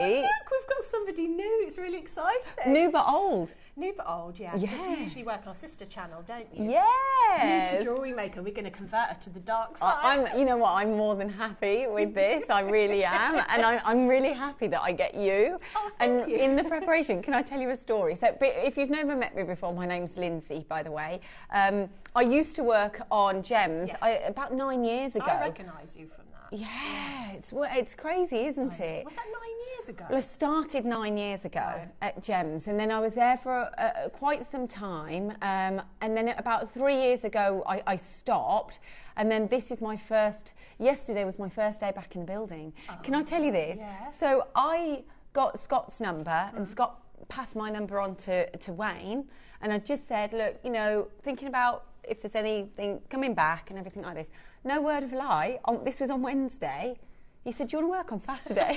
Look, we've got somebody new. It's really exciting. New but old. New but old, yeah. Because you usually work on our sister channel, don't you? Yes. New to JewelleryMaker. We're going to convert her to the dark side. You know what? I'm more than happy with this. I really am, and I'm really happy that I get you. Oh, thank you. In the preparation, can I tell you a story? So, if you've never met me before, my name's Lindsay, by the way. I used to work on gems about 9 years ago. I recognise you from that. Yeah, it's crazy, isn't it? Was that 9 years ago? Well, I started 9 years ago at Gems, and then I was there for quite some time, and then about 3 years ago I stopped, and then yesterday was my first day back in the building. Can I tell you this? Yeah. So I got Scott's number, and Scott passed my number on to Wayne, and I just said, look, thinking about if there's anything coming back and everything like this. No word of a lie, this was on Wednesday. He said, do you want to work on Saturday?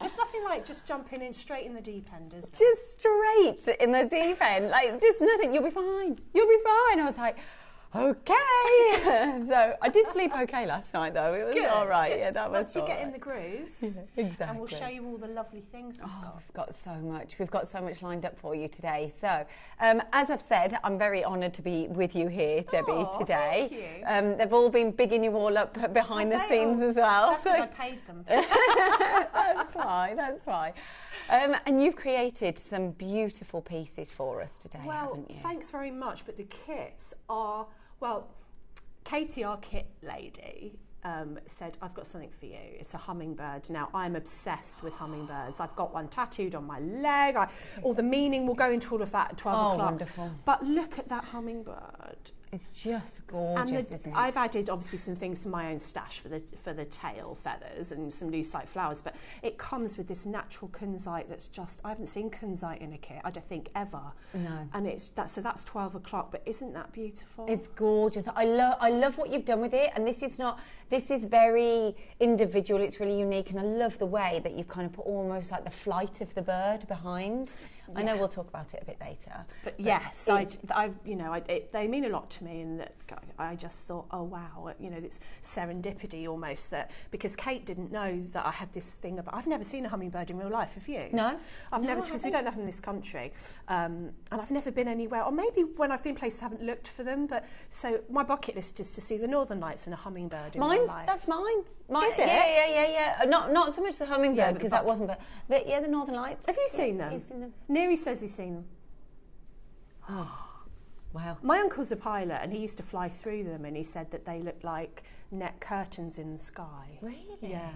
There's nothing like just jumping in straight in the deep end, is there? Just straight in the deep end, like just nothing, you'll be fine. I was like, okay. So I did sleep okay last night though, it was all right. Good. Yeah, that was Once you get in the groove, exactly. And we'll show you all the lovely things we've got so much. We've got so much lined up for you today. So, as I've said, I'm very honoured to be with you here, Debbie, today. Thank you. They've all been bigging you all up behind the scenes as well. That's because I paid them. That's why. And you've created some beautiful pieces for us today, haven't you? Thanks very much. But the kits are, Katie, our kit lady, said, I've got something for you. It's a hummingbird. Now, I'm obsessed with hummingbirds. I've got one tattooed on my leg. All the meaning, we'll go into all of that at 12 o'clock. Oh, wonderful. But look at that hummingbird. It's just gorgeous, isn't it? I've added obviously some things from my own stash for the tail feathers and some lucite flowers, but it comes with this natural kunzite that's just, I haven't seen kunzite in a kit, I don't think ever. No. And so that's 12 o'clock, but isn't that beautiful? It's gorgeous. I love what you've done with it, and this is very individual, it's really unique, and I love the way that you've kind of put almost like the flight of the bird behind. I know we'll talk about it a bit later. But yes, they mean a lot to me, and that I just thought, oh wow, it's serendipity almost, that because Kate didn't know that I had this thing about. I've never seen a hummingbird in real life. Have you? No, I've never, because we don't have them in this country, and I've never been anywhere, or maybe when I've been places I haven't looked for them. But so my bucket list is to see the Northern Lights and a hummingbird in real life. That's mine. Is it? Yeah. Not so much the hummingbird, because that wasn't. But the Northern Lights. Have you seen them? He's seen them. Neri says he's seen them. Oh, wow. My uncle's a pilot, and he used to fly through them, and he said that they look like net curtains in the sky. Really? Yeah.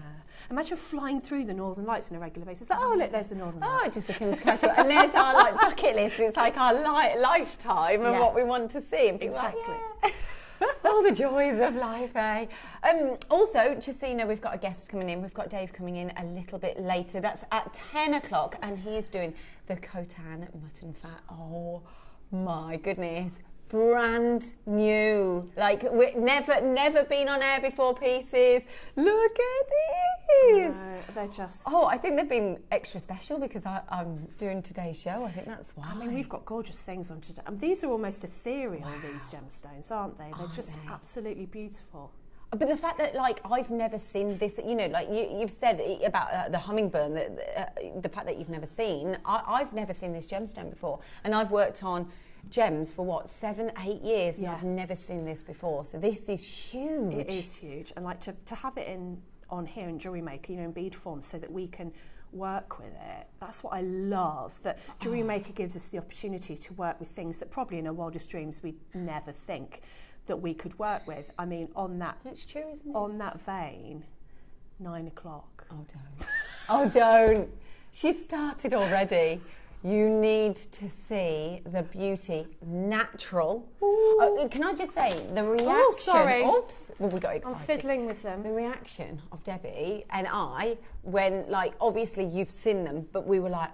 Imagine flying through the Northern Lights on a regular basis. Like, oh, look, there's the Northern Lights. Oh, it just becomes casual. And there's our bucket list. It's like our lifetime of what we want to see. And exactly. Like, all the joys of life, eh? Also, just so you know, we've got a guest coming in. We've got Dave coming in a little bit later. That's at 10 o'clock, and he's doing the Khotan mutton fat. Oh my goodness. Brand new, like we've never been on air before pieces. Look at these. No, they're just. Oh, I think they've been extra special because I'm doing today's show. I think that's why. I mean, we've got gorgeous things on today. These are almost ethereal. These gemstones, aren't they? They're just absolutely beautiful. But the fact that, like, I've never seen this, like you've said about the hummingbird, the fact that you've never seen, I've never seen this gemstone before, and I've worked on gems for 7, 8 years, and I've never seen this before. So this is huge. It is huge, and like to have it on here in JewelleryMaker, in bead form, so that we can work with it. That's what I love. That JewelleryMaker gives us the opportunity to work with things that probably in our wildest dreams we'd never think that we could work with. I mean, on that. It's true, isn't it? On that vein, 9 o'clock. Oh don't! Oh don't! She started already. You need to see the beauty, natural. Can I just say, the reaction... Oh, sorry. Oops. Well, we got excited. I'm fiddling with them. The reaction of Debbie and I, when, like, obviously you've seen them, but we were like,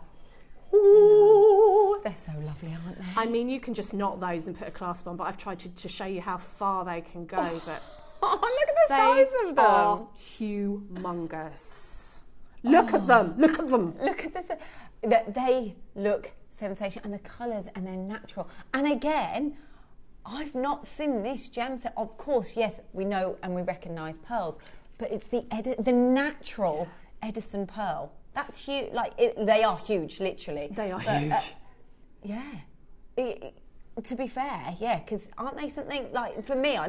ooh, they're so lovely, aren't they? I mean, you can just knot those and put a clasp on, but I've tried to show you how far they can go, but... Oh, look at the size of them. They are humongous. Look at them. Look at them. Look at this. That they look sensational, and the colours, and they're natural. And again, I've not seen this gem set. Of course, yes, we know and we recognise pearls, but it's the natural Edison pearl. That's huge. Like, they are huge, literally. They are huge. Yeah. To be fair, yeah, because aren't they something like, for me,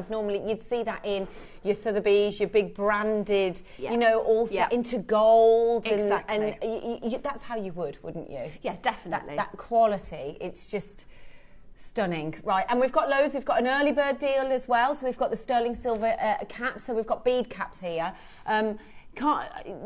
you'd see that in your Sotheby's, your big branded, you know, all set into gold. Exactly. And that's how you would, wouldn't you? Yeah, definitely. That quality, it's just stunning. Right, and we've got loads. We've got an early bird deal as well. So we've got the sterling silver caps. So we've got bead caps here.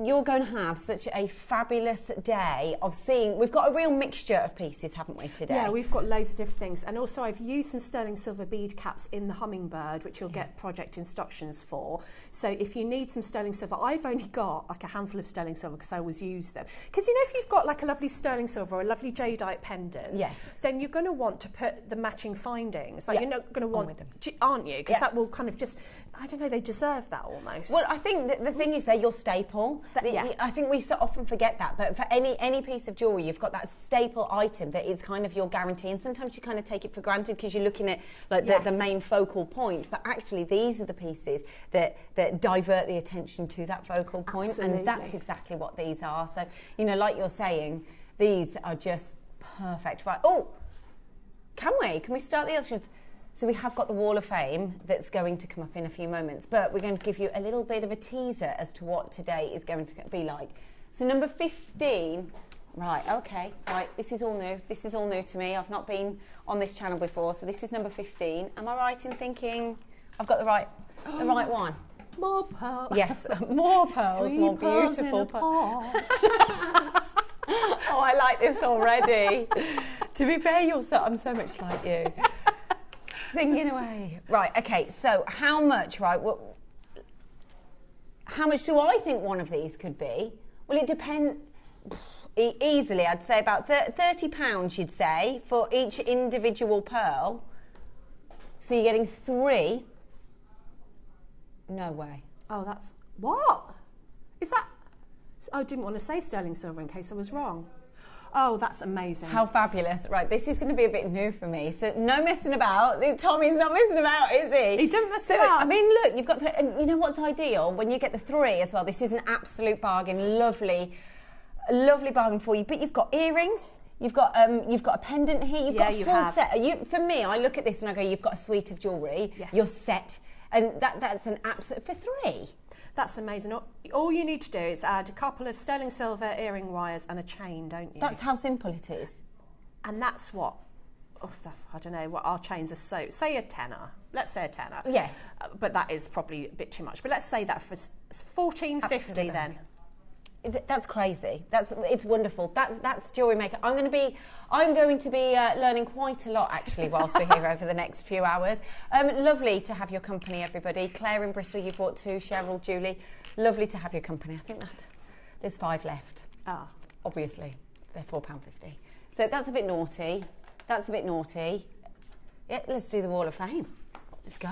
You're going to have such a fabulous day of seeing. We've got a real mixture of pieces, haven't we, today? Yeah, we've got loads of different things. And also I've used some sterling silver bead caps in the hummingbird, which you'll get project instructions for. So if you need some sterling silver, I've only got like a handful of sterling silver because I always use them. Because, you know, if you've got like a lovely sterling silver or a lovely jadeite pendant, then you're going to want to put the matching findings. Like you're not going to want, aren't you? Because that will kind of just, I don't know, they deserve that almost. Well, I think that the thing is they're your staple. I think we so often forget that, but for any piece of jewellery, you've got that staple item that is kind of your guarantee, and sometimes you kind of take it for granted because you're looking at like the main focal point, but actually these are the pieces that divert the attention to that focal point. Absolutely. And that's exactly what these are. So, you know, like you're saying, these are just perfect. Right, can we start the illustrations? So we have got the Wall of Fame that's going to come up in a few moments, but we're going to give you a little bit of a teaser as to what today is going to be like. So number 15, right, this is all new. This is all new to me. I've not been on this channel before, so this is number 15. Am I right in thinking I've got the right one? More pearls. Yes, more pearls, Three more pearls beautiful pearls. Oh, I like this already. To be fair, I'm so much like you. Singing away. Right, okay, so how much, how much do I think one of these could be? Well, it depends. Easily, I'd say about £30, you'd say, for each individual pearl. So you're getting 3. No way. Oh, that's... What? Is that... I didn't want to say sterling silver in case I was wrong. Oh, that's amazing. How fabulous. Right, this is going to be a bit new for me. So no messing about. Tommy's not messing about, is he? He doesn't mess about. I mean, look, you've got... And you know what's ideal? When you get the 3 as well, this is an absolute bargain. Lovely bargain for you. But you've got earrings. You've got a pendant here. You've got a full set. For me, I look at this and I go, you've got a suite of jewellery. Yes. You're set. And that's an absolute... For 3. That's amazing. All you need to do is add a couple of sterling silver earring wires and a chain, don't you? That's how simple it is. And that's what, I don't know, what our chains are so... Say a tenner. Let's say a tenner. Yes. But that is probably a bit too much. But let's say that for $14.50 then. That's crazy. It's wonderful. That's JewelleryMaker. I'm going to be learning quite a lot actually whilst we're here over the next few hours. Lovely to have your company, everybody. Claire in Bristol, you bought 2. Cheryl, Julie, lovely to have your company. I think that there's 5 left. Ah, obviously they're £4.50. So that's a bit naughty. Yeah, let's do the Wall of Fame. Let's go.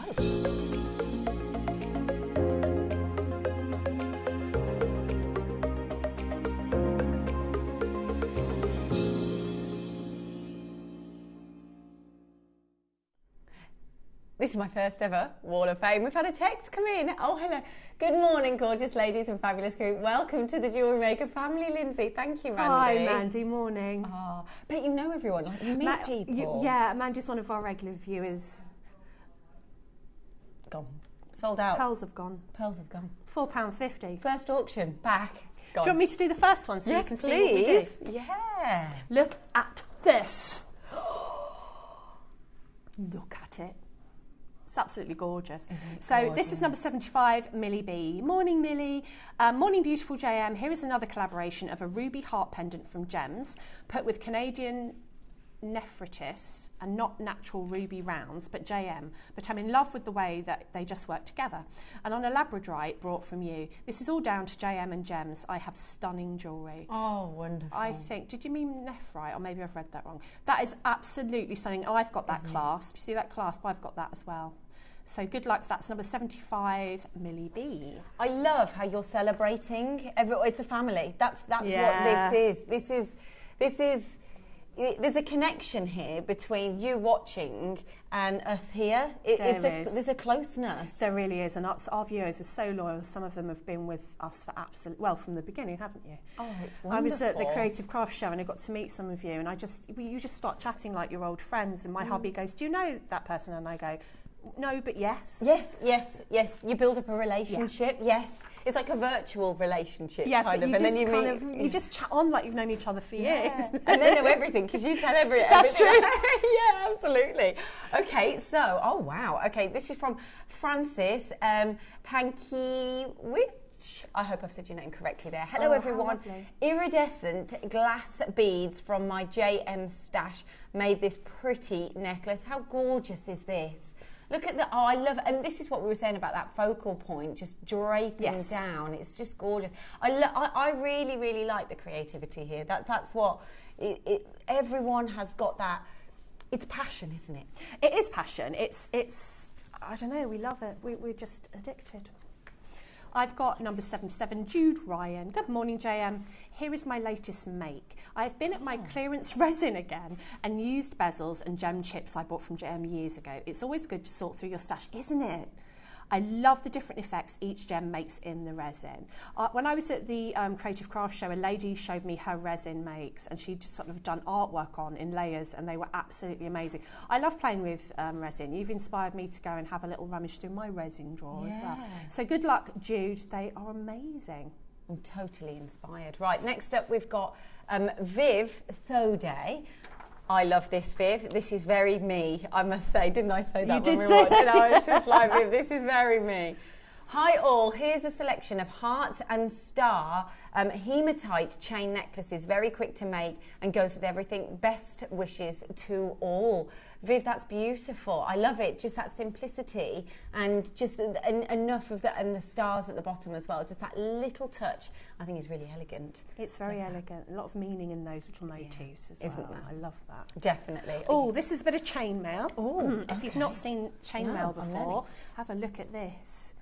This is my first ever Wall of Fame. We've had a text come in. Oh, hello. Good morning, gorgeous ladies and fabulous group. Welcome to the JewelleryMaker family, Lindsay. Thank you, Mandy. Hi, Mandy. Morning. Oh, but you know everyone. Like, you meet people. Yeah, Mandy's one of our regular viewers. Gone. Sold out. Pearls have gone. £4.50. First auction. Back. Gone. Do you want me to do the first one so you can see what we do? Yeah. Look at this. Look at it. It's absolutely gorgeous. So this is number 75, Millie B. Morning, Millie. Morning, beautiful JM. Here is another collaboration of a ruby heart pendant from Gems, put with Canadian nephritis and not natural ruby rounds, but JM. But I'm in love with the way that they just work together. And on a labradorite brought from you. This is all down to JM and Gems. I have stunning jewellery. Oh, wonderful. I think, did you mean nephrite? Or maybe I've read that wrong. That is absolutely stunning. Oh, I've got that clasp. You see that clasp? I've got that as well. So good luck. That's number 75, Millie B. I love how you're celebrating. It's a family. That's what this is. This is there's a connection here between you watching and us here. There's a closeness. There really is, and our viewers are so loyal. Some of them have been with us for from the beginning, haven't you? Oh, it's wonderful. I was at the Creative Craft Show and I got to meet some of you, and you just start chatting like your old friends, and my hubby goes, "Do you know that person?" And I go, "No, but yes." Yes. You build up a relationship. Yeah. Yes. It's like a virtual relationship, kind of. And then you just chat on like you've known each other for years. And they know everything because you tell everything. That's true. Yeah, absolutely. Okay, so, oh wow. Okay, this is from Francis Pankiewicz. I hope I've said your name correctly there. Hello, everyone. Iridescent glass beads from my JM stash made this pretty necklace. How gorgeous is this? Look at I love it. And this is what we were saying about that focal point, just draping down. It's just gorgeous. I really, really like the creativity here. That's what, everyone has got that. It's passion, isn't it? It is passion. It's I don't know, we love it. We're just addicted. I've got number 77, Jude Ryan. Good morning, JM. Here is my latest make. I've been at my clearance resin again and used bezels and gem chips I bought from JM years ago. It's always good to sort through your stash, isn't it? I love the different effects each gem makes in the resin. When I was at the Creative Craft Show, a lady showed me her resin makes, and she'd just sort of done artwork on in layers, and they were absolutely amazing. I love playing with resin. You've inspired me to go and have a little rummage through my resin drawer as well. So good luck, Jude. They are amazing. I'm totally inspired. Right, next up we've got Viv Thoday. I love this, Viv. This is very me, I must say. Didn't I say that when we watched it? I was just like, Viv, this is very me. Hi all, here's a selection of heart and star hematite chain necklaces, very quick to make and goes with everything. Best wishes to all. Viv, that's beautiful. I love it, just that simplicity and just enough of and the stars at the bottom as well. Just that little touch, I think is really elegant. It's very elegant. A lot of meaning in those little motifs as well. Isn't there? I love that. Definitely. Oh, this is a bit of chainmail. Oh, if you've not seen chainmail before, have a look at this.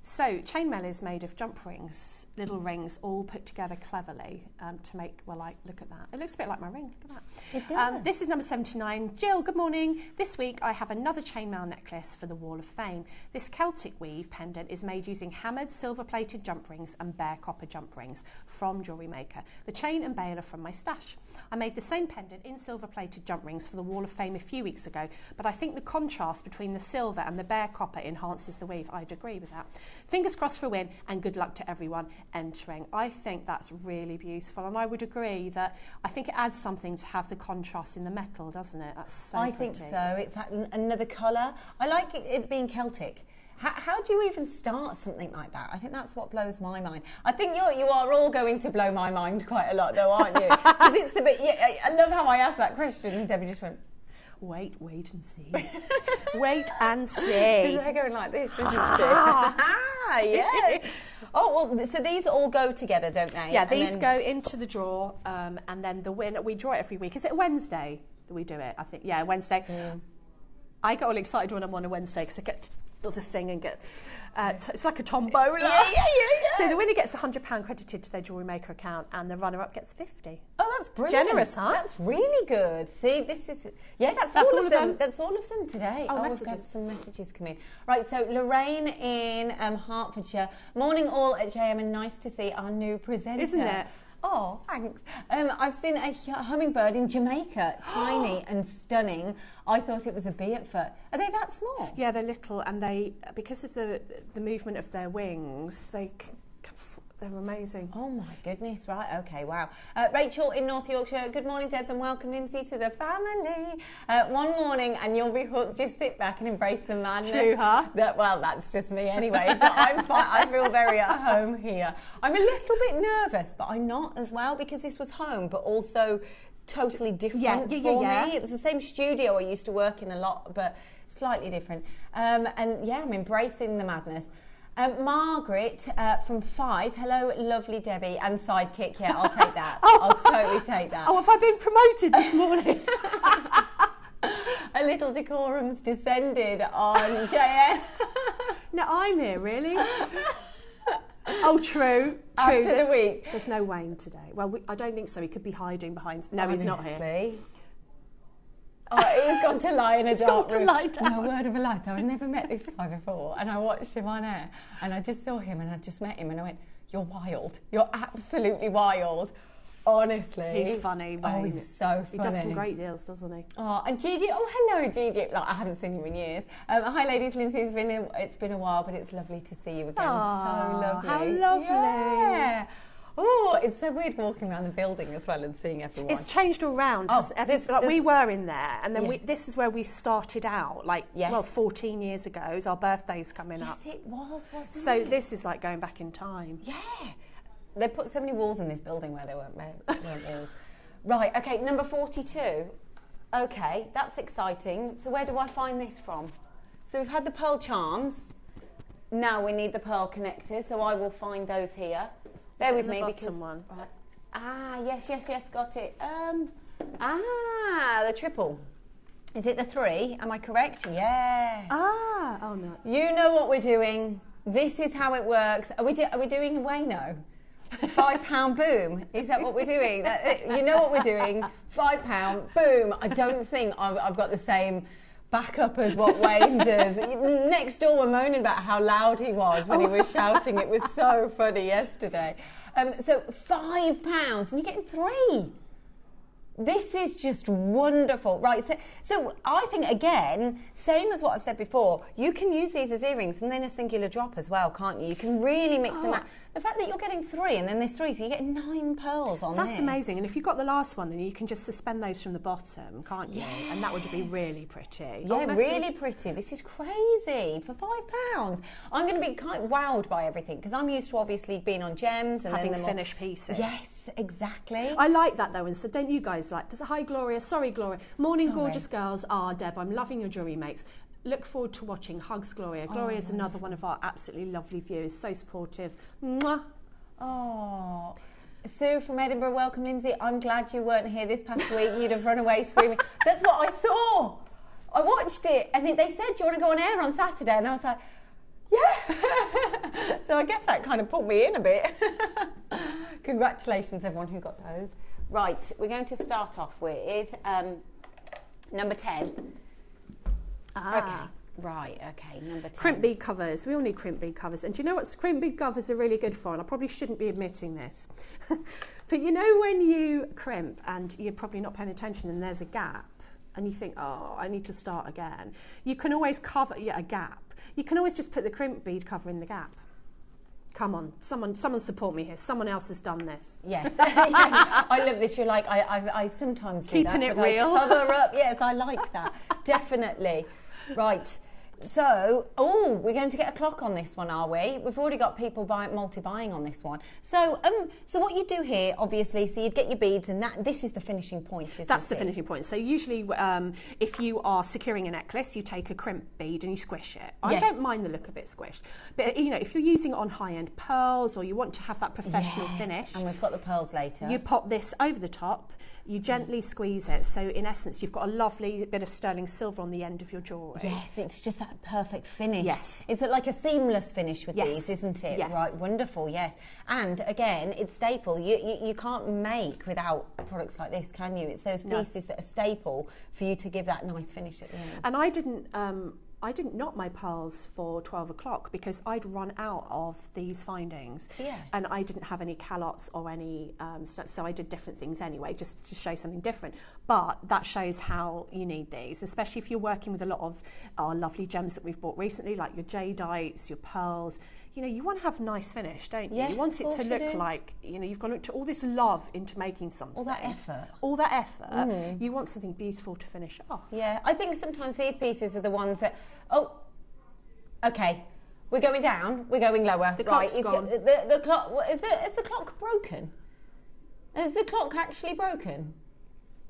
So chainmail is made of jump rings, little rings, all put together cleverly to make, look at that. It looks a bit like my ring, look at that. It does. This is number 79. Jill, good morning. This week I have another chainmail necklace for the Wall of Fame. This Celtic weave pendant is made using hammered silver-plated jump rings and bare copper jump rings from JewelleryMaker. The chain and bail are from my stash. I made the same pendant in silver-plated jump rings for the Wall of Fame a few weeks ago, but I think the contrast between the silver and the bare copper enhances the weave. I'd agree with that. Fingers crossed for a win, and good luck to everyone entering. I think that's really beautiful, and I would agree that I think it adds something to have the contrast in the metal, doesn't it? That's so pretty. I think so. It's another colour. I like it's being Celtic. How do you even start something like that? I think that's what blows my mind. I think you are all going to blow my mind quite a lot, though, aren't you? Because it's the bit. Yeah, I love how I asked that question, and Debbie just went, wait and see. Wait and see. She's going like this, isn't she? Yes. Oh, well, so these all go together, don't they? Yeah, these go into the drawer, and then the winner, we draw it every week. Is it Wednesday that we do it? I think, yeah, Wednesday. Mm. I get all excited when I'm on a Wednesday because I get to do the thing and get... it's like a tombola. Yeah. So the winner gets £100 credited to their JewelleryMaker account, and the runner-up gets 50. Oh, that's brilliant. Generous, huh? That's really good. See, this is... Yeah, that's all of them. That's all of them today. Oh, we've got some messages coming. Right, so Lorraine in Hertfordshire. Morning all at JM, and nice to see our new presenter. Isn't it? Oh, thanks. I've seen a hummingbird in Jamaica, tiny and stunning. I thought it was a bee at first. Are they that small? Yeah, they're little, and they, because of the movement of their wings, they're amazing. Oh my goodness, right, okay, wow. Rachel in North Yorkshire, good morning Debs, and welcome Lindsay to the family. One morning and you'll be hooked, just sit back and embrace the madness. True, huh? Well, that's just me anyway, so I'm fine. I feel very at home here. I'm a little bit nervous, but I'm not as well, because this was home, but also totally different for me. It was the same studio I used to work in a lot, but slightly different. And yeah, I'm embracing the madness. Margaret from 5. Hello, lovely Debbie and sidekick. Yeah, I'll take that. I'll totally take that. Oh, have I been promoted this morning? A little decorum's descended on JS. No, I'm here, really. Oh, true. After the week. There's no Wayne today. Well, I don't think so. He could be hiding behind... No, he's not here. Oh, he's gone to lie in a dark room. Lie down. No word of a lie. So I've never met this guy before, and I watched him on air, and I just saw him, and I just met him, and I went, "You're wild. You're absolutely wild." Honestly. He's funny, Wayne. Oh, he's so funny. He does some great deals, doesn't he? Oh, and Gigi. Oh, hello, Gigi. Like, I haven't seen you in years. Hi, ladies. Lindsay, it's been a while, but it's lovely to see you again. Aww, so lovely. How lovely. Yeah. Oh, it's so weird walking around the building as well and seeing everyone. It's changed all round. We were in there, and then this is where we started out, 14 years ago. It was our birthdays coming up. Yes, it was, wasn't it? So this is like going back in time. Yeah. They put so many walls in this building where there weren't walls. Right, okay, number 42. Okay, that's exciting. So where do I find this from? So we've had the pearl charms. Now we need the pearl connectors, so I will find those here. Bear with me because... one. Right. Ah, yes, got it. The triple. Is it the 3? Am I correct? Yes. Oh no. You know what we're doing. This is how it works. Are we doing Wayno? £5 boom. Is that what we're doing? You know what we're doing. £5 boom. I don't think I've got the same backup as what Wayne does. Next door were moaning about how loud he was when he was shouting. It was so funny yesterday. So £5 and you're getting 3. This is just wonderful. Right, so I think, again, same as what I've said before, you can use these as earrings and then a singular drop as well, can't you? You can really mix them out. The fact that you're getting 3 and then there's 3, so you get 9 pearls on this. That's amazing. And if you've got the last one, then you can just suspend those from the bottom, can't you? Yes. And that would be really pretty. Yeah, really pretty. This is crazy for £5. I'm going to be kind of wowed by everything because I'm used to obviously being on gems and having finished pieces. Yes, exactly. I like that though, and so don't you guys like? There's a hi Gloria. Sorry, Gloria. Morning, gorgeous girls. Deb, I'm loving your jewellery makes. Look forward to watching. Hugs, Gloria. Gloria is another one of our absolutely lovely viewers. So supportive. Mwah. Oh, Sue from Edinburgh. Welcome, Lindsay. I'm glad you weren't here this past week. You'd have run away screaming. That's what I saw. I watched it, and they said, "Do you want to go on air on Saturday?" And I was like, "Yeah." So I guess that kind of put me in a bit. Congratulations, everyone who got those. Right, we're going to start off with number 10. Okay. Right, okay, number 10. Crimp bead covers. We all need crimp bead covers. And do you know what crimp bead covers are really good for? And I probably shouldn't be admitting this. But you know when you crimp and you're probably not paying attention and there's a gap and you think, oh, I need to start again. You can always cover a gap. You can always just put the crimp bead cover in the gap. Come on, someone support me here. Someone else has done this. Yes, I love this. You're like, I sometimes do keeping that, it real. I cover up. Yes, I like that. Definitely. Right. So, we're going to get a clock on this one, are we? We've already got people multi-buying on this one. So, so what you do here, obviously, so you'd get your beads, and this is the finishing point, isn't it? That's the finishing point. So usually, if you are securing a necklace, you take a crimp bead and you squish it. I don't mind the look of it squished, but you know, if you're using it on high-end pearls or you want to have that professional finish, and we've got the pearls later, you pop this over the top. You gently squeeze it, so in essence you've got a lovely bit of sterling silver on the end of your jewellery. Yes, it's just that perfect finish. Yes. It's like a seamless finish with these, isn't it? Yes. Right, wonderful, yes. And again, it's staple. You can't make without products like this, can you? It's those pieces that are staple for you to give that nice finish at the end. And I didn't knot my pearls for 12 o'clock because I'd run out of these findings. Yes. And I didn't have any calottes or any stuff, so I did different things anyway, just to show something different. But that shows how you need these, especially if you're working with a lot of our lovely gems that we've bought recently, like your jadites, your pearls. You know, you want to have a nice finish, don't you? Yes, you want it to look like, you know, you've gone into all this love into making something. All that effort. All that effort. You want something beautiful to finish off. Yeah, I think sometimes these pieces are the ones that, okay, we're going down, we're going lower. The clock's gone. The clock, is the clock broken? Is the clock actually broken?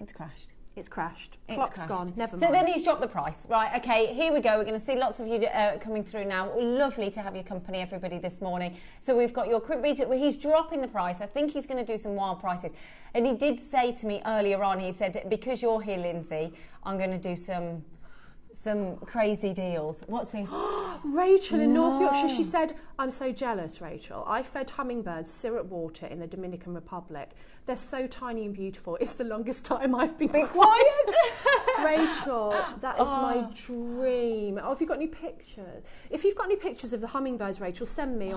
It's crashed. It's crashed. Clock's gone. Never mind. So then he's dropped the price. Right, okay, here we go. We're going to see lots of you coming through now. Lovely to have your company, everybody, this morning. So we've got your crimp bead. He's dropping the price. I think he's going to do some wild prices. And he did say to me earlier on, he said, because you're here, Lindsay, I'm going to do some crazy deals. What's this? Rachel in North Yorkshire, she said, I'm so jealous, Rachel. I fed hummingbirds syrup water in the Dominican Republic. They're so tiny and beautiful. It's the longest time I've been quiet. Rachel, that is my dream. Oh, have you got any pictures? If you've got any pictures of the hummingbirds, Rachel, send me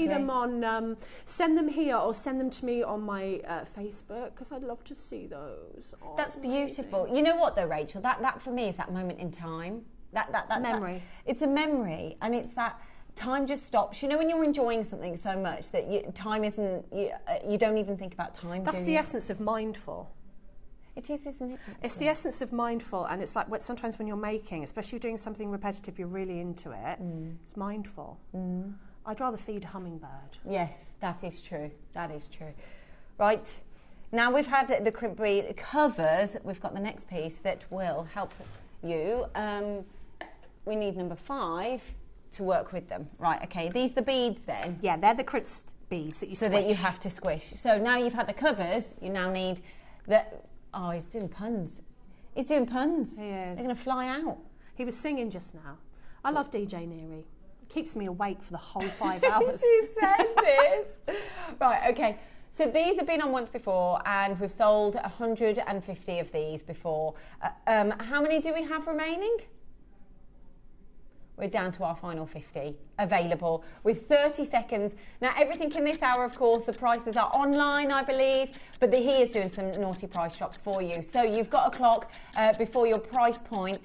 them on, send them here or send them to me on my Facebook, because I'd love to see those. Oh, that's beautiful. Amazing. You know what though, Rachel? That for me is that moment in time. That memory. It's a memory, and it's that time just stops. You know, when you're enjoying something so much that time isn't. You don't even think about time. That's the essence of mindful. It is, isn't it? It's the essence of mindful, and it's like sometimes when you're making, especially if you're doing something repetitive, you're really into it. It's mindful. I'd rather feed a hummingbird. Yes, that is true. That is true. Right. Now we've had the crib bead covers. We've got the next piece that will help you. We need number 5 to work with them. Right, okay, these are the beads then? Yeah, they're the crisp beads that you squish. So that you have to squish. So now you've had the covers, you now need the... Oh, he's doing puns. He's doing puns. He is. They're going to fly out. He was singing just now. I love DJ Neary. It keeps me awake for the whole 5 hours. She said this. Right, okay. So these have been on once before, and we've sold 150 of these before. How many do we have remaining? We're down to our final 50 available with 30 seconds. Now, everything in this hour, of course, the prices are online, I believe, but he is doing some naughty price drops for you. So you've got a clock before your price point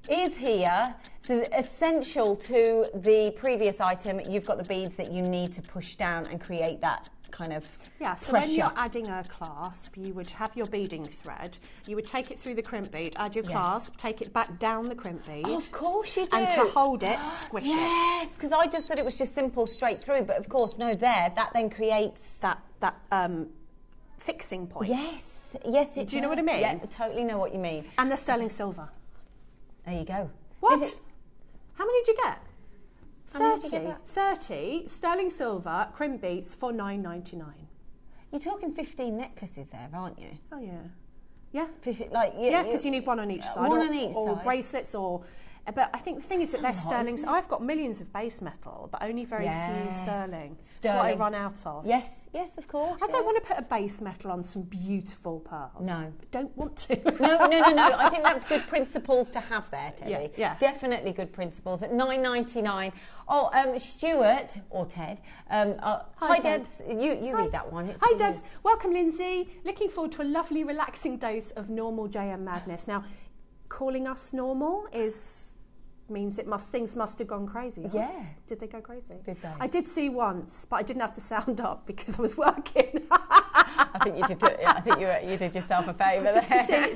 is here. So essential to the previous item, you've got the beads that you need to push down and create that kind of so pressure. When you're adding a clasp, you would have your beading thread, you would take it through the crimp bead, add your clasp, take it back down the crimp bead. Oh, of course you do. And to hold it, squish it. Yes, because I just thought it was just simple straight through, but of course, no, that then creates that fixing point. Yes, it Do you know what I mean? Yeah, I totally know what you mean. And the sterling silver. There you go. What? How many did you get? How many did you get? 30 sterling silver crimp beads for $9.99. You're talking 15 necklaces there, aren't you? Oh yeah, yeah. 50, because you need one on each side. One on each or side. bracelets, or. But I think the thing is that they're sterling. I've got millions of base metal, but only very few sterling. That's what I run out of. Yes, of course. I don't want to put a base metal on some beautiful pearls. No. Don't want to. No. I think that's good principles to have there, Teddy. Yeah. Definitely good principles. At $9.99. Oh, Stuart, or Ted. Hi, Debs. You read that one. Hi, Debs. Welcome, Lindsay. Looking forward to a lovely, relaxing dose of normal JM madness. Now, calling us normal means things must have gone crazy. Huh? Yeah. Did they go crazy? Did they? I did see once, but I didn't have the sound up because I was working. I think you did. I think you did yourself a favour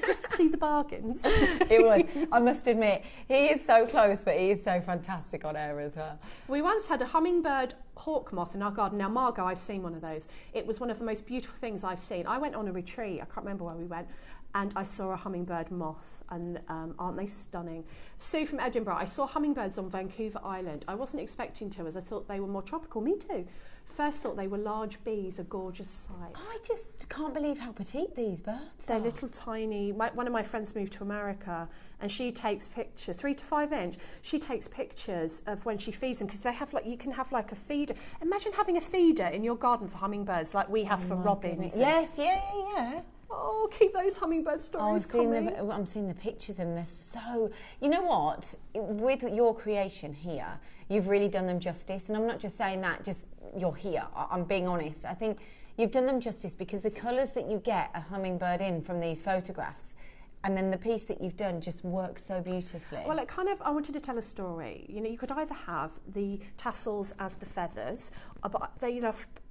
just to see the bargains. It was. I must admit, he is so close, but he is so fantastic on air as well. We once had a hummingbird hawk moth in our garden. Now, Margot, I've seen one of those. It was one of the most beautiful things I've seen. I went on a retreat. I can't remember where we went. And I saw a hummingbird moth, and aren't they stunning? Sue from Edinburgh, I saw hummingbirds on Vancouver Island. I wasn't expecting to, as I thought they were more tropical. Me too. First thought they were large bees, a gorgeous sight. I just can't believe how petite these birds They're are. little tiny. One of my friends moved to America, and she takes pictures, 3 to 5 inch. She takes pictures of when she feeds them, because they have you can have like a feeder. Imagine having a feeder in your garden for hummingbirds, like we have for robins. Yes, yeah. Oh, keep those hummingbird stories coming. I'm seeing the pictures, and they're so... You know what? With your creation here, you've really done them justice. And I'm not just saying that, just you're here. I'm being honest. I think you've done them justice because the colours that you get a hummingbird in from these photographs, and then the piece that you've done just works so beautifully. Well, I wanted to tell a story. You know, you could either have the tassels as the feathers, but they,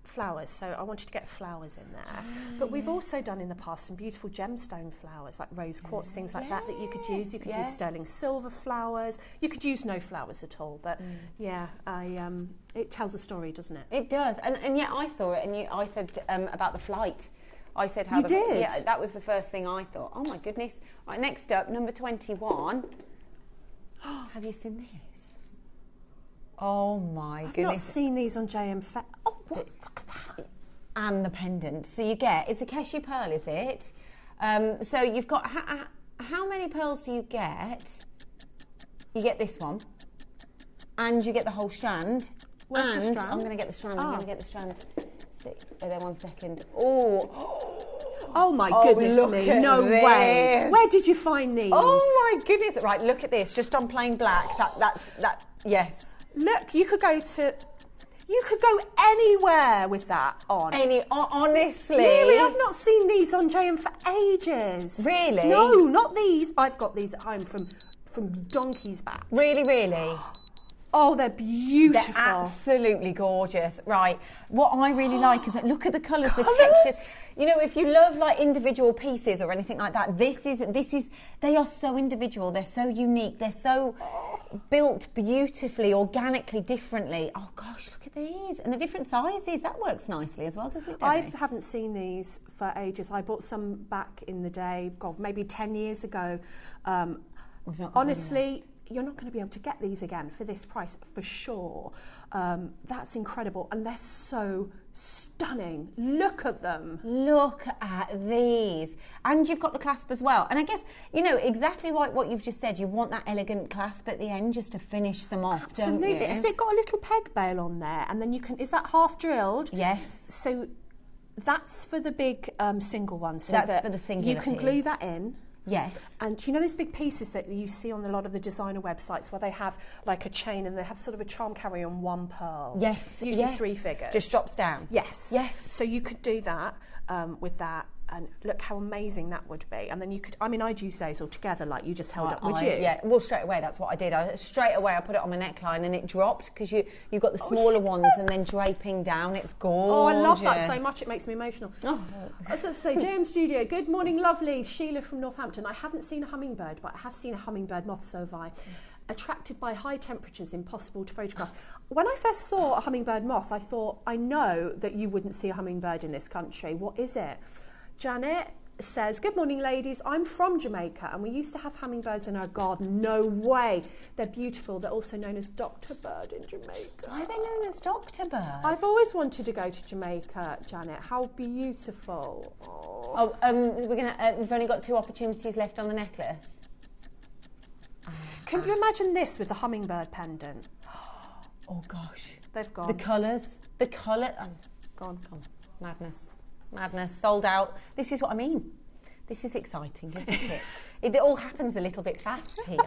flowers, so I wanted to get flowers in there. But we've also done in the past some beautiful gemstone flowers, like rose quartz, things like that you could use. You could use sterling silver flowers. You could use no flowers at all. But it tells a story, doesn't it? It does. And yet I saw it, and I said about the flight. I said how you did? Yeah, that was the first thing I thought. Oh my goodness. Right, next up, number 21. Have you seen this? Oh my goodness. I've not seen these on JM. Oh, what? Look at that. And the pendant. So you get, it's a cashew pearl, is it? So you've got, how many pearls do you get? You get this one. and you get the whole strand. Where's the and strand? I'm going to get the strand. I'm Oh. going to get the strand. Wait there 1 second. Oh. Oh my Oh, goodness look me, at no way. this. Where did you find these? Oh my goodness. Right, look at this. Just on plain black. That yes. Look, you could go anywhere with that on. Honestly. Really, I've not seen these on JM for ages. Really? No, not these. I've got these at home from donkey's back. Really, really. Oh, they're beautiful. They're absolutely gorgeous. Right. What I really like is that look at the colours, the textures. You know, if you love like individual pieces or anything like that, this is they are so individual, they're so unique, they're so built beautifully, organically, differently. Oh gosh, look at these. And the different sizes, that works nicely as well, doesn't it, Debbie? I haven't seen these for ages. I bought some back in the day, God, maybe 10 years ago. We've not got Honestly, you're not going to be able to get these again for this price for sure. That's incredible, and they're so stunning. Look at them. Look at these. And you've got the clasp as well. And I guess, you know, exactly like what you've just said, you want that elegant clasp at the end just to finish them off, Absolutely. don't you? Has it got a little peg bail on there? And then you can, is that half drilled? Yes. So that's for the big single one. So That's that for the singular you can piece. glue that in. Yes. And you know those big pieces that you see on a lot of the designer websites where they have like a chain and they have sort of a charm carry on one pearl? Yes. Usually yes. 3 figures. Just drops down. Yes. Yes. So you could do that with that, and look how amazing that would be. And then you could, I mean, I'd use those all together like you just held up, would you? Yeah, well, straight away, that's what I did. Straight away, I put it on my neckline and it dropped because you've got the smaller ones and then draping down. It's gorgeous. Oh, I love that so much. It makes me emotional. Oh. I was going to say, JM Studio, good morning, lovely. Sheila from Northampton. I haven't seen a hummingbird, but I have seen a hummingbird moth, so have I. Attracted by high temperatures, impossible to photograph. When I first saw a hummingbird moth, I thought, I know that you wouldn't see a hummingbird in this country. What is it? Janet says, good morning ladies, I'm from Jamaica and we used to have hummingbirds in our garden. No way. They're beautiful. They're also known as Dr. Bird in Jamaica. Why are they known as Dr. Bird? I've always wanted to go to Jamaica, Janet. How beautiful. Oh. We've only got 2 opportunities left on the necklace. Can you imagine this with a hummingbird pendant? Oh gosh. They've gone. The colours. The colour. Gone. Madness. Madness. Sold out. This is what I mean. This is exciting, isn't it? It all happens a little bit fast here.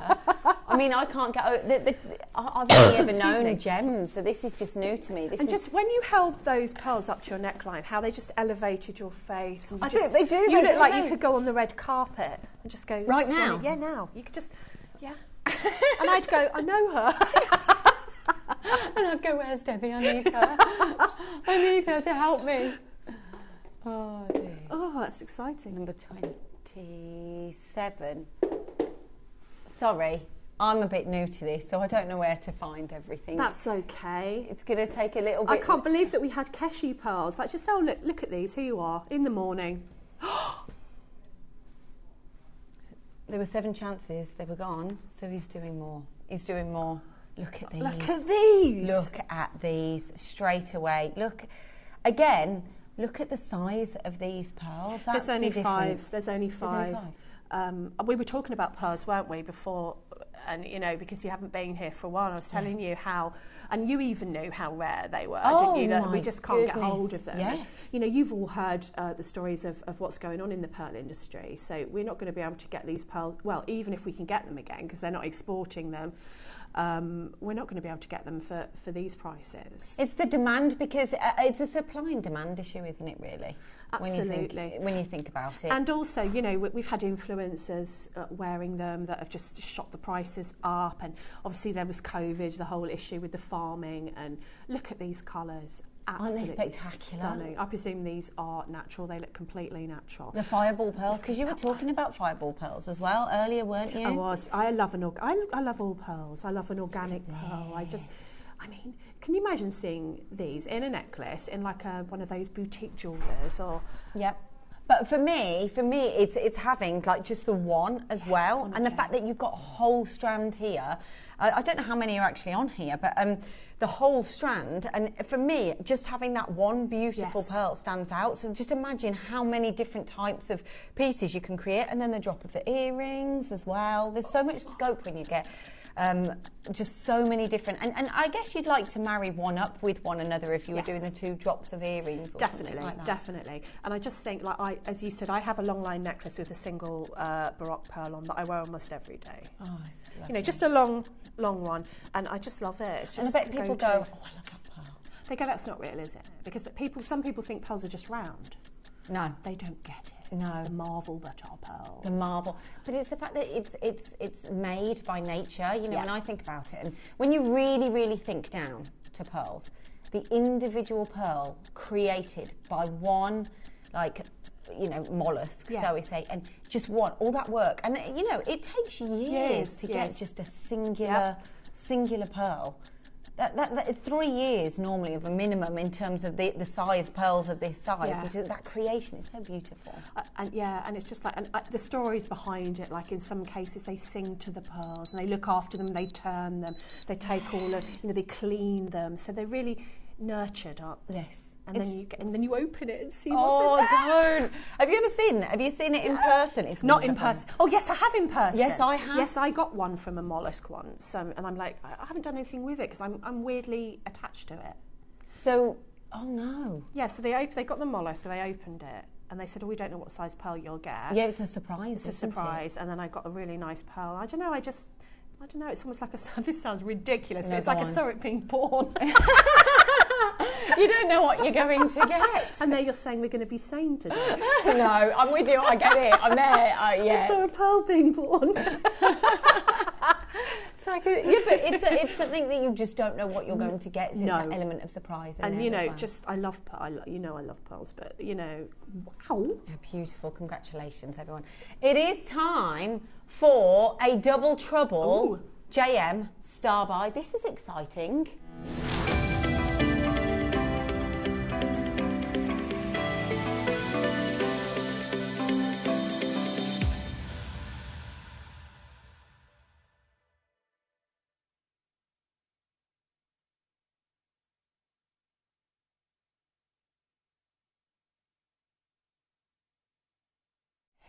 I mean, I can't get... I've only ever known gems, so this is just new to me. And just when you held those pearls up to your neckline, how they just elevated your face. And I think they do. You look like you could go on the red carpet and just go... Right now? Yeah, now. You could just... Yeah. And I'd go, I know her. And I'd go, where's Debbie? I need her. I need her to help me. Oh, dear. Oh, that's exciting. Number 27. Sorry, I'm a bit new to this, so I don't know where to find everything. That's okay. It's going to take a little bit... I can't believe that we had Keshi pearls. Like, just, oh, look at these. Here you are, in the morning. There were 7 chances. They were gone, so he's doing more. He's doing more. Look at these. Look at these. Look at these straight away. Look, again... Look at the size of these pearls. There's only 5. There's only 5. We were talking about pearls, weren't we, before? And, you know, because you haven't been here for a while, I was telling you how, and you even knew how rare they were, didn't you? That we just can't get hold of them. Yes. You know, you've all heard the stories of what's going on in the pearl industry. So we're not going to be able to get these pearls, well, even if we can get them again, because they're not exporting them. We're not going to be able to get them for these prices. It's the demand, because it's a supply and demand issue, isn't it, really? Absolutely. When you think about it. And also, you know, we've had influencers wearing them that have just shot the prices up. And obviously there was COVID, the whole issue with the farming. And look at these colours. Absolutely Aren't they spectacular? Stunning. I presume these are natural. They look completely natural. The fireball pearls, because you were talking about fireball pearls as well earlier, weren't you? I was. I love I love all pearls. I love an organic pearl. I mean, can you imagine seeing these in a necklace in like one of those boutique jewellers or? Yep. But for me, it's having like just the one as well, and the fact that you've got a whole strand here. I don't know how many are actually on here, but the whole strand, and for me, just having that one beautiful pearl stands out. So just imagine how many different types of pieces you can create, and then the drop of the earrings as well. There's so much scope when you get Just so many different, and I guess you'd like to marry one up with one another if you were doing the 2 drops of earrings or something like that. Definitely. And I just think, like as you said, I have a long line necklace with a single Baroque pearl on that I wear almost every day. Oh, it's you know, just a long one, and I just love it. It's just and I bet people go, oh, I love that pearl. They go, that's not real, is it? Because some people think pearls are just round. No, they don't get it. No, the marvel that are pearls. The marvel, but it's the fact that it's made by nature. You know, when I think about it, and when you really, really think down to pearls, the individual pearl created by one, like, you know, mollusk, so we say, and just one, all that work, and you know, it takes years to get just a singular pearl. That is 3 years normally of a minimum in terms of the size pearls of this size. Which is, that creation is so beautiful. And it's just like the stories behind it. Like in some cases, they sing to the pearls and they look after them, they turn them, they take all of, you know, they clean them, so they're really nurtured, aren't they? Yes. And then you open it and see what's in there. Don't. Have you seen it in person? It's not in person. Oh yes, I have in person. Yes, I have. Yes, I got one from a mollusk once, and I'm like, I haven't done anything with it because I'm weirdly attached to it. So, oh no. Yeah, so they got the mollusk, so they opened it, and they said, oh, we don't know what size pearl you'll get. Yeah, it's a surprise. It's a surprise, and then I got a really nice pearl. I don't know. It's almost like this sounds ridiculous, but it's like I saw it being born. You don't know what you're going to get. And there you're saying we're going to be sane today. No, I'm with you. I get it. I'm there. I saw a pearl being born. It's like it's something that you just don't know what you're going to get. It's that element of surprise. And you know, I love pearls, but you know, wow. Yeah, beautiful. Congratulations, everyone. It is time for a double trouble JM Star Buy. This is exciting.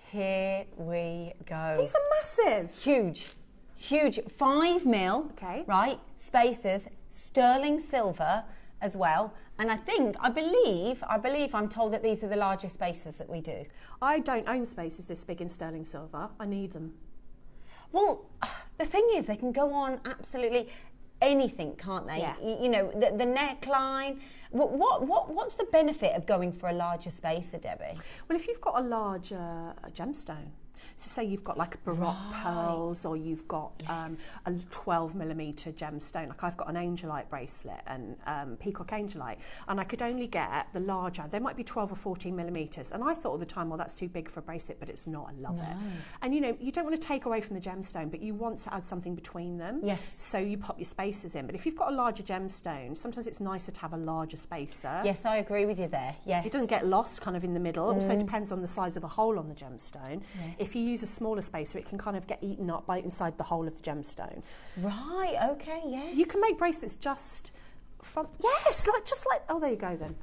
Here we go. These are massive. Huge. 5mm. Okay. Right. Spaces. Sterling silver as well. And I believe I'm told that these are the largest spaces that we do. I don't own spaces this big in sterling silver. I need them. Well, the thing is, they can go on absolutely anything, can't they? Yeah. You know, the neckline. What's the benefit of going for a larger spacer, Debbie? Well, if you've got a larger gemstone, so say you've got like Baroque pearls, or you've got a 12mm gemstone, like I've got an angelite bracelet and peacock angelite, and I could only get the larger. They might be 12 or 14mm, and I thought all the time, well, that's too big for a bracelet, but it's not. I love it. And you know, you don't want to take away from the gemstone, but you want to add something between them. Yes. So you pop your spacers in, but if you've got a larger gemstone, sometimes it's nicer to have a larger spacer. Yes, I agree with you there. Yes. It doesn't get lost kind of in the middle. It also depends on the size of the hole on the gemstone. Yes. If you use a smaller spacer, it can kind of get eaten up by inside the hole of the gemstone. Right, okay, yes. You can make bracelets just from, oh, there you go then.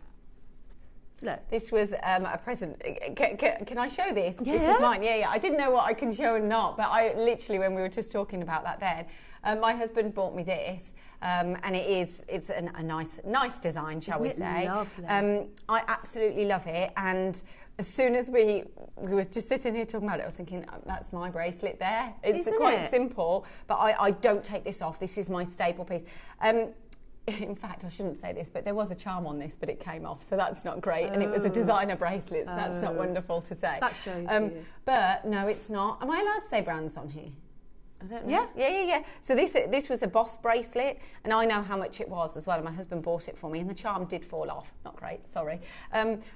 Look. This was a present. Can I show this? Yeah. This is mine, yeah. I didn't know what I can show and not, but I literally, when we were just talking about that then, my husband bought me this. And it's a nice design, shall we say. Lovely? I absolutely love it. And as soon as we were just sitting here talking about it, I was thinking, that's my bracelet there. It's quite simple, but I don't take this off. This is my staple piece. In fact, I shouldn't say this, but there was a charm on this, but it came off, so that's not great. And it was a designer bracelet, so that's not wonderful to say. That shows you. But no, it's not. Am I allowed to say brands on here? I don't know. Yeah. So this was a Boss bracelet, and I know how much it was as well. And my husband bought it for me, and the charm did fall off. Not great, sorry.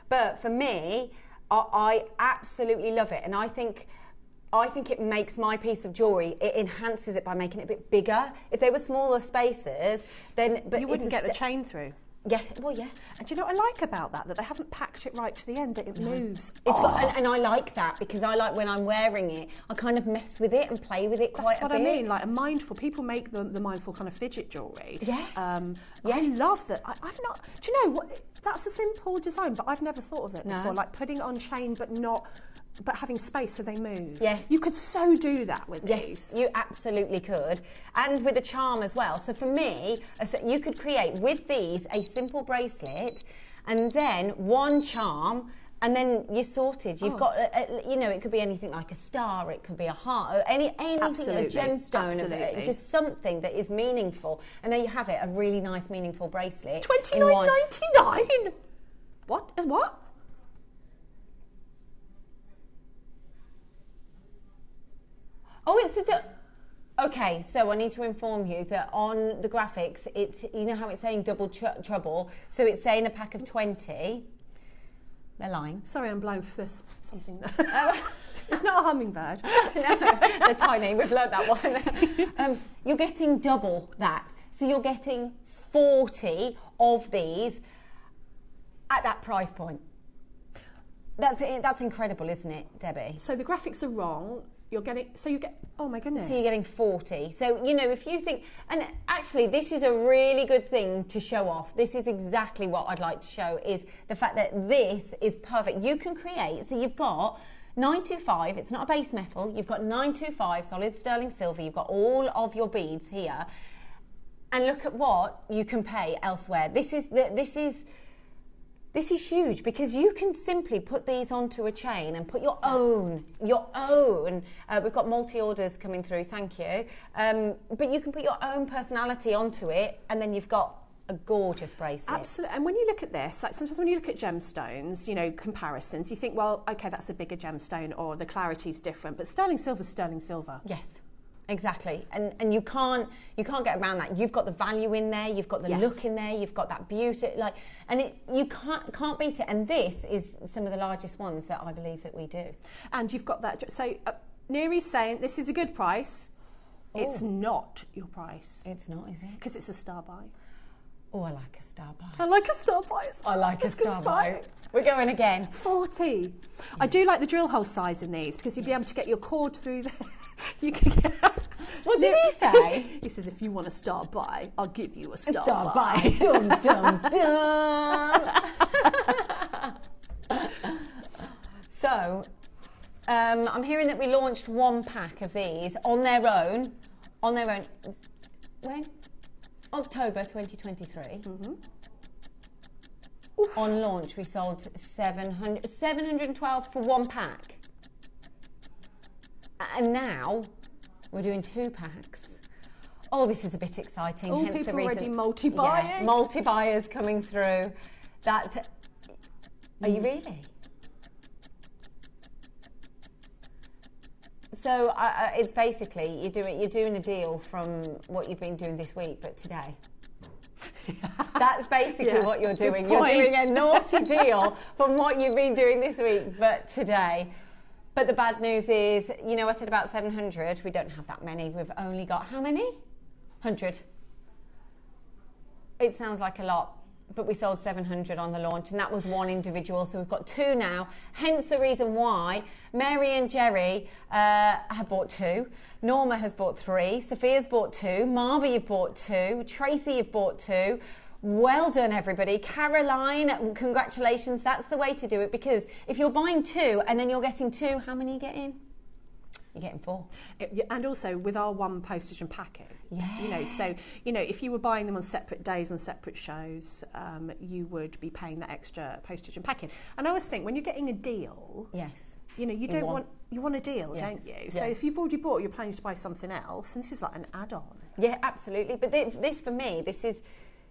But for me, I absolutely love it, and I think it makes my piece of jewellery. It enhances it by making it a bit bigger. If they were smaller spaces, then you wouldn't get the chain through. Yeah, well, yeah. And do you know what I like about that? That they haven't packed it right to the end, that it moves. It's got, and I like that, because I like when I'm wearing it, I kind of mess with it and play with it quite a bit. That's what I mean, like a mindful, people make the mindful kind of fidget jewellery. Yes. I love that. I've not, do you know what, that's a simple design, but I've never thought of it before, like putting it on chain but not but having space so they move. Yes. You could so do that with these. Yes, you absolutely could. And with a charm as well. So for me, you could create with these a simple bracelet and then one charm, and then you're sorted. You've got, you know, it could be anything like a star, it could be a heart, anything, Absolutely. a gemstone, Absolutely. just something that is meaningful. And there you have it, a really nice, meaningful bracelet. $29.99? What? What? Oh, it's okay, so I need to inform you that on the graphics, it's, you know how it's saying double trouble, so it's saying a pack of 20. They're lying. Sorry, I'm blind for this. Something there. It's not a hummingbird. No, they're tiny. We've learnt that one. You're getting double that. So you're getting 40 of these at that price point. That's incredible, isn't it, Debbie? So the graphics are wrong. You're getting, so you get, oh my goodness. So you're getting 40. So, you know, if you think, and actually this is a really good thing to show off. This is exactly what I'd like to show, is the fact that this is perfect. You can create, so you've got 925, it's not a base metal, you've got 925 solid sterling silver, you've got all of your beads here, and look at what you can pay elsewhere. This is huge, because you can simply put these onto a chain and put your own. We've got multi-orders coming through, thank you. But you can put your own personality onto it, and then you've got a gorgeous bracelet. Absolutely. And when you look at this, like sometimes when you look at gemstones, you know, comparisons, you think, well, okay, that's a bigger gemstone, or the clarity's different, but sterling silver's sterling silver. Yes. Exactly, and you can't get around that. You've got the value in there, you've got the look in there, you've got that beauty, you can't beat it. And this is some of the largest ones that I believe that we do. And you've got that. So Neri's saying this is a good price. Oh. It's not your price. It's not, is it? Because it's a star buy. Oh, I like a star buy. I like a star buy. I like a star buy. We're going again. 40. Yeah. I do like the drill hole size in these, because you'd be able to get your cord through there. You can get. What did he say? He says, if you want a star buy, I'll give you a star buy. buy. Dum, dum, dum. So, I'm hearing that we launched one pack of these on their own. When? October 2023. Mm-hmm. On launch, we sold 712 for one pack. And now we're doing 2 packs. Oh, this is a bit exciting. All hence people the reason, already multi-buying. Yeah, multi-buyers coming through. Are you really? So it's basically you're doing a deal from what you've been doing this week, but today. That's basically what you're doing. You're doing a naughty deal from what you've been doing this week, but today. But the bad news is, you know, I said about 700. We don't have that many. We've only got how many? 100. It sounds like a lot, but we sold 700 on the launch, and that was one individual. So we've got 2 now. Hence the reason why Mary and Jerry have bought 2. Norma has bought 3. Sophia's bought 2. Marva, you've bought 2. Tracy, you've bought 2. Well done, everybody. Caroline, congratulations. That's the way to do it, because if you're buying 2 and then you're getting 2, how many are you getting? You're getting 4. And also with our one postage and packing. Yeah. You know, so, you know, if you were buying them on separate days on separate shows, you would be paying that extra postage and packing. And I always think when you're getting a deal, yes, you know, you want a deal, don't you? Yes. So if you've already bought, you're planning to buy something else, and this is like an add-on. Yeah, absolutely. But this for me, this is.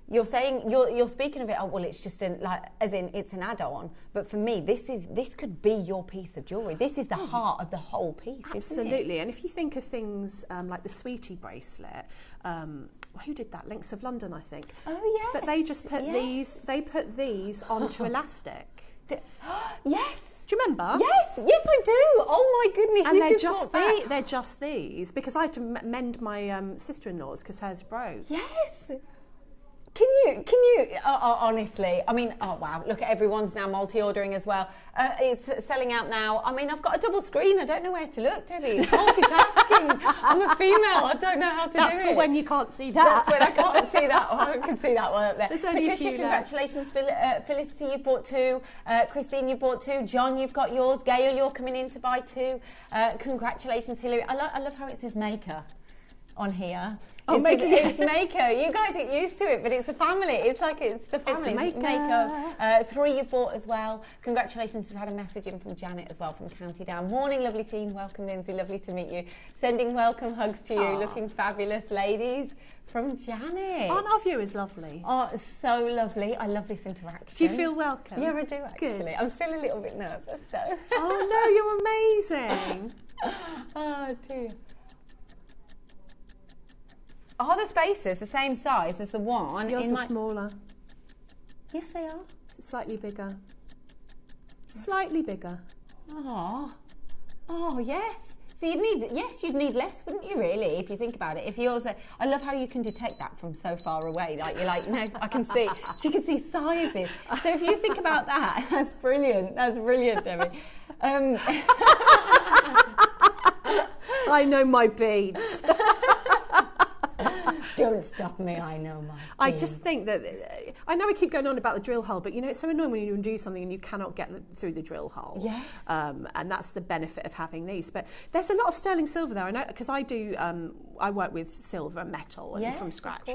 You're saying you're speaking of it. Oh well, it's just as in it's an add-on. But for me, this could be your piece of jewellery. This is the heart of the whole piece. Absolutely. Isn't it? And if you think of things like the Sweetie bracelet, who did that? Links of London, I think. Oh yes. But they just put these. They put these onto elastic. Yes. Do you remember? Yes, I do. Oh my goodness, and they're just these, because I had to mend my sister-in-law's because hers broke. Yes. Can you, honestly, I mean, oh wow, look at everyone's now multi-ordering as well. It's selling out now. I mean, I've got a double screen. I don't know where to look, Debbie. Multitasking. I'm a female. I don't know how to do it. That's for when you can't see that. That's when I can't see that one. I can see that one up there. Patricia, congratulations. Felicity, you bought 2. Christine, you bought 2. John, you've got yours. Gail, you're coming in to buy 2. Congratulations, Hilary. I love how it says Maker on here. Oh, it's Maker. You guys get used to it, but it's a family. It's like it's the family. It's Maker. 3 you bought as well. Congratulations. We've had a message in from Janet as well from County Down. Morning, lovely team. Welcome, Lindsay. Lovely to meet you. Sending welcome hugs to you. Aww. Looking fabulous, ladies. From Janet. Aren't our viewers lovely? Oh, so lovely. I love this interaction. Do you feel welcome? Yeah, I do actually. Good. I'm still a little bit nervous, so. Oh no, you're amazing. Oh dear. Are the spaces the same size as the one Yours in are smaller. Yes, they are. Slightly bigger. Slightly bigger. Oh, yes. So you'd need less, wouldn't you? Really, if you think about it. If yours, I love how you can detect that from so far away. Like you're like, no, I can see. She can see sizes. So if you think about that, that's brilliant. That's brilliant, Debbie. I know my beads. Don't stop me, I know my I just think that, I know I keep going on about the drill hole, but you know, it's so annoying when you do something and you cannot get through the drill hole. Yes. And that's the benefit of having these. But there's a lot of sterling silver there. I know, because I do, I work with silver and metal and from scratch.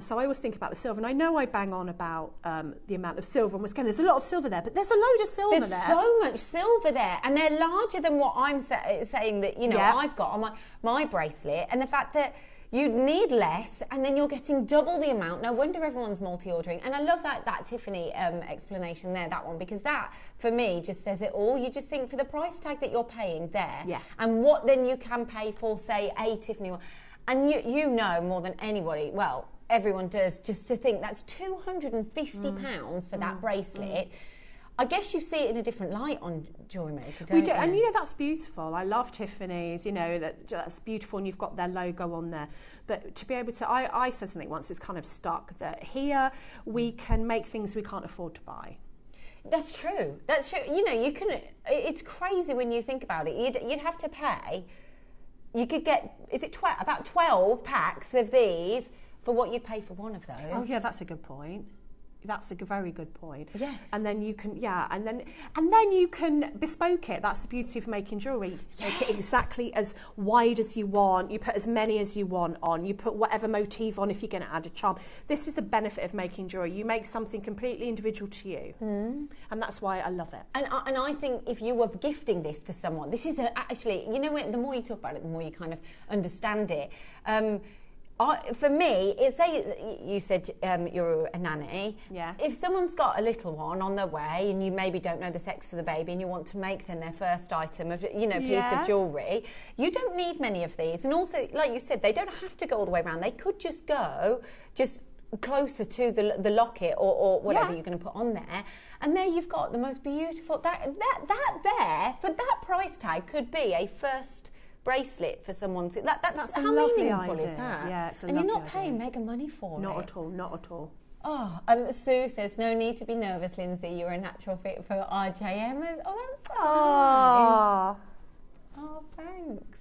So I always think about the silver. And I know I bang on about the amount of silver. And once again, there's a lot of silver there, but there's a load of silver there. There's so much silver there. And they're larger than what I'm saying that, you know, I've got on my bracelet. And the fact that you'd need less, and then you're getting double the amount. No wonder everyone's multi-ordering. And I love that Tiffany explanation there, that one, because that, for me, just says it all. You just think for the price tag that you're paying there, and what then you can pay for, say, a Tiffany one. And you know more than anybody, well, everyone does, just to think that's £250 for that bracelet. I guess you see it in a different light on JewelleryMaker, don't you? And you know, that's beautiful. I love Tiffany's, you know, that's beautiful, and you've got their logo on there. But to be able to, I said something once, it's kind of stuck, that here we can make things we can't afford to buy. That's true. That's true. You know, you can, it's crazy when you think about it. You'd have to pay, you could get, is it about 12 packs of these for what you'd pay for one of those. Oh yeah, that's a good point. That's a very good point. Yes. And then you can, and then you can bespoke it. That's the beauty of making jewellery. Make it exactly as wide as you want. You put as many as you want on. You put whatever motif on if you're going to add a charm. This is the benefit of making jewellery. You make something completely individual to you. And that's why I love it. And I think if you were gifting this to someone, this is actually, you know, the more you talk about it, the more you kind of understand it. For me, say you said you're a nanny. Yeah. If someone's got a little one on their way and you maybe don't know the sex of the baby and you want to make them their first item of, you know, piece of jewellery, you don't need many of these. And also, like you said, they don't have to go all the way around. They could just go closer to the locket or whatever you're going to put on there. And there you've got the most beautiful, that there, for that price tag, could be a first bracelet for someone. That's how lovely meaningful idea. is that? Yeah, it's a and you're lovely not paying idea. mega money for it. Not at all, not at all. Oh, Sue says, no need to be nervous, Lindsay. You're a natural fit for RJM. Oh, that's nice. Oh, thanks.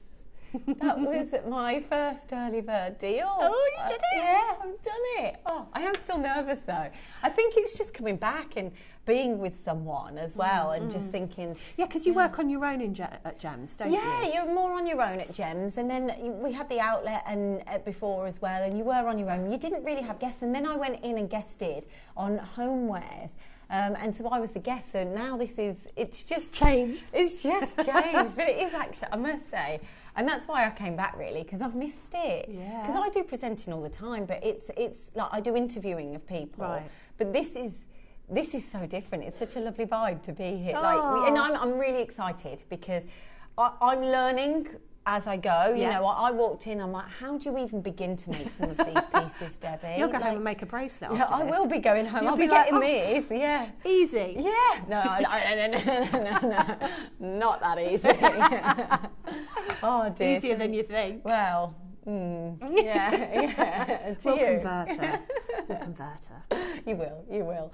That was my first early bird deal. Oh, you did it? Yeah, I've done it. Oh, I am still nervous though. I think it's just coming back and being with someone as well, and just thinking. Yeah, because you work on your own at Gems, don't you? Yeah, you're more on your own at Gems, and then we had the outlet and before as well, and you were on your own. You didn't really have guests, and then I went in and guested on homewares. And so I was the guest, so now it's just changed. It's just changed, but it is actually, I must say, and that's why I came back really, because I've missed it. Yeah. Because I do presenting all the time, but it's like I do interviewing of people. Right. But this is so different. It's such a lovely vibe to be here. And I'm really excited because I'm learning as I go. You know, I walked in, I'm like, how do you even begin to make some of these pieces, Debbie? You'll go home and make a bracelet after I this. will be going home. I'll be getting these. Yeah. Easy. Yeah. No, not that easy. Oh, dear. Easier than you think. Well, Yeah. We'll convert her. We'll convert her. You will.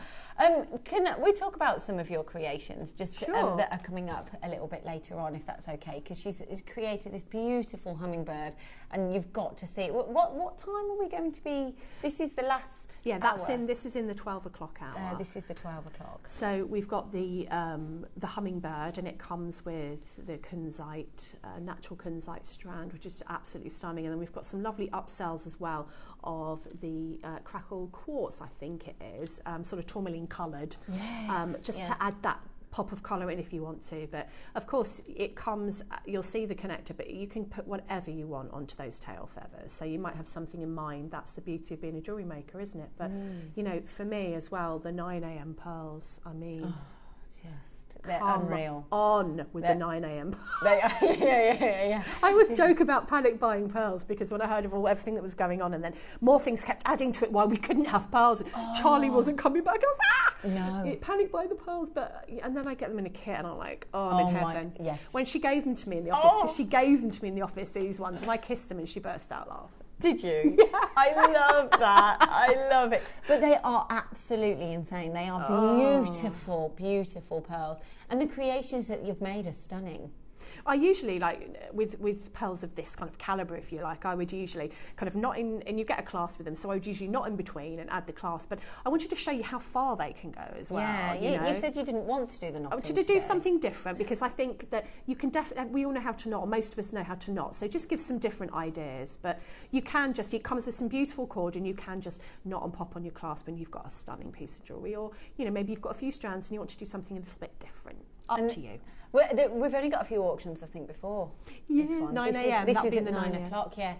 Can we talk about some of your creations Sure. that are coming up a little bit later on, if that's okay? Because she's created this beautiful hummingbird, and you've got to see it. What time are we going to be? This is the last. Yeah, hour. This is in the 12 o'clock hour. This is the 12 o'clock. So we've got the hummingbird, and it comes with the kunzite, natural kunzite strand, which is absolutely stunning. And then we've got some lovely upsells as well of the crackle quartz, I think it is, sort of tourmaline coloured, to add that pop of colour in if you want to. But of course it comes, you'll see the connector, but you can put whatever you want onto those tail feathers. So you might have something in mind. That's the beauty of being a jewellery maker, isn't it? But you know, for me as well, the 9 a.m. pearls, I mean, they're unreal. On with the 9 a.m. They are, yeah. I always joke about panic buying pearls, because when I heard of everything that was going on, and then more things kept adding to it while we couldn't have pearls, and Charlie wasn't coming back, I was panic buying the pearls, and then I get them in a kit, and I'm like, I'm in heaven. Yes. When she gave them to me in the office, because she gave them to me in the office, these ones, and I kissed them, and she burst out laughing. Did you? Yeah. I love that. I love it. But they are absolutely insane. They are beautiful, beautiful pearls. And the creations that you've made are stunning. I usually, like, with pearls of this kind of calibre, if you like, I would usually kind of knot in, and you get a clasp with them, so I would usually knot in between and add the clasp. But I wanted to show you how far they can go as well. Yeah, you said you didn't want to do the knotting. I wanted to do something different, because I think that you can definitely, we all know how to knot, or most of us know how to knot, so just give some different ideas. But you can just, it comes with some beautiful cord, and you can just knot and pop on your clasp, and you've got a stunning piece of jewellery. Or, you know, maybe you've got a few strands and you want to do something a little bit different. Up to you. We've only got a few auctions, I think, before. Yeah, 9 a.m. This is in at 9 o'clock, yeah.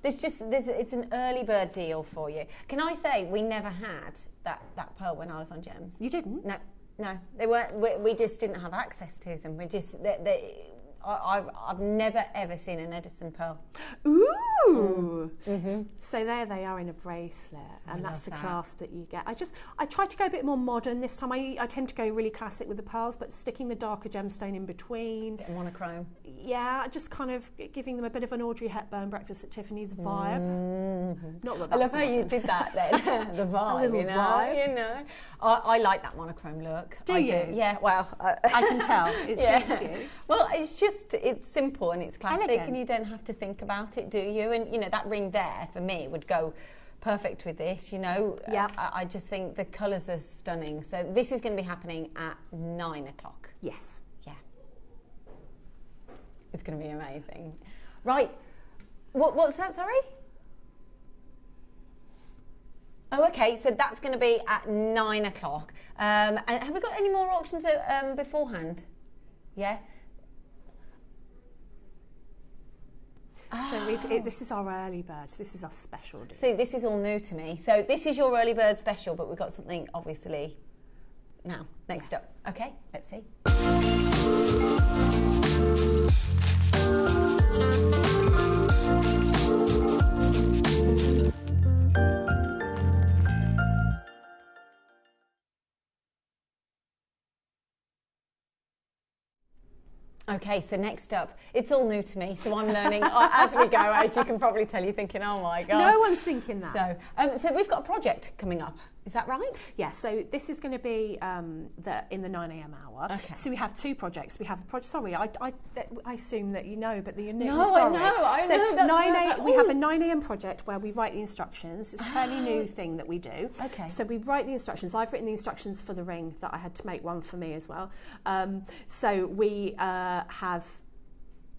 It's an early bird deal for you. Can I say, we never had that pearl when I was on Gems. You didn't? No, they weren't. We just didn't have access to them. I've never ever seen an Edison pearl. Ooh! So there they are in a bracelet, and that's the clasp that you get. I tried to go a bit more modern this time. I tend to go really classic with the pearls, but sticking the darker gemstone in between. Bit monochrome. Yeah, just kind of giving them a bit of an Audrey Hepburn Breakfast at Tiffany's vibe. Not that I love that's how you modern. did that then. The vibe, little vibe. you know. I like that monochrome look. Do you? Yeah, well. I can tell. It suits you. Well, it's simple and it's classic. Elegant. And you don't have to think about it, do you? And, you know, that ring there, for me, would go perfect with this, you know. Yeah. I just think the colours are stunning. So this is going to be happening at 9 o'clock. Yes. Yeah. It's going to be amazing. Right. What's that, sorry? Oh, okay, so that's going to be at 9 o'clock. And have we got any more auctions beforehand? Yeah? So this is our early birds. This is our special deal. See, this is all new to me. So this is your early bird special, but we've got something, obviously, now, next up. Okay, let's see. Okay, so next up, it's all new to me, so I'm learning as we go, as you can probably tell, you're thinking, oh my God. No one's thinking that. So we've got a project coming up, is that right? Yeah, so this is going to be in the 9 a.m. hour. Okay. So we have two projects. We have a project, sorry, I assume that you know, but you're No, sorry. I so know. We have a 9 a.m. project where we write the instructions. It's a fairly new thing that we do. Okay. So we write the instructions. I've written the instructions for the ring that I had to make one for me as well. So we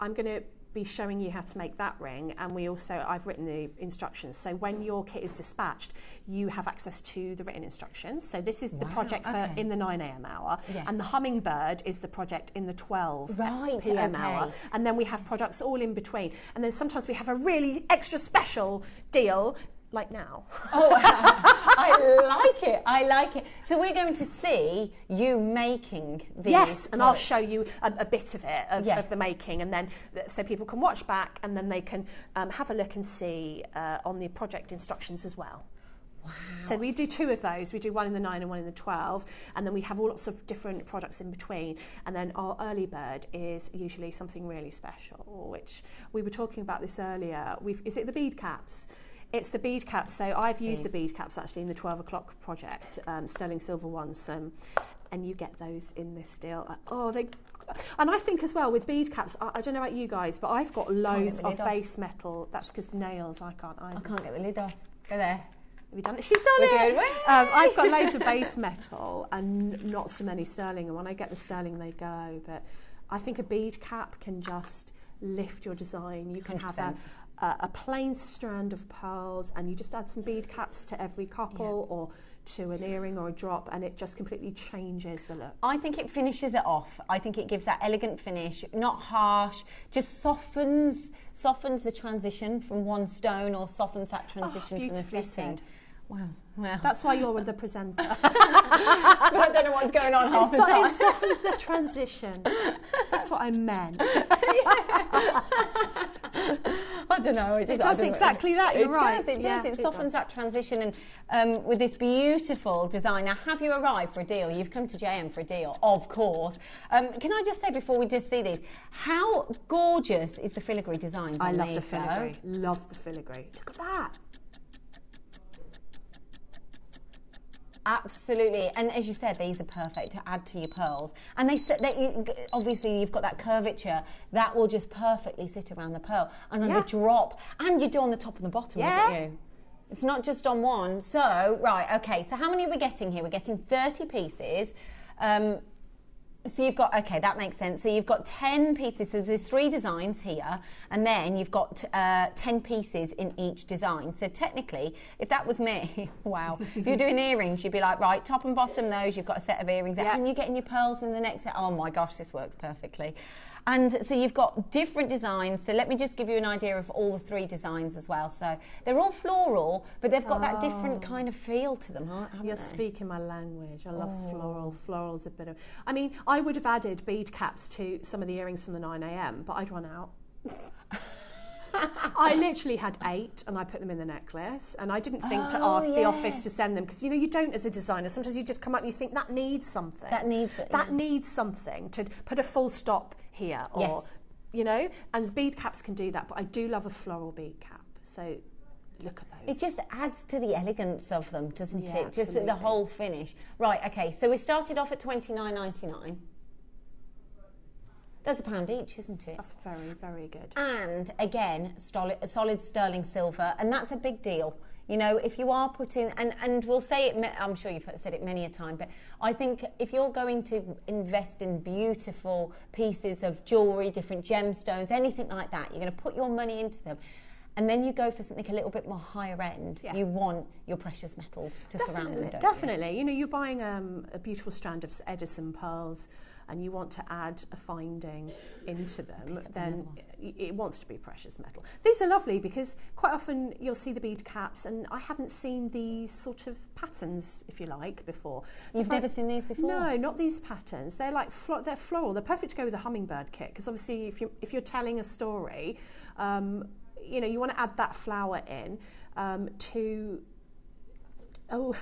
I'm going to be showing you how to make that ring, and I've written the instructions. So when your kit is dispatched, you have access to the written instructions. So this is the project for in the 9 a.m. hour, and the hummingbird is the project in the 12 p.m. hour. And then we have products all in between. And then sometimes we have a really extra special deal, like now. Oh, I like it. So we're going to see you making these. Yes, and I'll show you a bit of it, of the making, and then so people can watch back, and then they can have a look and see on the project instructions as well. Wow. So we do 2 of those. We do one in the 9 and one in the 12, and then we have all lots of different products in between. And then our early bird is usually something really special, which we were talking about this earlier. Is it the bead caps? It's the bead caps. So I've used the bead caps actually in the 12 o'clock project, sterling silver ones, and you get those in this deal. And I think as well with bead caps, I don't know about you guys, but I've got loads of base metal. That's because nails, I can't get the lid off. Go there. Have you done it? She's done it. I've got loads of base metal and not so many sterling. And when I get the sterling, they go. But I think a bead cap can just lift your design. You can 100%. Have a plain strand of pearls, and you just add some bead caps to every couple or to an earring or a drop, and it just completely changes the look. I think it finishes it off. I think it gives that elegant finish, not harsh, just softens the transition from one stone, or softens that transition from the fitting. Wow. That's why you're the presenter. But I don't know what's going on half the time. It softens the transition. That's what I meant. I don't know. It does exactly that. You're right. It does. It softens that transition. And with this beautiful design. Now, have you arrived for a deal? You've come to JM for a deal, of course. Can I just say before we just see these, how gorgeous is the filigree design? I love the filigree. Love the filigree. Look at that. Absolutely, and as you said, these are perfect to add to your pearls. And they obviously you've got that curvature that will just perfectly sit around the pearl and on the drop, and you do on the top and the bottom, don't you? It's not just on one. So right, okay. So how many are we getting here? We're getting 30 pieces. So you've got, okay, that makes sense. So you've got 10 pieces. So there's 3 designs here, and then you've got 10 pieces in each design. So technically, if that was me, wow, if you're doing earrings, you'd be like, right, top and bottom those, you've got a set of earrings there, and you're getting your pearls in the next set. Oh my gosh, this works perfectly. And so you've got different designs. So let me just give you an idea of all the 3 designs as well. So they're all floral, but they've got that different kind of feel to them, haven't You're they? speaking my language. I love floral. Floral's a bit of... I mean, I would have added bead caps to some of the earrings from the 9 a.m, but I'd run out. I literally had 8 and I put them in the necklace, and I didn't think to ask the office to send them, because you know you don't as a designer. Sometimes you just come up and you think that needs something. That needs something to put a full stop here, or you know, and bead caps can do that. But I do love a floral bead cap. So look at those. It just adds to the elegance of them, doesn't it? Absolutely. Just the whole finish. Right. Okay. So we started off at $29.99. That's £1 each, isn't it? That's very, very good. And again, solid sterling silver, and that's a big deal. You know, if you are putting, and we'll say it, I'm sure you've said it many a time, but I think if you're going to invest in beautiful pieces of jewellery, different gemstones, anything like that, you're going to put your money into them. And then you go for something a little bit more higher end. Yeah. You want your precious metals to surround them, don't you? You know, you're buying a beautiful strand of Edison pearls, and you want to add a finding into them, then it wants to be precious metal. These are lovely because quite often you'll see the bead caps, and I haven't seen these sort of patterns, if you like, before. You've never seen these before? No, not these patterns. They're like they're floral. They're perfect to go with a hummingbird kit, because obviously if you're telling a story, you know, you want to add that flower in to... Oh,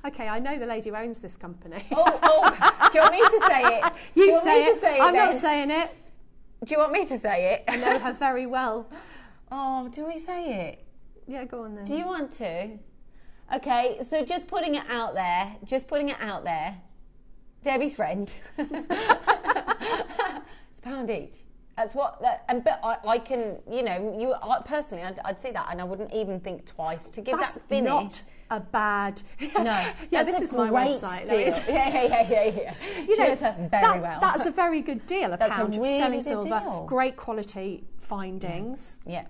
okay. I know the lady who owns this company. Do you want me to say it? You say it. I'm not saying it. Do you want me to say it? I know her very well. Oh, do we say it? Yeah, go on then. Do you want to? Okay, so just putting it out there. Debbie's friend. It's £1 each. That's what, but I can, you know, personally, I'd see that, and I wouldn't even think twice to give that finish. Not a bad. No. Yeah, this is my website. Deal. Yeah. You know, very well. That's a very good deal. That's £1 a really sterling good silver, deal. great quality findings. Yeah.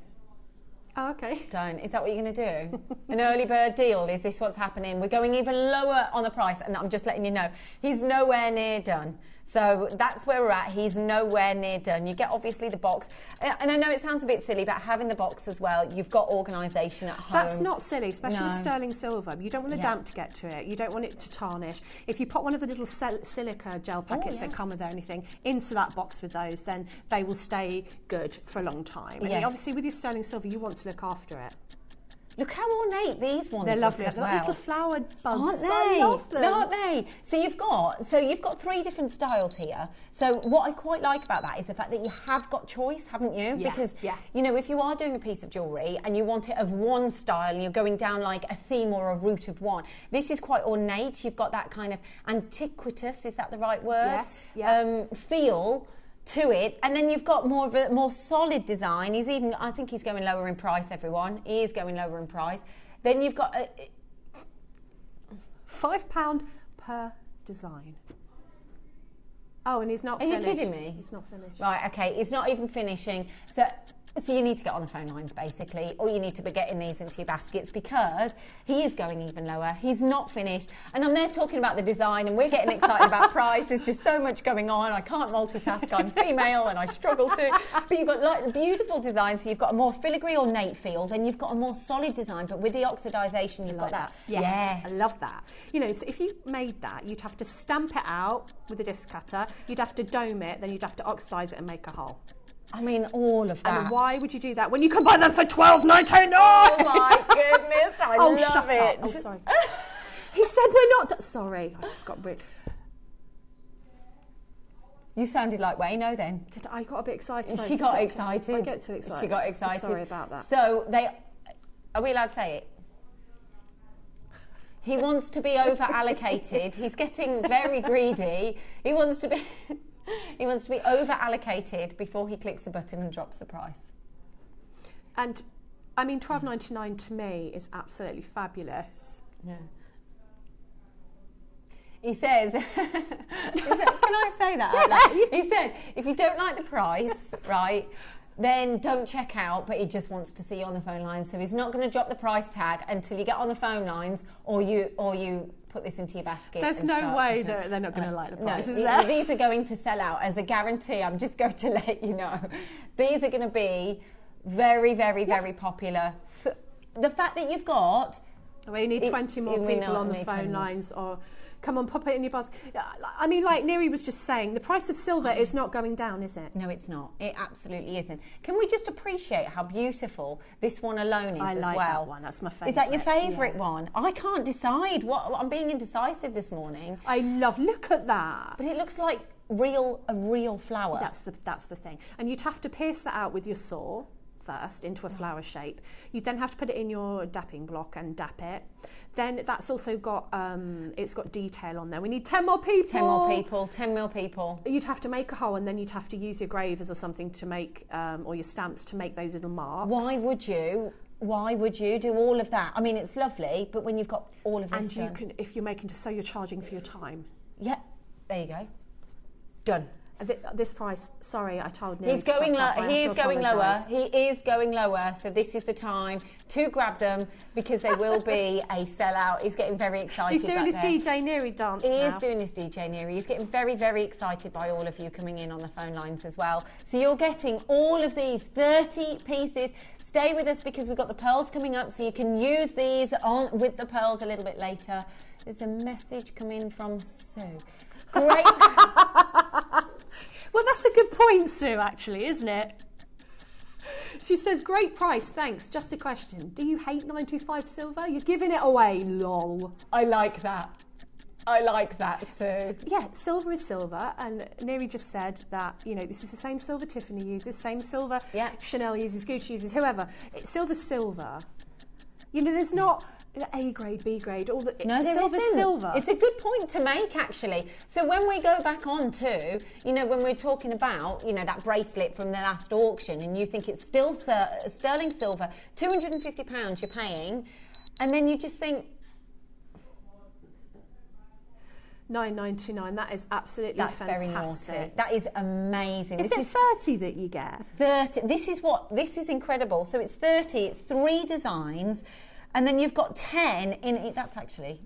Oh, okay. Don't. Is that what you're going to do? An early bird deal? Is this what's happening? We're going even lower on the price, and I'm just letting you know, he's nowhere near done. So that's where we're at. He's nowhere near done. You get obviously the box, and I know it sounds a bit silly, but having the box as well, you've got organisation at home. That's not silly, especially with sterling silver. You don't want the damp to get to it. You don't want it to tarnish. If you put one of the little silica gel packets that come with anything into that box with those, then they will stay good for a long time. And obviously with your sterling silver, you want to look after it. Look how ornate these ones They're lovely look as well. little flowered buds. Aren't they? I love them. Aren't they? So you've got 3 different styles here. So what I quite like about that is the fact that you have got choice, haven't you? Yeah, Because yeah. you know, if you are doing a piece of jewellery and you want it of one style and you're going down like a theme or a route of one, this is quite ornate. You've got that kind of antiquitous, is that the right word? Yes. Yeah. Feel to it, and then you've got more of a more solid design. I think he's going lower in price, everyone. He is going lower in price. Then you've got £5 per design. Oh, and he's not Are finished. you kidding me? He's not finished. Right, okay, it's not even finishing. So you need to get on the phone lines, basically, or you need to be getting these into your baskets, because he is going even lower. He's not finished. And I'm there talking about the design, and we're getting excited about price. There's just so much going on. I can't multitask. I'm female, and I struggle to. But you've got like beautiful designs. So you've got a more filigree ornate feel. Then you've got a more solid design, but with the oxidization, you've got that. Yes, I love that. You know, so if you made that, you'd have to stamp it out with a disc cutter. You'd have to dome it. Then you'd have to oxidize it and make a hole. I mean, all of that. And why would you do that when you can buy them for $12.99? Oh my goodness, I love shut it. Up. Oh, sorry. He said we're not. Sorry, I just got weird. You sounded like Wayno then. I got a bit excited. She got excited. I get too excited. She got excited. Sorry about that. So are we allowed to say it? He wants to be over allocated. He's getting very greedy. He wants to be over allocated before he clicks the button and drops the price. And I mean, $12.99 to me is absolutely fabulous. Yeah. He says, can I say that out loud? He said, if you don't like the price, right, then don't check out, but he just wants to see you on the phone lines. So he's not going to drop the price tag until you get on the phone lines, or you put this into your basket. There's no way that they're not going to like the price, is no, there? These are going to sell out as a guarantee. I'm just going to let you know. These are going to be very, very, very popular. The fact that you've got... Well, you need 20 more people on the phone lines, or come on, pop it in your basket. I mean, like Neri was just saying, the price of silver is not going down, is it? No, it's not. It absolutely isn't. Can we just appreciate how beautiful this one alone is as well? I like that one. That's my favourite. Is that your favourite one? I can't decide. I'm being indecisive this morning. Look at that. But it looks like a real flower. That's the thing. And you'd have to pierce that out with your saw first into a flower shape. You then have to put it in your dapping block and dap it. Then that's also got it's got detail on there. We need 10 more people. 10 more people. 10 more people. You'd have to make a hole, and then you'd have to use your gravers or something to make or your stamps to make those little marks. Why would you do all of that? I mean, it's lovely, but when you've got all of this and you done, can, if you're making so you're charging for your time. Yeah, there you go. Done. This price, sorry, I told Neil. He's going lower. He is going lower. He is going lower. So this is the time to grab them, because they will be a sellout. He's getting very excited. He's doing his DJ Neri dance. He is doing his DJ Neri. He's getting very, very excited by all of you coming in on the phone lines as well. So you're getting all of these 30 pieces. Stay with us, because we've got the pearls coming up, so you can use these on with the pearls a little bit later. There's a message coming from Sue. Great. Well, that's a good point, Sue, actually, isn't it? She says, great price, thanks. Just a question. Do you hate 925 silver? You're giving it away, lol. I like that. I like that, Sue. Yeah, silver is silver. And Neri just said that, you know, this is the same silver Tiffany uses, same silver Chanel uses, Gucci uses, whoever. Silver's silver. You know, there's not... A grade, B grade, all the silver. It's a good point to make, actually. So when we go back on to, you know, when we're talking about, you know, that bracelet from the last auction, and you think it's still sterling silver, £250 you're paying, and then you just think, $9.99. That is absolutely fantastic. Very naughty. That is amazing. Is it 30 that you get? 30. This is incredible. So it's 30. It's 3 designs. And then you've got 10 in it. That's actually,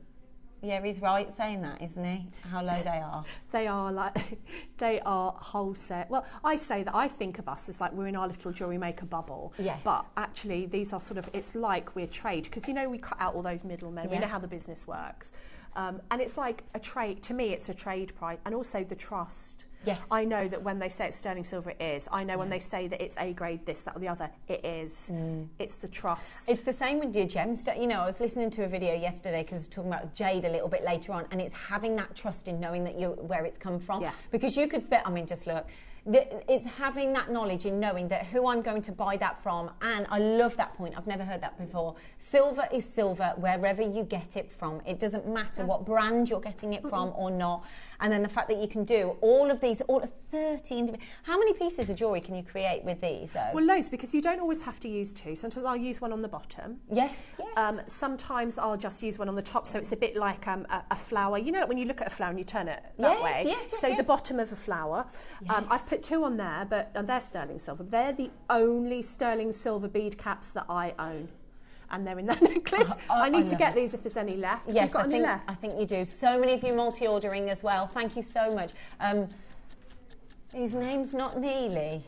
yeah, he's right saying that, isn't he? How low they are. They are wholesale. Well, I say that I think of us as like we're in our little jewellery maker bubble. Yes. But actually, these are sort of, it's like we're trade, because, you know, we cut out all those middlemen. We know how the business works. And it's like a trade, to me it's a trade price, and also the trust. Yes. I know that when they say it's sterling silver, it is. I know when they say that it's A grade, this, that or the other, it is. It's the trust. It's the same with your gemstone. You know, I was listening to a video yesterday because I was talking about jade a little bit later on, and it's having that trust in knowing that where it's come from. Yeah. Because you could spend, I mean, just look, it's having that knowledge in knowing that who I'm going to buy that from. And I love that point. I've never heard that before. Silver is silver wherever you get it from. It doesn't matter what brand you're getting it from or not. And then the fact that you can do all of these, all 30 how many pieces of jewellery can you create with these though? Well, loads, because you don't always have to use two. Sometimes I'll use one on the bottom. Yes, yes. Sometimes I'll just use one on the top, so it's a bit like a flower. You know, like when you look at a flower and you turn it that way. Yes, so the bottom of a flower. I've put two on there, but they're sterling silver. They're the only sterling silver bead caps that I own. And they're in that necklace. I need to get these if there's any left. Yes, got any left? I think you do. So many of you multi-ordering as well. Thank you so much. His name's not Neely.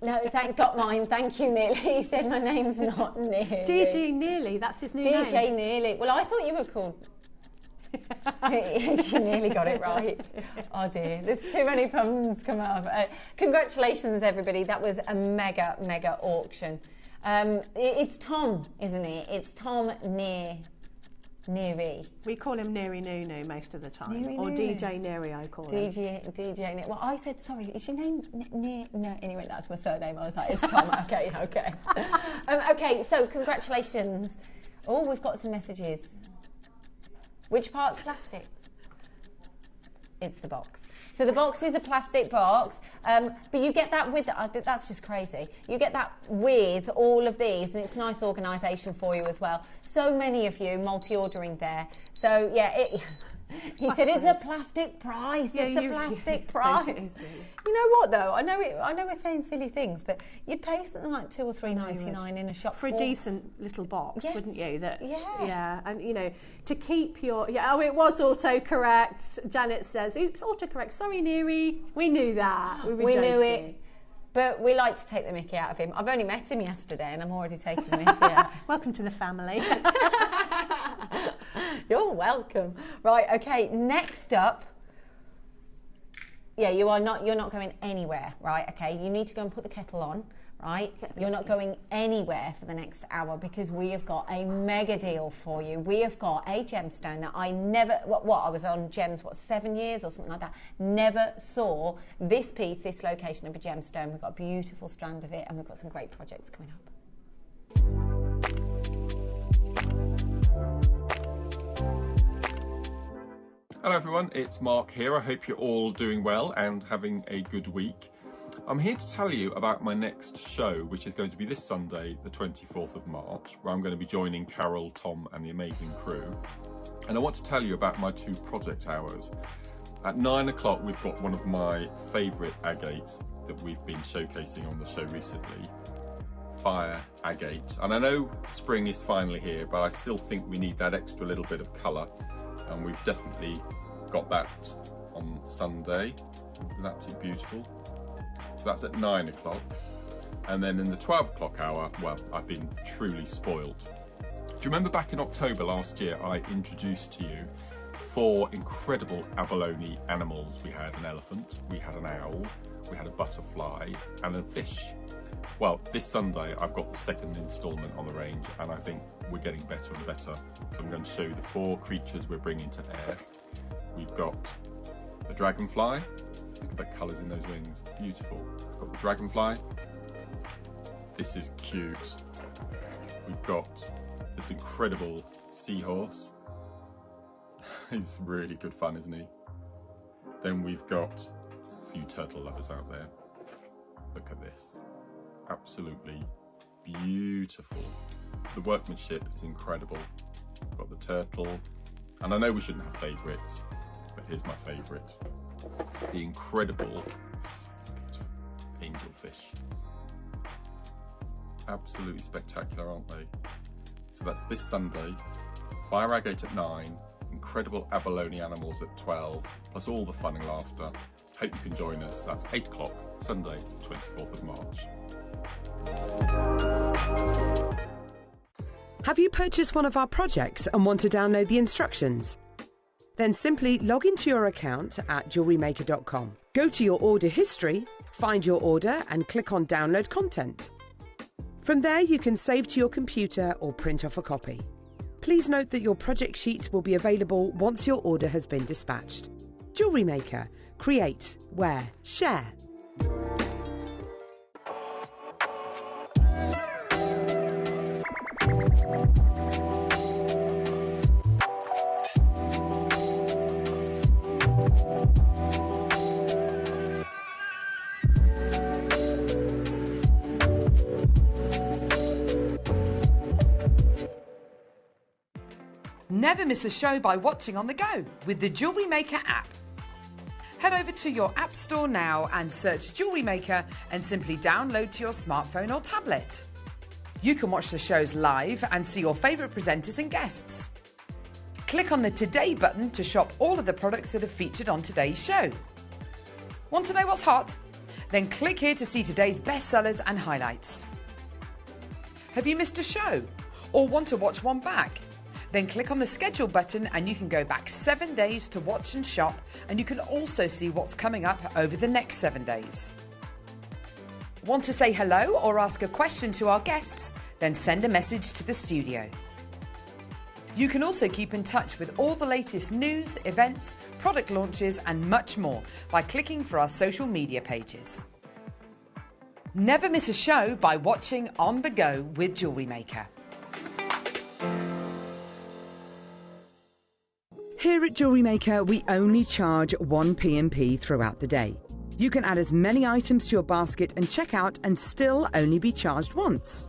No, got mine. Thank you, Neely. He said my name's not Neely. DJ Neely, that's his new name. DJ Neely. Well, I thought you were called... She nearly got it right. Oh dear, there's too many puns come out of it. Congratulations, everybody. That was a mega, mega auction. It's Tom, isn't it? It's Tom Neary. We call him Neary Nunu most of the time. Neary or Nunu. DJ Neary, I call him. DJ. Well, I said, sorry, is your name Near? No, anyway, that's my surname. I was like, it's Tom. Okay. Okay, so congratulations. Oh, we've got some messages. Which part's plastic? It's the box. So the box is a plastic box, but you get that with, that's just crazy. You get that with all of these, and it's nice organisation for you as well. So many of you multi-ordering there. So yeah, he said it's a plastic price. Yeah, it's a plastic price. It is really. You know what though? I know we're saying silly things, but you'd pay something like $2 or $3.99 in a shop for a decent little box, yes. wouldn't you? Yeah. And you know, to keep your it was autocorrect. Janet says, "Oops, autocorrect. Sorry, Neary. We knew that. We knew it." But we like to take the mickey out of him. I've only met him yesterday and I'm already taking the mickey out. Welcome to the family. You're welcome. Right, okay, next up. Yeah, you're not going anywhere, right? Okay, you need to go and put the kettle on, right? You're not going anywhere for the next hour because we have got a mega deal for you. We have got a gemstone that I never, I was on gems, 7 years or something like that, never saw this piece, this location of a gemstone. We've got a beautiful strand of it and we've got some great projects coming up. Hello everyone, it's Mark here. I hope you're all doing well and having a good week. I'm here to tell you about my next show, which is going to be this Sunday, the 24th of March, where I'm going to be joining Carol, Tom and the amazing crew. And I want to tell you about my 2 project hours. At 9 o'clock, we've got one of my favourite agates that we've been showcasing on the show recently, Fire Agate. And I know spring is finally here, but I still think we need that extra little bit of colour. And we've definitely got that on Sunday. It's absolutely beautiful. So that's at 9 o'clock. And then in the 12 o'clock hour, well, I've been truly spoiled. Do you remember back in October last year, I introduced to you 4 incredible abalone animals? We had an elephant, we had an owl, we had a butterfly and a fish. Well, this Sunday I've got the 2nd instalment on the range and I think we're getting better and better. So I'm going to show you the 4 creatures we're bringing to air. We've got the dragonfly. Look at the colours in those wings, beautiful. We've got the dragonfly. This is cute. We've got this incredible seahorse. He's really good fun, isn't he? Then we've got a few turtle lovers out there. Look at this. Absolutely beautiful. The workmanship is incredible. We've got the turtle. And I know we shouldn't have favourites, but here's my favourite. The incredible angelfish. Absolutely spectacular, aren't they? So that's this Sunday. Fire Agate at 9. Incredible abalone animals at 12. Plus all the fun and laughter. Hope you can join us. That's 8 o'clock, Sunday, 24th of March. Have you purchased one of our projects and want to download the instructions? Then simply log into your account at JewelleryMaker.com. Go to your order history, find your order and click on Download Content. From there you can save to your computer or print off a copy. Please note that your project sheet will be available once your order has been dispatched. Jewellery Maker. Create, wear, share. Never miss a show by watching on the go with the Jewellery Maker app. Head over to your app store now and search Jewellery Maker and simply download to your smartphone or tablet. You can watch the shows live and see your favourite presenters and guests. Click on the Today button to shop all of the products that are featured on today's show. Want to know what's hot? Then click here to see today's bestsellers and highlights. Have you missed a show or want to watch one back? Then click on the schedule button and you can go back 7 days to watch and shop, and you can also see what's coming up over the next 7 days. Want to say hello or ask a question to our guests? Then send a message to the studio. You can also keep in touch with all the latest news, events, product launches and much more by clicking for our social media pages. Never miss a show by watching on the go with Jewellery Maker. Here at Jewellery Maker, we only charge 1 P&P throughout the day. You can add as many items to your basket and check out and still only be charged once.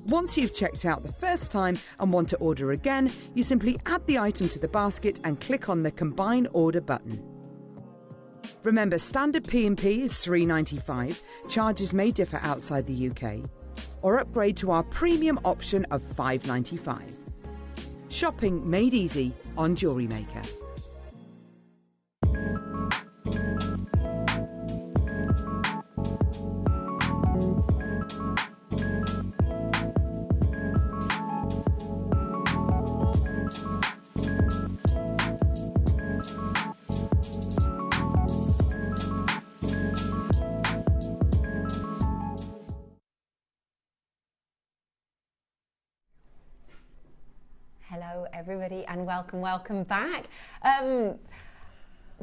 Once you've checked out the first time and want to order again, you simply add the item to the basket and click on the Combine Order button. Remember, standard P&P is $3.95. Charges may differ outside the UK. Or upgrade to our premium option of $5.95. Shopping made easy on Jewellery Maker. Hello everybody and welcome back.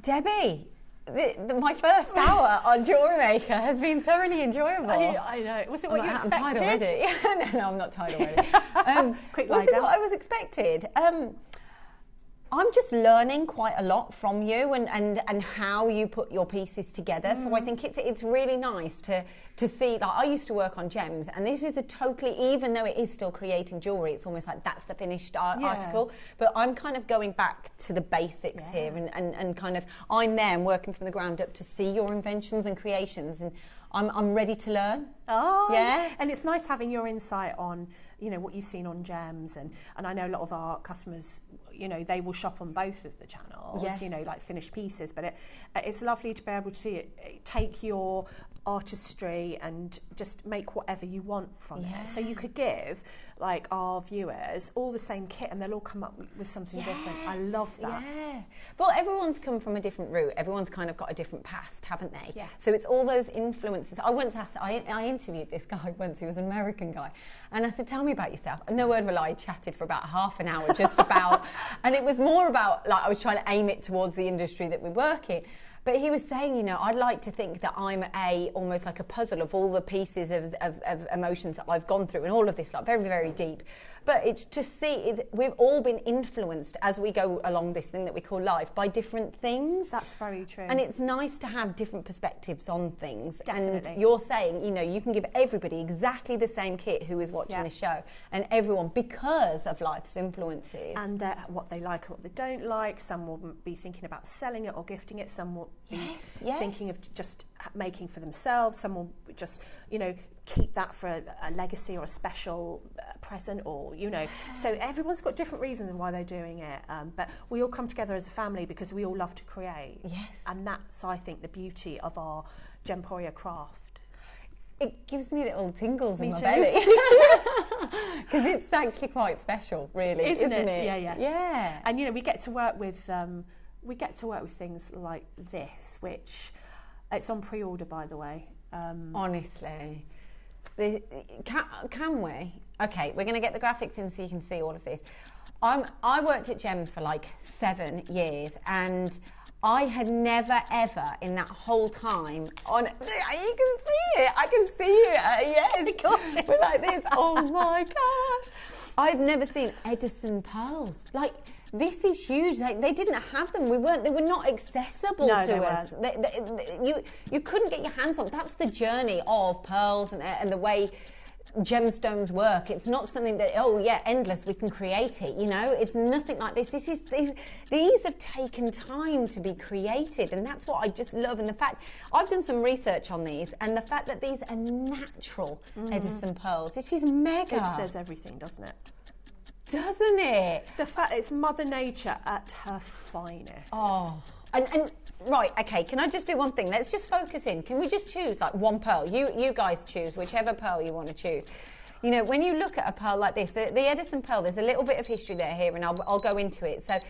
Debbie, my first hour on Jewellery Maker has been thoroughly enjoyable. I know. Was it what you expected? I'm tired already. No, I'm not tired already. Quick lie down. What I was expected. I'm just learning quite a lot from you and how you put your pieces together. So I think it's really nice to see. Like, I used to work on gems, and this is a totally, even though it is still creating jewellery, it's almost like that's the finished article. But I'm kind of going back to the basics here, and kind of I'm there and working from the ground up to see your inventions and creations, and I'm ready to learn. Oh, yeah. And it's nice having your insight on, you know, what you've seen on gems, and I know a lot of our customers, you know, they will shop on both of the channels, you know, like finished pieces, but it's lovely to be able to take your artistry and just make whatever you want from it. So you could give like our viewers all the same kit and they'll all come up with something different. I love that. Yeah. Well, everyone's come from a different route. Everyone's kind of got a different past, haven't they? Yeah. So it's all those influences. I once asked, I interviewed this guy once, he was an American guy, and I said, tell me about yourself. And no word of a lie, chatted for about half an hour just about, and it was more about, like, I was trying to aim it towards the industry that we work in. But he was saying, you know, I'd like to think that I'm almost like a puzzle of all the pieces of emotions that I've gone through, and all of this, like, very, very deep. But it's to see, we've all been influenced as we go along this thing that we call life by different things. That's very true. And it's nice to have different perspectives on things. Definitely. And you're saying, you know, you can give everybody exactly the same kit who is watching the show, and everyone, because of life's influences. And what they like and what they don't like. Some will be thinking about selling it or gifting it. Some will be thinking of just making for themselves. Some will just, you know, keep that for a legacy or a special present, or, you know. So everyone's got different reasons why they're doing it, but we all come together as a family because we all love to create. And that's, I think, the beauty of our Gemporia craft. It gives me little tingles in my too. belly. Me too. Because it's actually quite special, really, isn't it? Yeah. And we get to work with things like this, which it's on pre-order, by the way. Honestly, can we? Okay, we're going to get the graphics in so you can see all of this. I worked at Gems for like 7 years, and I had never ever in that whole time you can see it. I can see it. Yes, we're like this. Oh my gosh! I've never seen Edison pearls. Like, this is huge. Like, they didn't have them. They were not accessible to us. You couldn't get your hands on. That's the journey of pearls and the way gemstones work. It's not something that, endless, we can create it, it's nothing like this. These have taken time to be created, and that's what I just love. And the fact, I've done some research on these, and the fact that these are natural Edison pearls, this is mega. It says everything, doesn't it? Doesn't it? The fact it's Mother Nature at her finest. Oh, and right, okay, can I just do one thing? Let's just focus in. Can we just choose like one pearl? You guys choose whichever pearl you want to choose. When you look at a pearl like this, the Edison pearl, there's a little bit of history there here, and I'll go into it. So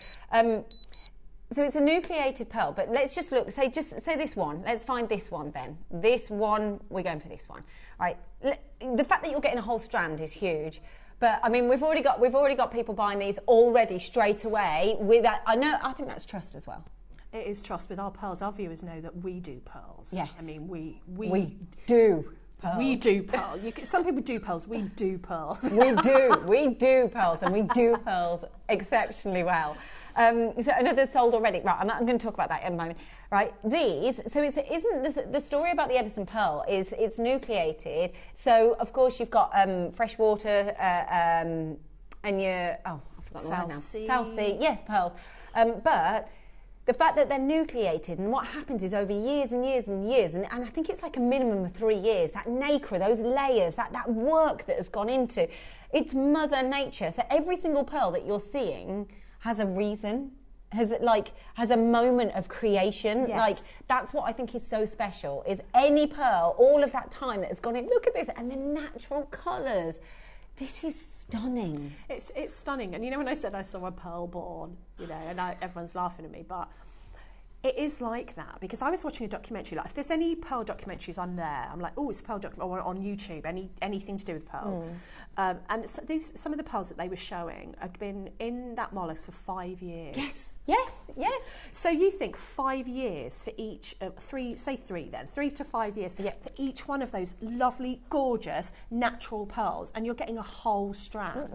it's a nucleated pearl, but let's just look, say this one. Let's find this one then. This one, we're going for this one. Right. The fact that you're getting a whole strand is huge. But I mean, we've already got people buying these already straight away. I think that's trust as well. It is trust with our pearls. Our viewers know that we do pearls. Yes. I mean, we do pearls. We do pearls. Some people do pearls. We do pearls. We do pearls, and we do pearls exceptionally well. So another sold already. Right, I'm going to talk about that in a moment. Right, these. So isn't the story about the Edison pearl is it's nucleated. So of course you've got fresh water and your I've forgotten the word now. South Sea. Yes, pearls. But the fact that they're nucleated, and what happens is over years and years and years, and I think it's like a minimum of 3 years, that nacre, those layers, that work that has gone into, it's Mother Nature. So every single pearl that you're seeing has a reason, has a moment of creation. Yes. Like, that's what I think is so special, is any pearl, all of that time that has gone in, look at this, and the natural colours. This is stunning. It's stunning. And when I said I saw a pearl born, and everyone's laughing at me, but it is like that, because I was watching a documentary. Like, if there's any pearl documentaries, I'm there. I'm like, oh, it's a pearl documentary, or on YouTube, anything to do with pearls. And some of the pearls that they were showing had been in that mollusk for 5 years. Yes. So you think 5 years for each, 3 to 5 years for each one of those lovely, gorgeous, natural pearls, and you're getting a whole strand.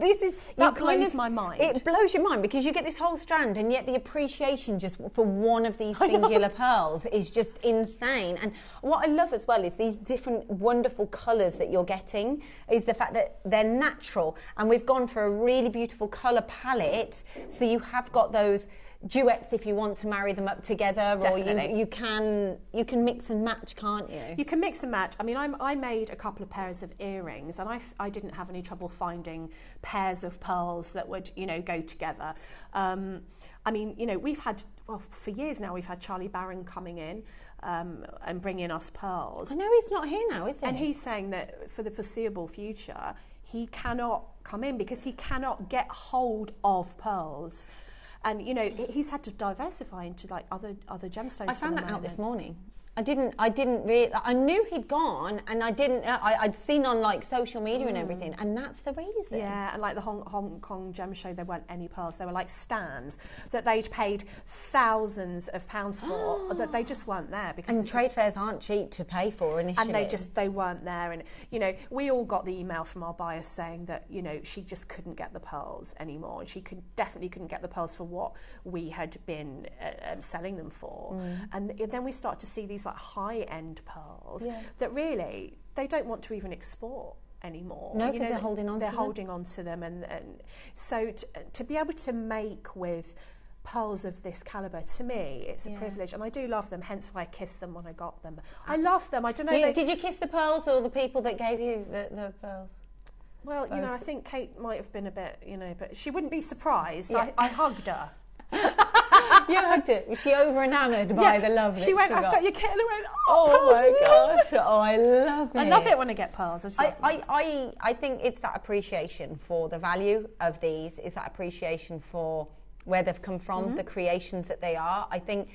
That blows my mind. It blows your mind, because you get this whole strand, and yet the appreciation just for one of these singular pearls is just insane. And what I love as well is these different wonderful colours that you're getting, is the fact that they're natural, and we've gone for a really beautiful colour palette, so you have got those duets if you want to marry them up together. Definitely. Or you can mix and match, can't you? You can mix and match. I mean, I made a couple of pairs of earrings, and I didn't have any trouble finding pairs of pearls that would go together. I mean, we've had, for years now, we've had Charlie Barron coming in and bringing us pearls. I know he's not here now, is he? And he's saying that for the foreseeable future, he cannot come in because he cannot get hold of pearls. And he's had to diversify into like other gemstones. I found that out this morning. I didn't really. I knew he'd gone, and I'd seen on like social media and everything, and that's the reason. Yeah, and like the Hong Kong Gem Show, there weren't any pearls. There were like stands that they'd paid thousands of pounds for, that they just weren't there because. And trade fairs aren't cheap to pay for initially. And they weren't there, and we all got the email from our buyer saying that she just couldn't get the pearls anymore. She definitely couldn't get the pearls for what we had been selling them for, and then we start to see these like high-end pearls that really they don't want to even export anymore. No, because they're holding on. They're holding on to them, and so to be able to make with pearls of this calibre, to me, it's a privilege, and I do love them. Hence why I kissed them when I got them. I love them. I don't know. Did you kiss the pearls or the people that gave you the pearls? Well, I think Kate might have been a bit, but she wouldn't be surprised. Yeah. I hugged her. You had to. Was she over enamoured by the love that she went, I've got? got your kit, and I went, Oh my pearls, gosh! Oh, I love it. I love it when I get pearls. I think it's that appreciation for the value of these. It's that appreciation for where they've come from, the creations that they are. I think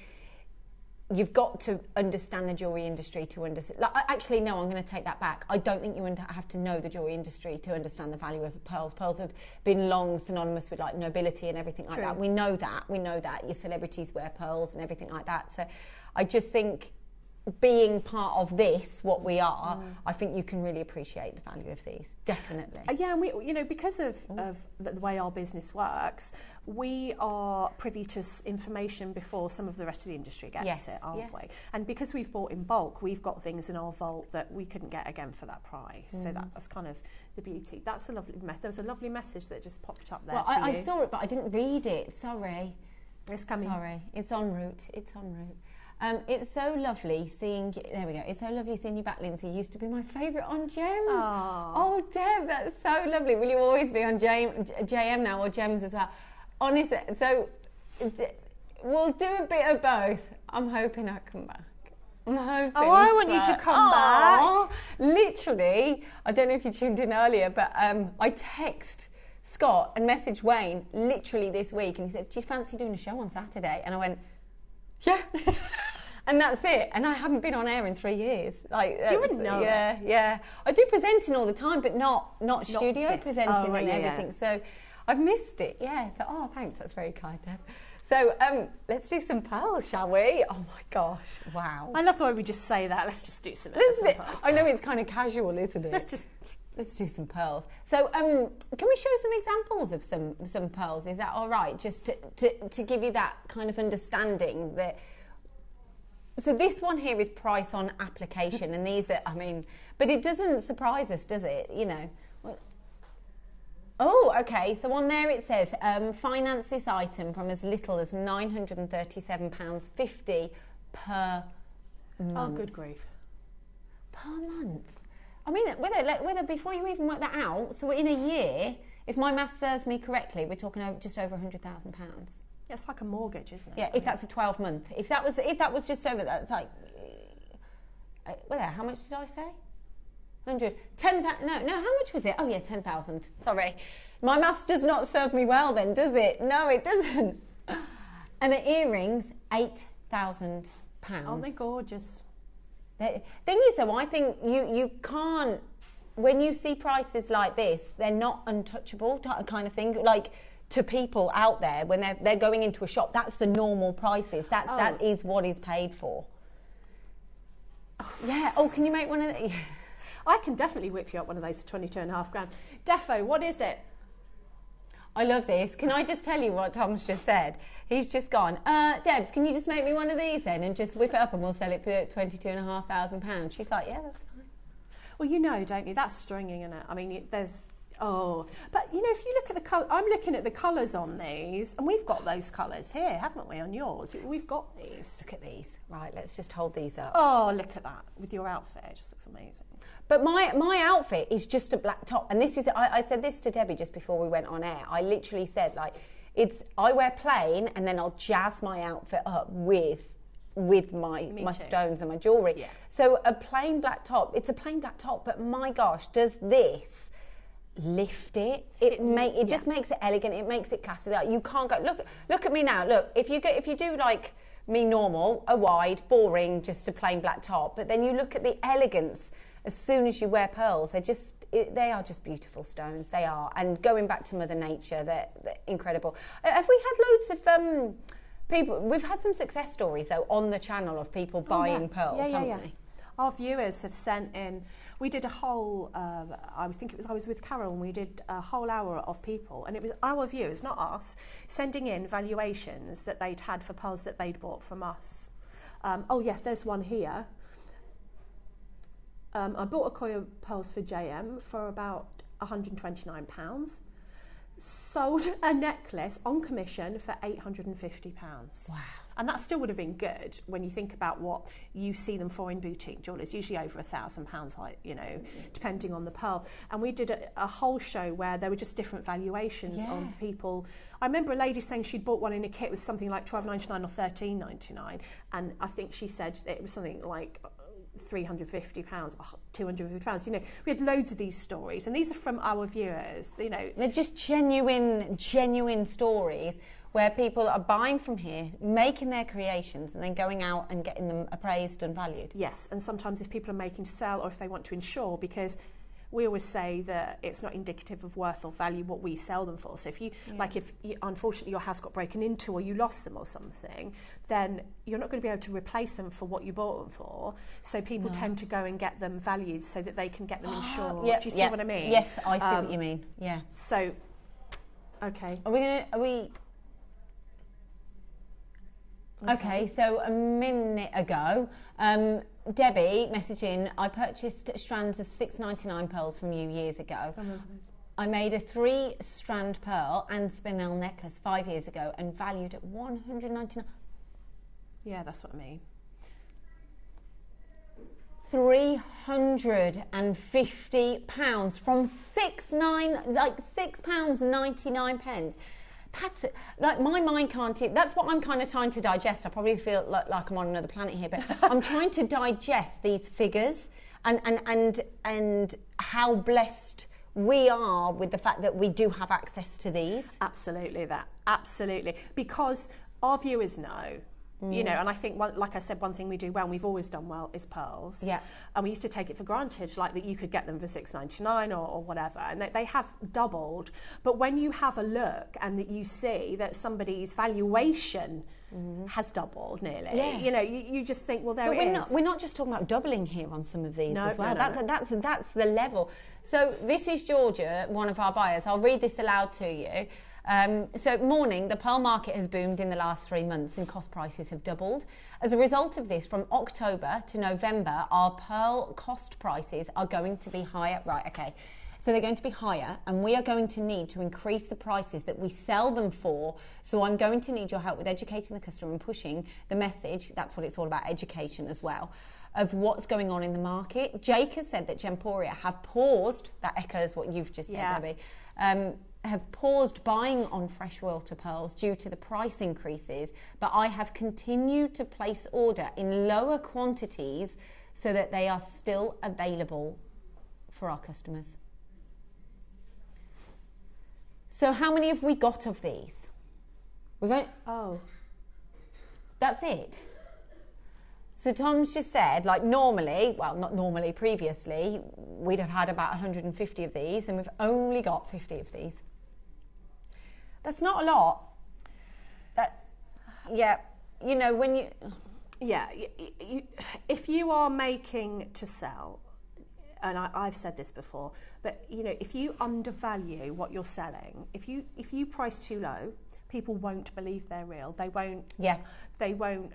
you've got to understand the jewellery industry to understand. Like, actually, no, I'm going to take that back. I don't think you have to know the jewellery industry to understand the value of pearls. Pearls have been long synonymous with like nobility and everything like that. We know that. We know that. Your celebrities wear pearls and everything like that. So I just think being part of this, what we are, I think you can really appreciate the value of these. Definitely. Yeah, and we, because of the way our business works, we are privy to information before some of the rest of the industry gets it, aren't we? And because we've bought in bulk, we've got things in our vault that we couldn't get again for that price. So that's kind of the beauty. That's a lovely there was a lovely message that just popped up there. Well, I saw it, but I didn't read it. Sorry. It's coming. Sorry. It's en route. It's en route. It's so lovely seeing. There we go. It's so lovely seeing you back, Lindsay. You used to be my favourite on Gems. Aww. Oh, Deb, that's so lovely. Will you always be on JM now, or Gems as well? Honestly, so we'll do a bit of both. I'm hoping I come back. I'm hoping. Oh, I want you to come back. Literally, I don't know if you tuned in earlier, but I text Scott and messaged Wayne literally this week, and he said, "Do you fancy doing a show on Saturday?" And I went, "Yeah." And that's it. And I haven't been on air in 3 years. Like, you wouldn't know. Yeah. I do presenting all the time, but not studio presenting and everything. So I've missed it. Yeah. So thanks. That's very kind, Deb. So let's do some pearls, shall we? Oh my gosh! Wow. I love the way we just say that. Let's just do some pearls. I know it's kind of casual, isn't it? Let's do some pearls. So, can we show some examples of some pearls? Is that all right? Just to give you that kind of understanding that. So this one here is price on application, and these are, but it doesn't surprise us, does it? You know. Oh, okay. So on there it says, finance this item from as little as £937.50 per month. Oh, good grief. Per month. I mean, whether before you even work that out, so in a year, if my math serves me correctly, we're talking just over £100,000. It's like a mortgage, isn't it? Yeah, if that's a 12-month. If that was just over that, it's like, how much did I say? 100. 10,000. No, how much was it? Oh yeah, 10,000. Sorry. My maths does not serve me well then, does it? No, it doesn't. And the earrings, £8,000. Aren't they gorgeous? The thing is though, I think you can't, when you see prices like this, they're not untouchable kind of thing. Like, to people out there, when they're going into a shop, that's the normal prices. That is what is paid for. Yeah. Oh, can you make one of these? I can definitely whip you up one of those for £22.5 grand. Defo, what is it? I love this. Can I just tell you what Tom's just said? He's just gone, Debs, can you just make me one of these then and just whip it up and we'll sell it for £22,500? She's like, yeah, that's fine. Well, you know, don't you? That's stringing, isn't it? I mean, there's... Oh, but you know, if you look at the colour, I'm looking at the colours on these, and we've got those colours here, haven't we, on yours? We've got these. Look at these. Right, let's just hold these up. Oh, look at that. With your outfit, it just looks amazing. But my outfit is just a black top, and this is, I said this to Debbie just before we went on air. I literally said, like, I wear plain, and then I'll jazz my outfit up with my stones and my jewellery. Yeah. So a plain black top, it's a plain black top, but my gosh, does this lift it? It just makes it elegant. It makes it classy. Like, you can't go look at me now. Look, if you do like me, normal, a wide, boring, just a plain black top, but then you look at the elegance as soon as you wear pearls. They are just beautiful stones. They are. And going back to Mother Nature, they're incredible. Have we had loads of people? We've had some success stories though on the channel of people buying pearls, haven't we? Our viewers have sent in. We did a whole, I was with Carol, and we did a whole hour of people, and it was our viewers, not us, sending in valuations that they'd had for pearls that they'd bought from us. Oh yes, there's one here. I bought a coil of pearls for JM for about £129. Sold a necklace on commission for £850. Wow. And that still would have been good when you think about what you see them for in boutique jewellery. It's usually over £1,000, like, you know, depending on the pearl. And we did a whole show where there were just different valuations on people. I remember a lady saying she'd bought one in a kit with something like £12.99 or £13.99, and I think she said it was something like £350, £250. You know, we had loads of these stories, and these are from our viewers. You know, they're just genuine stories where people are buying from here, making their creations, and then going out and getting them appraised and valued. Yes, and sometimes if people are making to sell, or if they want to insure, because we always say that it's not indicative of worth or value what we sell them for. So if you, like, if you, unfortunately your house got broken into or you lost them or something, then you're not going to be able to replace them for what you bought them for. So people tend to go and get them valued so that they can get them insured. Do you see what I mean? Yes, I see what you mean. Yeah. So, okay. Okay, so a minute ago, Debbie messaging, I purchased strands of £6.99 pearls from you years ago. I made a 3-strand pearl and spinel necklace 5 years ago and valued at £199. Yeah, that's what I mean. £350 from £6.99. That's like, my mind can't. That's what I'm kind of trying to digest. I probably feel like I'm on another planet here, but I'm trying to digest these figures and how blessed we are with the fact that we do have access to these. Absolutely, because our viewers know. You know, and I think, like I said, one thing we do well, and we've always done well, is pearls. Yeah. And we used to take it for granted, like that you could get them for £6.99 or whatever, and they have doubled. But when you have a look and that you see that somebody's valuation has doubled nearly, you know, you just think, well, there it is. We're not just talking about doubling here on some of these as well. No. That's the level. So this is Georgia, one of our buyers. I'll read this aloud to you. So morning, the pearl market has boomed in the last 3 months and cost prices have doubled. As a result of this, from October to November, our pearl cost prices are going to be higher. Right, okay. So they're going to be higher, and we are going to need to increase the prices that we sell them for. So I'm going to need your help with educating the customer and pushing the message. That's what it's all about, education as well, of what's going on in the market. Jake has said that Gemporia have paused, that echoes what you've just said, Debbie, have paused buying on freshwater pearls due to the price increases, but I have continued to place order in lower quantities so that they are still available for our customers. So how many have we got of these? That's it. So Tom's just said, like, normally, well, not normally, previously, we'd have had about 150 of these, and we've only got 50 of these. That's not a lot. You know, when you... Yeah, if you are making to sell, and I've said this before, but, you know, if you undervalue what you're selling, if you price too low, people won't believe they're real. They won't... Yeah. They won't...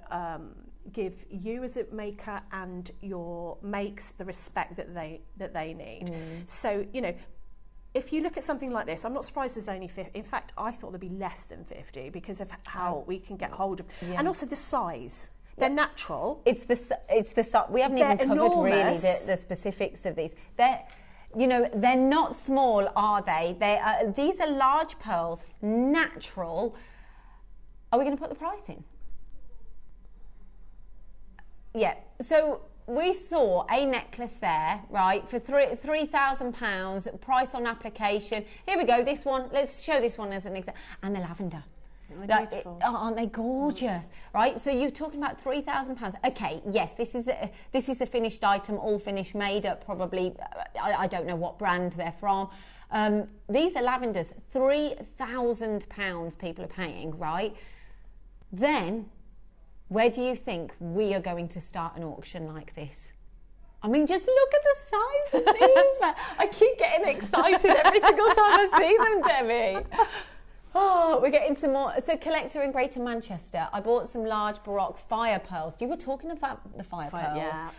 give you as a maker and your makes the respect that they need. So, you know, if you look at something like this, I'm not surprised there's only 50. In fact, I thought there'd be less than 50 because of how we can get hold of, and also the size. They're natural. It's the we haven't even covered enormous. Really the specifics of these. They're not small, are they? These are large pearls, natural. Are we going to put the price in? Yeah, so we saw a necklace there, right, for £3,000, price on application. Here we go, this one, let's show this one as an example. And the lavender. Aren't they gorgeous, right? So you're talking about £3,000. Okay, yes, this is a finished item, all finished, made up probably, I don't know what brand they're from. These are lavenders, £3,000 people are paying, right? Then... where do you think we are going to start an auction like this? I mean, just look at the size of these. I keep getting excited every single time I see them, Debbie. Oh, we're getting some more. So, collector in Greater Manchester, I bought some large Baroque fire pearls. You were talking about the fire pearls. Yeah.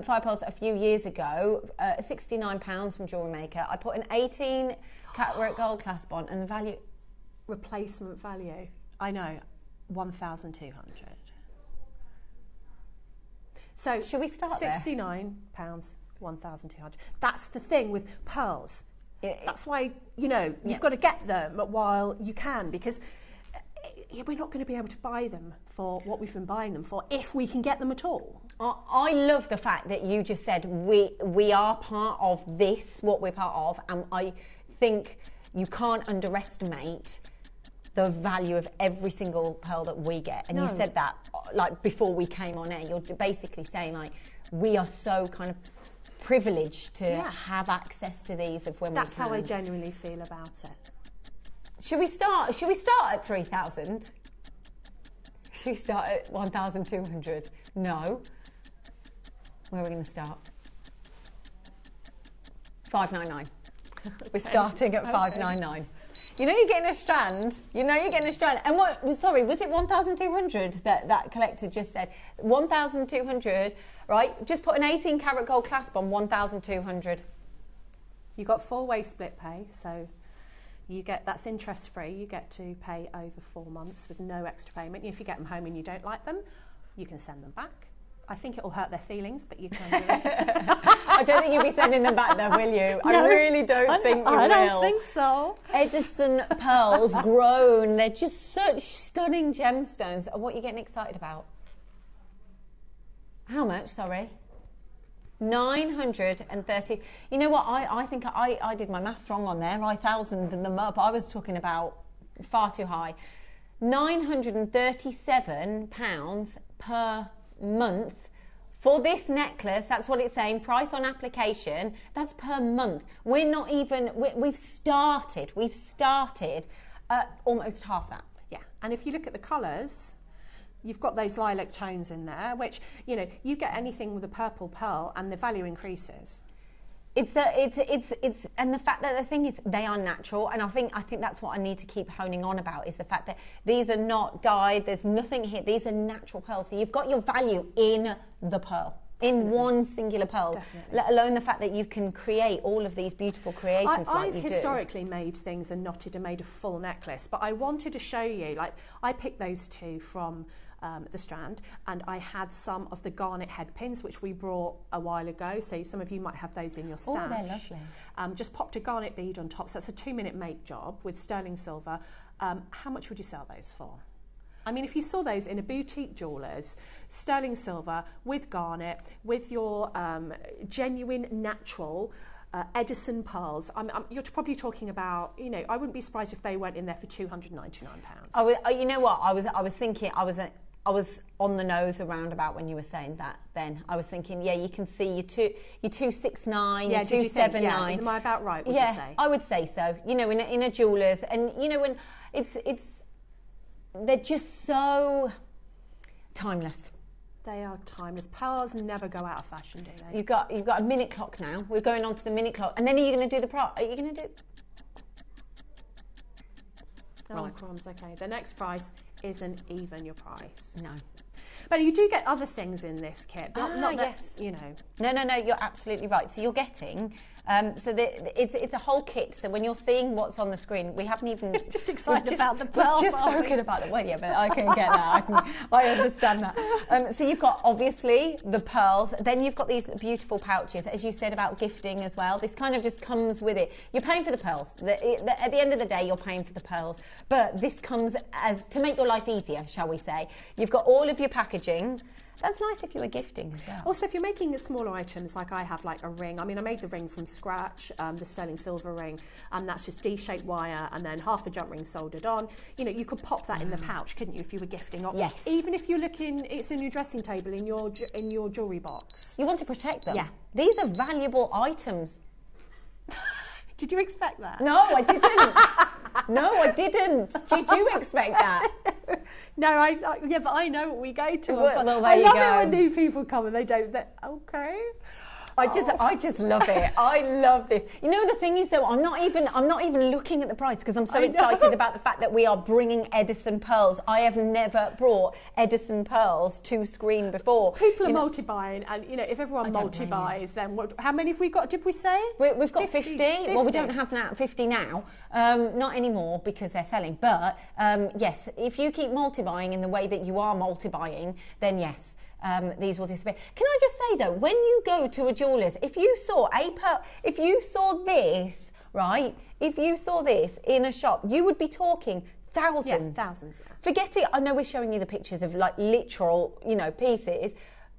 Fire pearls a few years ago, £69 from JewelleryMaker. I put an 18 carat gold clasp on, and the value... Replacement value. I know. 1,200. So should we start £69, 1,200. That's the thing with pearls. That's why, you know, you've got to get them while you can, because we're not going to be able to buy them for what we've been buying them for, if we can get them at all. I love the fact that you just said we are part of this, what we're part of, and I think you can't underestimate the value of every single pearl that we get. And you said that like before we came on air. You're basically saying like we are so kind of privileged to have access to these of when we can. That's how I genuinely feel about it. Should we start at 3,000? Should we start at 1,200? No. Where are we going to start? 599. We're starting at 599. You know you're getting a strand. And what? Sorry, was it 1,200 that collector just said? 1,200, right? Just put an 18 karat gold clasp on 1,200. You got 4-way split pay, so you get, that's interest free. You get to pay over 4 months with no extra payment. If you get them home and you don't like them, you can send them back. I think it will hurt their feelings, but you can do it. I don't think you'll be sending them back though, will you? No, I really don't think you will. I don't think so. Edison pearls grown. They're just such stunning gemstones. What are you getting excited about? How much, sorry? 930. You know what? I think I did my maths wrong on there. I thousanded them up. I was talking about far too high. £937 per month for this necklace. That's what it's saying. Price on application. That's per month. We're not even. We've started at almost half that. Yeah. And if you look at the colours, you've got those lilac tones in there, which, you know, you get anything with a purple pearl and the value increases. And the fact that the thing is they are natural, and I think that's what I need to keep honing on about, is the fact that these are not dyed, there's nothing here, these are natural pearls. So you've got your value in the pearl, in one singular pearl. Definitely. Let alone the fact that you can create all of these beautiful creations like you do. I've historically made things and knotted and made a full necklace, but I wanted to show you, like, I picked those two from the Strand, and I had some of the garnet head pins which we brought a while ago, so some of you might have those in your stash. Oh, they're lovely. Just popped a garnet bead on top, so that's a 2-minute make job with sterling silver. How much would you sell those for? I mean, if you saw those in a boutique jeweller's, sterling silver with garnet, with your genuine natural Edison pearls, you're probably talking about, you know, I wouldn't be surprised if they went in there for £299. You know what? I was thinking, I was on the nose around about when you were saying that then. I was thinking, yeah, you can see your 269, your 279. Yeah, am I about right, would you say? I would say so. You know, in a jeweller's, and you know, when they're just so timeless. They are timeless. Pearls never go out of fashion, do they? You've got a minute clock now. We're going on to the minute clock. And then are you going to do the Are you going to do... Oh, right. Crumbs, okay. The next price isn't even your price. No. But you do get other things in this kit. Not that, you know. No, you're absolutely right. So you're getting... it's a whole kit. So when you're seeing what's on the screen, we haven't even just excited about the pearls. We've just spoken about it. Well, yeah, but I can get that. I understand that. So you've got obviously the pearls. Then you've got these beautiful pouches, as you said about gifting as well. This kind of just comes with it. You're paying for the pearls. At the end of the day, you're paying for the pearls. But this comes as to make your life easier, shall we say? You've got all of your packaging. That's nice if you were gifting as well. Also, if you're making smaller items, like I have, like a ring. I mean, I made the ring from scratch, the sterling silver ring, and that's just D-shaped wire and then half a jump ring soldered on. You know, you could pop that in the pouch, couldn't you, if you were gifting? Or yes. Even if you're looking, it's in your dressing table, in your jewellery box. You want to protect them. Yeah. These are valuable items. Did you expect that? No, I didn't. No, I didn't. Did you expect that? No, yeah, but I know what we go to. Well, there I you love go. it when new people come and they don't. Okay. I just love it. I love this. You know, the thing is though, I'm not even looking at the price because I'm so excited about the fact that we are bringing Edison pearls. I have never brought Edison pearls to screen before. People are multi-buying, and you know, if everyone multi-buys, then how many have we got? Did we say? We've got 50. Well, we don't have 50 now. Not anymore because they're selling. But yes, if you keep multi-buying in the way that you are multi-buying, then yes. These will disappear. Can I just say though, when you go to a jeweller's, if you saw this, right? If you saw this in a shop, you would be talking thousands. Yeah, thousands. Yeah. Forget it. I know we're showing you the pictures of like literal, you know, pieces,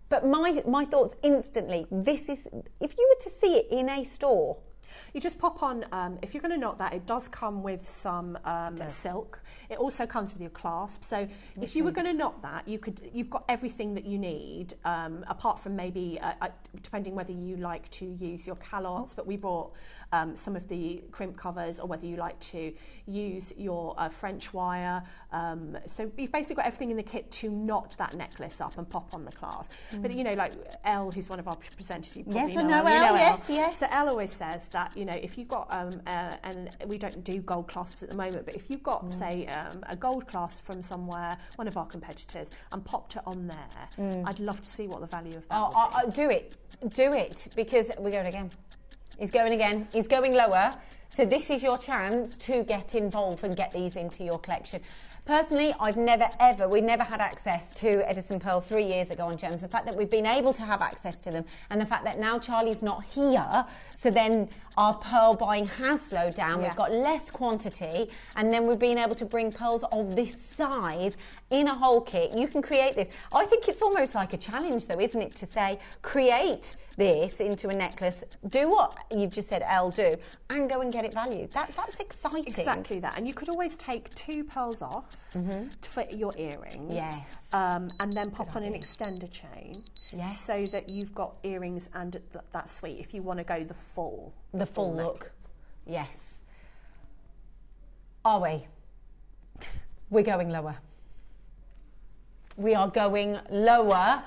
but my thoughts instantly. This is, if you were to see it in a store. You just pop on, if you're going to knot that, it does come with some silk. It also comes with your clasp. So if you were going to knot that, you've got everything that you need, apart from maybe, depending whether you like to use your calottes, but we brought some of the crimp covers, or whether you like to use your French wire. So you've basically got everything in the kit to knot that necklace up and pop on the clasp. But you know, like Elle, who's one of our presenters, you probably know Elle. Yes. So Elle always says that, you know, if you've got, and we don't do gold clasps at the moment, but if you've got, say, a gold clasp from somewhere, one of our competitors, and popped it on there, I'd love to see what the value of that would be. Do it, because we're going again. He's going again. He's going lower. So this is your chance to get involved and get these into your collection. Personally, we never had access to Edison Pearl 3 years ago on Gems. The fact that we've been able to have access to them, and the fact that now Charlie's not here, so then our pearl buying has slowed down. We've got less quantity, and then we've been able to bring pearls of this size in a whole kit. You can create this. I think it's almost like a challenge though, isn't it, to say, create this into a necklace, do what you've just said Elle do, and go and get it valued. That's exciting. Exactly that. And you could always take 2 pearls off for your earrings. Yes. And then pop on an extender chain. Yes. So that you've got earrings and that suite if you want to go the full look. Yes. Are we? We're going lower. We are going lower.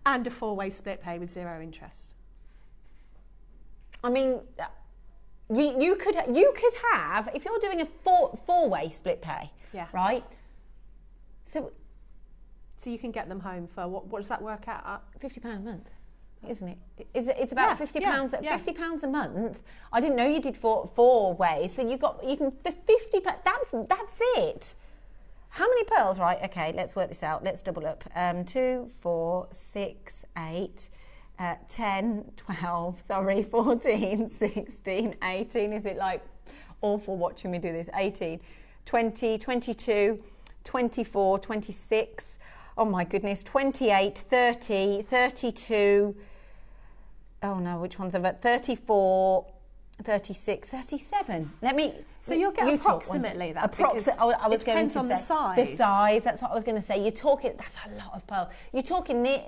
And a 4-way split pay with 0 interest. I mean, you could have, if you're doing a four-way split pay, right? So you can get them home for what does that work out at? £50 a month, isn't it? It's about £50 £50 a month. I didn't know you did four ways. So you can for £50. That's it. How many pearls? Right, okay, let's work this out. Let's double up. 2, 4, 6, 8, 10, 12, 14, 16, 18. Is it like awful watching me do this? 18, 20, 22, 24, 26. Oh my goodness, 28, 30, 32. Oh no, which ones have it? 34. 36, 37. So you'll get approximately that. I was going to say on the size. The size. That's what I was going to say. You're talking. That's a lot of pearls. You're talking near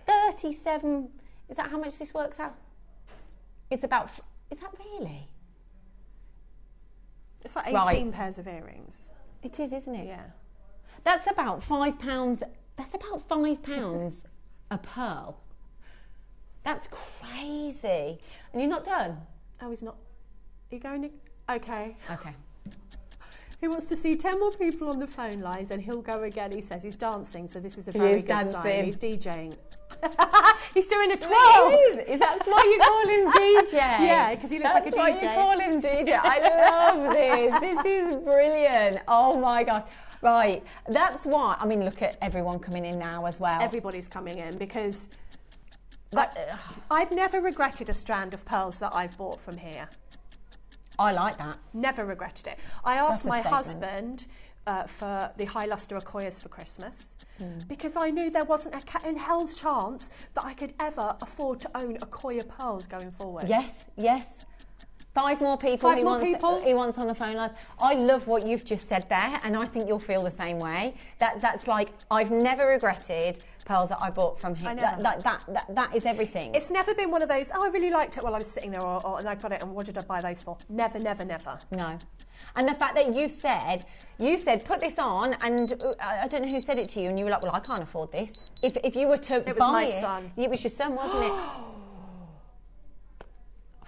37. Is that how much this works out? It's about. Is that really? It's like 18 pairs of earrings. It is, isn't it? Yeah. That's about £5. That's about £5 a pearl. That's crazy. And you're not done. Oh, he's not. Are you going to? Okay. Okay. He wants to see 10 more people on the phone lines, and he'll go again. He says he's dancing, so this is a very good sign. He's DJing. He's doing a 12. Is that why you call him DJ? Yeah, because he looks like a DJ. That's why you call him DJ. I love this. This is brilliant. Oh my gosh. Right. That's why. I mean, look at everyone coming in now as well. Everybody's coming in because. I've never regretted a strand of pearls that I've bought from here. I like that. Never regretted it. I asked my husband for the high lustre Akoyas for Christmas because I knew there wasn't a cat in hell's chance that I could ever afford to own Akoya pearls going forward. Yes, yes. 5 more people. 5 more people. He wants on the phone line. I love what you've just said there, and I think you'll feel the same way. That's like, I've never regretted pearls that I bought from him. That is everything. It's never been one of those, oh, I really liked it while I was sitting there, and I got it, and what did I buy those for? Never, never, never. No. And the fact that you said, put this on, and I don't know who said it to you, and you were like, well, I can't afford this. If you were to buy it. It was my son. It was your son, wasn't it?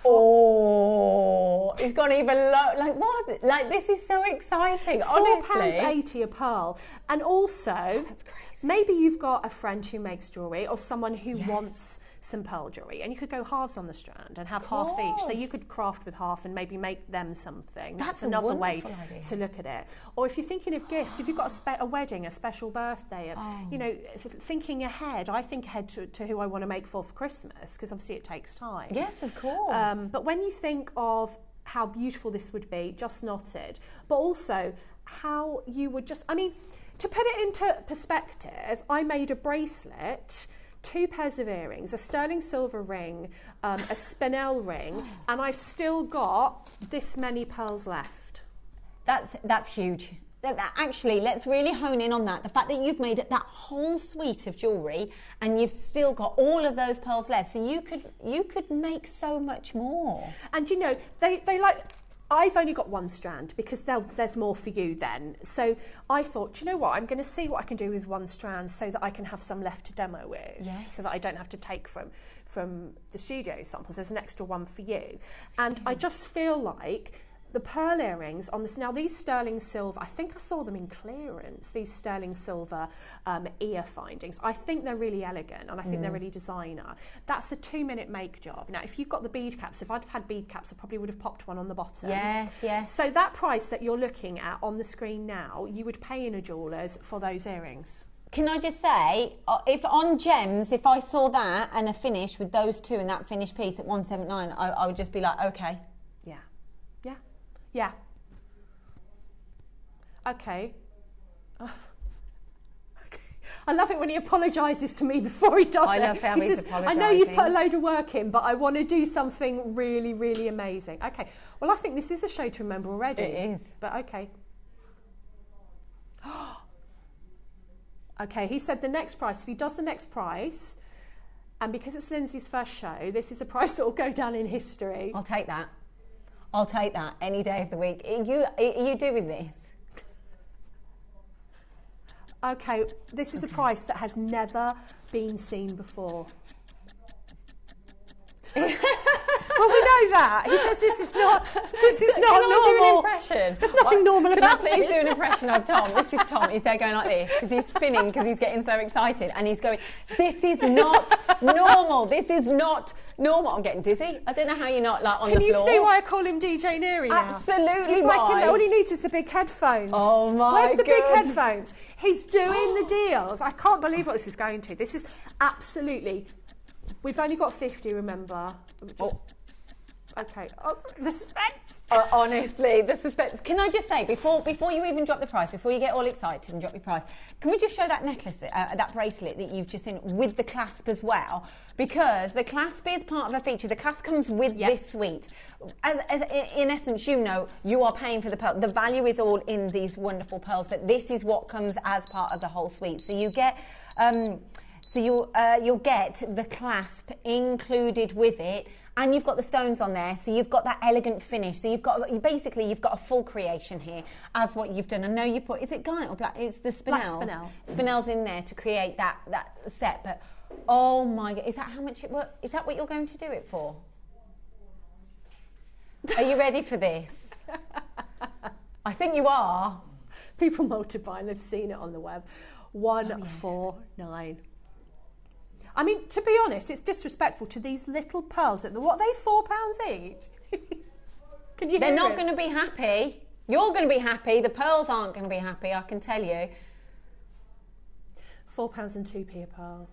Oh, it's gone even low. Like, what? Like, this is so exciting, honestly. £4.80 a pearl. And also, That's crazy. maybe you've got a friend who makes jewellery or someone who wants some pearl jewellery, and you could go halves on the strand and have half each. So you could craft with half and maybe make them something. That's another way idea. to look at it. Or if you're thinking of gifts, if you've got a wedding, a special birthday, you know, thinking ahead. I think ahead to who I want to make for Christmas, because obviously it takes time. Yes, of course. But when you think of how beautiful this would be, just knotted, but also how you would just, I mean, to put it into perspective, I made a bracelet, 2 pairs of earrings, a sterling silver ring, a spinel ring, and I've still got this many pearls left. That's huge. Actually, let's really hone in on that. The fact that you've made that whole suite of jewellery and you've still got all of those pearls left, so you could make so much more. And you know, they like, I've only got 1 strand because there's more for you then. So I thought, you know what, I'm going to see what I can do with 1 strand so that I can have some left to demo with, so that I don't have to take from the studio samples. There's an extra one for you. And I just feel like the pearl earrings on this, now these sterling silver, I think I saw them in clearance, these sterling silver ear findings. I think they're really elegant, and I think they're really designer. That's a 2-minute make job. Now, if you've got the bead caps, if I'd have had bead caps, I probably would have popped one on the bottom. Yes, yes. So that price that you're looking at on the screen now, you would pay in a jeweller's for those earrings. Can I just say, if on gems, if I saw that and a finish with those 2 and that finished piece at 179, I would just be like, okay. Yeah. Yeah. Yeah. Okay. Okay. I love it when he apologises to me before he does it. I love how he's apologising. I know you've put a load of work in, but I want to do something really, really amazing. Okay. Well, I think this is a show to remember already. It is. But okay. Okay, he said the next price. If he does the next price, and because it's Lindsay's first show, this is a price that will go down in history. I'll take that. I'll take that any day of the week. Are you doing this? Okay, this is a price that has never been seen before. Well, we know that. He says this is not normal. Do an impression? There's nothing normal about this. Please do an impression of Tom. This is Tom. He's there going like this because he's spinning because he's getting so excited, and he's going, this is not normal. This is not normal. I'm getting dizzy. I don't know how you're not like on the floor. Can you see why I call him DJ Neary now? Absolutely. He's like, all he needs is the big headphones. Oh my God. Where's the big headphones? He's doing the deals. I can't believe what this is going to. This is absolutely. We've only got 50, remember? Okay. Oh, the suspense. Honestly, the suspense. Can I just say, before you even drop the price, before you get all excited and drop your price, can we just show that necklace, that bracelet that you've just seen with the clasp as well? Because the clasp is part of a feature. The clasp comes with this suite. As in essence, you know, you are paying for the pearl. The value is all in these wonderful pearls, but this is what comes as part of the whole suite. So you get... So you'll get the clasp included with it, and you've got the stones on there, so you've got that elegant finish. So you've got a full creation here as what you've done. I know you put, is it garnet or black? It's the spinels. Black spinel. Spinels in there to create that set. But oh my God, is that how much it was? Is that what you're going to do it for? Are you ready for this? I think you are. People multiplying, they've seen it on the web. 149. I mean, to be honest, it's disrespectful to these little pearls. What are they, £4 each? Can you hear They're not it? going to be happy. You're going to be happy. The pearls aren't going to be happy, I can tell you. £4 and 2p a pearl.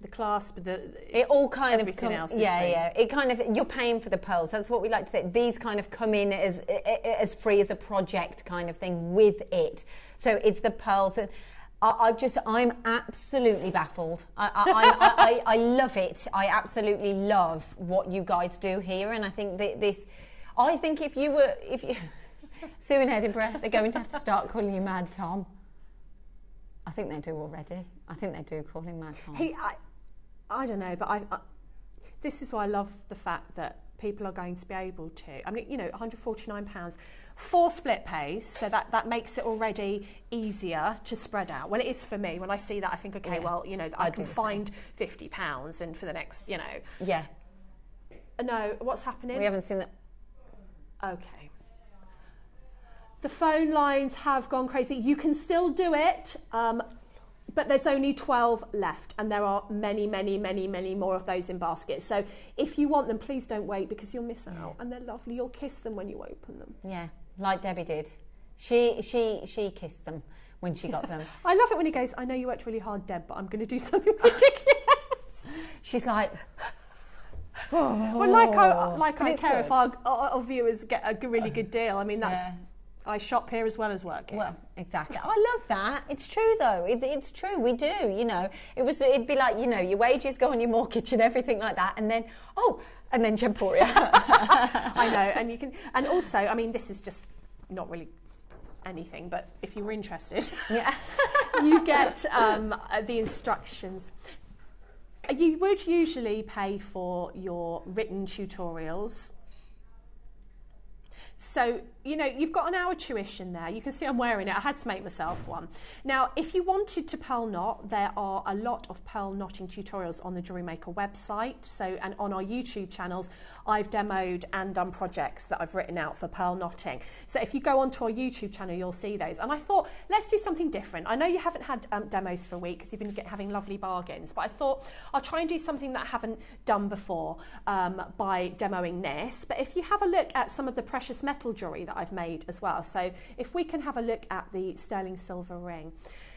The clasp, it all kind of everything else. It kind of, you're paying for the pearls. That's what we like to say. These kind of come in as free as a project kind of thing with it. So it's the pearls. I'm absolutely baffled. I love it. I absolutely love what you guys do here, and I think that if you Sue in Edinburgh, they're going to have to start calling you Mad Tom. I think they do already. I think they do call him Mad Tom. I don't know, but this is why I love the fact that people are going to be able to. I mean, you know, £149, 4 split pays, so that makes it already easier to spread out. Well, it is for me. When I see that, I think, okay, well, you know, I can find £50, and for the next, you know. Yeah. No, what's happening? We haven't seen that. Okay. The phone lines have gone crazy. You can still do it, but there's only 12 left, and there are many, many, many, many more of those in baskets. So if you want them, please don't wait, because you'll miss out. And they're lovely. You'll kiss them when you open them. Yeah, like Debbie did. She kissed them when she got them. I love it when he goes, I know you worked really hard, Deb, but I'm going to do something ridiculous. She's like... Well, like I care if our viewers get a really good deal. I mean, that's... Yeah. I shop here as well as work here. Well, exactly. I love that. It's true, though. It's true. We do, you know. It'd be like, you know, your wages go on your mortgage and everything like that. And then, and then Gemporia. I know. And also, I mean, this is just not really anything, but if you were interested, you get the instructions. You would usually pay for your written tutorials. So, you know, you've got an hour tuition there. You can see I'm wearing it. I had to make myself one. Now, if you wanted to pearl knot, there are a lot of pearl knotting tutorials on the JewelleryMaker website. So, and on our YouTube channels, I've demoed and done projects that I've written out for pearl knotting. So if you go onto our YouTube channel, you'll see those. And I thought, let's do something different. I know you haven't had demos for a week because you've been having lovely bargains, but I thought I'll try and do something that I haven't done before by demoing this. But if you have a look at some of the precious metal jewellery that I've made as well. So if we can have a look at the sterling silver ring.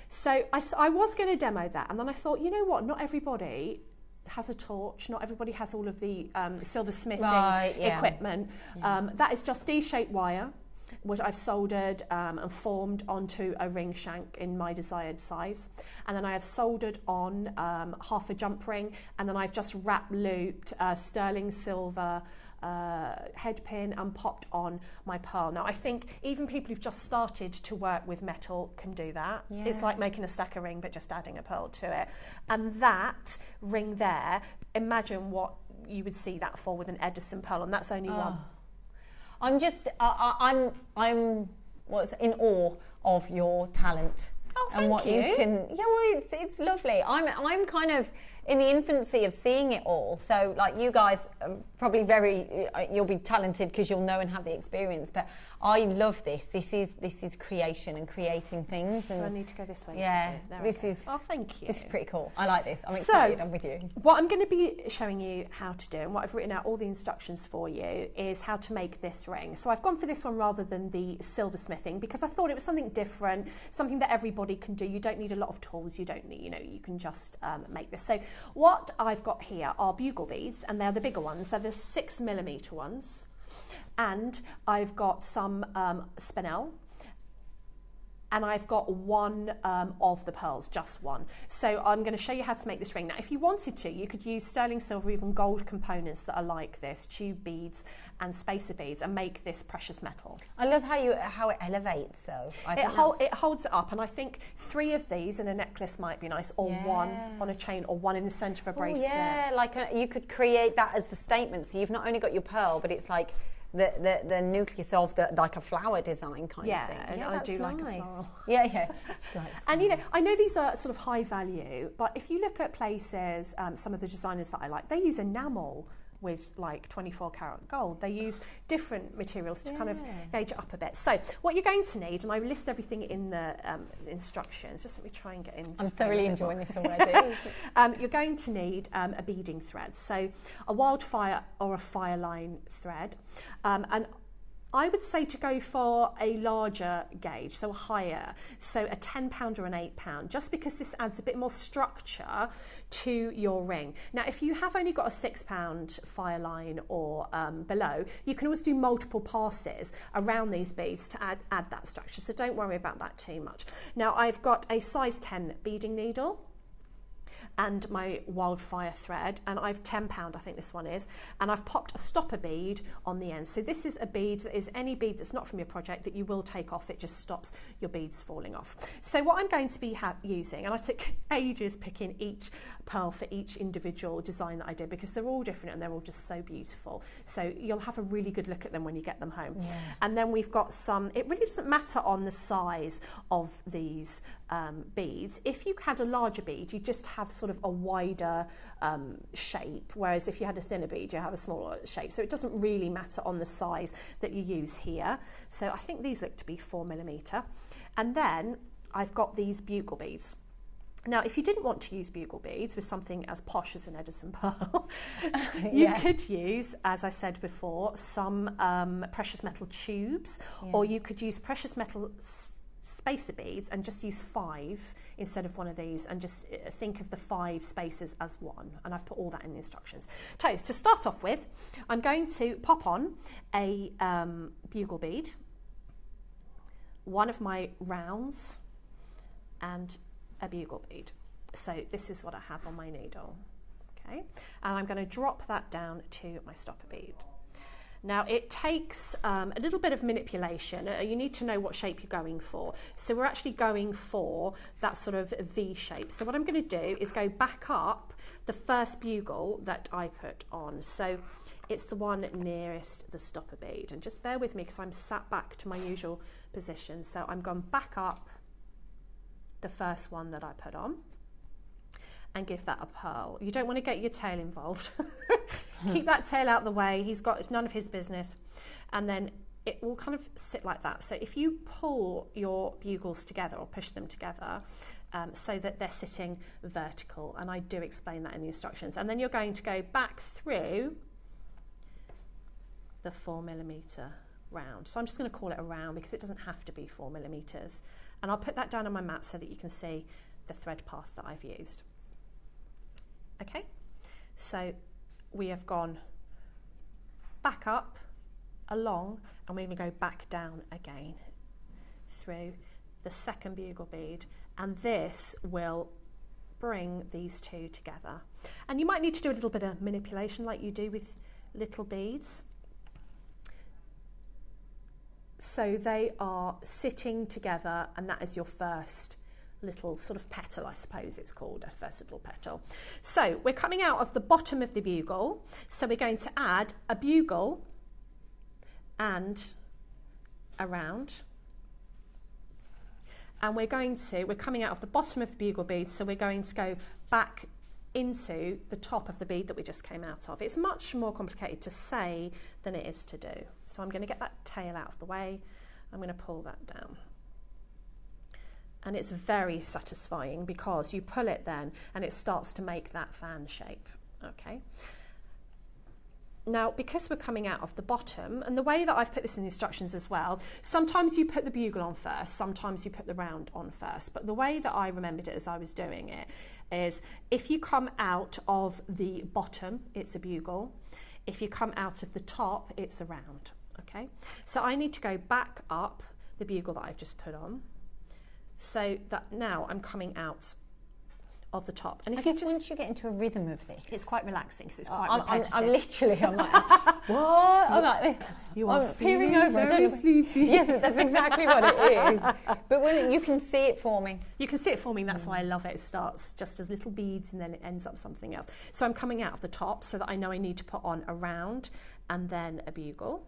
So I was going to demo that, and then I thought, you know what, not everybody has a torch, not everybody has all of the silversmithing equipment. That is just D-shaped wire, which I've soldered and formed onto a ring shank in my desired size. And then I have soldered on half a jump ring, and then I've just wrap looped sterling silver head pin and popped on my pearl. Now I think even people who've just started to work with metal can do that. Yeah. It's like making a stacker ring but just adding a pearl to it. And that ring there, imagine what you would see that for with an Edison pearl, and that's only one. I'm just I'm in awe of your talent. Oh, thank and what you. You can, yeah, well, it's lovely. I'm kind of in the infancy of seeing it all. So, like, you guys are probably you'll be talented because you'll know and have the experience. But I love this. This is creation and creating things. And do I need to go this way? Yeah, this is. Oh, thank you. This is pretty cool. I like this. I'm excited. I'm with you. What I'm going to be showing you how to do, and what I've written out all the instructions for you, is how to make this ring. So I've gone for this one rather than the silversmithing because I thought it was something different, something that everybody can do. You don't need a lot of tools. You don't need, you know, you can just make this. So what I've got here are bugle beads, and they're the bigger ones. They're the 6mm ones. And I've got some spinel, and I've got one of the pearls, just one. So I'm going to show you how to make this ring. Now, if you wanted to, you could use sterling silver, even gold components that are like this, tube beads and spacer beads, and make this precious metal. I love how it elevates, though. It holds it up, and I think 3 of these in a necklace might be nice, or one on a chain, or one in the centre of a bracelet. Yeah, like you could create that as the statement. So you've not only got your pearl, but it's like the nucleus of like a flower design kind of thing. Yeah, I do like a flower. Yeah. And you know, I know these are sort of high value, but if you look at places, some of the designers that I like, they use enamel with like 24 karat gold. They use different materials to kind of gauge it up a bit. So what you're going to need, and I list everything in the instructions, just let me try and get in. I'm thoroughly enjoying this already. You're going to need a beading thread. So a wildfire or a fire line thread. And I would say to go for a larger gauge, so higher, so a £10 or an £8, just because this adds a bit more structure to your ring. Now, if you have only got a £6 fire line or below, you can always do multiple passes around these beads to add that structure, so don't worry about that too much. Now, I've got a size 10 beading needle and my wildfire thread, and I've £10, I think this one is, and I've popped a stopper bead on the end. So this is a bead that is any bead that's not from your project that you will take off. It just stops your beads falling off. So what I'm going to be using, and I took ages picking each pearl for each individual design that I did, because they're all different and they're all just so beautiful. So you'll have a really good look at them when you get them home. Yeah. And then we've got some, it really doesn't matter on the size of these beads. If you had a larger bead, you just have sort of a wider shape, whereas if you had a thinner bead, you have a smaller shape. So it doesn't really matter on the size that you use here. So I think these look to be 4mm. And then I've got these bugle beads. Now, if you didn't want to use bugle beads with something as posh as an Edison pearl, you could use, as I said before, some precious metal tubes, or you could use precious metal spacer beads and just use 5 instead of one of these, and just think of the 5 spaces as one. And I've put all that in the instructions. So to start off with, I'm going to pop on a bugle bead, one of my rounds, and a bugle bead. So this is what I have on my needle, okay? And I'm going to drop that down to my stopper bead. Now it takes a little bit of manipulation. You need to know what shape you're going for. So we're actually going for that sort of V shape. So what I'm going to do is go back up the first bugle that I put on. So it's the one nearest the stopper bead. And just bear with me because I'm sat back to my usual position. So I'm going back up the first one that I put on and give that a pearl. You don't want to get your tail involved. Keep that tail out the way. It's none of his business. And then it will kind of sit like that. So if you pull your bugles together or push them together so that they're sitting vertical, and I do explain that in the instructions, and then you're going to go back through the 4mm round. So I'm just going to call it a round because it doesn't have to be 4mm. And I'll put that down on my mat so that you can see the thread path that I've used. Okay, so we have gone back up, along, and we're going to go back down again through the second bugle bead, and this will bring these two together. And you might need to do a little bit of manipulation like you do with little beads. So they are sitting together, and that is your first little sort of petal, I suppose it's called, a first little petal. So we're coming out of the bottom of the bugle, so we're going to add a bugle and a round. And we're coming out of the bottom of the bugle bead, so we're going to go back into the top of the bead that we just came out of. It's much more complicated to say than it is to do. So I'm going to get that tail out of the way. I'm going to pull that down. And it's very satisfying because you pull it then and it starts to make that fan shape. Okay. Now, because we're coming out of the bottom, and the way that I've put this in the instructions as well, sometimes you put the bugle on first, sometimes you put the round on first, but the way that I remembered it as I was doing it is if you come out of the bottom, it's a bugle. If you come out of the top, it's a round, okay? So I need to go back up the bugle that I've just put on, so that now I'm coming out of the top. And if once you get into a rhythm of this, it's quite relaxing because it's quite repetitive. I'm like, what? I'm like this. You are peering over. Very sleepy. Yes, that's exactly what it is. But when you can see it forming. You can see it forming. That's why I love it. It starts just as little beads and then it ends up something else. So I'm coming out of the top so that I know I need to put on a round and then a bugle.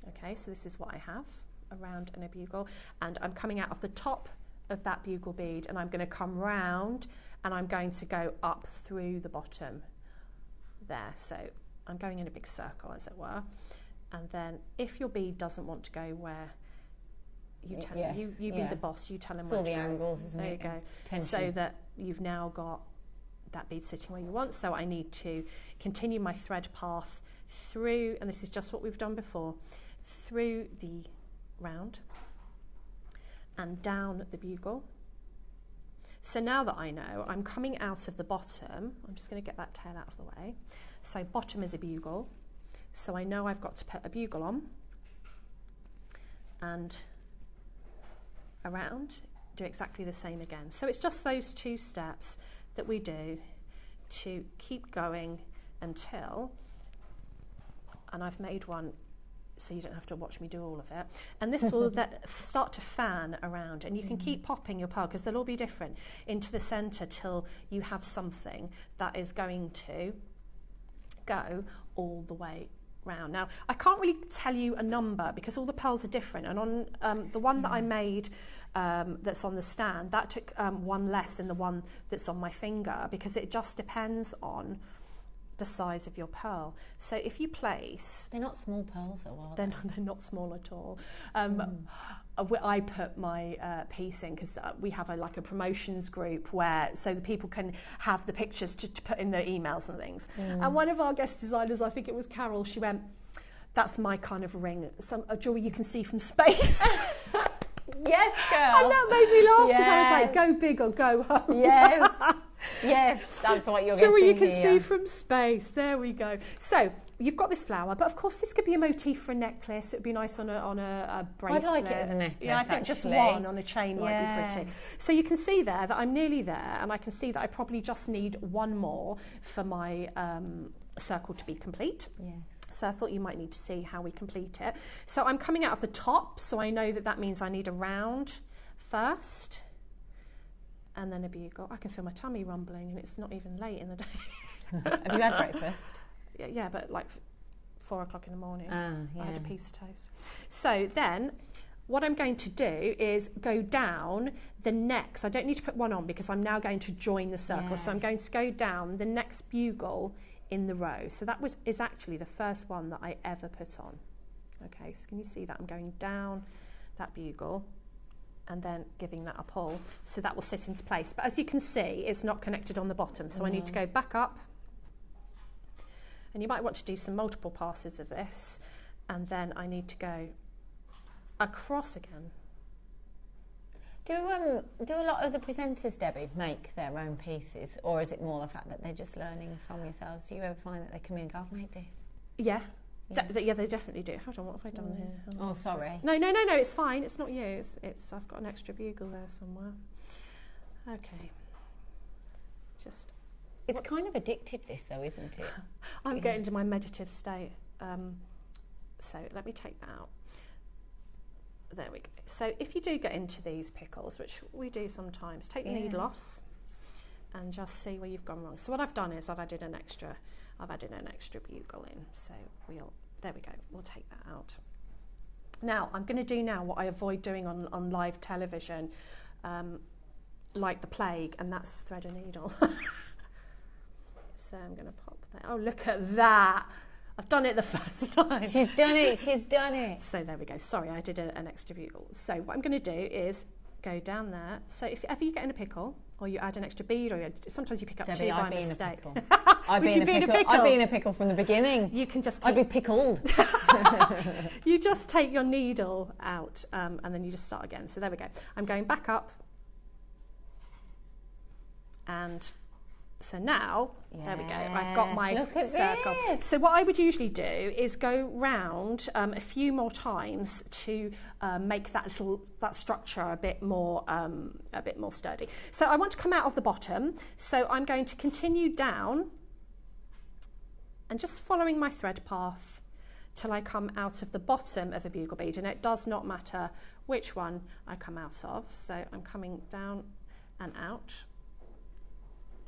Okay, so this is what I have, a round and a bugle. And I'm coming out of the top of that bugle bead and I'm going to come round and I'm going to go up through the bottom there. So I'm going in a big circle, as it were. And then if your bead doesn't want to go where you tell him, you be the boss, you tell him where to go. It's all the angles, isn't it? There you go. Tension. So that you've now got that bead sitting where you want. So I need to continue my thread path through, and this is just what we've done before, through the round and down the bugle. So now that I know, I'm coming out of the bottom. I'm just going to get that tail out of the way. So bottom is a bugle. So I know I've got to put a bugle on and around, do exactly the same again. So it's just those 2 steps that we do to keep going until, and I've made one so you don't have to watch me do all of it, and this will start to fan around, and you can keep popping your pearl, because they'll all be different, into the centre till you have something that is going to go all the way round. Now, I can't really tell you a number because all the pearls are different, and on the one that I made that's on the stand, that took one less than the one that's on my finger, because it just depends on the size of your pearl. So if you place... They're not small pearls though, are they? They're not small at all. I put my piece in because we have like a promotions group where, so the people can have the pictures to put in their emails and things. And one of our guest designers, I think it was Carol, she went, "That's my kind of ring, a jewellery you can see from space." Yes, girl. And that made me laugh because I was like, go big or go home. Yes. Yes, that's what you're Jewellery getting you can see from space. There we go. So you've got this flower, but of course this could be a motif for a necklace. It would be nice on a bracelet. I'd like it as a necklace. Yeah, I think just one on a chain might be pretty. So you can see there that I'm nearly there, and I can see that I probably just need one more for my circle to be complete. Yeah. So I thought you might need to see how we complete it. So I'm coming out of the top, so I know that means I need a round first, and then a bugle. I can feel my tummy rumbling, and it's not even late in the day. Have you had breakfast? Yeah, but like 4 o'clock in the morning. Yeah. I had a piece of toast. So then what I'm going to do is go down the next. I don't need to put one on because I'm now going to join the circle. Yeah. So I'm going to go down the next bugle in the row. So that is actually the first one that I ever put on. Okay, so can you see that? I'm going down that bugle and then giving that a pull. So that will sit into place. But as you can see, it's not connected on the bottom. So I need to go back up. And you might want to do some multiple passes of this. And then I need to go across again. Do a lot of the presenters, Debbie, make their own pieces, or is it more the fact that they're just learning from yourselves? Do you ever find that they come in and go, "I've made this"? Yeah. Yeah, they definitely do. Hold on, what have I done here? Oh, sorry. No, it's fine. It's not you. It's I've got an extra bugle there somewhere. Okay. It's kind of addictive, this though, isn't it? I'm getting into my meditative state. So let me take that out. There we go. So if you do get into these pickles, which we do sometimes, take the needle off and just see where you've gone wrong. So what I've done is I've added an extra bugle in. So there we go. We'll take that out. Now I'm going to do what I avoid doing on live television, like the plague, and that's thread a needle. So I'm going to pop that. Oh, look at that. I've done it the first time. She's done it. So there we go. Sorry, I did an extra bugle. So what I'm going to do is go down there. So if ever you get in a pickle, or you add an extra bead, or sometimes you pick up Debbie, two by I'd be mistake. I'd be in a pickle. I'd be in a pickle from the beginning. You can just I'd be pickled. You just take your needle out, and then you just start again. So there we go. I'm going back up, and so now, there we go, I've got my circle. This. So what I would usually do is go round a few more times to make that structure a bit more sturdy. So I want to come out of the bottom, so I'm going to continue down and just following my thread path till I come out of the bottom of a bugle bead, and it does not matter which one I come out of. So I'm coming down and out.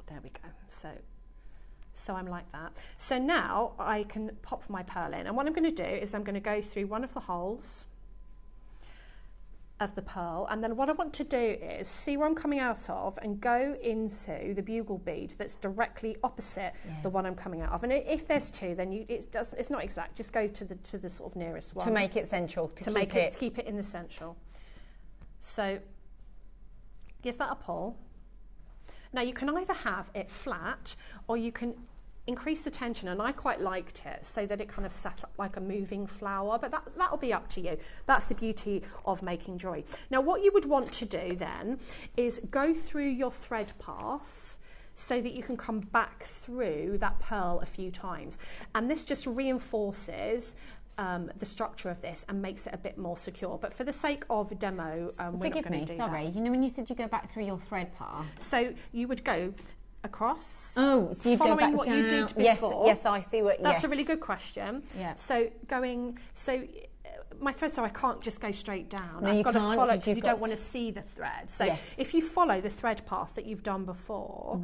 There we go. So I'm like that. So now I can pop my pearl in, and what I'm going to do is I'm going to go through one of the holes of the pearl, and then what I want to do is see where I'm coming out of and go into the bugle bead that's directly opposite the one I'm coming out of. And if there's two, then it's not exact. Just go to the sort of nearest one to make it central. To keep it in the central. So give that a pull. Now you can either have it flat, or you can increase the tension, and I quite liked it so that it kind of sat up like a moving flower, but that'll be up to you. That's the beauty of making jewellery. Now what you would want to do then is go through your thread path so that you can come back through that pearl a few times, and this just reinforces the structure of this and makes it a bit more secure. But for the sake of demo, we're not going to do sorry, that. you know when you said you go back through your thread path? So you would go across. Oh, so you following go back what down. you did before. Yes, I see what. That's a really good question. Yeah. So my thread, so I can't just go straight down. No, I've you got to can't, follow 'cause because you you've don't got want to see the thread. So Yes. if you follow the thread path that you've done before,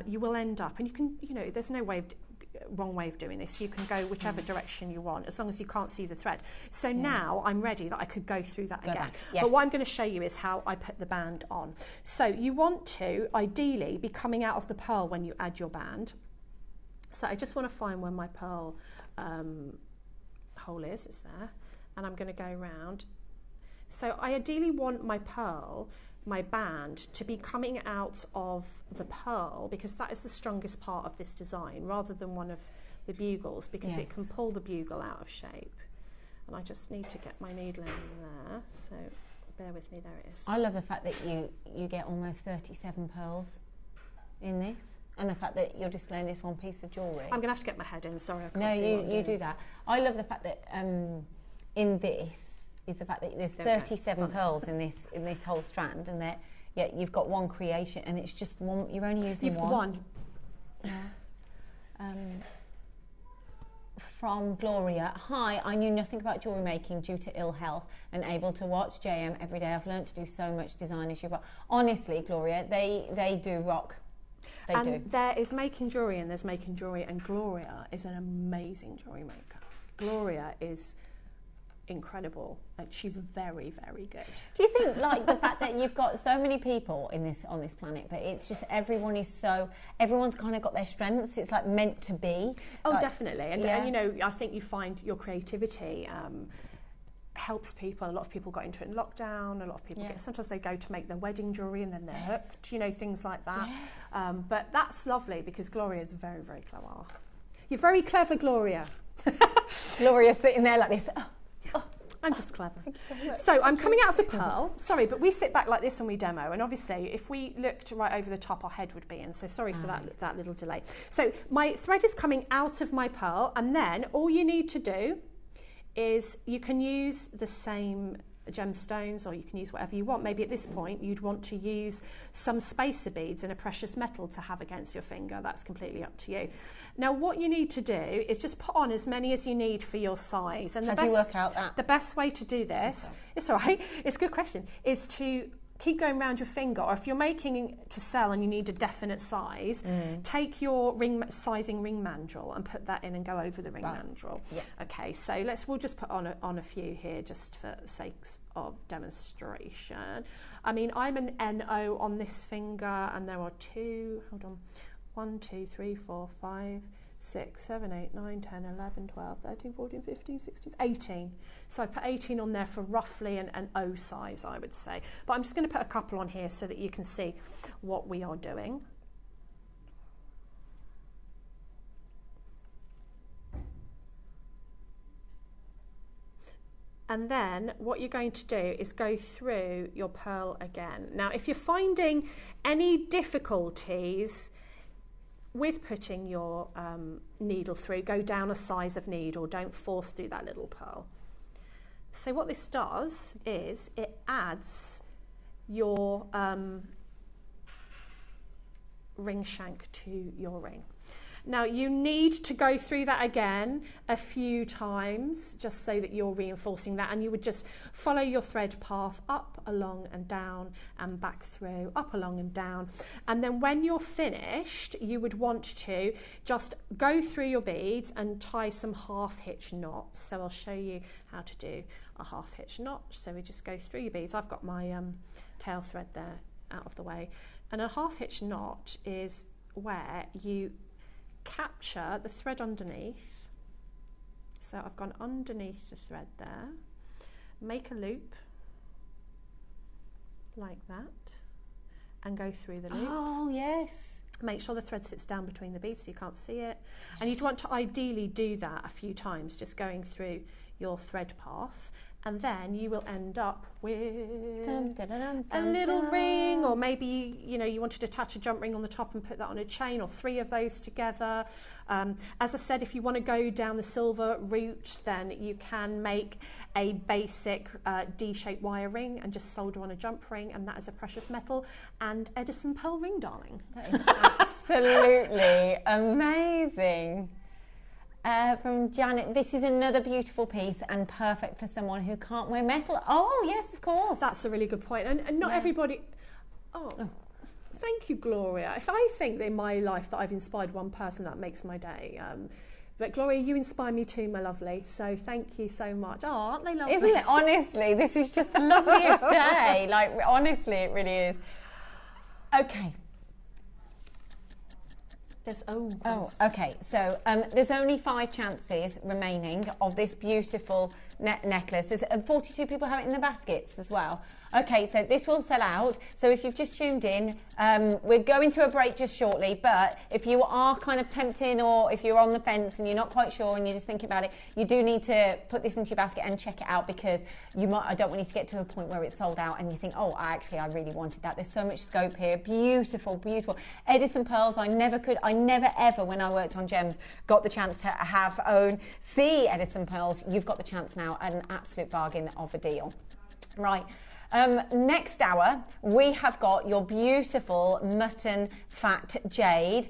you will end up, and you can, you know, there's no wrong way of doing this. You can go whichever direction you want, as long as you can't see the thread. So now I'm ready that I could go through that again. back. Yes. But what I'm going to show you is how I put the band on. So you want to ideally be coming out of the pearl when you add your band. So I just want to find where my pearl hole is. It's there, and I'm going to go around. So I ideally want my pearl, my band, to be coming out of the pearl, because that is the strongest part of this design, rather than one of the bugles, because it can pull the bugle out of shape. And I just need to get my needle in there, so bear with me, there it is. I love the fact that you get almost 37 pearls in this, and the fact that you're displaying this one piece of jewellery. I'm going to have to get my head in, sorry, I can't No, see what I'm you doing. do that. I love the fact that in this is the fact that there's 37 pearls in this whole strand, and that you've got one creation, and it's just one. You're only using one. Yeah. From Gloria, hi, I knew nothing about jewellery making due to ill health and able to watch JM every day. I've learned to do so much design as you've got. Honestly, Gloria, they do rock. They do. There is making jewellery, and there's making jewellery, and Gloria is an amazing jewellery maker. Gloria is incredible. Like, she's very, very good. Do you think, like, the fact that you've got so many people on this planet, but it's just everyone's kind of got their strengths. It's like meant to be. Oh, like, definitely. And you know, I think you find your creativity helps people. A lot of people got into it in lockdown. A lot of people sometimes they go to make their wedding jewellery and then they're hooked. You know, things like that. Yes. But that's lovely, because Gloria is very, very clever. You're very clever, Gloria. Gloria's sitting there like this. I'm just clever. So I'm coming out of the pearl. Sorry, but we sit back like this when we demo, and obviously if we looked right over the top, our head would be in. So sorry for that little delay. So my thread is coming out of my pearl, and then all you need to do is you can use the same gemstones, or you can use whatever you want. Maybe at this point you'd want to use some spacer beads and a precious metal to have against your finger. That's completely up to you. Now what you need to do is just put on as many as you need for your size. And how do you work out that? The best way to do this, it's all right, it's a good question, is to keep going around your finger, or if you're making to sell and you need a definite size, take your sizing ring mandrel and put that in and go over the ring mandrel. Yeah. Okay, so we'll just put on a few here just for the sakes of demonstration. I mean, I'm an NO on this finger, and there are 1, 2, 3, 4, 5, 6, 7, 8, 9, 10, 11, 12, 13, 14, 15, 16, 18. So I put 18 on there for roughly an O size, I would say. But I'm just going to put a couple on here so that you can see what we are doing. And then what you're going to do is go through your pearl again. Now, if you're finding any difficulties with putting your needle through, go down a size of needle, don't force through that little pearl. So what this does is it adds your ring shank to your ring. Now you need to go through that again a few times just so that you're reinforcing that, and you would just follow your thread path up, along and down and back through, up, along and down. And then when you're finished, you would want to just go through your beads and tie some half hitch knots. So I'll show you how to do a half hitch knot. So we just go through your beads. I've got my tail thread there out of the way. And a half hitch knot is where you capture the thread underneath. So I've gone underneath the thread there, make a loop like that and go through the loop. Oh yes. Make sure the thread sits down between the beads so you can't see it. And you'd want to ideally do that a few times, just going through your thread path. And then you will end up with a little ring, or maybe you want to attach a jump ring on the top and put that on a chain, or 3 of those together. As I said, if you want to go down the silver route, then you can make a basic D-shaped wire ring and just solder on a jump ring, and that is a precious metal and Edison pearl ring, darling. That is absolutely amazing. From Janet, this is another beautiful piece and perfect for someone who can't wear metal. Oh, yes, of course. That's a really good point. And not everybody... Oh, thank you, Gloria. If I think that in my life that I've inspired one person, that makes my day. But Gloria, you inspire me too, my lovely. So thank you so much. Oh, aren't they lovely? Isn't it? Honestly, this is just the loveliest day. Like, honestly, it really is. Okay. Okay. So there's only 5 chances remaining of this beautiful necklace. There's 42 people have it in the baskets as well. Okay, so this will sell out. So if you've just tuned in, we're going to a break just shortly, but if you are kind of tempting, or if you're on the fence and you're not quite sure and you're just thinking about it, you do need to put this into your basket and check it out, because I don't want you to get to a point where it's sold out and you think, oh, I really wanted that. There's so much scope here. Beautiful, beautiful. Edison pearls, I never ever, when I worked on gems, got the chance to see Edison pearls. You've got the chance now, an absolute bargain of a deal. Right. Next hour, we have got your beautiful mutton fat jade.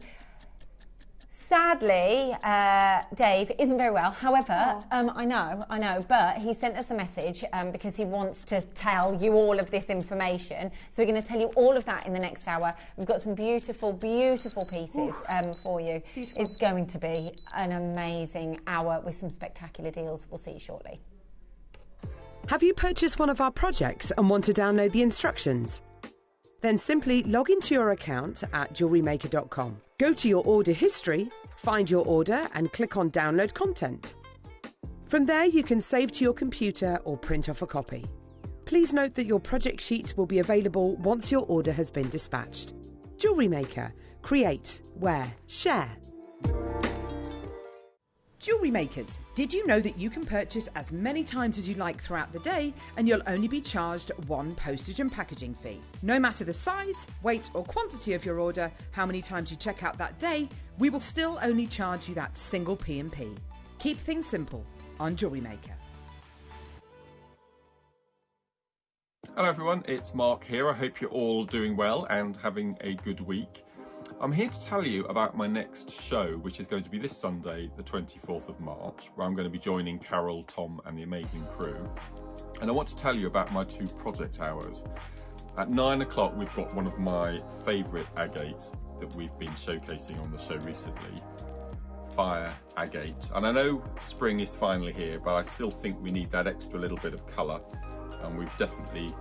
Sadly, Dave isn't very well. However, I know, but he sent us a message because he wants to tell you all of this information. So we're going to tell you all of that in the next hour. We've got some beautiful, beautiful pieces for you. Beautiful. It's going to be an amazing hour with some spectacular deals. We'll see you shortly. Have you purchased one of our projects and want to download the instructions? Then simply log into your account at JewelleryMaker.com. Go to your order history, find your order and click on Download Content. From there you can save to your computer or print off a copy. Please note that your project sheet will be available once your order has been dispatched. Jewellery Maker. Create, wear, share. Jewellery makers, did you know that you can purchase as many times as you like throughout the day and you'll only be charged 1 postage and packaging fee? No matter the size, weight or quantity of your order, how many times you check out that day, we will still only charge you that single P&P. Keep things simple on Jewellery Maker. Hello everyone, it's Mark here. I hope you're all doing well and having a good week. I'm here to tell you about my next show, which is going to be this Sunday, the 24th of March, where I'm going to be joining Carol, Tom and the amazing crew. And I want to tell you about my 2 project hours. At 9 o'clock, we've got one of my favourite agates that we've been showcasing on the show recently, Fire Agate. And I know spring is finally here, but I still think we need that extra little bit of colour. And we've definitely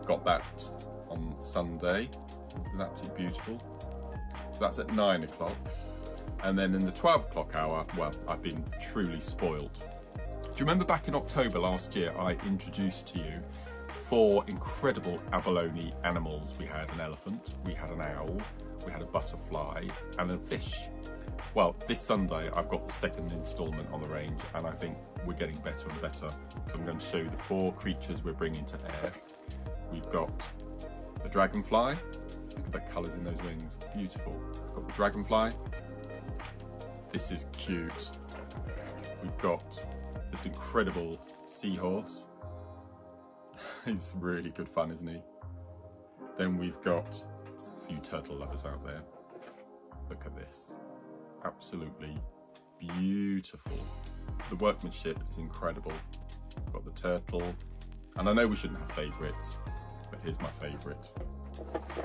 got that on Sunday. It's absolutely beautiful. So that's at 9 o'clock. And then in the 12 o'clock hour, well, I've been truly spoiled. Do you remember back in October last year, I introduced to you 4 incredible abalone animals? We had an elephant, we had an owl, we had a butterfly and a fish. Well, this Sunday, I've got the 2nd instalment on the range and I think we're getting better and better. So I'm going to show you the 4 creatures we're bringing to air. We've got the dragonfly. Look at the colours in those wings, beautiful. We've got the dragonfly. This is cute. We've got this incredible seahorse. He's really good fun, isn't he? Then we've got a few turtle lovers out there. Look at this, absolutely beautiful. The workmanship is incredible. We've got the turtle, and I know we shouldn't have favourites, but here's my favourite.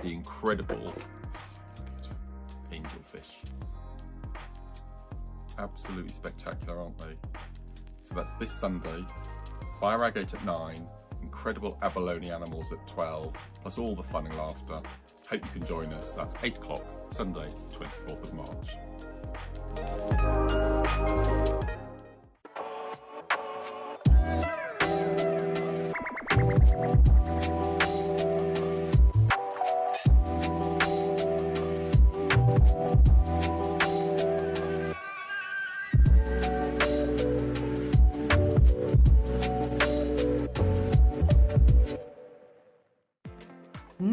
The incredible angelfish. Absolutely spectacular, aren't they? So that's this Sunday. Fire Agate at 9, incredible abalone animals at 12, plus all the fun and laughter. Hope you can join us. That's 8 o'clock, Sunday, 24th of March.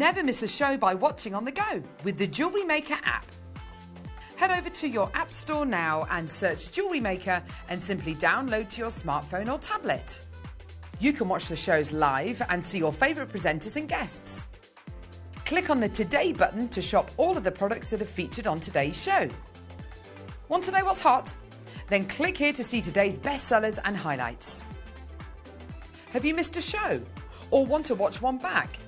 Never miss a show by watching on the go with the JewelleryMaker app. Head over to your app store now and search JewelleryMaker and simply download to your smartphone or tablet. You can watch the shows live and see your favourite presenters and guests. Click on the Today button to shop all of the products that are featured on today's show. Want to know what's hot? Then click here to see today's bestsellers and highlights. Have you missed a show or want to watch one back?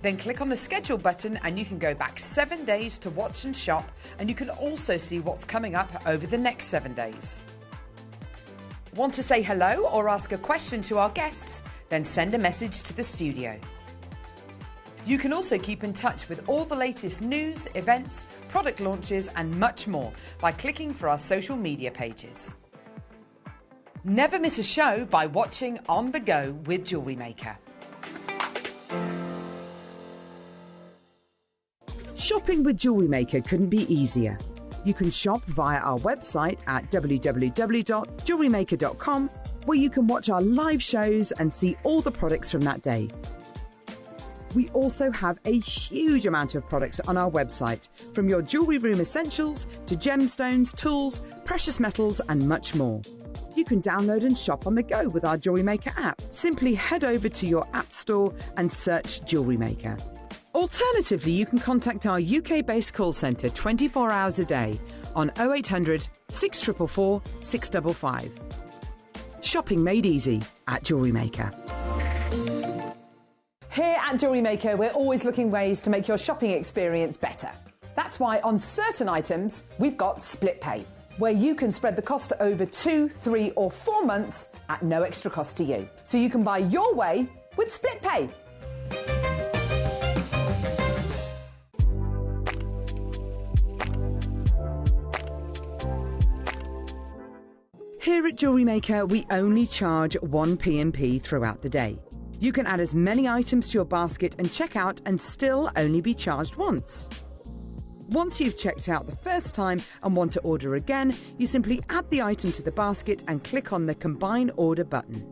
Then click on the schedule button and you can go back 7 days to watch and shop, and you can also see what's coming up over the next 7 days. Want to say hello or ask a question to our guests? Then send a message to the studio. You can also keep in touch with all the latest news, events, product launches and much more by clicking for our social media pages. Never miss a show by watching on the go with JewelleryMaker. Shopping with JewelleryMaker couldn't be easier. You can shop via our website at www.jewellerymaker.com, where you can watch our live shows and see all the products from that day. We also have a huge amount of products on our website, from your jewellery room essentials to gemstones, tools, precious metals and much more. You can download and shop on the go with our JewelleryMaker app. Simply head over to your app store and search JewelleryMaker. Alternatively, you can contact our UK-based call centre 24 hours a day on 0800 644 655. Shopping made easy at JewelleryMaker. Here at JewelleryMaker, we're always looking ways to make your shopping experience better. That's why on certain items, we've got split pay, where you can spread the cost over 2, 3 or 4 months at no extra cost to you. So you can buy your way with split pay. Here at JewelleryMaker, we only charge 1 P&P throughout the day. You can add as many items to your basket and check out and still only be charged once. Once you've checked out the first time and want to order again, you simply add the item to the basket and click on the Combine Order button.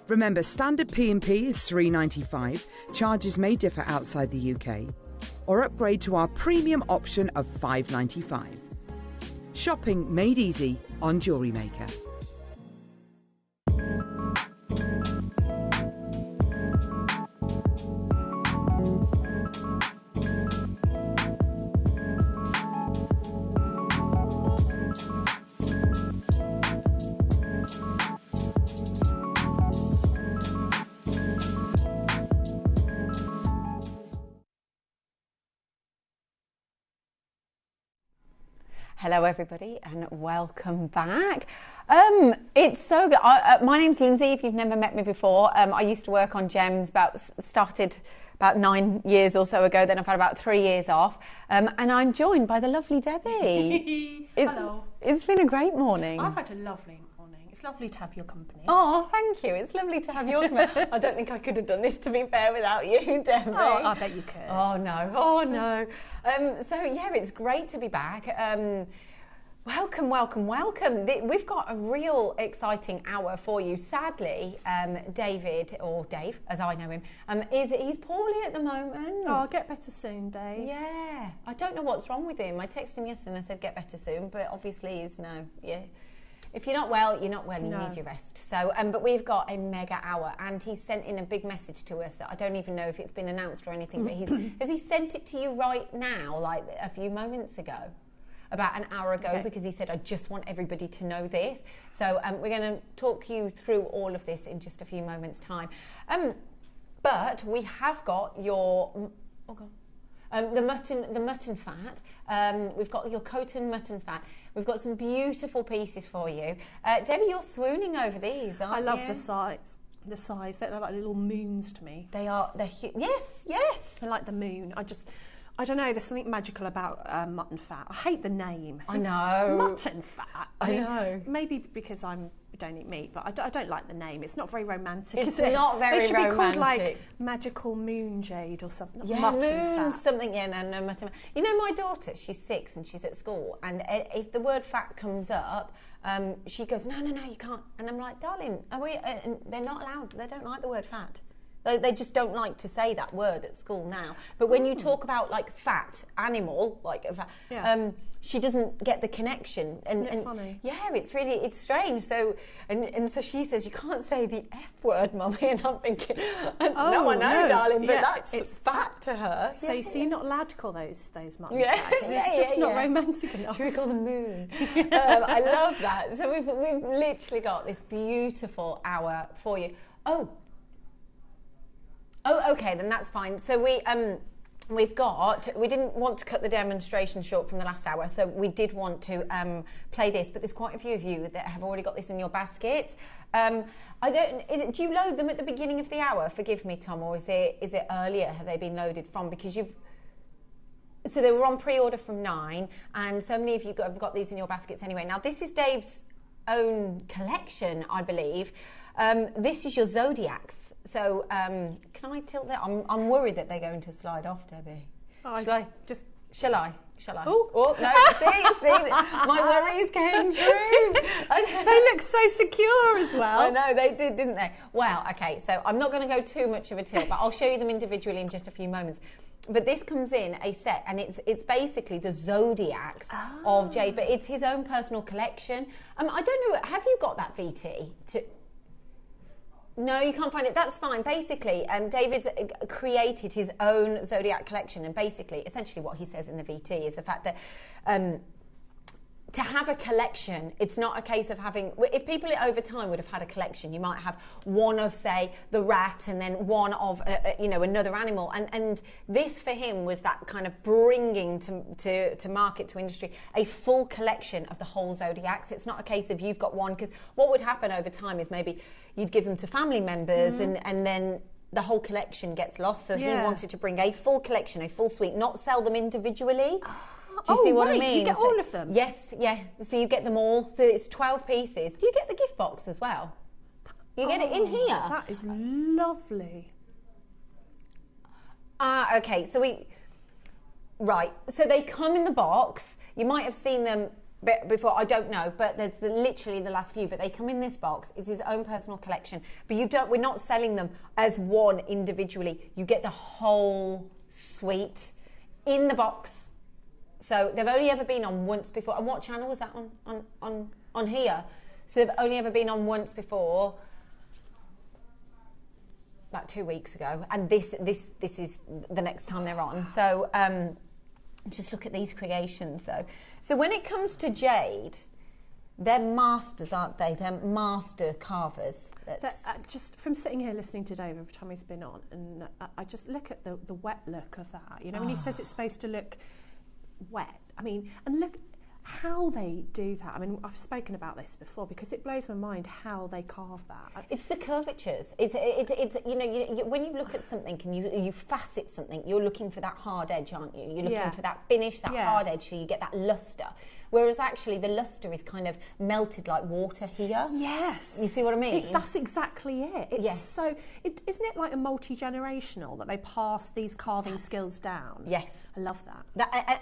Remember, standard P&P is $3.95. Charges may differ outside the UK. Or upgrade to our premium option of $5.95. Shopping made easy on JewelleryMaker. Hello everybody and welcome back. It's so good. My name's Lindsay, if you've never met me before. I used to work on gems, started about 9 years or so ago, then I've had about 3 years off. And I'm joined by the lovely Debbie. Hello. It's been a great morning. I've had a lovely morning. It's lovely to have your company. Oh, thank you. It's lovely to have your company. I don't think I could have done this, to be fair, without you, Debbie. Oh, I bet you could. Oh, no. Oh, no. So, yeah, it's great to be back. Welcome, welcome, welcome. We've got a real exciting hour for you. Sadly, David, or Dave, as I know him, he's poorly at the moment. Oh, I'll get better soon, Dave. Yeah. I don't know what's wrong with him. I texted him yesterday and I said, get better soon, but obviously he's no. Yeah. If you're not well, you're not well. You need your rest. So, but we've got a mega hour, and he's sent in a big message to us that I don't even know if it's been announced or anything. But has he sent it to you right now, like a few moments ago, about an hour ago? Okay. Because he said, I just want everybody to know this. So we're going to talk you through all of this in just a few moments' time. But we have got your the mutton fat. We've got your Coton mutton fat. We've got some beautiful pieces for you. Debbie, you're swooning over these, aren't you? I love the size. The size. They're like little moons to me. They're huge. Yes, yes. They're like the moon. I don't know, there's something magical about mutton fat. I hate the name. I know. Mutton fat. I know. Maybe because I don't eat meat, but I don't like the name. It's not very romantic, it's is it? It's not very romantic. It should be called like magical moon jade or something. Yeah, mutton moon fat. Something, yeah, no, mutton. You know, my daughter, she's 6 and she's at school, and if the word fat comes up, she goes, no, you can't. And I'm like, darling, are we? And they're not allowed. They don't like the word fat. They just don't like to say that word at school now. But when you talk about like fat animal, like she doesn't get the connection. Isn't it funny? Yeah, it's strange. So and so she says, you can't say the F word, Mummy, and I'm thinking, no, I know, darling, but it's fat to her. So you're not allowed to call those mums. Yeah, it's just not romantic enough. Should we call them moon? I love that. So we've literally got this beautiful hour for you. Oh, okay, then that's fine. So we didn't want to cut the demonstration short from the last hour, so we did want to play this, but there's quite a few of you that have already got this in your basket. Do you load them at the beginning of the hour? Forgive me, Tom, or is it earlier? Have they been loaded from? Because so they were on pre-order from 9, and so many of you have got these in your baskets anyway. Now, this is Dave's own collection, I believe. This is your zodiacs. So can I tilt that? I'm worried that they're going to slide off, Debbie. Shall I? Oh no! See, my worries came true. They look so secure as well. I know they did, didn't they? Well, okay. So I'm not going to go too much of a tilt, but I'll show you them individually in just a few moments. But this comes in a set, and it's basically the zodiacs of Jade, but it's his own personal collection. I don't know. Have you got that VT? No, you can't find it. That's fine. Basically, David's created his own zodiac collection, and basically, essentially, what he says in the VT is the fact that to have a collection, it's not a case of having. If people over time would have had a collection, you might have one of, say, the rat, and then one of another animal, and this for him was that kind of bringing to market, to industry, a full collection of the whole zodiacs. It's not a case of you've got one, because what would happen over time is maybe you'd give them to family members, and then the whole collection gets lost. So he wanted to bring a full collection, a full suite, not sell them individually. Do you see what I mean? You get all of them? Yes, yeah. So you get them all. So it's 12 pieces. Do you get the gift box as well? You get it in here. That is lovely. Okay. So so they come in the box. You might have seen them before, I don't know, but there's literally the last few, but they come in this box. It's his own personal collection. But we're not selling them as one individually. You get the whole suite in the box. So they've only ever been on once before. And what channel was that on here? So they've only ever been on once before, about 2 weeks ago. And this is the next time they're on. So just look at these creations, though. So when it comes to Jade, they're masters, aren't they? They're master carvers. Just from sitting here listening to Dave every time he's been on, and I just look at the wet look of that. You know, when he says it's supposed to look wet, I mean, and look how they do that. I mean, I've spoken about this before because it blows my mind how they carve that. It's the curvatures. It's when you look at something and you facet something, you're looking for that hard edge, aren't you? You're looking for that finish, that hard edge, so you get that luster. Whereas actually the luster is kind of melted like water here. Yes. You see what I mean? That's exactly it. It's so, isn't it like a multi-generational that they pass these carving skills down? Yes. I love that.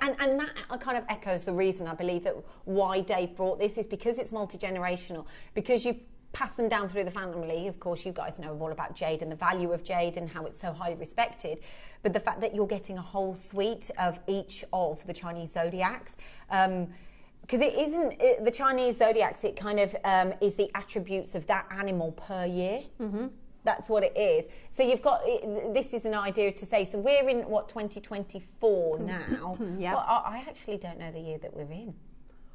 And that kind of echoes the reason I believe that why Dave brought this is because it's multi-generational, because you pass them down through the family. Of course, you guys know all about jade and the value of jade and how it's so highly respected. But the fact that you're getting a whole suite of each of the Chinese zodiacs, because it isn't the Chinese zodiacs, it kind of is the attributes of that animal per year. Mm-hmm. That's what it is. So you've got, this is an idea to say, so we're in, 2024 now? Yeah. Well, I actually don't know the year that we're in.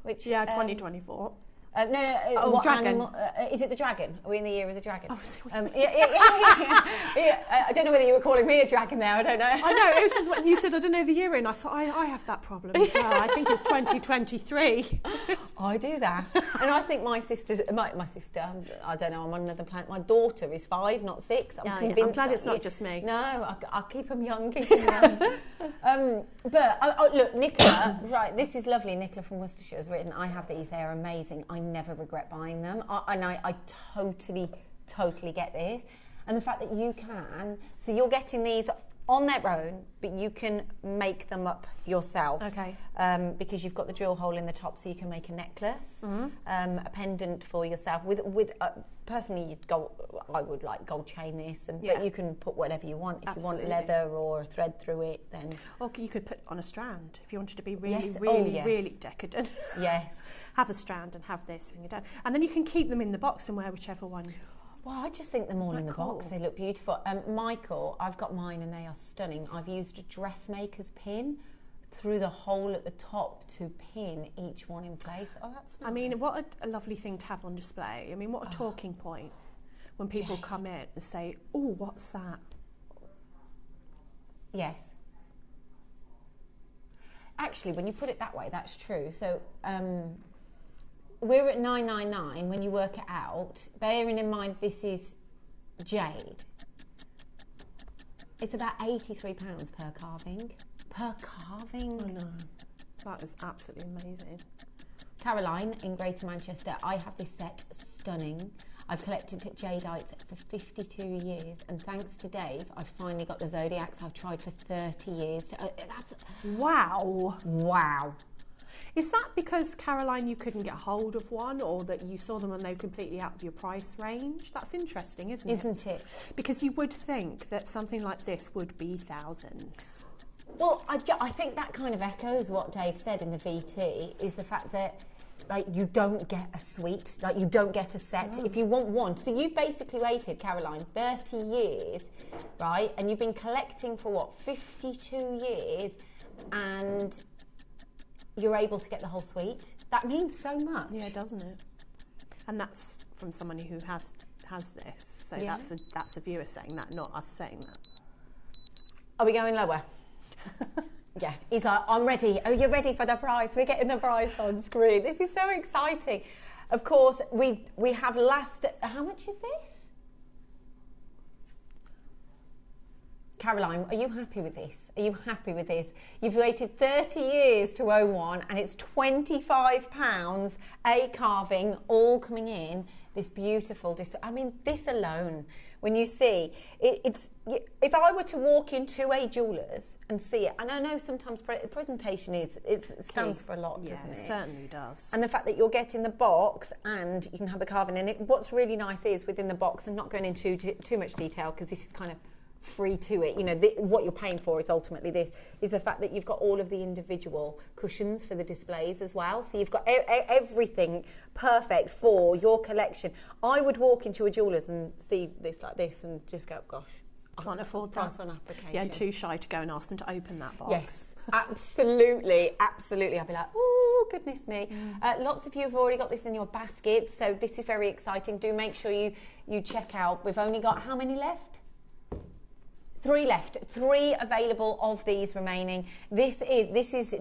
Which 2024. No, what dragon. Animal, is it the dragon? Are we in the year of the dragon? Oh, so I don't know whether you were calling me a dragon there, I don't know. I know, it was just when you said, I don't know the year in, I thought, I have that problem as well. I think it's 2023. I do that. And I think my sister, I don't know, I'm on another planet. My daughter is 5, not 6. I'm convinced. I'm glad it's not just me. No, I'll keep them young, But look, Nicola, right, this is lovely. Nicola from Worcestershire has written, I have these, they're amazing. I never regret buying them. I totally get this. And the fact that you can, so you're getting these on their own, but you can make them up yourself. Okay. Because you've got the drill hole in the top, so you can make a necklace, a pendant for yourself. Personally, I would like gold chain this, but you can put whatever you want. If Absolutely. you want leather or a thread through it, then. Or you could put on a strand if you wanted to be really, Yes. really decadent. Yes. Have a strand and have this hanging down, and then you can keep them in the box and wear whichever one. Well, I just think them all in the box. They look beautiful. Michael, I've got mine and they are stunning. I've used a dressmaker's pin through the hole at the top to pin each one in place. Oh, that's nice. I mean, what a lovely thing to have on display. I mean, what a talking point when people come in and say, "Oh, what's that?" Yes. Actually, when you put it that way, that's true. So we're at $9.99 when you work it out. Bearing in mind this is jade. It's about £83 per carving. Per carving? I know. That is absolutely amazing. Caroline in Greater Manchester, I have this set, stunning. I've collected jadeites for 52 years, and thanks to Dave, I've finally got the zodiacs I've tried for 30 years. Wow. Wow. Is that because, Caroline, you couldn't get hold of one, or that you saw them and they were completely out of your price range? That's interesting, isn't it? Isn't it? Because you would think that something like this would be thousands. Well, I think that kind of echoes what Dave said in the VT, is the fact that like you don't get a suite, like you don't get a set if you want one. So you've basically waited, Caroline, 30 years, right? And you've been collecting for what, 52 years, and you're able to get the whole suite. That means so much. Yeah, doesn't it? And that's from somebody who has this. So Yeah. that's a viewer saying that, not us saying that. Are we going lower? Yeah, he's like, I'm ready. Oh, you're ready for the price. We're getting the price on screen. This is so exciting. Of course, we have last... How much is this? Caroline, are you happy with this? Are you happy with this? You've waited 30 years to own one, and it's £25 a carving, all coming in. This beautiful... I mean, this alone... When you see, if I were to walk into a jeweller's and see it, and I know sometimes presentation stands for a lot, doesn't it? Yeah, it certainly does. And the fact that you're getting the box and you can have the carving in it. What's really nice is within the box, and not going into too much detail because this is kind of free to it, you know, what you're paying for is ultimately this, is the fact that you've got all of the individual cushions for the displays as well. So you've got everything perfect for your collection. I would walk into a jeweller's and see this like this and just go, gosh, Can't afford that. price on application. Yeah, and too shy to go and ask them to open that box. Yes, absolutely, absolutely. I'd be like, oh, goodness me. Lots of you have already got this in your basket, so this is very exciting. Do make sure you check out. We've only got how many left? 3 left. 3 available of these remaining. This is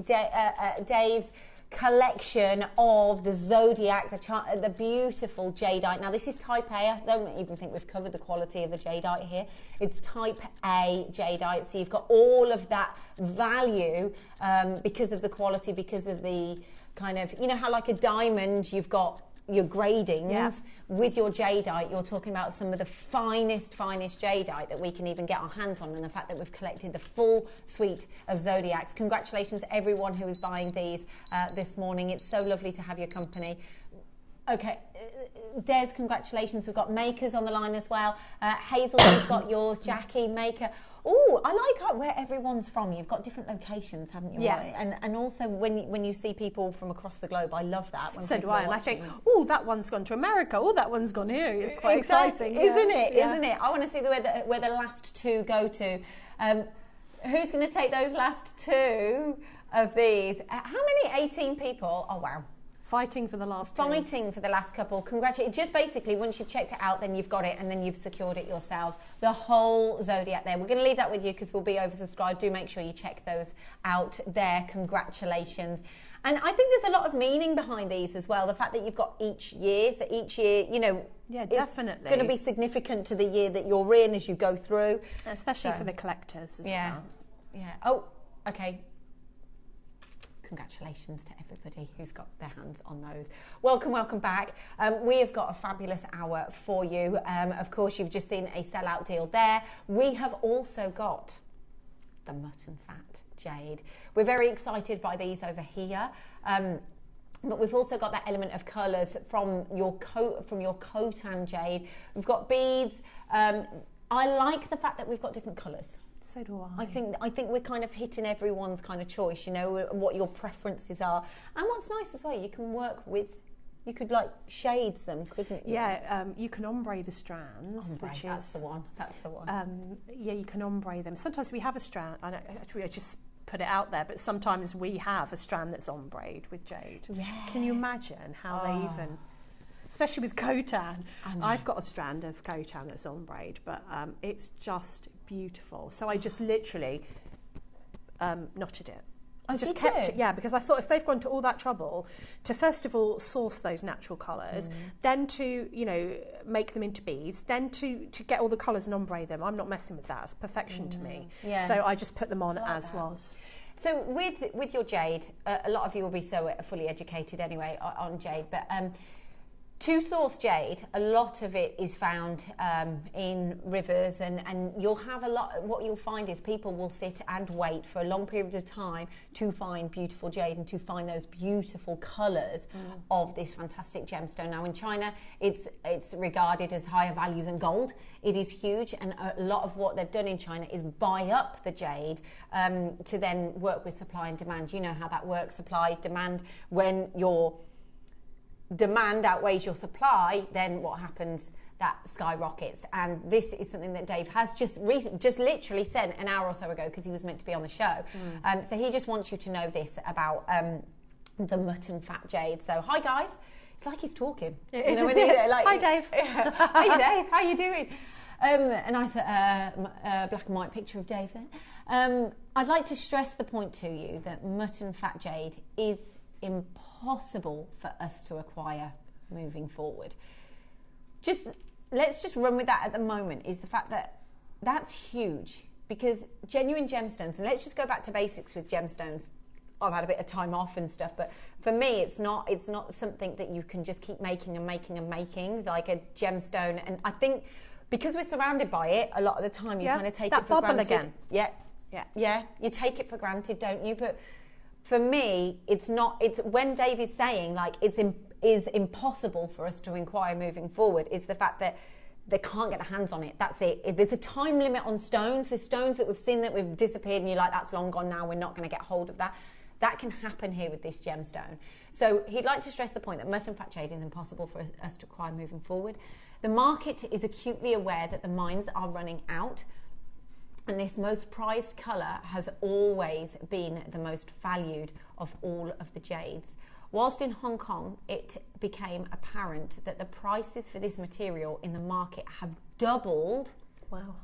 Dave's collection of the Zodiac, the beautiful jadeite. Now this is type A. I don't even think we've covered the quality of the jadeite here. It's type A jadeite, so you've got all of that value because of the quality, because of the kind of, you know how like a diamond you've got your gradings. Yeah. With your jadeite, you're talking about some of the finest jadeite that we can even get our hands on, and the fact that we've collected the full suite of Zodiacs. Congratulations to everyone who is buying these this morning. It's so lovely to have your company. Okay, Des, congratulations. We've got Makers on the line as well. Hazel, you've got yours. Jackie, Maker. Oh, I like where everyone's from. You've got different locations, haven't you? Yeah. And also when you see people from across the globe, I love that. When So do people I, are and I think, watching. oh, that one's gone to America. Oh, that one's gone here. It's quite exciting, isn't it? Yeah. Isn't it? I want to see where the last 2 go to. Who's going to take those last 2 of these? How many? 18 people. Oh wow. Fighting for the last two. Fighting for the last couple. Congratulations. Just basically, once you've checked it out, then you've got it, and then you've secured it yourselves. The whole Zodiac there. We're going to leave that with you because we'll be oversubscribed. Do make sure you check those out there. Congratulations. And I think there's a lot of meaning behind these as well. The fact that you've got each year, so each year, you know, Yeah, definitely. going to be significant to the year that you're in as you go through. Especially for the collectors as well. Yeah. Oh, okay. Congratulations to everybody who's got their hands on those. Welcome back. We have got a fabulous hour for you. Of course, you've just seen a sellout deal there. We have also got the mutton fat jade. We're very excited by these over here. But we've also got that element of colours from your Khotan jade. We've got beads. I like the fact that we've got different colours. So do I. I think we're kind of hitting everyone's kind of choice, you know, what your preferences are. And what's nice as well, you can work with, you could like shades them, couldn't you? Yeah, you can ombre the strands, which that's is the one. That's the one. yeah, you can ombre them. Sometimes we have a strand. I just put it out there, but sometimes we have a strand that's ombre with jade. Yeah. Can you imagine how they even, especially with Khotan? I've got a strand of Khotan that's ombre, but it's just beautiful. So I just literally knotted it. I just kept it, yeah, because I thought if they've gone to all that trouble to first of all source those natural colours, then to, you know, make them into beads, then to get all the colours and ombre them, I'm not messing with that. It's perfection to me. Yeah. So I just put them on as was. So with your jade, a lot of you will be so fully educated anyway on jade, but to source jade, a lot of it is found in rivers, and you'll have a lot. What you'll find is people will sit and wait for a long period of time to find beautiful jade and to find those beautiful colours of this fantastic gemstone. Now in China, it's regarded as higher value than gold. It is huge, and a lot of what they've done in China is buy up the jade to then work with supply and demand. You know how that works, supply, demand. When your demand outweighs your supply, then what happens? That skyrockets. And this is something that Dave has just literally said an hour or so ago, because he was meant to be on the show. So he just wants you to know this about the mutton fat jade. So hi guys, it's like he's talking. It is, like, hi Dave. Hi Dave, how you doing? And I thought black and white picture of Dave there. I'd like to stress the point to you that mutton fat jade is impossible for us to acquire moving forward. Let's just run with that at the moment, is the fact that that's huge, because genuine gemstones, and let's just go back to basics with gemstones. I've had a bit of time off and stuff, but for me it's not something that you can just keep making and making and making, like a gemstone. And I think because we're surrounded by it a lot of the time, you kind of take it for granted. Again. Yeah, you take it for granted, don't you? But for me, it's when Dave is saying like is impossible for us to inquire moving forward, is the fact that they can't get their hands on it. That's it. There's a time limit on stones. There's stones that we've seen that we've disappeared and you're like, that's long gone now, we're not going to get hold of that. That can happen here with this gemstone. So he'd like to stress the point that mutton fat jade is impossible for us to acquire moving forward. The market is acutely aware that the mines are running out, and this most prized colour has always been the most valued of all of the jades. Whilst in Hong Kong, it became apparent that the prices for this material in the market have doubled. Wow.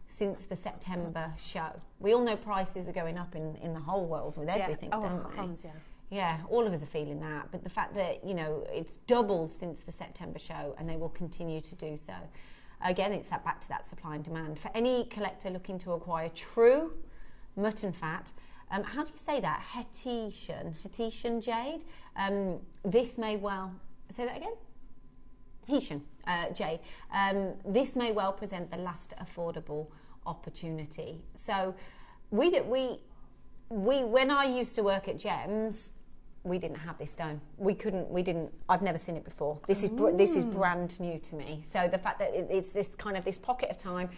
Since the September show. We all know prices are going up in the whole world with everything, don't we? Crumbs, yeah, all of us are feeling that. But the fact that, you know, it's doubled since the September show, and they will continue to do so. Again, it's back to that supply and demand. For any collector looking to acquire true mutton fat, how do you say that? Haitian jade. This may well, say that again? Haitian jade. This may well present the last affordable opportunity. So when I used to work at Gems, we didn't have this stone. I've never seen it before. This is brand new to me. So the fact that it's this kind of this pocket of time,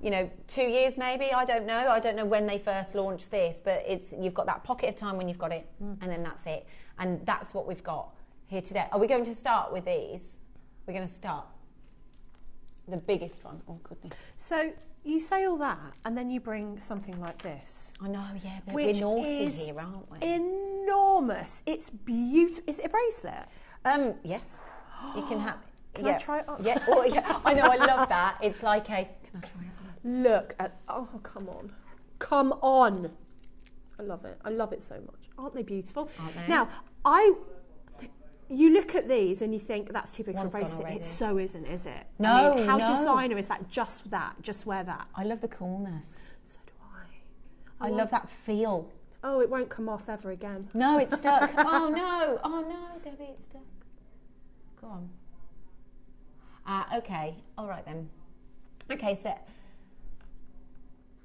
you know, 2 years maybe, I don't know when they first launched this, but you've got that pocket of time when you've got it, and then that's it. And that's what we've got here today. Are we going to start with these? We're going to start the biggest one. Oh goodness. So you say all that, and then you bring something like this. I know, yeah, but we're naughty here, aren't we? Enormous. It's beautiful. Is it a bracelet? Yes. You can have. Can I try it on? Yeah. Oh, yeah. I know. I love that. It's like a. Can I try it on? Look at. Oh, come on. Come on. I love it. I love it so much. Aren't they beautiful? Aren't they? Now, you look at these and you think that's too big for a bracelet. It so isn't, is it? No, I mean, how designer is that? Just wear that. I love the coolness. So do I. I love that feel. Oh, it won't come off ever again. No, it's stuck. Oh no, Debbie, it's stuck. Go on. Okay, all right then. Okay, so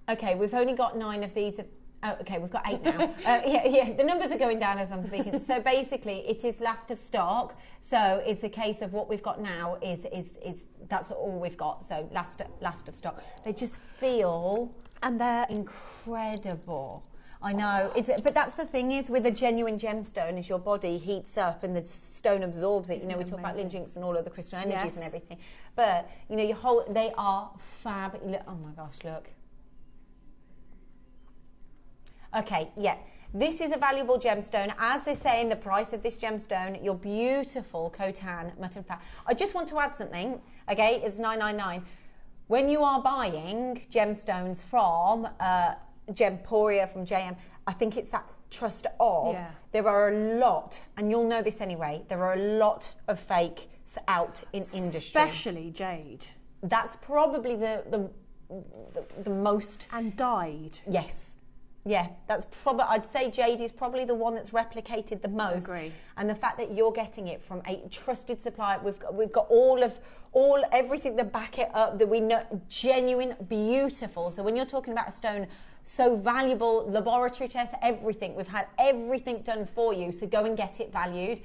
Okay, we've only got 9 of these. Oh, okay, we've got 8 now. Yeah, the numbers are going down as I'm speaking. So basically, it is last of stock. So it's a case of what we've got now is that's all we've got. So last of stock. They just feel, and they're incredible. I know. But that's the thing is with a genuine gemstone, is your body heats up and the stone absorbs it. You know, we talk about linjinks and all of the crystal energies and everything. But you know, they are fab. Oh my gosh, look. Okay, yeah, this is a valuable gemstone. As they say in the price of this gemstone, your beautiful Khotan mutton fat. I just want to add something, okay, it's $9.99. When you are buying gemstones from Gemporia, from JM, I think it's that trust of, there are a lot, and you'll know this anyway, there are a lot of fakes out in industry. Especially jade. That's probably the most... And dyed. Yes. Yeah, that's probably, I'd say jade is probably the one that's replicated the most. I agree. And the fact that you're getting it from a trusted supplier, we've got everything to back it up, that we know, genuine, beautiful. So when you're talking about a stone so valuable, laboratory tests, everything, we've had everything done for you. So go and get it valued,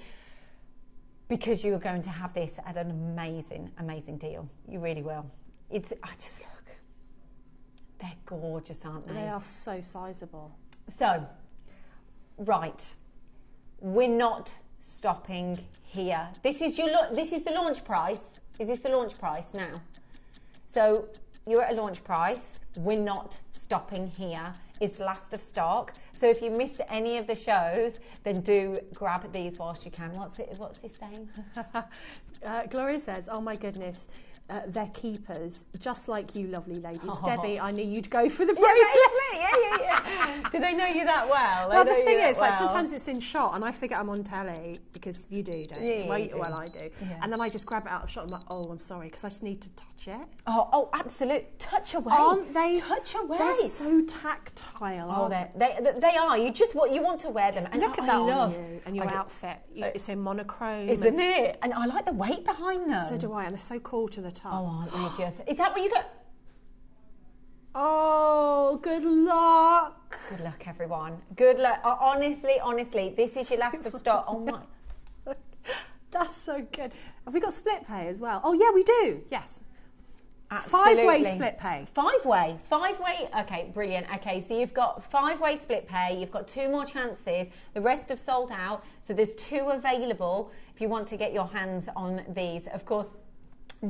because you are going to have this at an amazing, amazing deal. You really will. They're gorgeous, aren't they? They are so sizable. So, right, we're not stopping here. This is the launch price. Is this the launch price now? So you're at a launch price. We're not stopping here. It's last of stock. So if you missed any of the shows, then do grab these whilst you can. What's this saying? Gloria says, "Oh my goodness." They're keepers, just like you lovely ladies. Oh. Debbie, I knew you'd go for the bracelet. Yeah. Do they know you that well? Well, the thing is, like, sometimes it's in shot and I forget I'm on telly, because you do, don't you? Yeah, you do. Well, I do. Yeah. And then I just grab it out of shot and I'm like, oh, I'm sorry, because I just need to touch it. Oh, absolute. Touch away. Aren't they? Touch away. They're so tactile. Oh, they are. You want to wear them. And look at that on you and your outfit. It's so monochrome. Isn't it? And I like the weight behind them. So do I, and they're so cool to the touch. Oh, aren't they just? Is that what you got? Oh, good luck. Good luck, everyone. Good luck. Honestly, this is your last of stock. Oh my. That's so good. Have we got split pay as well? Oh, yeah, we do. Yes. Absolutely. 5-way split pay. 5-way. Okay, brilliant. Okay, so you've got 5-way split pay. You've got 2 more chances. The rest have sold out. So there's 2 available if you want to get your hands on these. Of course,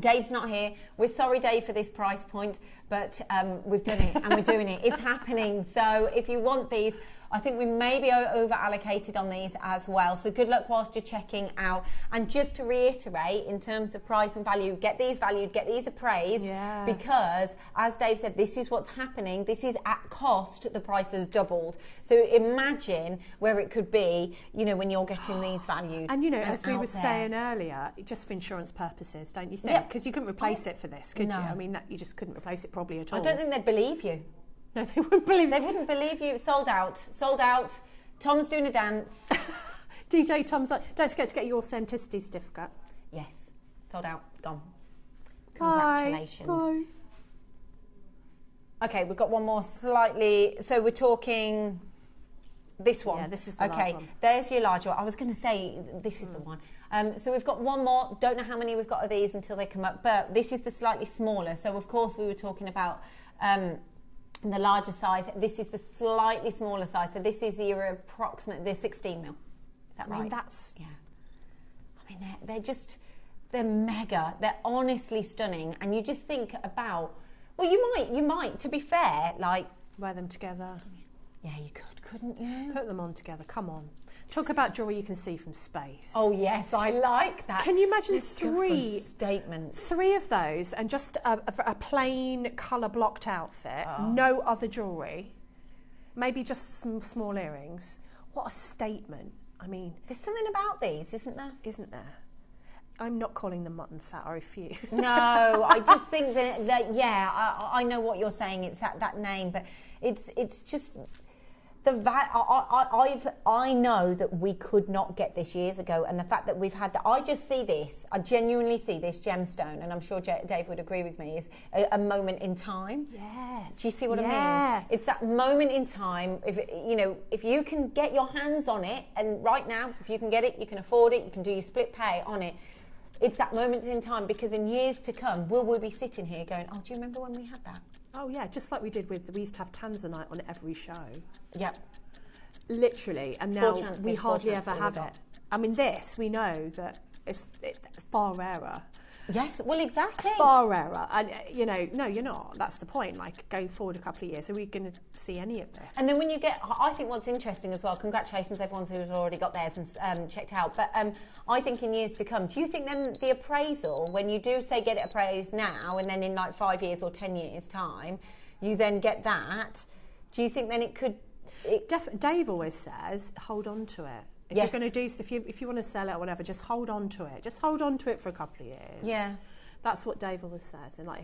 Dave's not here. We're sorry, Dave, for this price point, but we've done it and we're doing it. It's happening. So if you want these, I think we may be over allocated on these as well. So good luck whilst you're checking out. And just to reiterate, in terms of price and value, get these valued, get these appraised. Yes. Because as Dave said, this is what's happening. This is at cost. The price has doubled. So imagine where it could be, you know, when you're getting these valued. And you know, as we were saying earlier, just for insurance purposes, don't you think? Because you couldn't replace it for this, could you? I mean, you just couldn't replace it probably at all. I don't think they'd believe you. No, they wouldn't believe. They wouldn't believe you. Sold out. Tom's doing a dance. DJ Tom's. Don't forget to get your authenticity certificate. Yes, sold out. Gone. Bye. Congratulations. Bye. Okay, we've got one more slightly. So we're talking this one. Yeah, this is the large one. There's your large one. I was going to say this is the one. So we've got one more. Don't know how many we've got of these until they come up, but this is the slightly smaller. So of course we were talking about the larger size. This is the slightly smaller size. So this is your approximate, the 16 mil. Is that right? I mean, that's... Yeah. I mean, they're mega. They're honestly stunning. And you just think about, well, you might, to be fair, like... Wear them together. Yeah, you could, couldn't you? Put them on together, come on. Talk about jewellery you can see from space. Oh yes, I like that. Can you imagine 3 statements? 3 of those and just a plain colour blocked outfit, no other jewellery, maybe just some small earrings. What a statement. I mean, there's something about these, isn't there? Isn't there? I'm not calling them mutton fat, I refuse. No, I just think that yeah, I know what you're saying, it's that name, but it's just... I know that we could not get this years ago, and the fact that we've had that, I genuinely see this gemstone, and I'm sure Dave would agree with me, is a moment in time. Yes. Do you see what I mean? It's that moment in time. If you can get your hands on it, and right now, if you can get it, you can afford it, you can do your split pay on it. It's that moment in time, because in years to come, will we be sitting here going, oh, do you remember when we had that? Oh yeah, just like we used to have Tanzanite on every show. Yep. Literally, and now we hardly ever have it. I mean, we know that it's far rarer. Yes, well, exactly. Far rarer. And, no, you're not. That's the point. Like, going forward a couple of years, are we going to see any of this? And then when you get, I think what's interesting as well, congratulations everyone who's already got theirs and checked out, but I think in years to come, do you think then the appraisal, when you do say get it appraised now, and then in like 5 years or 10 years time, you then get that, do you think then it could... Dave always says, hold on to it. If you're going to do, if you want to sell it or whatever, just hold on to it. Just hold on to it for a couple of years. Yeah, that's what Dave always says. And like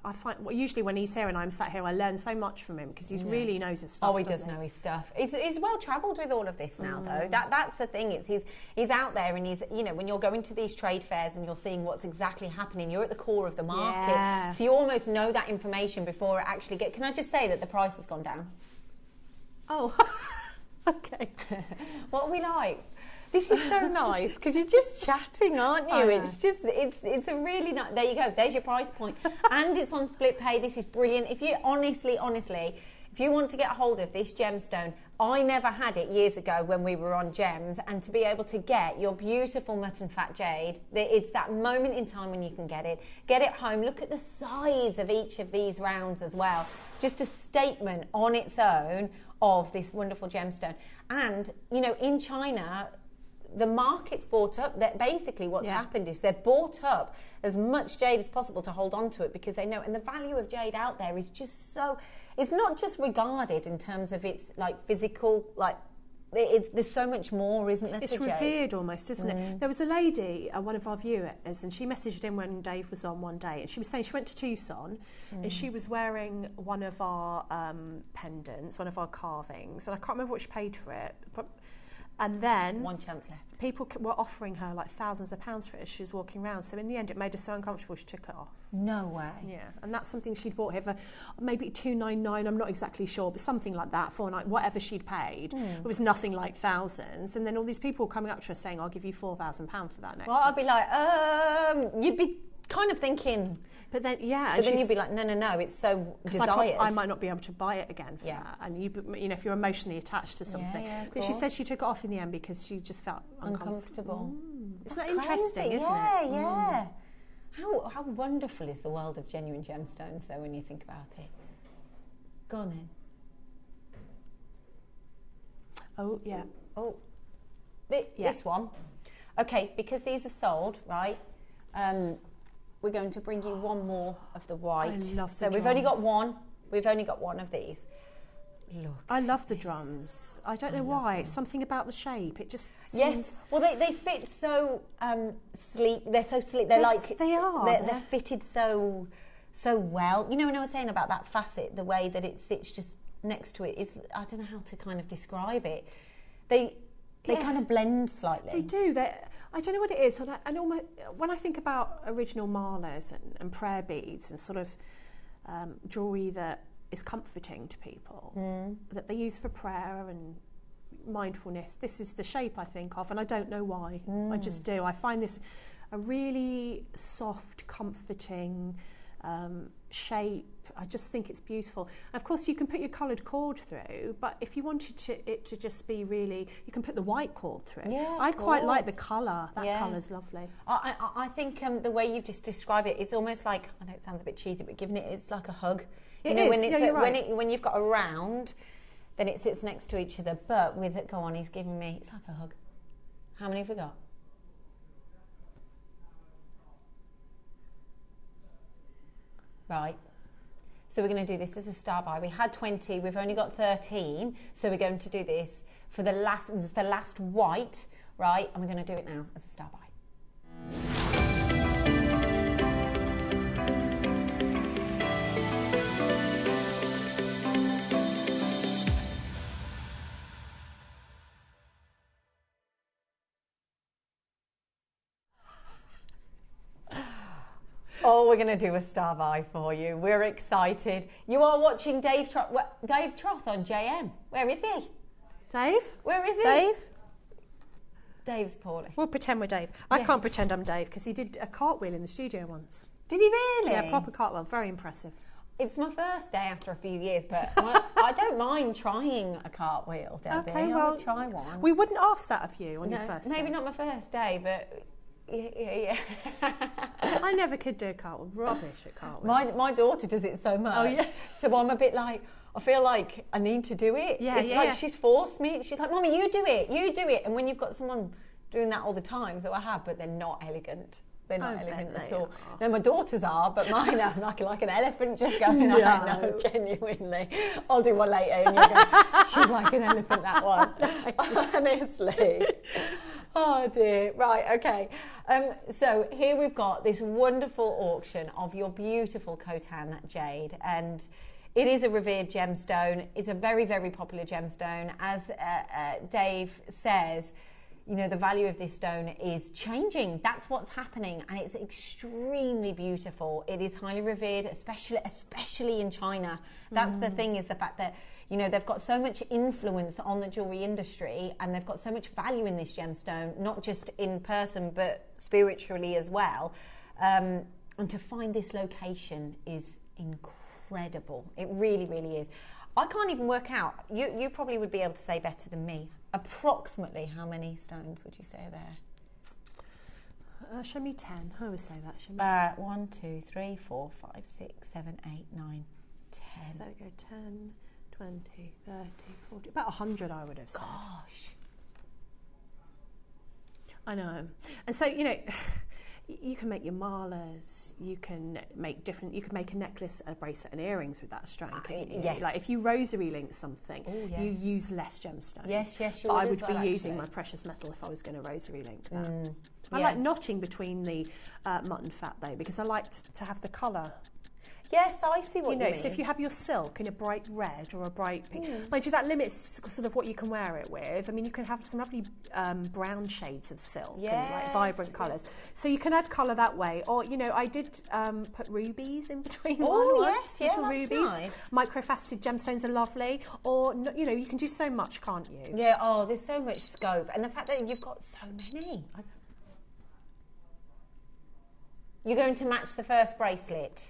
I find usually when he's here and I'm sat here, I learn so much from him because he really knows his stuff. Oh, he does know his stuff. He's well travelled with all of this now, though. That's the thing. It's he's out there, and he's when you're going to these trade fairs and you're seeing what's exactly happening, you're at the core of the market, so you almost know that information before it actually gets. Can I just say that the price has gone down? Oh. Okay. What are we like? This is so nice because you're just chatting, aren't you? It's a really nice. There you go. There's your price point, and it's on split pay. This is brilliant. If you honestly, if you want to get a hold of this gemstone, I never had it years ago when we were on gems, and to be able to get your beautiful mutton fat jade, it's that moment in time when you can get it home. Look at the size of each of these rounds as well. Just a statement on its own of this wonderful gemstone. And in China, the market's bought up. That basically what's happened is they're bought up as much jade as possible to hold on to it, because they know, and the value of jade out there is just so, it's not just regarded in terms of its like physical, like there's so much more, isn't there? It's revered almost, isn't it? There was a lady, one of our viewers, and she messaged in when Dave was on one day, and she was saying she went to Tucson and she was wearing one of our pendants, one of our carvings, and I can't remember what she paid for it. And then one chance left. People were offering her like thousands of pounds for it as she was walking around. So in the end, it made her so uncomfortable she took it off. No way. Yeah, and that's something she'd bought here for maybe $299. I'm not exactly sure, but something like that. Whatever she'd paid, it was nothing like thousands. And then all these people were coming up to her saying, "I'll give you £4,000 for that." Well, I'd be like, you'd be kind of thinking. But then, but then you'd be like, no, it's so desired. I might not be able to buy it again for that. And if you're emotionally attached to something. But she said she took it off in the end because she just felt uncomfortable. Isn't that interesting, isn't it? Yeah. How wonderful is the world of genuine gemstones, though, when you think about it? Go on then. Oh, yeah. Oh, this one. Okay, because these are sold, right? We're going to bring you one more of the white. I love we've only got one. We've only got one of these. Look. I love the drums. I don't know why. It's something about the shape. It just seems... Yes. Well, they fit so sleek. They're so sleek. They're they are. They're fitted so well. You know, when I was saying about that facet, the way that it sits just next to it is, I don't know how to kind of describe it. They kind of blend slightly. They do. I don't know what it is. And almost, when I think about original malas and prayer beads and sort of jewellery that is comforting to people, that they use for prayer and mindfulness, this is the shape I think of, and I don't know why. I just do. I find this a really soft, comforting shape. I just think it's beautiful. Of course, you can put your coloured cord through, but if you wanted it to just be really, you can put the white cord through. Yeah, I quite like the colour. That colour's lovely. I think the way you've just described it, it's almost like, I know it sounds a bit cheesy, but giving it's like a hug. When you've got a round, then it sits next to each other. But with it, he's giving me, it's like a hug. How many have we got? Right. So we're going to do this as a star buy. We had 20, we've only got 13. So we're going to do this for the last white, right? And we're going to do it now as a star buy. we're going to do a star buy for you. We're excited. You are watching Dave Troth on JM. Where is he? Dave? Where is he? Dave? Dave's poorly. We'll pretend we're Dave. I can't pretend I'm Dave because he did a cartwheel in the studio once. Did he really? Yeah, proper cartwheel. Very impressive. It's my first day after a few years, but I don't mind trying a cartwheel, Debbie. Okay, I would try one. We wouldn't ask that of you on your first day. Maybe not my first day, but yeah. I never could do a cartwheel. Rubbish at cartwheels. My daughter does it so much. Oh, yeah. So I'm a bit like, I feel like I need to do it. Yeah, it's like she's forced me. She's like, Mommy, you do it. You do it. And when you've got someone doing that all the time, so I have, but they're not elegant. They're not elegant at all. No, my daughters are, but mine are like an elephant just going, no. I know, genuinely. I'll do one later and you're going, she's like an elephant, that one. Honestly. Oh dear. Right, okay. So here we've got this wonderful auction of your beautiful Khotan jade, and it is a revered gemstone. It's a very, very popular gemstone. As Dave says, you know, the value of this stone is changing. That's what's happening, and it's extremely beautiful. It is highly revered, especially in China. That's the thing, is the fact that, you know, they've got so much influence on the jewelry industry, and they've got so much value in this gemstone, not just in person, but spiritually as well. And to find this location is incredible. It really, really is. I can't even work out. You probably would be able to say better than me. Approximately how many stones would you say are there? Show me 10. I always say that. Show me 1, 2, 3, 4, 5, 6, 7, 8, 9, 10. So go 10, 20, 30, 40. About 100, I would have said. Gosh. I know. And so, you know, you can make your malas, you can make a necklace, a bracelet and earrings with that stone. Yes. Like if you rosary link something, you use less gemstones. Yes, you but would. I would as well, be using actually. my precious metal if I was going to rosary link that. Yeah. I like notching between the mutton fat though, because I like to have the colour. Yes, I see what you mean. So if you have your silk in a bright red or a bright pink, mind you, that limits sort of what you can wear it with. I mean, you can have some lovely brown shades of silk and like vibrant colours. So you can add colour that way. Or, you know, I did put rubies in between little rubies. Nice. Microfaceted gemstones are lovely. Or, you know, you can do so much, can't you? Yeah, there's so much scope. And the fact that you've got so many. You're going to match the first bracelet.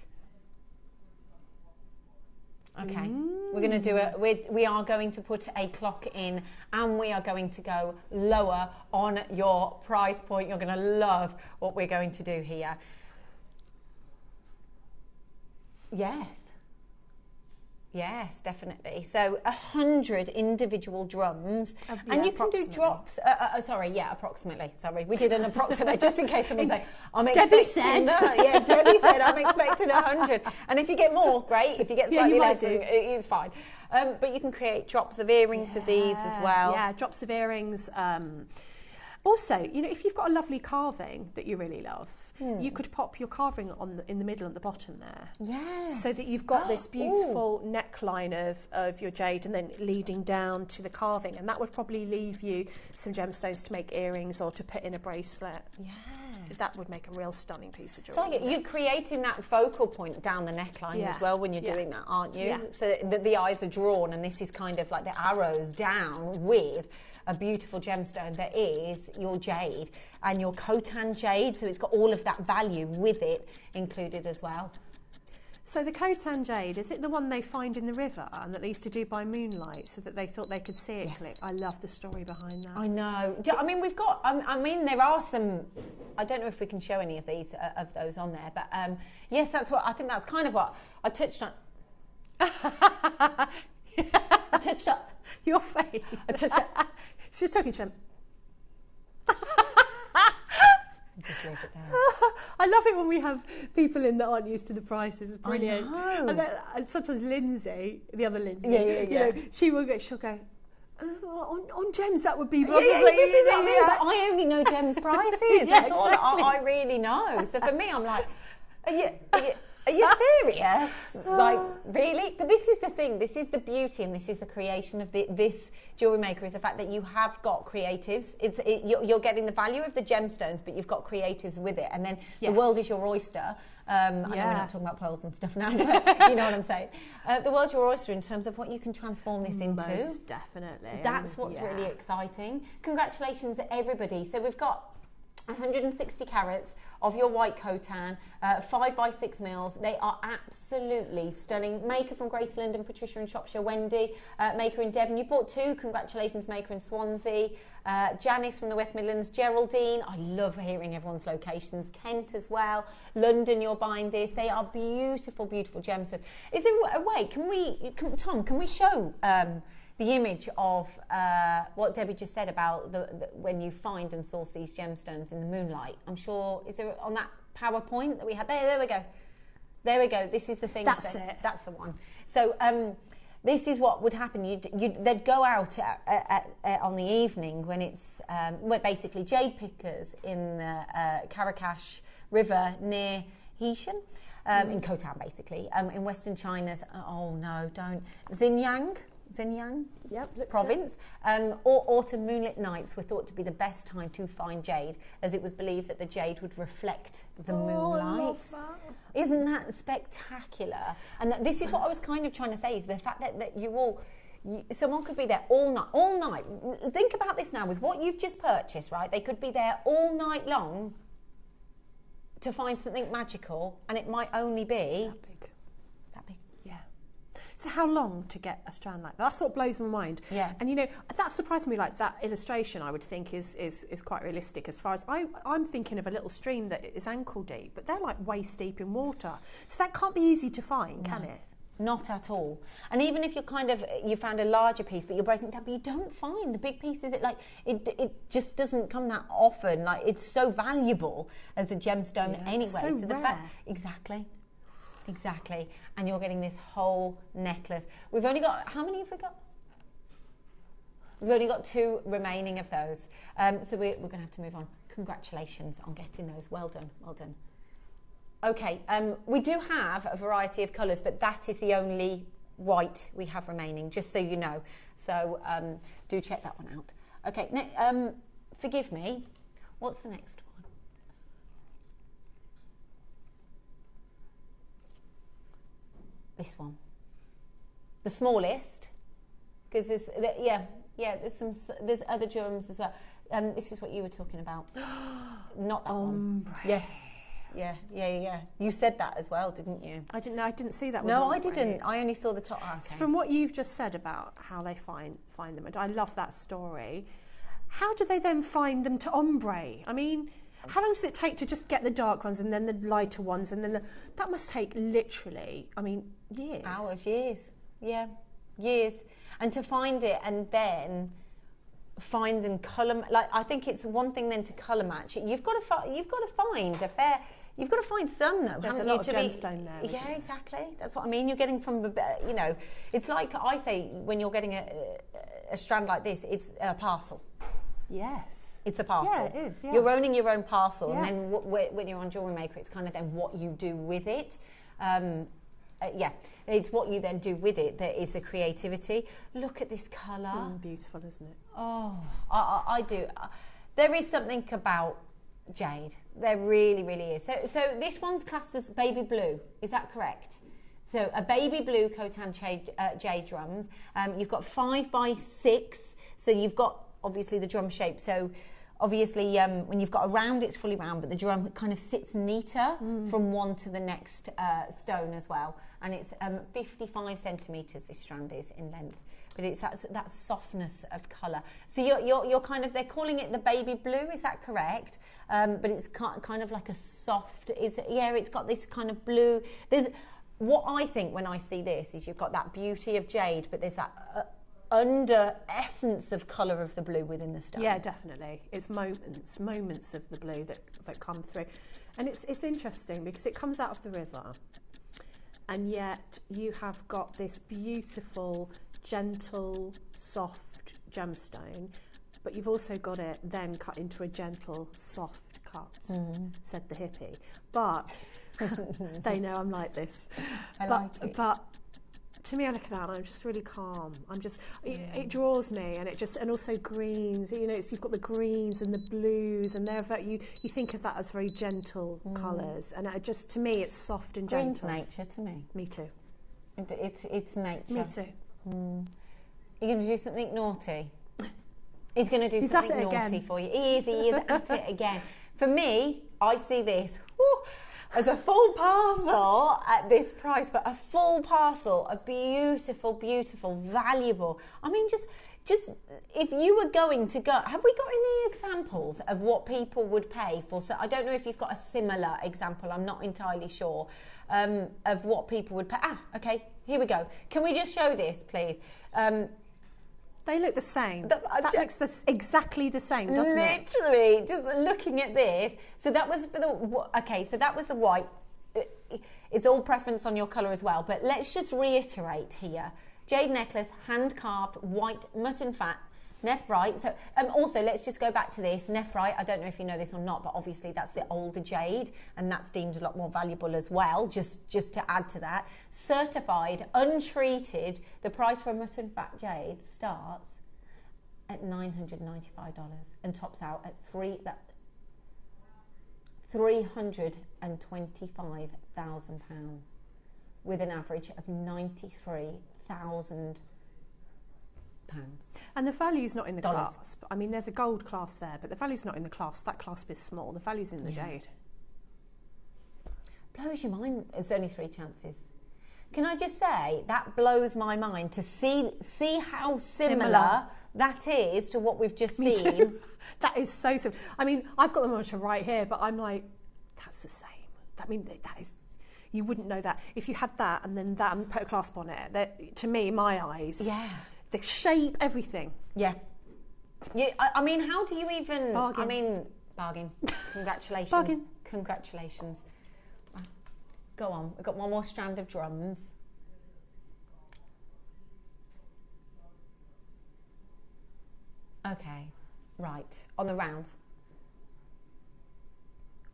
Okay, we're going to do it. We are going to put a clock in, and we are going to go lower on your price point. You're going to love what we're going to do here. Yes, definitely. So 100 individual drums, and you can do drops. Approximately. Sorry, we did an approximate just in case someone's like, I'm expecting. Debbie said I'm expecting 100. And if you get more, great. If you get slightly less, it's fine. But you can create drops of earrings with these as well. Yeah, drops of earrings. Also, you know, if you've got a lovely carving that you really love, you could pop your carving in the middle at the bottom there. Yes. So that you've got this beautiful neckline of your jade and then leading down to the carving. And that would probably leave you some gemstones to make earrings or to put in a bracelet. Yeah. That would make a real stunning piece of jewellery. So you're creating that focal point down the neckline as well when you're doing that, aren't you? Yeah. So that the eyes are drawn, and this is kind of like the arrows down with a beautiful gemstone that is your jade and your Khotan jade, so it's got all of that value with it included as well. So the Khotan jade, is it the one they find in the river and that they used to do by moonlight so that they thought they could see it click? I love the story behind that. I know. I mean, we've got, there are some, I don't know if we can show any of these, of those on there, but yes, I think that's kind of what I touched on. I touched up. Your face. I touched up. She was talking to him. Just leave it there. I love it when we have people in that aren't used to the prices. It's brilliant. I know. And sometimes Lindsay, the other Lindsay, you know, she'll go, on gems that would be probably. But I only know gems prices. That's all exactly. I really know. So for me, I'm like, Are you serious? Like, really? But this is the thing. This is the beauty, and this is the creation of this jewellery maker, is the fact that you have got creatives. You're getting the value of the gemstones, but you've got creatives with it. And then the world is your oyster. I know we're not talking about pearls and stuff now, but you know what I'm saying. The world's your oyster in terms of what you can transform this into. Most definitely. That's what's really exciting. Congratulations, everybody. So we've got 160 carats of your white Khotan, 5x6 mils. They are absolutely stunning. Maker from Greater London, Patricia in Shropshire, Wendy, Maker in Devon. You bought two. Congratulations, Maker in Swansea. Janice from the West Midlands, Geraldine. I love hearing everyone's locations. Kent as well. London, you're buying this. They are beautiful, beautiful gemstones. Is there a way? Tom, can we show the image of what Debbie just said about when you find and source these gemstones in the moonlight? I'm sure, is there on that PowerPoint that we had? There we go. There we go. This is the thing. That's it. That's the one. So this is what would happen. They'd go out on the evening when it's basically jade pickers in the Karakash River near Heshan. In Khotan, basically, in Western China's, oh no, don't, Xinjiang province. Autumn moonlit nights were thought to be the best time to find jade, as it was believed that the jade would reflect the moonlight. I love that. Isn't that spectacular? And this is what I was kind of trying to say, is the fact that someone could be there all night. Think about this now with what you've just purchased, right? They could be there all night long to find something magical, and it might only be That big. Yeah. So how long to get a strand like that? That's what blows my mind. Yeah. And you know, that surprised me. Like that illustration, I would think is quite realistic. As far as I'm thinking of a little stream that is ankle deep, but they're like waist deep in water. So that can't be easy to find, can it? Not at all. And even if you found a larger piece, but you're breaking it down, but you don't find the big pieces that, like, it just doesn't come that often. Like, it's so valuable as a gemstone anyway. So rare. Exactly. And you're getting this whole necklace. We've only got, how many have we got? We've only got 2 remaining of those. So we're going to have to move on. Congratulations on getting those. Well done. Well done. Okay, we do have a variety of colours, but that is the only white we have remaining, just so you know. So do check that one out. Okay, forgive me. What's the next one? This one. The smallest, because there's there's other gems as well. This is what you were talking about. Not that one. Yes. Yeah. You said that as well, didn't you? I didn't know. I didn't see that. No, I didn't. I only saw the top. Okay. So from what you've just said about how they find them, and I love that story. How do they then find them to ombre? I mean, how long does it take to just get the dark ones and then the lighter ones, and then that must take literally, I mean, years. Hours, years. Yeah, years. And to find it and then find and colour, like, I think it's one thing then to colour match it. You've got to find a fair. You've got to find some, though. There's a lot of gemstone there. Yeah, exactly. That's what I mean. You're getting from, you know, it's like I say when you're getting a strand like this, it's a parcel. Yes. It's a parcel. Yeah, it is. Yeah. You're owning your own parcel, Yeah. and then when you're on JewelleryMaker, it's kind of then what you do with it. It's what you then do with it that is the creativity. Look at this colour. Beautiful, isn't it? Oh, I do. There is something about jade. There really, really is. So this one's classed as baby blue. Is that correct? So a baby blue Khotan jade drums. You've got 5x6. So you've got obviously the drum shape. So obviously when you've got a round, it's fully round, but the drum kind of sits neater from one to the next stone as well. And it's 55 centimetres this strand is in length. But it's that softness of colour. So you're kind of, they're calling it the baby blue, is that correct? But it's kind of like a soft, it's got this kind of blue. There's what I think when I see this is you've got that beauty of jade, but there's that under essence of colour of the blue within the stone. Yeah, definitely. It's moments of the blue that come through. And it's interesting because it comes out of the river, and yet you have got this beautiful, gentle, soft gemstone, but you've also got it then cut into a gentle, soft cut, said the hippie. But They know I'm like this. I like it. But to me, I look at that and I'm just really calm. I'm just, it draws me, and and also greens. You know, you've got the greens and the blues, and you think of that as very gentle colours, and to me, it's soft and gentle. Green's nature to me. Me too. It's nature. Me too. You're going to do something naughty. He's going to do He's something at it naughty again. for you. He is at it again. For me, I see this as a full parcel at this price, but a full parcel, a beautiful, beautiful, valuable. I mean, just if you were going to go, have we got any examples of what people would pay for? So I don't know if you've got a similar example. I'm not entirely sure of what people would pay. Okay, here we go. Can we just show this, please? They look the same. That looks exactly the same, doesn't it? Literally, just looking at this. So that was for so that was the white. It's all preference on your colour as well. But let's just reiterate here. Jade necklace, hand-carved, white, mutton fat, nephrite. So also, let's just go back to this. Nephrite, I don't know if you know this or not, but obviously that's the older jade, and that's deemed a lot more valuable as well, just to add to that. Certified, untreated, the price for a mutton fat jade starts at $995 and tops out at £325,000 with an average of £93,000. And the value's not in the clasp. I mean, there's a gold clasp there, but the value's not in the clasp. That clasp is small. The value's in the jade. Blows your mind. There's only 3 chances. Can I just say, that blows my mind to see how similar that is to what we've just Me seen. too. That is so simple. I mean, I've got the monitor right here, but I'm like, that's the same. I mean, that is... You wouldn't know that. If you had that and then that and put a clasp on it, that, to me, in my eyes... Yeah. The shape, everything. Yeah. I mean, how do you even... Bargain. I mean, bargain. Congratulations. Bargain. Congratulations. Go on. We've got one more strand of drums. Okay. Right. On the round.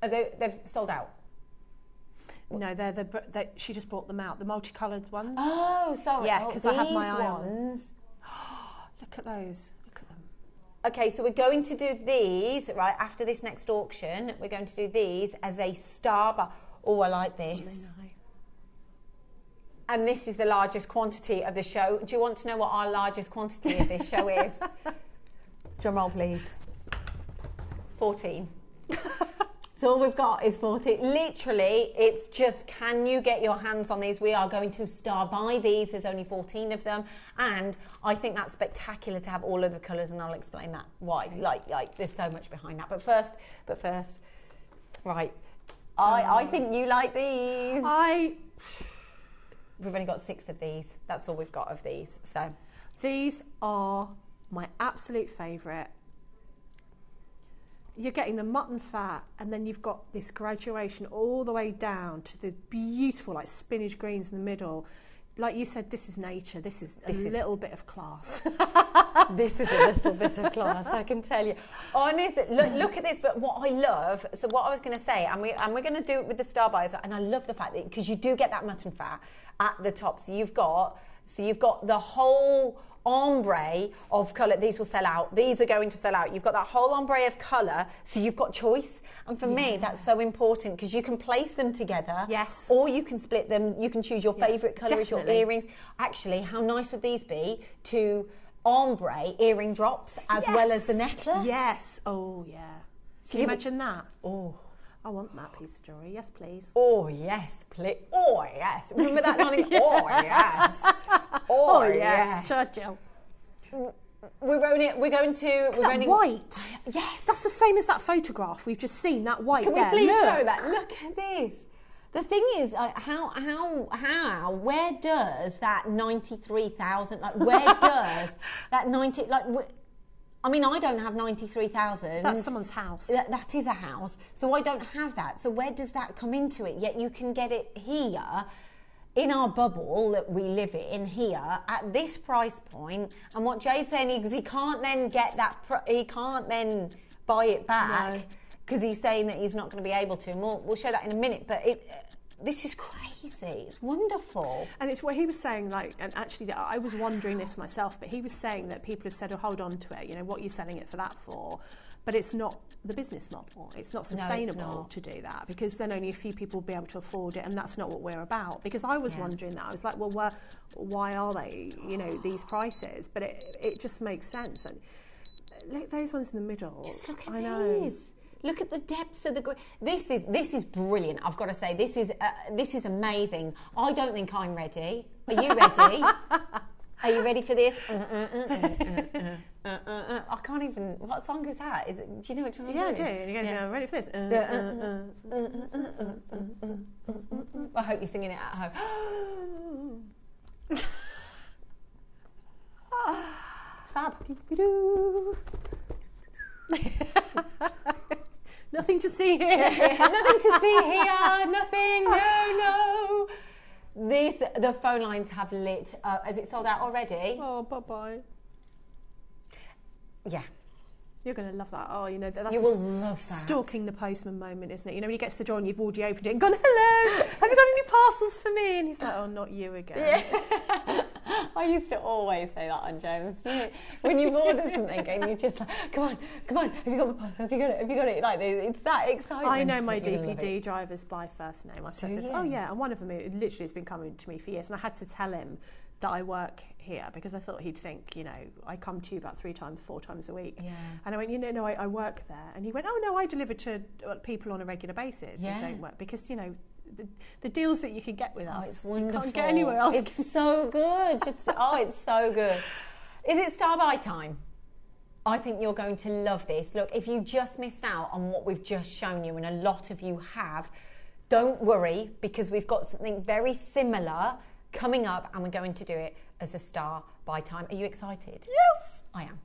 They've sold out. No, she just brought them out. The multicoloured ones. Oh, sorry. Yeah, because I had my eye on ones. Look at those. Look at them. Okay, so we're going to do these, right, after this next auction. We're going to do these as a star bar. Oh, I like this. And this is the largest quantity of the show. Do you want to know what our largest quantity of this show is? Drum roll, please. 14. So all we've got is 14. Literally, it's just, can you get your hands on these? We are going to star buy these. There's only 14 of them. And I think that's spectacular to have all of the colours, and I'll explain that why. Okay. Like there's so much behind that. But first, right. I think you like these. We've only got 6 of these. That's all we've got of these. So these are my absolute favourite. You're getting the mutton fat, and then you've got this graduation all the way down to the beautiful, like, spinach greens in the middle. Like you said, this is nature. This is a little bit of class. This is a little bit of class, I can tell you. Honestly, look at this. But what I love, so what I was going to say, and we're going to do it with the star buyers, and I love the fact that, because you do get that mutton fat at the top, so you've got the whole ombre of colour. These will sell out. These are going to sell out. You've got that whole ombre of colour, so you've got choice. And for me, that's so important, because you can place them together. Yes. Or you can split them. You can choose your favourite colour as your earrings. Actually, how nice would these be to ombre earring drops as well as the necklace? Yes. Oh, yeah. Can you imagine that? Oh. I want that piece of jewellery. Yes, please. Oh, yes, please. Oh, yes. Remember that, Nonny? Oh, yes. Oh, yes. Churchill. We're going to... white. Yes. That's the same as that photograph we've just seen, that white Can there. we please show that? Look at this. The thing is, where does that 93,000, like, where does that 90, like... I mean, I don't have 93,000. That's someone's house. That is a house. So I don't have that. So where does that come into it? Yet you can get it here in our bubble that we live in here at this price point. And what Jade's saying is he can't then get that, he can't then buy it back. No. because he's saying that he's not going to be able to. And we'll show that in a minute. But this is crazy. It's wonderful. And it's what he was saying, like, and actually I was wondering this myself, but he was saying that people have said, oh, hold on to it, you know, what are you selling it for that for? But it's not the business model. It's not sustainable to do that, because then only a few people will be able to afford it, and that's not what we're about. Because I was wondering that. I was like, well, why are they, you know, these prices? But it just makes sense. And look, those ones in the middle. Just look at these. Look at the depths of the this is brilliant. I've got to say, this is amazing. I don't think I'm ready. Are you ready? Are you ready for this? I can't even. What song is that? Do you know which one I'm doing? I do. And he goes, I'm ready for this. I hope you're singing it at home. It's fab. Nothing to see here. Nothing to see here. Nothing. No. The phone lines have lit up. Has it sold out already? Oh, bye-bye. Yeah. You're going to love that. Oh, you know, that's you will love that. Stalking the postman moment, isn't it? You know, when he gets to the door and you've already opened it and gone, hello, have you got any parcels for me? And he's like, oh, not you again. Yeah. I used to always say that on James. When you've ordered something and you're just like, come on, have you got my parcel? Have you got it? Like, it's that excitement. I know my DPD drivers by first name. I've said this. Oh, yeah. And one of them, it literally has been coming to me for years. And I had to tell him that I work here, because I thought he'd think, you know, I come to you about 4 times a week. Yeah. And I went, you know, no, I work there. And he went, oh, no, I deliver to people on a regular basis and don't work, because, you know, the deals that you can get with us, it's wonderful. You can't get anywhere else. It's so good. It's so good. Is it star buy time? I think you're going to love this. Look, if you just missed out on what we've just shown you, and a lot of you have, don't worry, because we've got something very similar coming up, and we're going to do it as a star buy time. Are you excited? Yes, I am.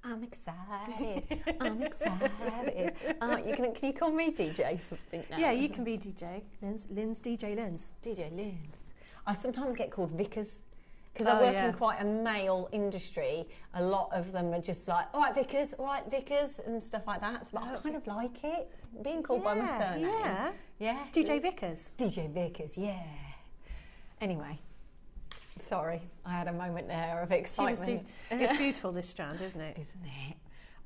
I'm excited. I'm excited. Can you call me DJ something now? Yeah, you can be DJ. Lynn's DJ Lynn's. DJ Lynn's. I sometimes get called Vickers, because I work in quite a male industry. A lot of them are just like, all right, Vickers, and stuff like that. But I kind of like it, being called by my surname. Yeah. DJ Vickers. DJ Vickers, yeah. Anyway. Sorry, I had a moment there of excitement. It's beautiful, this strand, isn't it? Isn't it?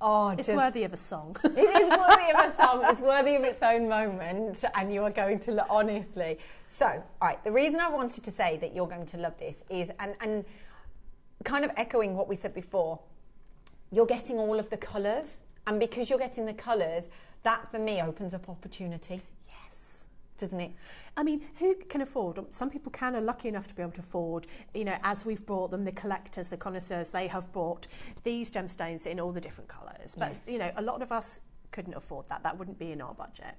Oh, it's worthy of a song. It is worthy of a song. It's worthy of its own moment, and you are going to honestly. So, all right, the reason I wanted to say that you're going to love this is, and kind of echoing what we said before, you're getting all of the colours, and because you're getting the colours, that for me opens up opportunity. Doesn't it? I mean, who can afford? Some people are lucky enough to be able to afford, you know, as we've brought them, the collectors, the connoisseurs, they have bought these gemstones in all the different colours. But, you know, a lot of us couldn't afford that. That wouldn't be in our budget.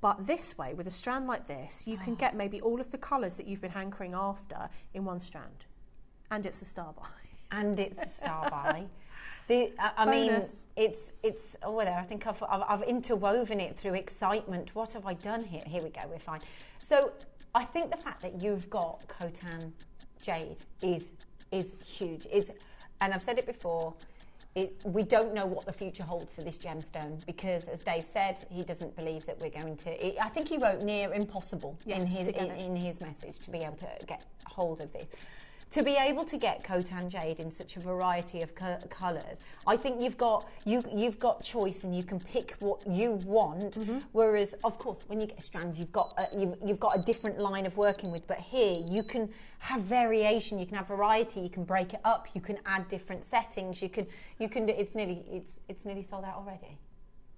But this way, with a strand like this, you can get maybe all of the colours that you've been hankering after in one strand. And it's a star buy. And it's a star buy. I mean, it's there. I think I've interwoven it through excitement. What have I done here? Here we go. We're fine. So I think the fact that you've got Khotan jade is huge. And I've said it before. We don't know what the future holds for this gemstone, because, as Dave said, he doesn't believe that we're going to. I think he wrote near impossible in his message to be able to get hold of this. To be able to get Khotan jade in such a variety of colours, I think you've got choice, and you can pick what you want. Mm-hmm. Whereas, of course, when you get a strand, you've got a different line of working with. But here, you can have variation, you can have variety, you can break it up, you can add different settings. You can. It's nearly sold out already.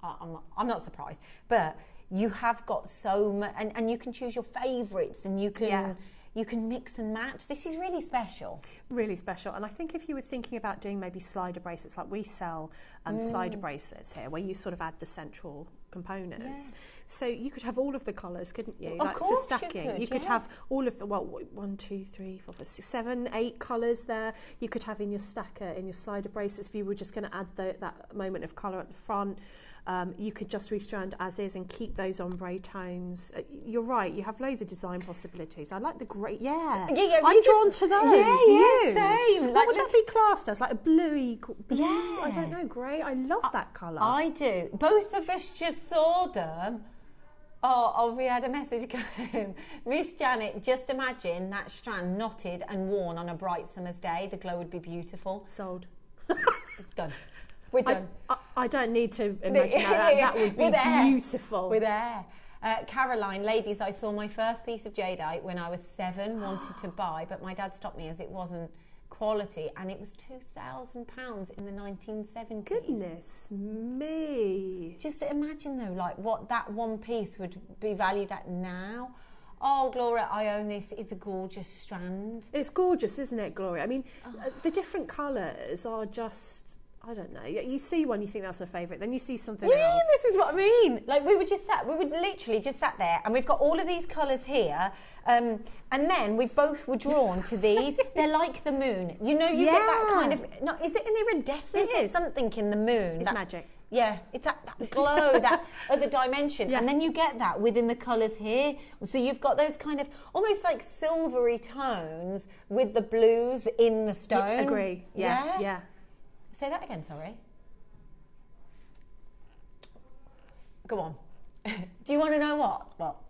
I'm not surprised, but you have got so much, and you can choose your favourites, and you can. Yeah. You can mix and match. This is really special. Really special. And I think if you were thinking about doing maybe slider bracelets, like we sell slider bracelets here, where you sort of add the central components. So you could have all of the colours, couldn't you? Of like course for stacking. you could have all of the 1, 2, 3, 4, 5, 6, 7, 8 colours there. You could have in your stacker, in your slider bracelets, if you were just going to add that moment of colour at the front. You could just restrand as is and keep those ombre tones. You're right, you have loads of design possibilities. I like the grey, I'm drawn to those. Same. What would that be classed as? Like a bluey, blue, I don't know, grey? I love that colour. I do. Both of us just saw them. Oh, we had a message come. Miss Janet, just imagine that strand knotted and worn on a bright summer's day. The glow would be beautiful. Sold. Done. We're done. I don't need to imagine that. That would be beautiful. We're there. Caroline, ladies, I saw my first piece of jadeite when I was 7, wanted to buy, but my dad stopped me as it wasn't quality, and it was £2,000 in the 1970s. Goodness me. Just imagine though, like what that one piece would be valued at now. Oh, Gloria, I own this. It's a gorgeous strand. It's gorgeous, isn't it, Gloria? I mean, the different colours are just, I don't know. You see one, you think that's a favourite, then you see something else. This is what I mean. Like we would literally just sat there, and we've got all of these colours here, and then we both were drawn to these. They're like the moon. You know, you get that kind of, no, is it an iridescence or something in the moon? It's magic. Yeah, it's that glow, that other dimension. And then you get that within the colours here. So you've got those kind of almost like silvery tones with the blues in the stone. Yeah, agree. Yeah. Say that again, sorry. Go on. Do you want to know what? Well,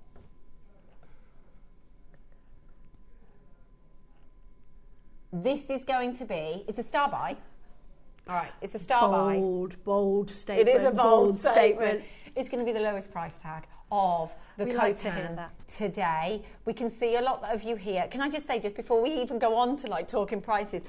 this is going to be, it's a star buy. All right, it's a star buy. Bold statement. It is a bold statement. It's going to be the lowest price tag of the Cotan today. We can see a lot of you here. Can I just say, just before we even go on to like talking prices,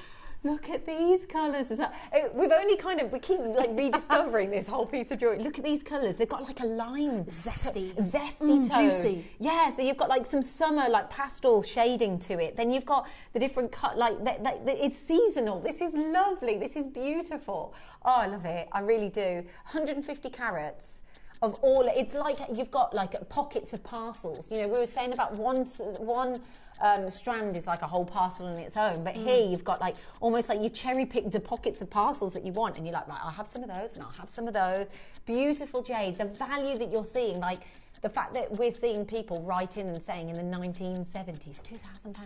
look at these colours. We've only we keep like rediscovering this whole piece of jewellery. Look at these colours. They've got like a lime. Zesty tone. Juicy. Yeah, so you've got like some summer like pastel shading to it. Then you've got the different it's seasonal. This is lovely. This is beautiful. Oh, I love it. I really do. 150 carats. Of all, it's like you've got like pockets of parcels. You know, we were saying about one strand is like a whole parcel on its own, but here you've got like almost like you cherry pick the pockets of parcels that you want, and you're like, right, I'll have some of those, and I'll have some of those. Beautiful jade. The value that you're seeing, like the fact that we're seeing people write in and saying in the 1970s, £2,000.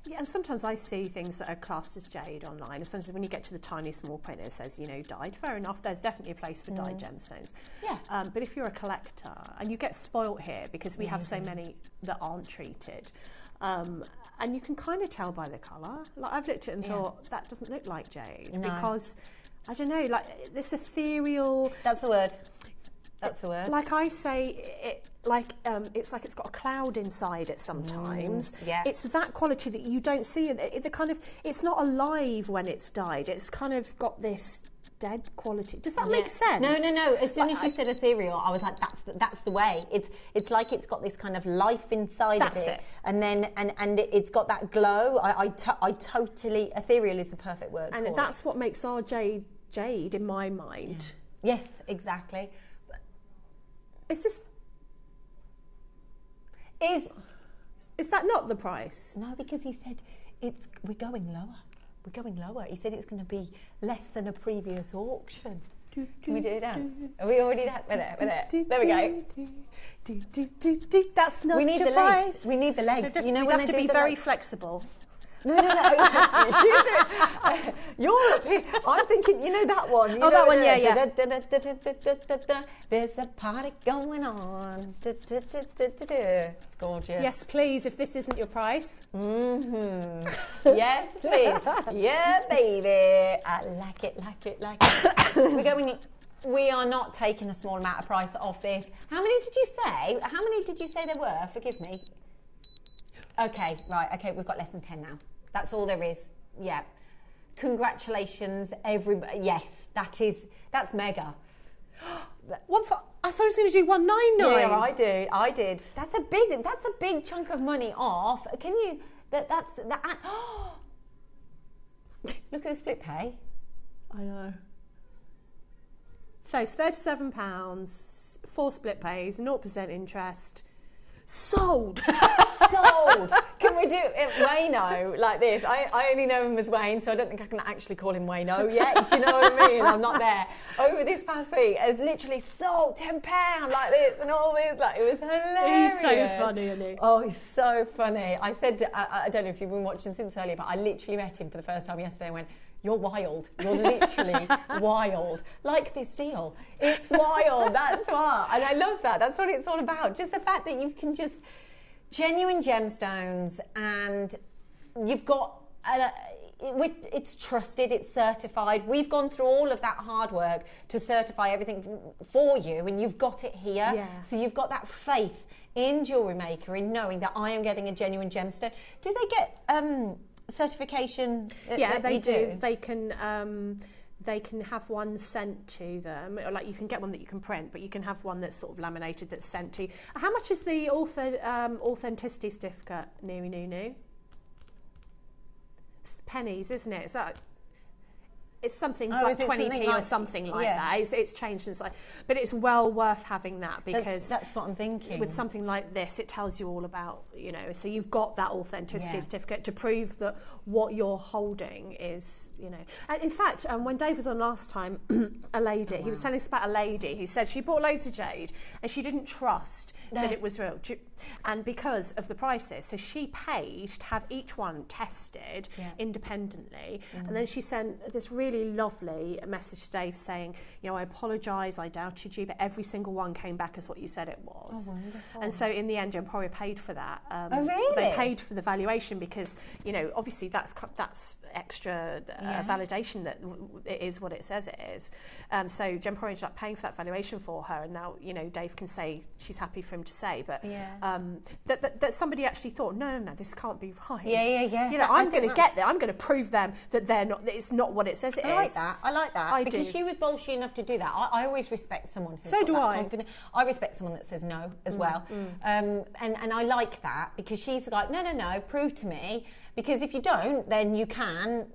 Yeah, and sometimes I see things that are classed as jade online. And sometimes when you get to the tiny small print, it says, dyed. Fair enough, there's definitely a place for dyed gemstones. Yeah. But if you're a collector, and you get spoilt here because we have so many that aren't treated, and you can kind of tell by the colour. Like I've looked at it and thought, that doesn't look like jade. No. Because, I don't know, like this ethereal... That's the word. That's the word. Like I say, it's like it's got a cloud inside it sometimes. Yeah. It's that quality that you don't see. It's not alive when it's dyed. It's kind of got this dead quality. Does that make sense? No. As soon as you said ethereal, I was like, that's the way. It's like it's got this kind of life inside of it. And then and it's got that glow. I totally, ethereal is the perfect word. And that's what makes our jade in my mind. Yeah. Yes, exactly. Is that not the price? No, because he said we're going lower. We're going lower. He said it's going to be less than a previous auction. Can we do a dance? Are we already there? There we go. That's not we need the price. legs. We need the legs. You know, we have to be very flexible. No. You're up here. I'm thinking, that one. That one, yeah. There's a party going on. It's gorgeous. Yes, please, if this isn't your price. Yes, please. Yeah, baby. I like it. We are not taking a small amount of price off this. How many did you say? There were? Forgive me. Okay, right. Okay, we've got less than 10 now. That's all there is. Yeah. Congratulations, everybody. Yes, that's mega. I thought I was going to do 199. Yeah, I did. That's a big chunk of money off. Can you? That's that. Oh, look at the split pay. I know. So it's £37, 4 split pays, 0% interest. Sold. Sold. Can we do it Wayno like this? I only know him as Wayne, so I don't think I can actually call him Wayno yet. Do you know what I mean? I'm not there. Over this past week, it's literally sold £10 like this and all this. Like, it was hilarious. He's so funny, isn't he? Oh, he's so funny. I said, I don't know if you've been watching since earlier, but I literally met him for the first time yesterday and went, "You're wild. You're literally wild. Like this deal. It's wild. That's what." And I love that. That's what it's all about. Just the fact that you can just genuine gemstones, and you've got it's trusted, it's certified. We've gone through all of that hard work to certify everything for you, and you've got it here. Yeah. So you've got that faith in JewelleryMaker, in knowing that I am getting a genuine gemstone. Do they get certification? Yeah, they do. They can have one sent to them, or like you can get one that you can print, but you can have one that's sort of laminated that's sent to you. How much is the authenticity certificate, Nunu? It's pennies, isn't it? It's something like 20p or something like that. It's changed since but it's well worth having that, because that's what I'm thinking. With something like this, it tells you all about, so you've got that authenticity certificate to prove that what you're holding is, And in fact, when Dave was on last time, a lady, he was telling us about a lady who said she bought loads of jade and she didn't trust that it was real, and because of the prices, so she paid to have each one tested independently, and then she sent this really lovely message to Dave saying, "I apologise, I doubted you, but every single one came back as what you said it was." Oh, wonderful. And so in the end, Emporia paid for that. Oh, really? They paid for the valuation because, obviously that's extra validation that it is what it says it is. So Emporia ended up paying for that valuation for her, and now, Dave can say she's happy for him to say, but that somebody actually thought, no, this can't be right. Yeah. I'm going to get there. I'm going to prove them that they're not. It's not what it says it is. I like that. Because do. she was bolshy enough to do that. I always respect someone who's So got do that I. confidence. I respect someone that says no as well. And I like that, because she's like, no, prove to me. Because if you don't, then you can,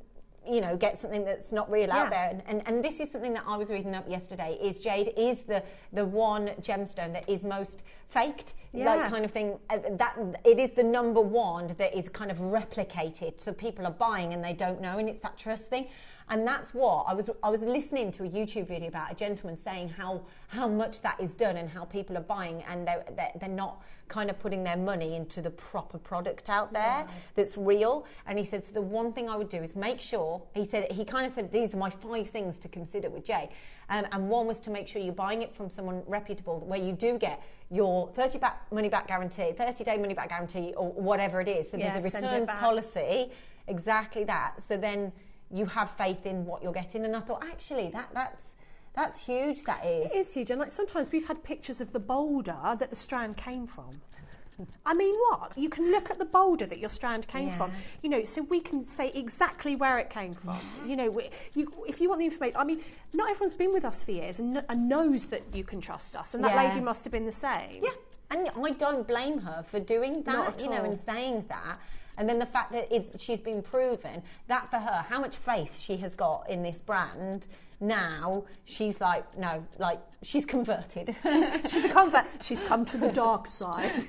get something that's not real out there. And this is something that I was reading up yesterday, is jade is the one gemstone that is most faked, like kind of thing. That it is the number one that is kind of replicated. So people are buying and they don't know, and it's that trust thing. And that's what I was listening to a YouTube video about a gentleman saying how much that is done, and how people are buying, and they're not kind of putting their money into the proper product out there that's real. And he said, so the one thing I would do is make sure, he kind of said, these are my 5 things to consider with jade. And one was to make sure you're buying it from someone reputable, where you do get your 30-day money back guarantee, or whatever it is. So there's a returns policy, exactly that. So then you have faith in what you're getting. And I thought, actually, that's huge. That is. It is huge. And sometimes we've had pictures of the boulder that the strand came from. I mean, what? You can look at the boulder that your strand came from, so we can say exactly where it came from. If you want the information, I mean, not everyone's been with us for years and knows that you can trust us. And that lady must have been the same. Yeah. And I don't blame her for doing that, and saying that. And then the fact that she's been proven, that for her, how much faith she has got in this brand, now she's like, no, like, she's converted. She's a convert. She's come to the dark side.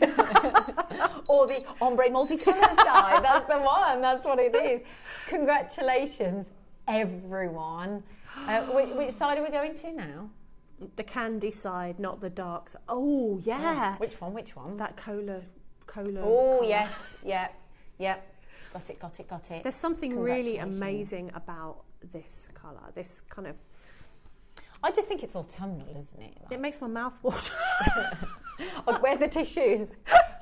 Or the ombre multicolour side. That's the one. That's what it is. Congratulations, everyone. Which side are we going to now? The candy side, not the dark side. Oh, yeah. Which one? That cola. Oh, yes. Yep. Got it. There's something really amazing about this colour. This kind of... I just think it's autumnal, isn't it? It makes my mouth water. Where are the tissues?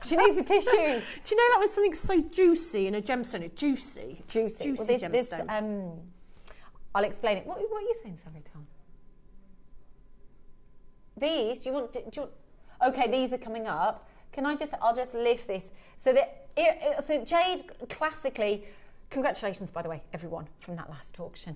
She needs the tissues. Do you know that was something so juicy in a gemstone? Juicy well, gemstone. I'll explain it. What are you saying, sorry, Tom? These, do you want... Okay, these are coming up. I'll just lift this. So jade, classically, congratulations, by the way, everyone, from that last auction.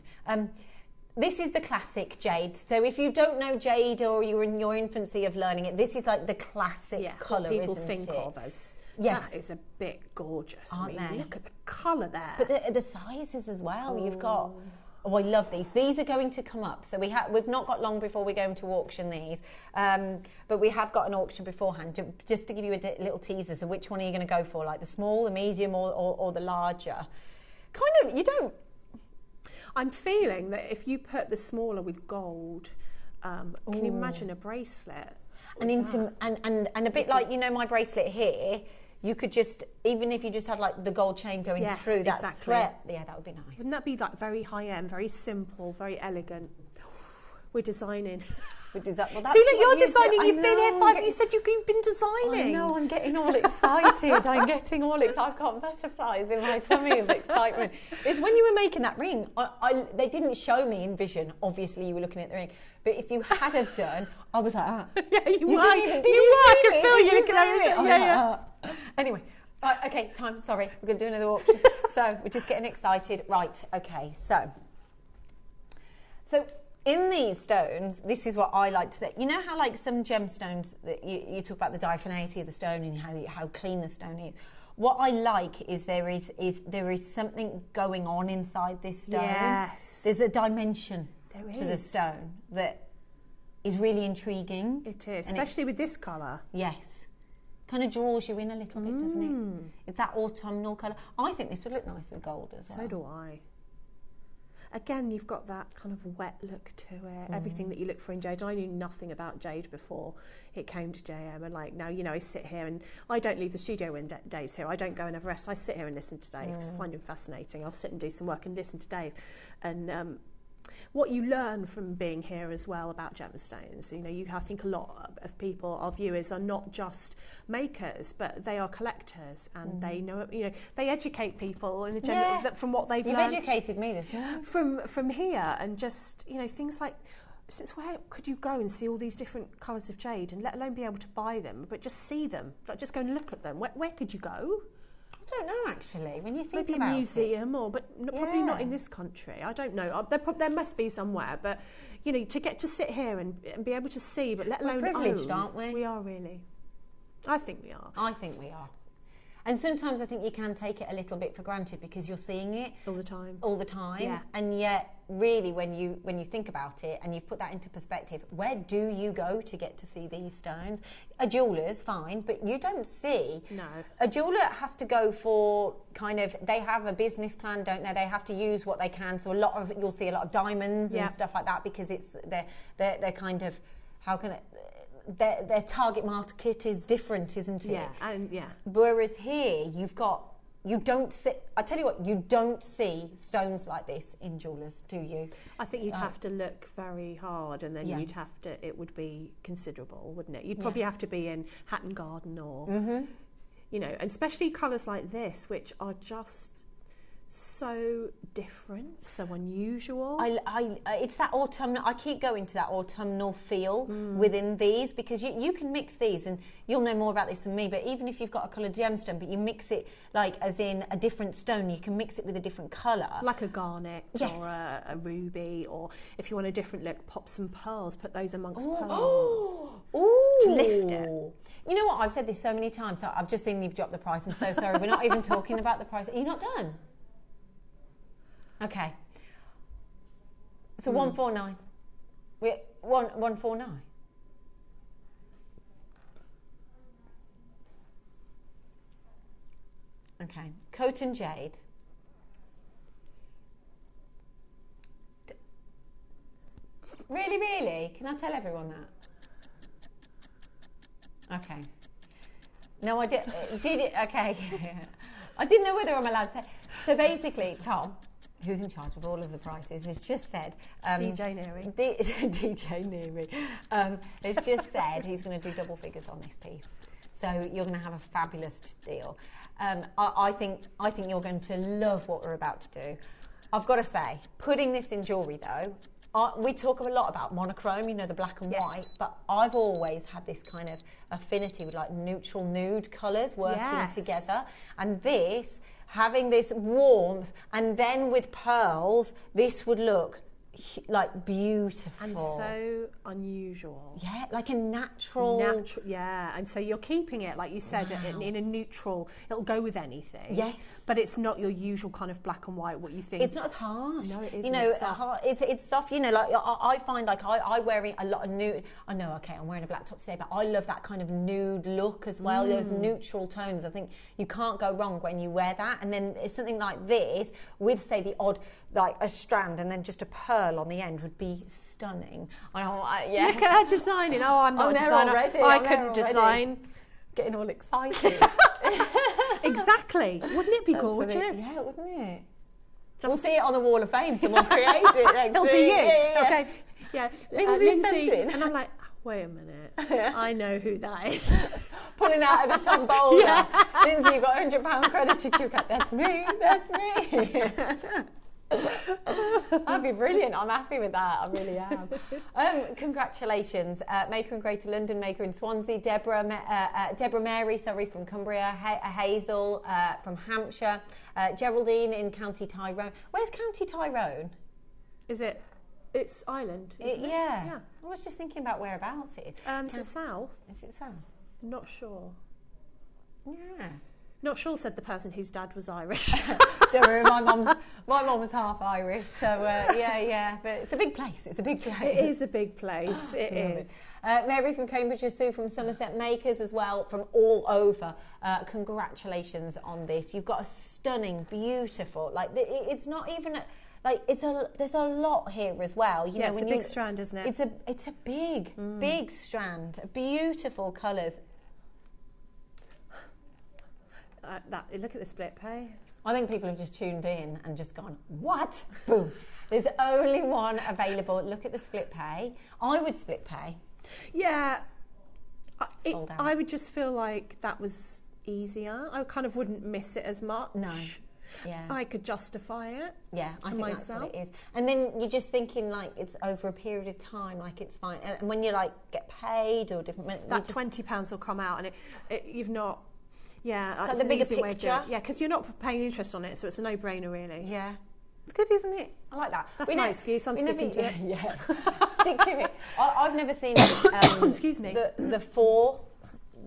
This is the classic jade. So if you don't know jade, or you're in your infancy of learning it, this is like the classic colour, isn't it? People think of as, that is a bit gorgeous. Aren't they? Look at the colour there. But the sizes as well. You've got Oh, I love these. These are going to come up. So we've not got long before we're going to auction these. But we have got an auction beforehand, just to give you a little teaser. So which one are you going to go for? Like the small, the medium, or the larger? Kind of, you don't... I'm feeling that if you put the smaller with gold, can you imagine a bracelet? And a bit like, you know, my bracelet here, you could just, even if you just had like the gold chain going through that thread, yeah, that would be nice. Wouldn't that be like very high end, very simple, very elegant? We're designing. Well, see, look, you're designing. You've been here 5. You said you've been designing. I know. I'm getting all excited. I've got butterflies in my tummy of excitement. It's when you were making that ring. They didn't show me in vision. Obviously, you were looking at the ring. But if you had have done, I was like, yeah, you were. I could feel you looking at it. Yeah. Anyway. Right, okay, time. Sorry, we're going to do another auction. So we're just getting excited. Right. Okay. So. In these stones, this is what I like to say. You know how like some gemstones, that you talk about the diaphaneity of the stone and how clean the stone is. What I like is there is something going on inside this stone. Yes. There's a dimension to the stone that is really intriguing. It is, especially with this colour. Yes. Kind of draws you in a little bit, doesn't it? It's that autumnal colour. I think this would look nice with gold as well. So do I. Again, you've got that kind of wet look to it, everything that you look for in jade. I knew nothing about jade before it came to JM, and like now, you know, I sit here and I don't leave the studio when Dave's here. I don't go and have a rest. I sit here and listen to Dave because I find him fascinating. I'll sit and do some work and listen to Dave. And what you learn from being here as well about gemstones, you know, I think a lot of people, our viewers, are not just makers, but they are collectors, and they know, you know, they educate people in the general, that from what they've learned. You've educated me this morning. From here, and just, you know, things like, since where could you go and see all these different colours of jade, and let alone be able to buy them, but just see them, like just go and look at them. Where could you go? I don't know, actually, when you think maybe about a museum, probably not in this country. I don't know. There must be somewhere, but you know, to get to sit here and be able to see, but let alone privileged, aren't we? We are really. I think we are. I think we are. And sometimes I think you can take it a little bit for granted because you're seeing it all the time. Yeah. And yet, really, when you think about it and you put that into perspective, where do you go to get to see these stones? A jeweller's fine, but you don't see. No. A jeweller has to go for kind of, they have a business plan, don't they? They have to use what they can. So you'll see a lot of diamonds and stuff like that because it's they're kind of, how can it? Their target market is different, isn't it? Yeah, Whereas here, you don't see. I tell you what, you don't see stones like this in jewellers, do you? I think you'd have to look very hard, and then you'd have to. It would be considerable, wouldn't it? You'd probably have to be in Hatton Garden or, you know, and especially colours like this, which are just so different, so unusual. It's that autumnal. I keep going to that autumnal feel within these because you can mix these, and you'll know more about this than me. But even if you've got a coloured gemstone, but you mix it like as in a different stone, you can mix it with a different colour, like a garnet or a ruby, or if you want a different look, pop some pearls. Put those amongst pearls to lift it. You know what? I've said this so many times. So I've just seen you've dropped the price. I'm so sorry. We're not even talking about the price. Are you not done? Okay. So 149. We're 149. Okay. Coat and jade. Really, really? Can I tell everyone that? Okay. No, I did it. Okay. I didn't know whether I'm allowed to say. So basically, Tom, who's in charge of all of the prices, has just said... DJ Neary. DJ Neary. Has just said he's going to do double figures on this piece. So you're going to have a fabulous deal. I think you're going to love what we're about to do. I've got to say, putting this in jewellery though, we talk a lot about monochrome, you know, the black and white, but I've always had this kind of affinity with like neutral nude colours working together. And this... having this warmth, and then with pearls, this would look like beautiful and so unusual. Yeah, like a natural. Yeah, and so you're keeping it, like you said, in a neutral. It'll go with anything. Yes, but it's not your usual kind of black and white. What you think? It's not as harsh. No, it isn't. You know, it's soft. You know, like I find like I wearing a lot of nude. I know, okay, I'm wearing a black top today, but I love that kind of nude look as well. Those neutral tones. I think you can't go wrong when you wear that. And then it's something like this with, say, the odd, like a strand and then just a pearl on the end would be stunning. Yeah. Look at her designing. Oh, I'm not a designer. Already. I couldn't design. Getting all excited. Exactly. Wouldn't it be gorgeous? Yeah, wouldn't it? We'll see it on the Wall of Fame. Someone created it next It'll week. be you. Yeah. Okay. Yeah. Lindsay. And I'm like, wait a minute. I know who that is. Pulling out of the top boulder. Yeah. Lindsay, you got £100 credited to you. That's me. That's me. That'd be brilliant. I'm happy with that. I really am. Congratulations, Maker in Greater London, Maker in Swansea, Deborah Mary, from Cumbria, Hazel from Hampshire, Geraldine in County Tyrone. Where's County Tyrone? Is it? It's Ireland. Isn't it? Yeah. I was just thinking about whereabouts it is. Is it south? Is it south? Not sure. Yeah. Not sure, said the person whose dad was Irish. Don't worry, my mum was half Irish, so yeah. But it's a big place. It's a big place. It is a big place. It is. Mary from Cambridgeshire, Sue from Somerset, Makers as well from all over. Congratulations on this. You've got a stunning, beautiful. Like it's not even. There's a lot here as well. You know, it's a big strand, isn't it? It's a big strand. Beautiful colours. Look at the split pay. I think people have just tuned in and just gone, what? Boom. There's only one available. Look at the split pay. I would split pay. Yeah. Sold out. I would just feel like that was easier. I kind of wouldn't miss it as much. No. Yeah. I could justify it. Yeah, I think myself. that's what it is. And then you're just thinking like it's over a period of time, like it's fine. And when you like get paid or different, that £20 will come out, and you've not. Yeah, it's that's like the bigger easy way to do it. picture. Yeah, because you're not paying interest on it, so it's a no-brainer, really. Yeah, it's good, isn't it? I like that. That's my excuse. I'm sticking to it. Yeah, stick to it. I've never seen. Excuse me. The four.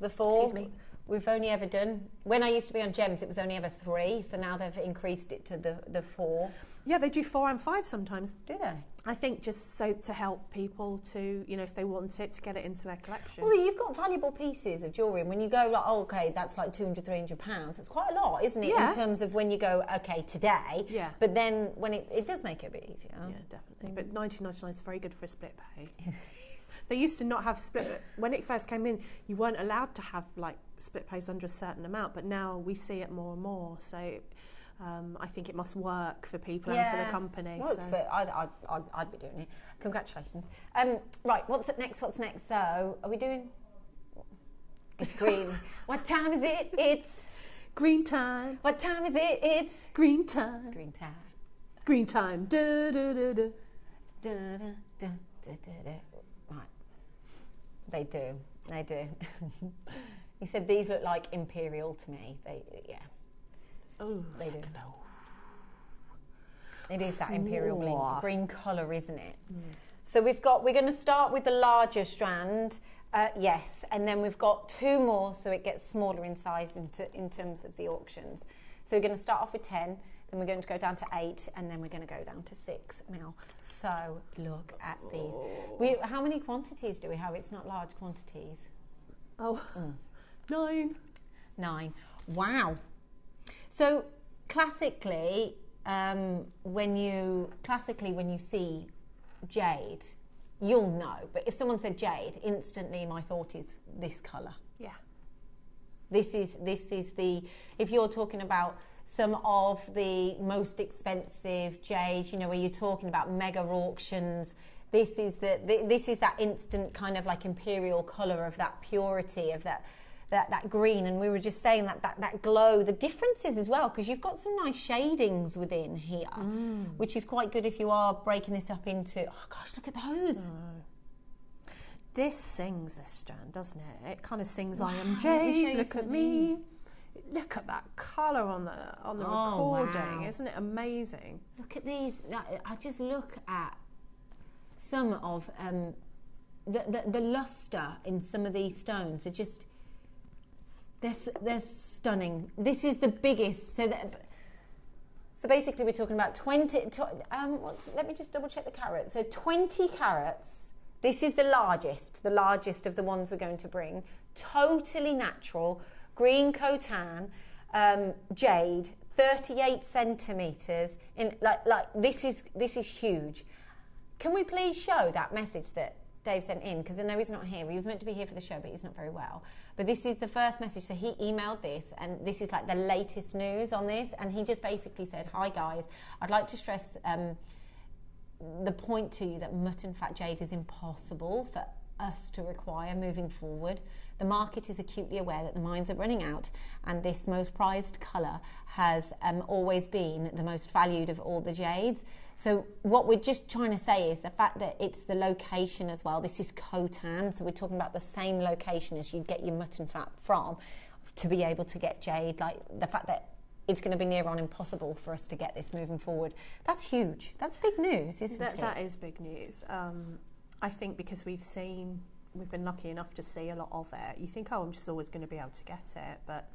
Excuse me. We've only ever done. When I used to be on Gems, it was only ever 3. So now they've increased it to the 4. Yeah, they do 4 and 5 sometimes. Do they? I think just so to help people to, you know, if they want it, to get it into their collection. Well, you've got valuable pieces of jewellery, and when you go like, oh, okay, that's like £200-300, that's quite a lot, isn't it? Yeah. In terms of when you go, okay, today. Yeah. But then when it does make it a bit easier. Yeah, definitely. But £19.99 is very good for a split pay. They used to not have split. When it first came in, you weren't allowed to have like split pays under a certain amount, but now we see it more and more. So I think it must work for people and for the company. Well, I'd be doing it. Congratulations. Right, what's next? So, are we doing? It's green. What time is it? It's green time. What time is it? It's green time. It's green time. Green time. Da, da, da, da. Da, da, da, da, da, da. Right. They do. You said these look like imperial to me. Oh, they do. It is that imperial green colour, isn't it? So we're going to start with the larger strand, yes, and then we've got 2 more, so it gets smaller in size in terms of the auctions. So we're going to start off with 10, then we're going to go down to 8, and then we're going to go down to 6 mil. So look at these. How many quantities do we have? It's not large quantities. 9. 9. Wow. So classically, when you see jade, you'll know. But if someone said jade, instantly my thought is this colour. Yeah. This is the, if you're talking about some of the most expensive jade, you know, where you're talking about mega auctions, this is that instant kind of like imperial colour of that purity of that green. And we were just saying that glow, the differences as well, because you've got some nice shadings within here, which is quite good if you are breaking this up into, oh gosh, look at those. This sings, this strand, doesn't it? It kind of sings, I am jade, look at me. Look at that colour on the recording. Wow. Isn't it amazing? Look at these. I just look at some of the luster in some of these stones. They're stunning. This is the biggest. So basically, we're talking about 20. Let me just double check the carats. So 20 carats. This is the largest of the ones we're going to bring. Totally natural, green coltan, jade, 38 centimeters. This is huge. Can we please show that message that Dave sent in? Because I know he's not here. He was meant to be here for the show, but he's not very well. But this is the first message. So he emailed this, and this is like the latest news on this. And he just basically said, "Hi guys, I'd like to stress the point to you that mutton fat jade is impossible for us to require moving forward. The market is acutely aware that the mines are running out, and this most prized colour has always been the most valued of all the jades." So what we're just trying to say is the fact that it's the location as well. This is coltan, so we're talking about the same location as you'd get your mutton fat from to be able to get jade. Like the fact that it's going to be near on impossible for us to get this moving forward. That's huge. That's big news, isn't it? That is big news. I think because we've been lucky enough to see a lot of it. You think, oh, I'm just always going to be able to get it, but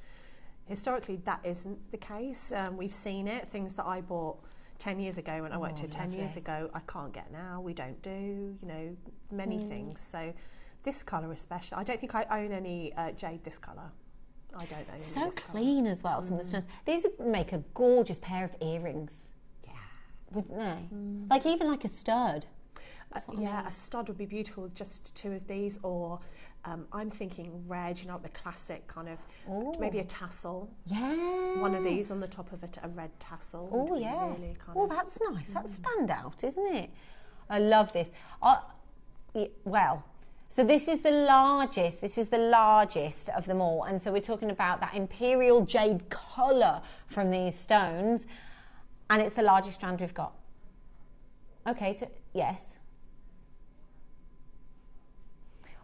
historically that isn't the case. We've seen it. Things that I bought 10 years ago when I worked here 10 years ago, I can't get now. We don't do, many things. So this colour especially, I don't think I own any jade this colour. I don't know. So clean as well, some of the stones. These would make a gorgeous pair of earrings. Yeah. Wouldn't they? Like even like a stud. A stud would be beautiful with just two of these, or I'm thinking red, the classic kind of, maybe a tassel. Yeah. One of these on the top of a red tassel. Oh, yeah. Really that's nice. That's standout, isn't it? I love this. So this is the largest of them all. And so we're talking about that imperial jade colour from these stones. And it's the largest strand we've got. Okay, yes.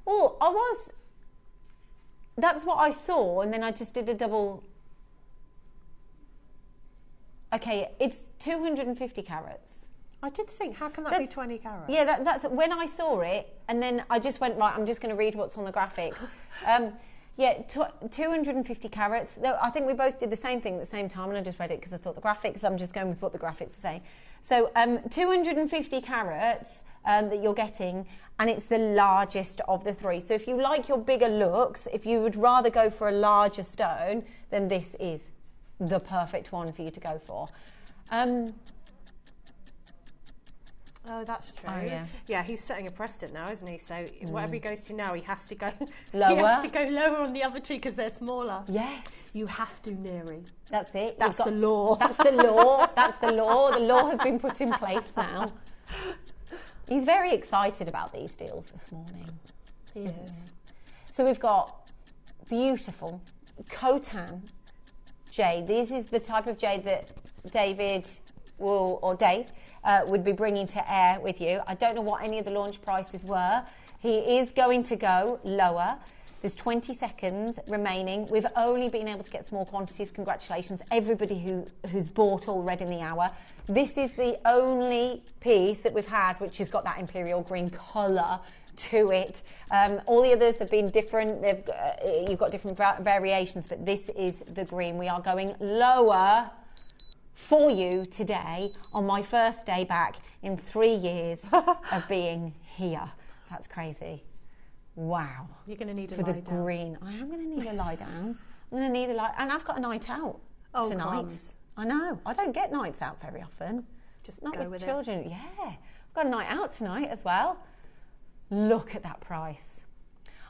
Oh, that's what I saw, and then I just did a double. Okay, it's 250 carats. I did think, how can that be 20 carats? Yeah, that's when I saw it, and then I just went, right, I'm just going to read what's on the graphic. 250 carats. I think we both did the same thing at the same time, and I just read it because I thought the graphics, I'm just going with what the graphics are saying. So 250 carats that you're getting, and it's the largest of the three. So if you like your bigger looks, if you would rather go for a larger stone, then this is the perfect one for you to go for. Oh, that's true. Oh, yeah. Yeah, he's setting a precedent now, isn't he? So whatever he goes to now, he has to go lower. He has to go lower on the other two because they're smaller. Yes. You have to, Neri. That's it. That's the law. That's the law. That's the law. The law has been put in place now. He's very excited about these deals this morning. He is. So we've got beautiful coltan jade. This is the type of jade that Dave would be bringing to air with you. I don't know what any of the launch prices were. He is going to go lower. There's 20 seconds remaining. We've only been able to get small quantities. Congratulations, everybody who's bought already in the hour. This is the only piece that we've had which has got that imperial green colour to it. All the others have been different. You've got different variations, but this is the green. We are going lower for you today on my first day back in 3 years of being here. That's crazy. Wow. You're going to need a lie down. For the green. I am going to need a lie down. I'm going to need a lie. And I've got a night out tonight. Crumbs. I know. I don't get nights out very often. Just not go with with children. it. Yeah. I've got a night out tonight as well. Look at that price.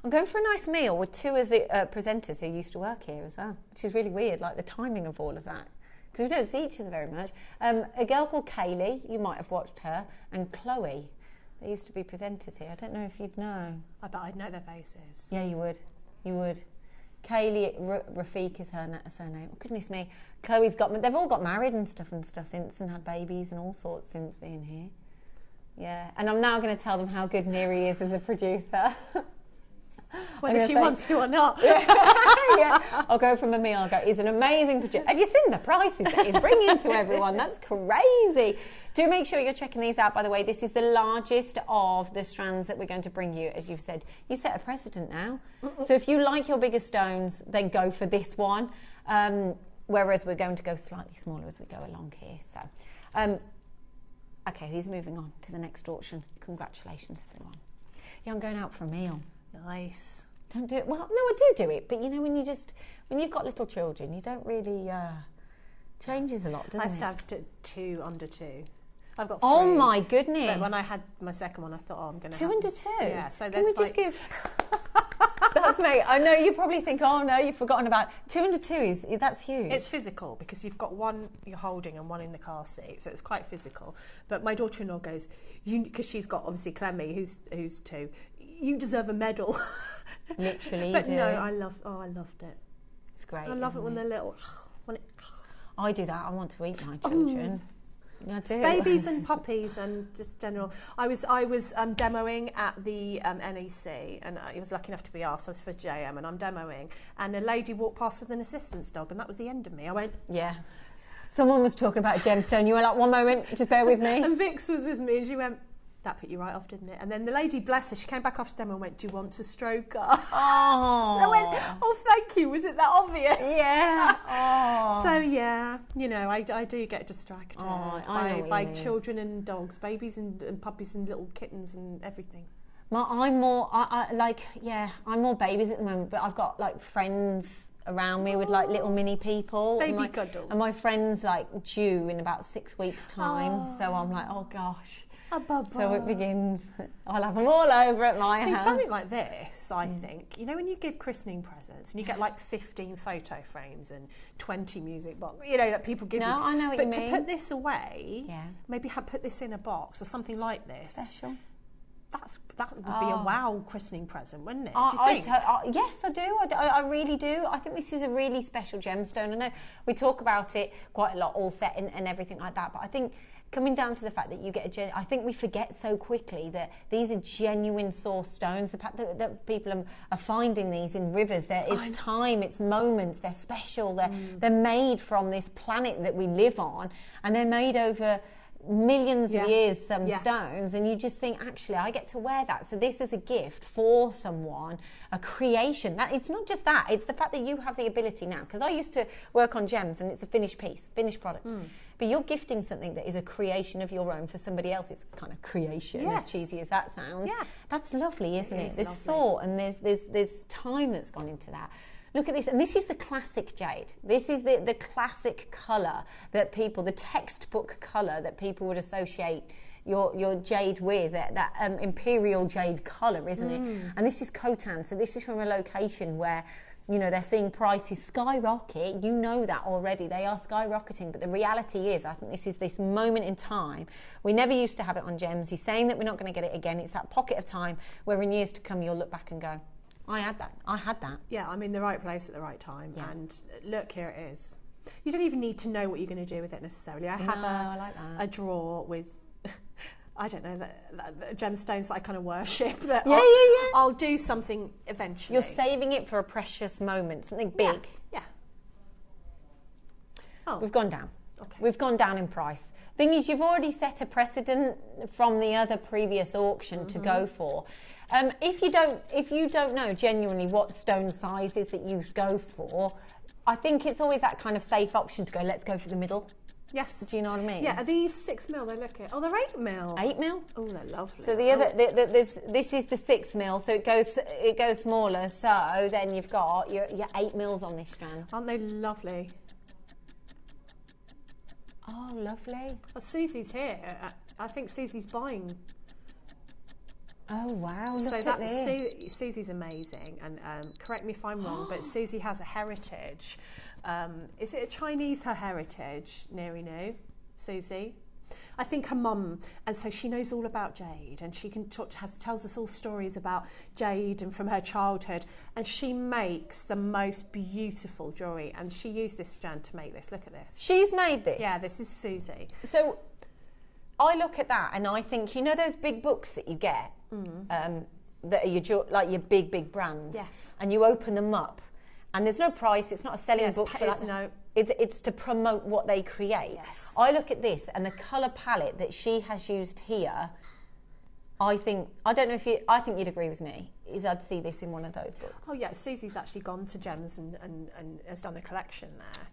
I'm going for a nice meal with two of the presenters who used to work here as well, which is really weird, like the timing of all of that. Because we don't see each other very much. A girl called Kaylee, you might have watched her, and Chloe. They used to be presenters here. I don't know if you'd know. I bet I'd know their faces. Yeah, you would. You would. Kaylee Rafiq is her surname. Oh, goodness me. Chloe's they've all got married and stuff since, and had babies and all sorts since being here. Yeah, and I'm now going to tell them how good Neri is as a producer. Whether she wants to or not. Yeah. I'll go from me, I'll go, he's an amazing producer. Have you seen the prices that he's bringing to everyone? That's crazy. Do make sure you're checking these out, by the way. This is the largest of the strands that we're going to bring you. As you've said, you set a precedent now. So if you like your bigger stones, then go for this one. Whereas we're going to go slightly smaller as we go along here. So, okay, he's moving on to the next auction. Congratulations, everyone. Yeah, I'm going out for a meal. Nice. Don't do it. Well, no, I do it. But, you know, when you've got little children, you don't really... changes a lot, doesn't it? I used to have two under two. I've got 3. Oh my goodness! But when I had my second one, I thought, I'm going to 2 under 2. Yeah. So can we just give? That's me. I know you probably think, oh no, you've forgotten about 2 under 2. That's huge. It's physical because you've got one you're holding and one in the car seat, so it's quite physical. But my daughter-in-law goes, because she's got obviously Clemmy, who's 2. You deserve a medal. Literally, but you do. no, I loved it. It's great. I love it when they're little. I do that. I want to eat my children. I do. Babies and puppies and just general. I was demoing at the NEC, and I was lucky enough to be asked. I was for JM, and I'm demoing, and a lady walked past with an assistance dog, and that was the end of me. I went, yeah. Someone was talking about a gemstone. You were like, one moment, just bear with me. And Vix was with me, and she went, that put you right off, didn't it? And then the lady, bless her, she came back after demo and went, do you want to stroke her? Oh. And I went, oh, thank you. Was it that obvious? Yeah. Oh. So, yeah, you know, I do get distracted by mean. children and dogs, babies and puppies and little kittens and everything. I'm more babies at the moment, but I've got like friends around me with like little mini people. Baby cuddles. And my friend's like due in about 6 weeks' time. So I'm like, oh gosh. So it begins. I'll have them all over at my house. Something like this, I think, you know, when you give christening presents and you get like 15 photo frames and 20 music boxes, you know, that people give you. No, I know what you mean. But to put this away, maybe put this in a box or something like this. Special. That would be a wow christening present, wouldn't it? Do you think? Yes, I do. I really do. I think this is a really special gemstone. I know we talk about it quite a lot, all set and everything like that, but I think coming down to the fact that you get I think we forget so quickly that these are genuine source stones. The fact that people are finding these in rivers, it's time, it's moments, they're special, they're made from this planet that we live on, and they're made over millions of years, stones, and you just think, actually, I get to wear that. So this is a gift for someone, a creation. That it's not just that, it's the fact that you have the ability now, because I used to work on gems and it's a finished piece, finished product. But you're gifting something that is a creation of your own for somebody else's kind of creation, as cheesy as that sounds. That's lovely, isn't it? There's thought and there's time that's gone into that. Look at this, and this is the classic jade. This is the classic colour that people, the textbook colour that people would associate your jade with, that imperial jade colour, isn't it? And this is Khotan, so this is from a location where, you know, they're seeing prices skyrocket. You know that already. They are skyrocketing, but the reality is, I think this is this moment in time. We never used to have it on gems. He's saying that we're not going to get it again. It's that pocket of time where in years to come you'll look back and go, I had that. Yeah, I'm in the right place at the right time. Yeah. And look, here it is. You don't even need to know what you're going to do with it necessarily. I have a drawer with, I don't know, the gemstones that I kind of worship. That I'll do something eventually. You're saving it for a precious moment, something big. Yeah. Oh. We've gone down. Okay. We've gone down in price. Thing is, you've already set a precedent from the other previous auction to go for. If you don't know genuinely what stone sizes that you go for, I think it's always that kind of safe option to go, let's go for the middle. Yes. Do you know what I mean? Yeah, are these 6 mil? They look at. Oh, they're 8 mil. 8 mil? Oh, they're lovely. So the other, this is the 6 mil, so it goes smaller. So then you've got your 8 mils on this strand. Aren't they lovely? Oh, lovely. Well, Susie's here. I think Susie's buying. Oh, wow, look at this. Susie's amazing, and correct me if I'm wrong, but Susie has a heritage. Is it a Chinese, her heritage, Nerinu, Susie? I think her mum, and so she knows all about jade, and she can tells us all stories about jade and from her childhood, and she makes the most beautiful jewellery, and she used this strand to make this. Look at this. She's made this? Yeah, this is Susie. So I look at that and I think, you know those big books that you get? that are your big brands. Yes. And you open them up, and there's no price. It's not a selling book. It's to promote what they create. Yes. I look at this and the colour palette that she has used here. I think you'd agree with me. I'd see this in one of those books. Oh yeah, Susie's actually gone to Gems and has done a collection there.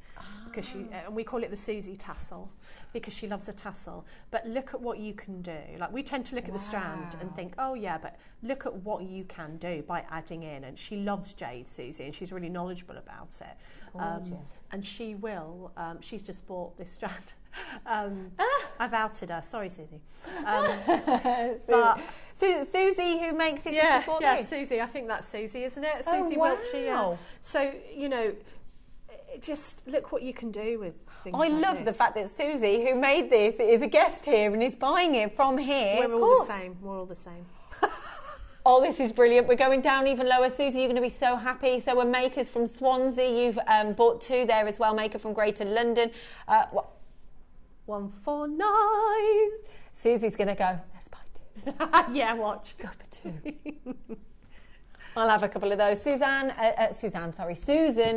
Because and we call it the Susie tassel because she loves a tassel. But look at what you can do. Like, we tend to look at the strand and think, oh yeah, but look at what you can do by adding in. And she loves jade, Susie, and she's really knowledgeable about it. And she will. She's just bought this strand. I've outed her. Sorry, Susie. But Susie, who makes this, yeah, Susie. I think that's Susie, isn't it? Susie Wiltshire. Yeah. So just look what you can do with things. I love the fact that Susie, who made this, is a guest here and is buying it from here. We're all the same. We're all the same. Oh, this is brilliant. We're going down even lower. Susie, you're going to be so happy. So we're Makers from Swansea. You've bought 2 there as well. Maker from Greater London. 149. Susie's going to go, let's buy 2. Yeah, watch. Go for 2. I'll have a couple of those. Susan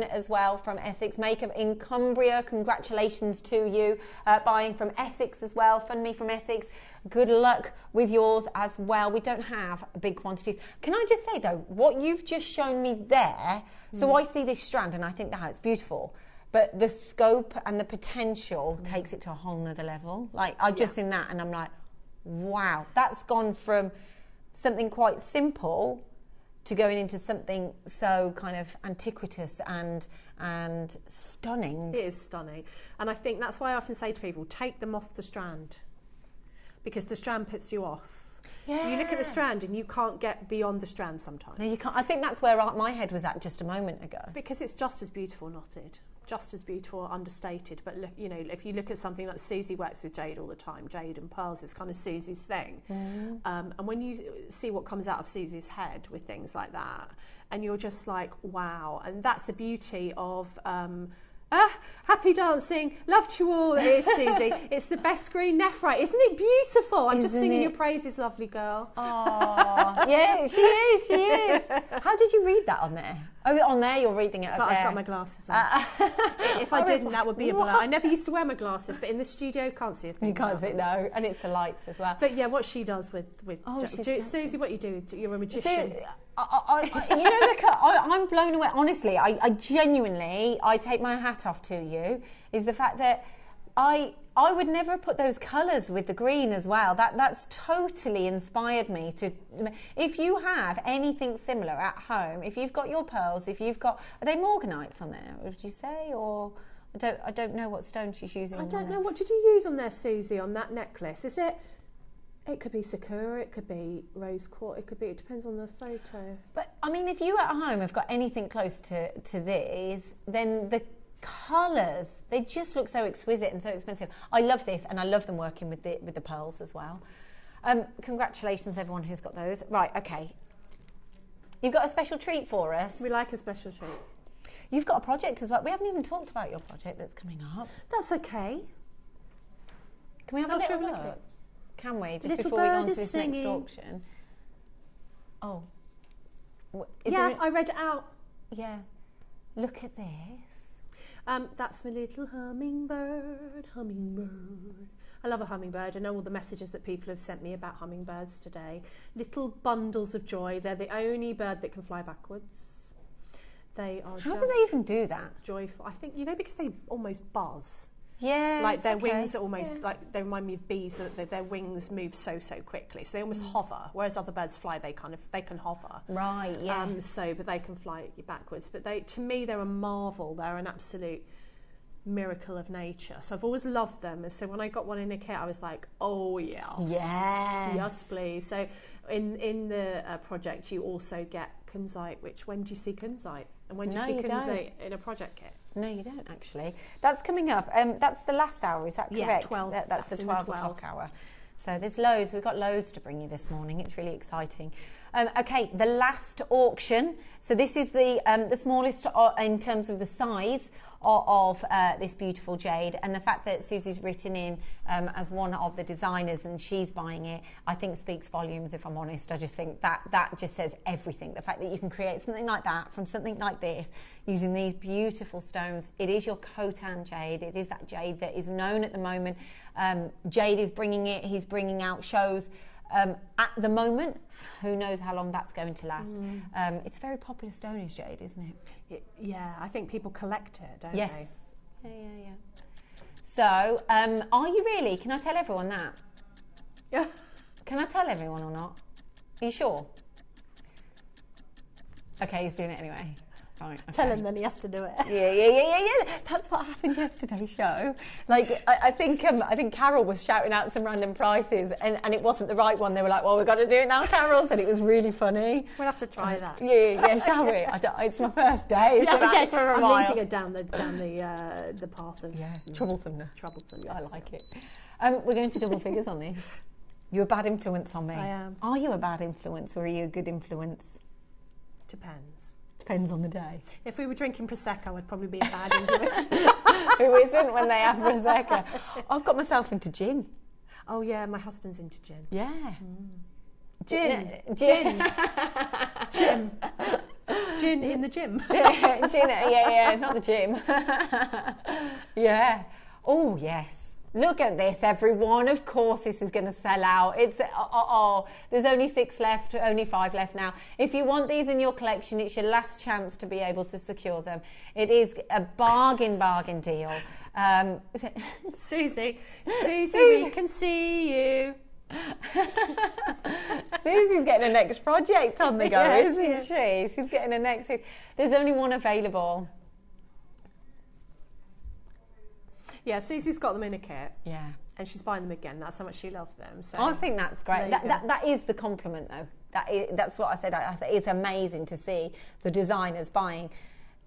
as well from Essex. Maker in Cumbria. Congratulations to you. Buying from Essex as well. Fund me from Essex. Good luck with yours as well. We don't have big quantities. Can I just say though, what you've just shown me there, so I see this strand and I think that it's beautiful, but the scope and the potential takes it to a whole nother level. Like, I've just seen that and I'm like, wow, that's gone from something quite simple to going into something so kind of antiquitous and stunning. It is stunning. And I think that's why I often say to people, take them off the strand, because the strand puts you off. Yeah. You look at the strand and you can't get beyond the strand sometimes. No, you can't. I think that's where my head was at just a moment ago. Because it's just as beautiful knotted, just as beautiful understated. But look, if you look at something like Susie works with jade all the time, jade and pearls is kind of Susie's thing. And when you see what comes out of Susie's head with things like that, and you're just like, wow. And that's the beauty of happy dancing, loved you all. It is Susie. It's the best green nephrite. Isn't it beautiful? I'm just singing your praises, lovely girl. Oh, yeah, she is. How did you read that on there? Oh, on there, you're reading it up but there. I've got my glasses on. If I didn't, that would be a blur. I never used to wear my glasses, but in the studio, can't see a thing. You can't see it, no. And it's the lights as well. But yeah, what she does with Susie, what you do, you're a magician. I'm blown away. Honestly, I genuinely, I take my hat off to you, is the fact that I would never put those colours with the green as well. That's totally inspired me to. If you have anything similar at home, if you've got your pearls, are they morganites on there? Would you say, or I don't know what stone she's using. I don't know. What did you use on there, Susie, on that necklace? Is it? It could be sakura, it could be rose quartz, it depends on the photo. But I mean, if you at home have got anything close to these, then the colours, they just look so exquisite and so expensive. I love this, and I love them working with the pearls as well. Congratulations everyone who's got those. Right, okay. You've got a special treat for us. We like a special treat. You've got a project as well. We haven't even talked about your project that's coming up. That's okay. Can we have a little look? Can we, just before we go on to this next auction? Oh. I read it out. Yeah. Look at this. That's my little hummingbird. I love a hummingbird. I know all the messages that people have sent me about hummingbirds today. Little bundles of joy. They're the only bird that can fly backwards. They are How do they even do that? Joyful. I think, because they almost buzz. Yeah, like their wings are almost like, they remind me of bees, that their wings move so quickly, so they almost hover, whereas other birds fly, they can hover. Right, yeah. But they can fly backwards. But to me, they're a marvel. They're an absolute miracle of nature. So I've always loved them. And so when I got one in a kit, I was like, oh yes, yes please. So in the project, you also get kunzite. When do you see kunzite? And when do you see kunzite in a project kit? No, you don't actually. That's coming up. That's the last hour, is that correct? Yeah, 12. That's the 12 o'clock hour. So there's loads. We've got loads to bring you this morning. It's really exciting. Okay, the last auction. So this is the smallest in terms of the size of this beautiful jade, and the fact that Susie's written in as one of the designers and she's buying it, I think speaks volumes, if I'm honest. I just think that just says everything. The fact that you can create something like that from something like this using these beautiful stones. It is your Khotan jade. It is that jade that is known at the moment. Jade is bringing it. He's bringing out shows at the moment. Who knows how long that's going to last. It's a very popular stone, is jade, isn't it? Yeah, I think people collect it, don't yes. they? Yeah. So, are you really? Can I tell everyone that? Yeah. Can I tell everyone or not? Are you sure? Okay, he's doing it anyway. Right, okay. Tell him then he has to do it. Yeah. That's what happened yesterday's show. Like, I think Carol was shouting out some random prices and it wasn't the right one. They were like, well, we've got to do it now, Carol. And it was really funny. We'll have to try that. Yeah, shall we? It's my first day. Yeah, okay. For a I'm while. leading it down the path of troublesomeness. Troublesome. I Yes. like it. We're going to double figures on this. You're a bad influence on me. I am. Are you a bad influence or are you a good influence? Depends. Depends on the day. If we were drinking Prosecco, I'd probably be a bad influence. Who isn't when they have Prosecco? I've got myself into gin. Oh yeah, my husband's into gin. Yeah. Gin in the gym. Yeah, not the gym. Yeah. Oh, yes. Look at this, everyone. Of course this is going to sell out. It's, there's only 6 left, only 5 left now. If you want these in your collection, it's your last chance to be able to secure them. It is a bargain deal. Is it? Susie, we can see you. Susie's getting a next project on the go, Yes, isn't she? She's getting a next. There's only one available. Yeah, Susie's got them in a kit. Yeah. And she's buying them again. That's how much she loves them. So I think that's great. There you go. That is the compliment, though. That's what I said. I think it's amazing to see the designers buying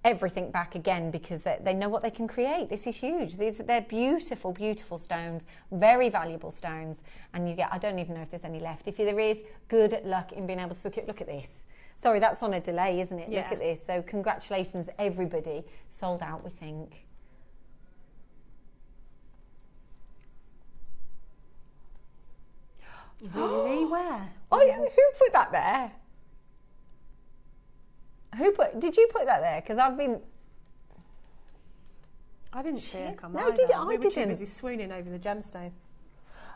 everything back again because they know what they can create. This is huge. They're beautiful, beautiful stones, very valuable stones. And you get, I don't even know if there's any left. If there is, good luck in being able to look at this. Sorry, that's on a delay, isn't it? Yeah. Look at this. So congratulations, everybody. Sold out, we think. Really? Where? Oh, yeah, who put that there? Did you put that there? Because I've been... I didn't see it come No, either. did it? We were too didn't. busy swooning over the gemstone.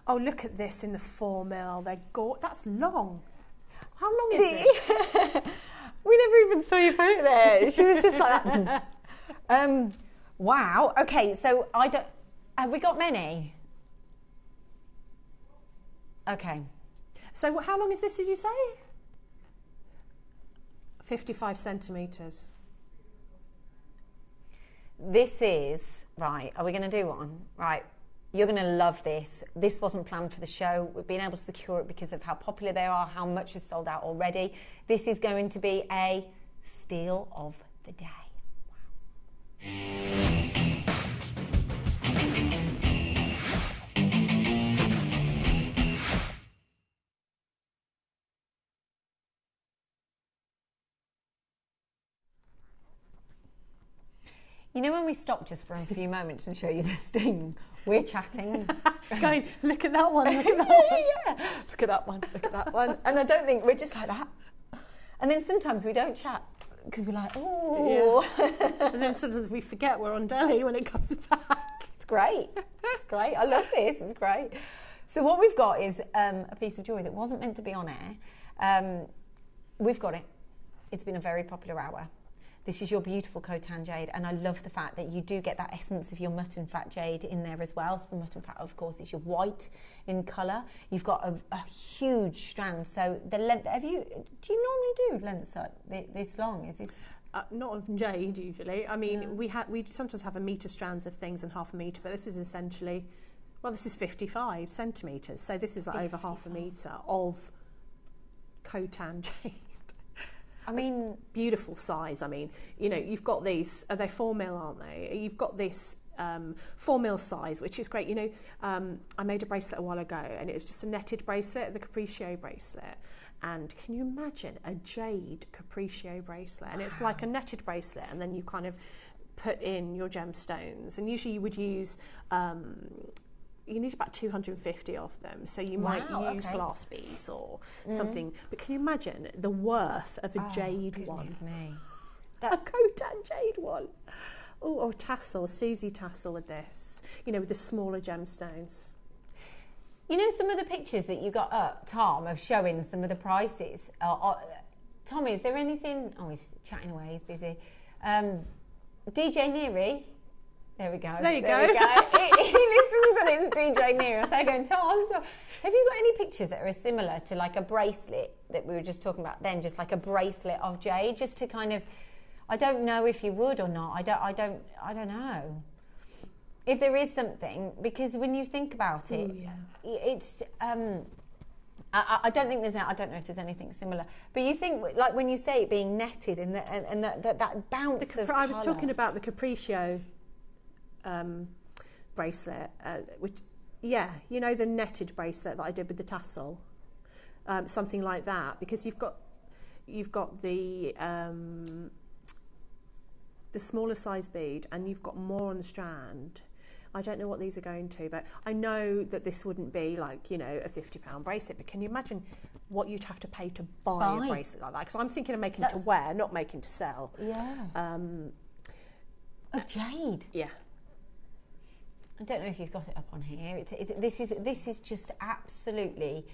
Oh, look at this in the 4 mil. That's long. How long is it? We never even saw you put it there. She was just like that. Wow. Okay, so have we got many? Okay. So how long is this, did you say? 55 centimetres. This is, right, are we going to do one? Right, you're going to love this. This wasn't planned for the show. We've been able to secure it because of how popular they are, how much is sold out already. This is going to be a steal of the day. Wow. You know when we stop just for a few moments and show you this thing? We're chatting. Going, look at that one, look at that one. Yeah. Look at that one, look at that one. And I don't think we're just like that. And then sometimes we don't chat because we're like, oh. Yeah. And then sometimes we forget we're on Delhi when it comes back. It's great. It's great. I love this. It's great. So what we've got is a piece of jewellery that wasn't meant to be on air. We've got it. It's been a very popular hour. This is your beautiful Khotan jade, and I love the fact that you do get that essence of your mutton fat jade in there as well. So the mutton fat, of course, is your white in colour. You've got a huge strand. So the length, do you normally do lengths like this long? Is this? Not of jade usually. I mean, we sometimes have 1 metre strands of things and 0.5 metre, but this is essentially, well, this is 55 centimetres. So this is like 55. Over 0.5 metre of Khotan jade. I mean, beautiful size. I mean, you know, you've got these, are they 4 mil, aren't they? You've got this 4 mil size, which is great. You know, I made a bracelet a while ago and it was just a netted bracelet, the Capriccio bracelet. And can you imagine a jade capriccio bracelet? And it's like a netted bracelet, and then you kind of put in your gemstones. And usually you would use, you need about 250 of them. So you might use glass beads or something. But can you imagine the worth of a jade one? Me. A Khotan jade one. Oh, or tassel, Susie tassel with this, you know, with the smaller gemstones. You know, some of the pictures that you got up, Tom, of showing some of the prices. Tom, is there anything? Oh, he's chatting away. He's busy. DJ Neary. There we go. So there you go. He listens and it's DJ Neary. So I'm going, Tom, have you got any pictures that are similar to like a bracelet that we were just talking about then, just like a bracelet of jade, just to kind of, I don't know if you would or not. I don't know. If there is something, because when you think about it, it's. I don't think I don't know if there's anything similar. But you think, like when you say it being netted and that bounce of colour. I was talking about the capriccio bracelet, which, you know, the netted bracelet that I did with the tassel, something like that, because you've got the smaller size bead and you've got more on the strand. I don't know what these are going to, but I know that this wouldn't be like, you know, a £50 bracelet, but can you imagine what you'd have to pay to buy a bracelet like that? Because I'm thinking of making to wear, not making to sell. Yeah. Of jade. Yeah. I don't know if you've got it up on here. This is just absolutely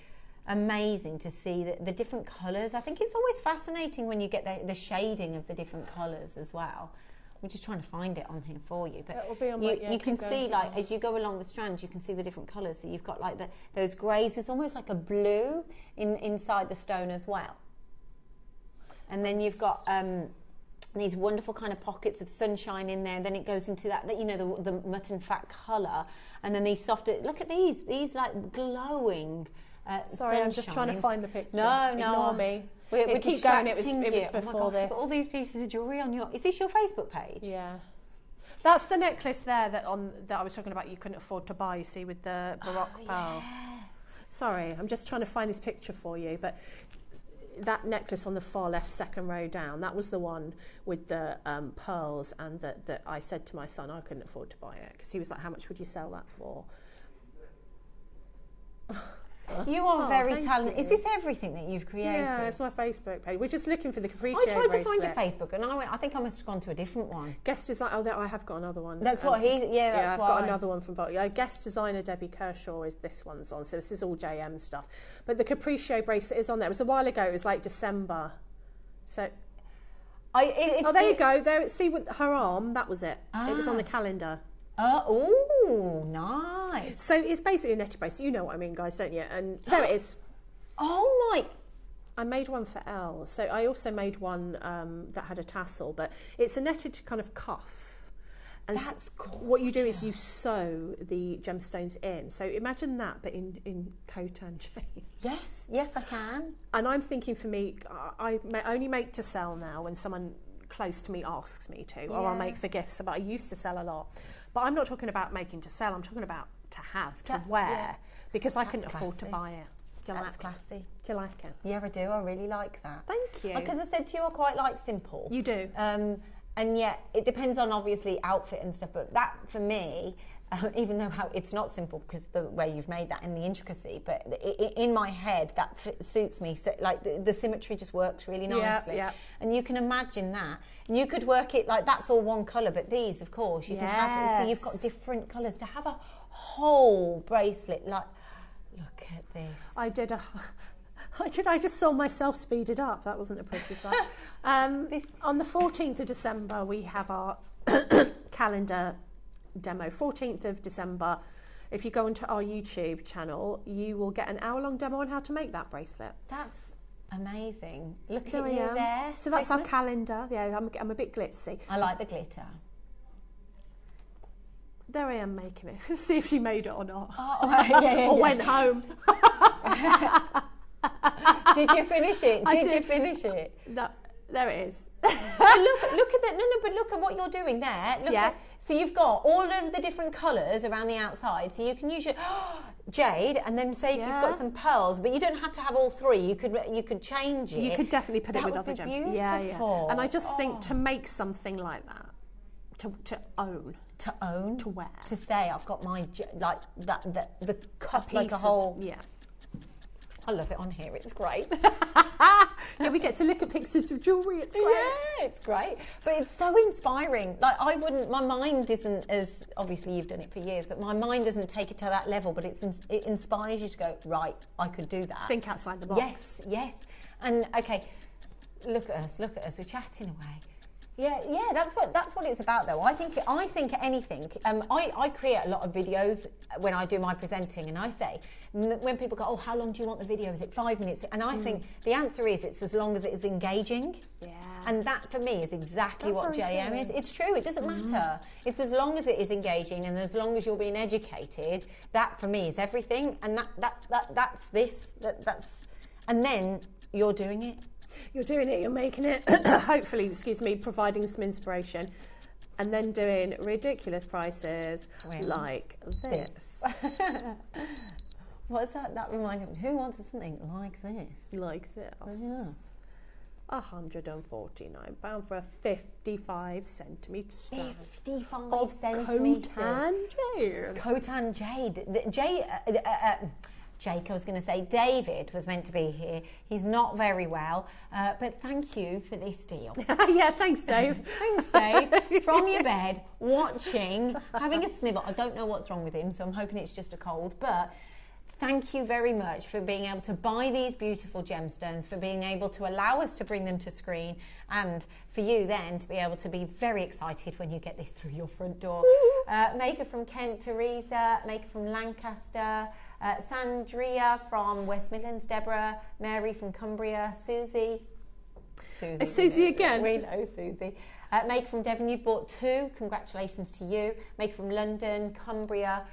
amazing to see the different colours. I think it's always fascinating when you get the shading of the different colours as well. I'm just trying to find it on here for you, but will be on you can see, like, as you go along the strands, you can see the different colours. So you've got like those greys. There's almost like a blue inside the stone as well, and then you've got these wonderful kind of pockets of sunshine in there. And then it goes into that you know, the mutton fat colour, and then these softer. Look at these like glowing. Sorry, I'm just trying to find the picture. No, Ignore me. We keep going. It was oh before this. All these pieces of jewellery on your. Is this your Facebook page? Yeah, that's the necklace there that I was talking about. You couldn't afford to buy. You see, with the Baroque pearl. Sorry, I'm just trying to find this picture for you. But that necklace on the far left, second row down, that was the one with the pearls, and that I said to my son I couldn't afford to buy it because he was like, "How much would you sell that for?" You are very talented. Is this everything that you've created? Yeah, it's my Facebook page. We're just looking for the capriccio I tried bracelet. to find your Facebook, and I think I must have gone to a different one. Guest design. Oh, I have got another one. That's what he. Yeah, that's I've got another one from. Guest designer Debbie Kershaw is this one's on. So this is all JM stuff. But the capriccio bracelet is on there. It was a while ago. It was like December. So. There you go. There. See with her arm. That was it. It was on the calendar. Oh, nice. So it's basically a netted bracelet. You know what I mean, guys, don't you? And there it is. Oh my! I made one for Elle. So I also made one that had a tassel, but it's a netted kind of cuff. And that's gorgeous. What you do is you sew the gemstones in. So imagine that, but in Khotan jade. Yes, I can. And I'm thinking, for me, I only make to sell now when someone close to me asks me to, or I'll make for gifts. But I used to sell a lot. But I'm not talking about making to sell. I'm talking about to have, to wear, because I couldn't afford to buy it. That's classy. Do you like it? Yeah, I do. I really like that. Thank you. Because I said to you, I quite like simple. You do. And yet, it depends on obviously outfit and stuff. But that, for me, even though it's not simple because the way you've made that and the intricacy, but in my head that suits me. So like the symmetry just works really nicely. Yeah. And you can imagine that. And you could work it like that's all one colour, but these, of course, you can have it. So you've got different colours to have a whole bracelet. Like, look at this. I just saw myself speeded up. That wasn't a pretty sight. On the 14th of December, we have our calendar demo. 14th of December. If you go onto our YouTube channel, you will get an hour-long demo on how to make that bracelet. That's amazing. Look at you there. So that's our calendar. Yeah, I'm a bit glitzy. I like the glitter. There I am making it. See if she made it or not. Or went home. Did you finish it? Did you finish it? No, there it is. look at that. No, but look at what you're doing there. So you've got all of the different colours around the outside. So you can use your jade, and then say if you've got some pearls, but you don't have to have all three. You could change it. You could definitely put it with other gems. Beautiful. Yeah. And I just think to make something like that, to own, to wear, to say I've got my like that the cup like a whole. I love it on here. It's great. Yeah, we get to look at pictures of jewellery. It's great. Yeah, it's great. But it's so inspiring. Like my mind isn't as, obviously you've done it for years, but my mind doesn't take it to that level, but it inspires you to go, right, I could do that. Think outside the box. Yes. And okay, look at us. We're chatting away. Yeah, that's what it's about though. I think anything. I create a lot of videos when I do my presenting, and I say when people go, oh, how long do you want the video? Is it 5 minutes? And I think the answer is it's as long as it is engaging. Yeah. And that for me is exactly what JM is. It's true. It doesn't matter. It's as long as it is engaging and as long as you're being educated. That for me is everything. And that's this. That's and then you're doing it. You're doing it, you're making it, hopefully, providing some inspiration, and then doing ridiculous prices like this. What's that? That reminded me. Who wants something like this? Like this. Yeah. £149 for a 55 centimetre strand. 55 centimetres. Khotan jade. Jake, I was going to say, David was meant to be here. He's not very well, but thank you for this deal. Yeah, thanks, Dave. Thanks, Dave. From your bed, watching, having a snivel. I don't know what's wrong with him, so I'm hoping it's just a cold, but thank you very much for being able to buy these beautiful gemstones, for being able to allow us to bring them to screen, and for you then to be able to be very excited when you get this through your front door. Maker from Kent, Teresa, Maker from Lancaster, Sandria from West Midlands, Deborah, Mary from Cumbria, Susie. It's Susie again. We know Susie. Maker from Devon, you've bought 2. Congratulations to you. Maker from London, Cumbria,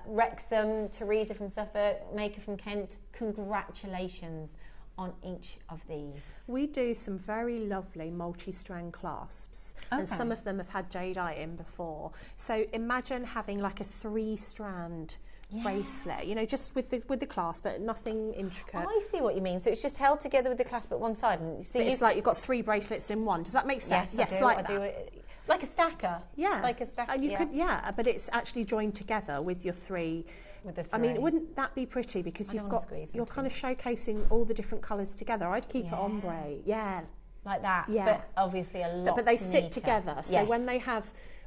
Wrexham, Teresa from Suffolk, Maker from Kent. Congratulations on each of these. We do some very lovely multi-strand clasps, and some of them have had jadeite in before. So imagine having like a 3-strand bracelet, you know, just with the clasp, but nothing intricate. I see what you mean. So it's just held together with the clasp at one side, and it's like you've got 3 bracelets in one. Does that make sense? Yes, like that. Like a stacker. Yeah, like a stacker. And you could, but it's actually joined together with your 3. With the 3. I mean, wouldn't that be pretty? Because you're kind of showcasing all the different colours together. I'd keep it ombre. Yeah, like that. Yeah, but obviously a lot. But they sit together. So yes.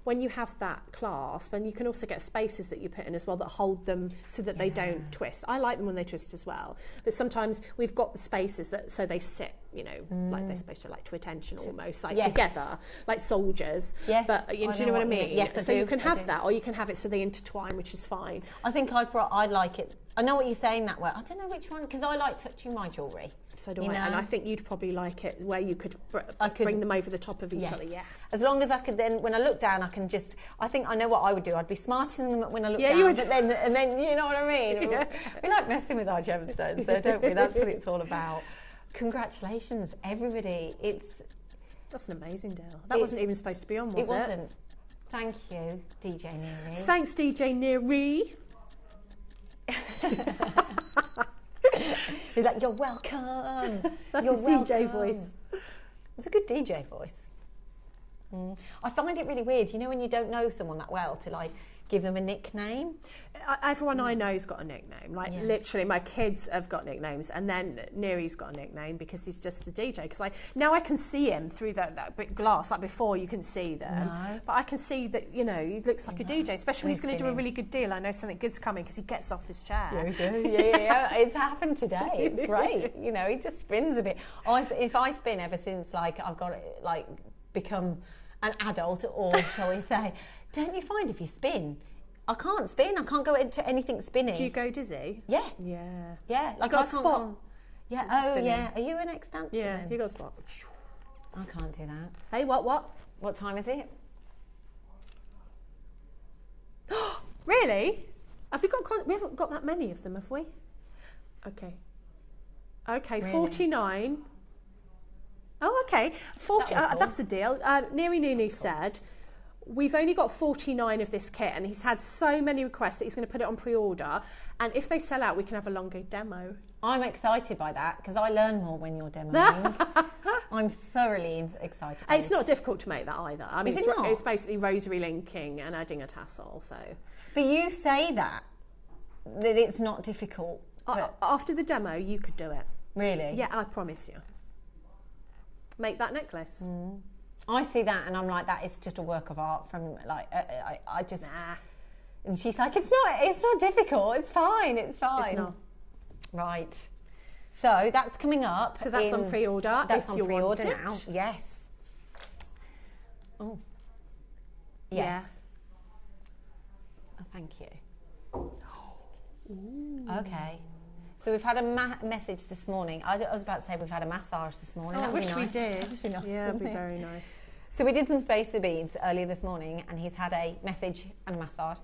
when you have that clasp, and you can also get spaces that you put in as well that hold them so that they don't twist. I like them when they twist as well, but sometimes we've got the spaces that so they sit, you know, like they're supposed to, like to attention almost, like together, like soldiers. Yes, but do you know what I mean? Yes, I so do. You can have that, or you can have it so they intertwine, which is fine. I think I'd like it. I know what you're saying that way. I don't know which one, because I like touching my jewellery. So do I, and I think you'd probably like it where you could bring them over the top of each other. Yeah. As long as I could then, when I look down, I can just. I think I know what I would do. I'd be smarting them when I look down. You would. But then you know what I mean. We like messing with our gemstones, though, don't we? That's what it's all about. Congratulations, everybody! That's an amazing deal. That wasn't even supposed to be on, was it? It wasn't. Thank you, DJ Neary. Thanks, DJ Neary. He's like, you're welcome. That's his DJ voice. It's a good DJ voice. I find it really weird, you know, when you don't know someone that well, to like give them a nickname. Everyone I know's got a nickname. Like literally, my kids have got nicknames, and then Neary's got a nickname because he's just a DJ. Because now I can see him through that big glass. Like before, you can see them, but I can see that, you know, he looks like a DJ. Especially when he's going to do a really good deal. I know something good's coming because he gets off his chair. Yeah. It's happened today. It's great. You know, he just spins a bit. If I spin ever since like I've got like become an adult, or shall we say. Don't you find if you spin, I can't spin. I can't go into anything spinning. Do you go dizzy? Yeah. Like I got a spot. Yeah. Oh, spinning. Yeah. Are you an ex-dancer? Yeah. You got a spot. I can't do that. Hey, what? What time is it? Really? We haven't got that many of them, have we? Okay. Really? 49. Oh, okay. 40. That would be cool. That's a deal. Neri Nunu said, we've only got 49 of this kit, and he's had so many requests that he's going to put it on pre-order. And if they sell out, we can have a longer demo. I'm excited by that because I learn more when you're demoing. I'm thoroughly excited. It's not difficult to make that either. I mean, Is it not? It's basically rosary linking and adding a tassel. So, But you say that it's not difficult. after the demo, you could do it. Really? Yeah, I promise you. Make that necklace. I see that and I'm like, that is just a work of art from like, I just... Nah, And she's like, it's not difficult. It's fine. It's fine. it's not. Right. So that's coming up. So that's on pre-order. That's if on you pre-order want it. now. Yes. Oh. Yes. Yeah. Oh, thank you. Okay. So we've had a message this morning. I was about to say we've had a massage this morning. Oh, I That'd be wish we nice. did. That'd be nice, Yeah, it'd be wouldn't it? very nice. So we did some spacer beads earlier this morning, and he's had a message and a massage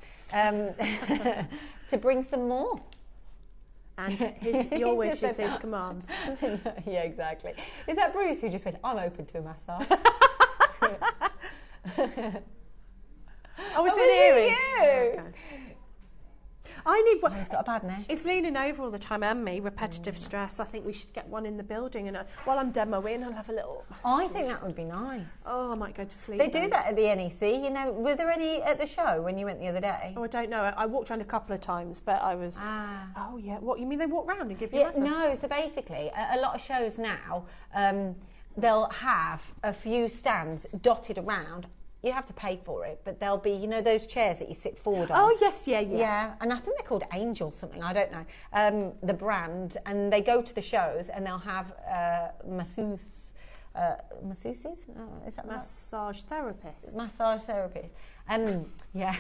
to bring some more. And your wish is his command. Yeah, exactly. Is that Bruce who just went, I'm open to a massage? Oh, is Oh, it Erin? you? Okay. I need Oh, one. he's got a bad neck. It's leaning over all the time, and me, repetitive stress. I think we should get one in the building, and while I'm demoing, I'll have a little massage. I think that would be nice. Oh, I might go to sleep. They do then. that at the NEC. You know, were there any at the show when you went the other day? Oh, I don't know. I walked around a couple of times, but I was. Ah. Oh yeah. What you mean? They walk round and give you a Yeah, massage? no. So basically, a lot of shows now, they'll have a few stands dotted around. You have to pay for it, but there'll be, you know, those chairs that you sit forward on. Oh yes, yeah. Yeah, and I think they're called Angel something, I don't know, the brand, and they go to the shows and they'll have masseuses, is that Massage therapist. massage therapist? Yeah,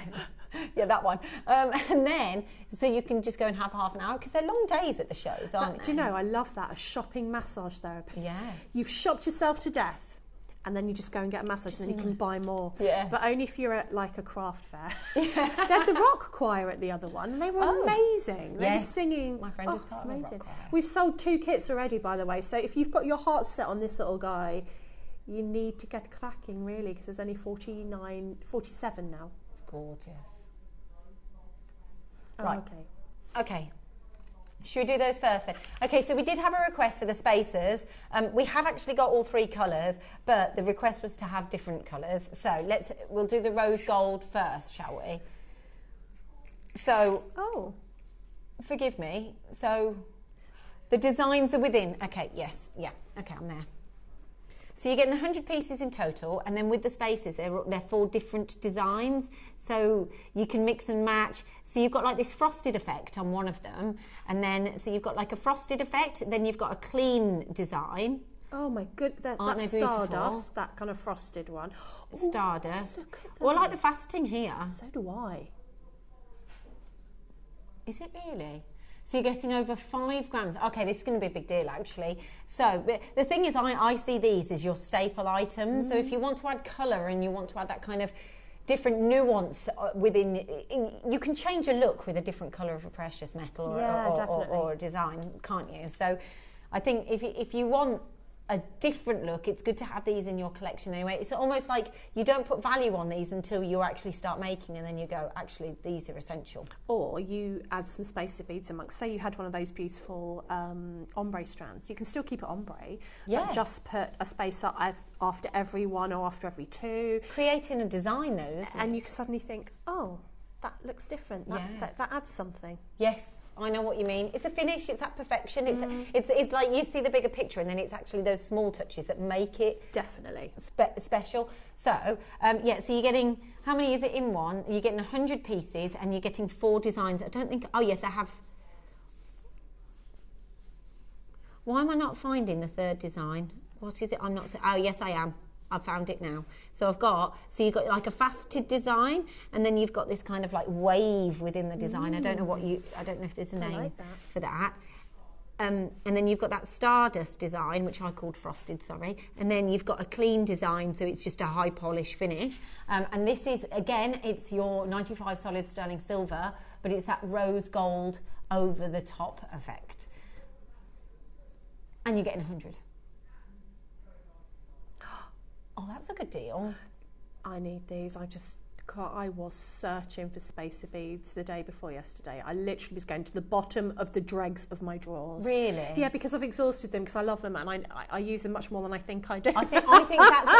yeah, that one. And then, so you can just go and have half an hour, because they're long days at the shows, aren't they? Do you know? I love that, a shopping massage therapist. Yeah. You've shopped yourself to death, and then you just go and get a massage, and then you can buy more. Yeah. But only if you're at like a craft fair. They had the rock choir at the other one, and they were amazing. They were Yes. singing. My friend is it's part of a rock amazing. choir. We've sold 2 kits already, by the way. So if you've got your heart set on this little guy, you need to get cracking, really, because there's only 47 now. It's gorgeous. Oh, Right. okay. Okay. Should we do those first then? Okay, so we did have a request for the spacers. We have actually got all 3 colours, but the request was to have different colours. So we'll do the rose gold first, shall we? So, Oh. forgive me. So, the designs are within. Okay, yes, yeah. Okay, I'm there. So you're getting 100 pieces in total, and then with the spacers, they're 4 different designs, so you can mix and match. So you've got like this frosted effect on one of them, and then so you've got like a frosted effect, then you've got a clean design, Oh my good, Aren't that's they beautiful? Stardust, that kind of frosted one. stardust. look at Well, I like that. the fasting here. So do I. Is it really? So you're getting over 5 grams. Okay, this is going to be a big deal, actually. So but the thing is, I see these as your staple items. So if you want to add colour and you want to add that kind of different nuance within, you can change a look with a different colour of a precious metal or a design, can't you? So I think if you want a different look, it's good to have these in your collection anyway. It's almost like you don't put value on these until you actually start making, and then you go, actually, these are essential. Or you add some spacer beads amongst. Say you had one of those beautiful ombre strands. You can still keep it ombre, Yeah. but just put a spacer after every one or after every 2. Creating a design, though, isn't And it? you can suddenly think, oh, that looks different. That adds something. Yes, I know what you mean. It's a finish, it's that perfection. It's like you see the bigger picture, and then it's actually those small touches that make it Definitely. special. So, so you're getting, how many is it in one? You're getting 100 pieces, and you're getting 4 designs. I don't think, oh yes, I have. Why am I not finding the 3rd design? What is it? I'm not, oh yes I am. I've found it now. So you've got like a faceted design, and then you've got this kind of like wave within the design. I don't know if there's a name like that. for that. And then you've got that stardust design, which I called frosted, sorry. And then you've got a clean design, so it's just a high polish finish. And this is, again, it's your 95 solid sterling silver, but it's that rose gold over the top effect. And you're getting 100. a good deal. I need these. I was searching for spacer beads the day before yesterday. I literally was going to the bottom of the dregs of my drawers. Really? Yeah, because I've exhausted them because I love them and I use them much more than I think I do. I think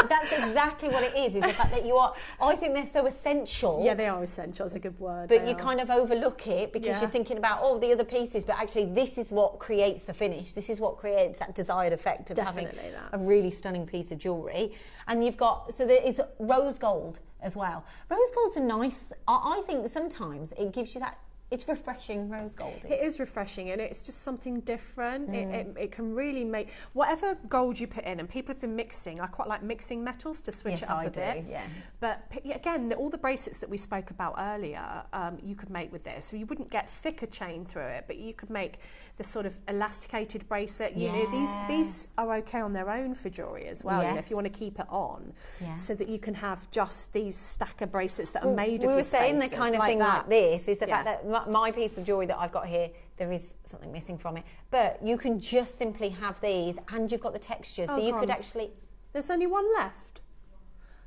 that's exactly what it is the fact that I think they're so essential. Yeah, they are essential. It's a good word. But you kind of overlook it because Yeah. you're thinking about, the other pieces, but actually this is what creates the finish. This is what creates that desired effect of having a really stunning piece of jewellery. And you've got, so there is rose gold as well. Rose gold's a nice, I think sometimes it gives you that, it's refreshing, rose gold. It is refreshing and it's just something different. It can really make, whatever gold you put in, and people have been mixing, I quite like mixing metals to switch it up a bit. Yeah. But again, all the bracelets that we spoke about earlier, you could make with this. So you wouldn't get thicker chain through it, but you could make the sort of elasticated bracelet. You know, these are okay on their own for jewellery as well, you know, if you want to keep it on, so that you can have just these stacker bracelets that are made of we your were saying the spacers, kind of like thing that. like this is the fact that my piece of jewellery that I've got here, there is something missing from it, but you can just simply have these and you've got the texture, so you could actually... There's only one left.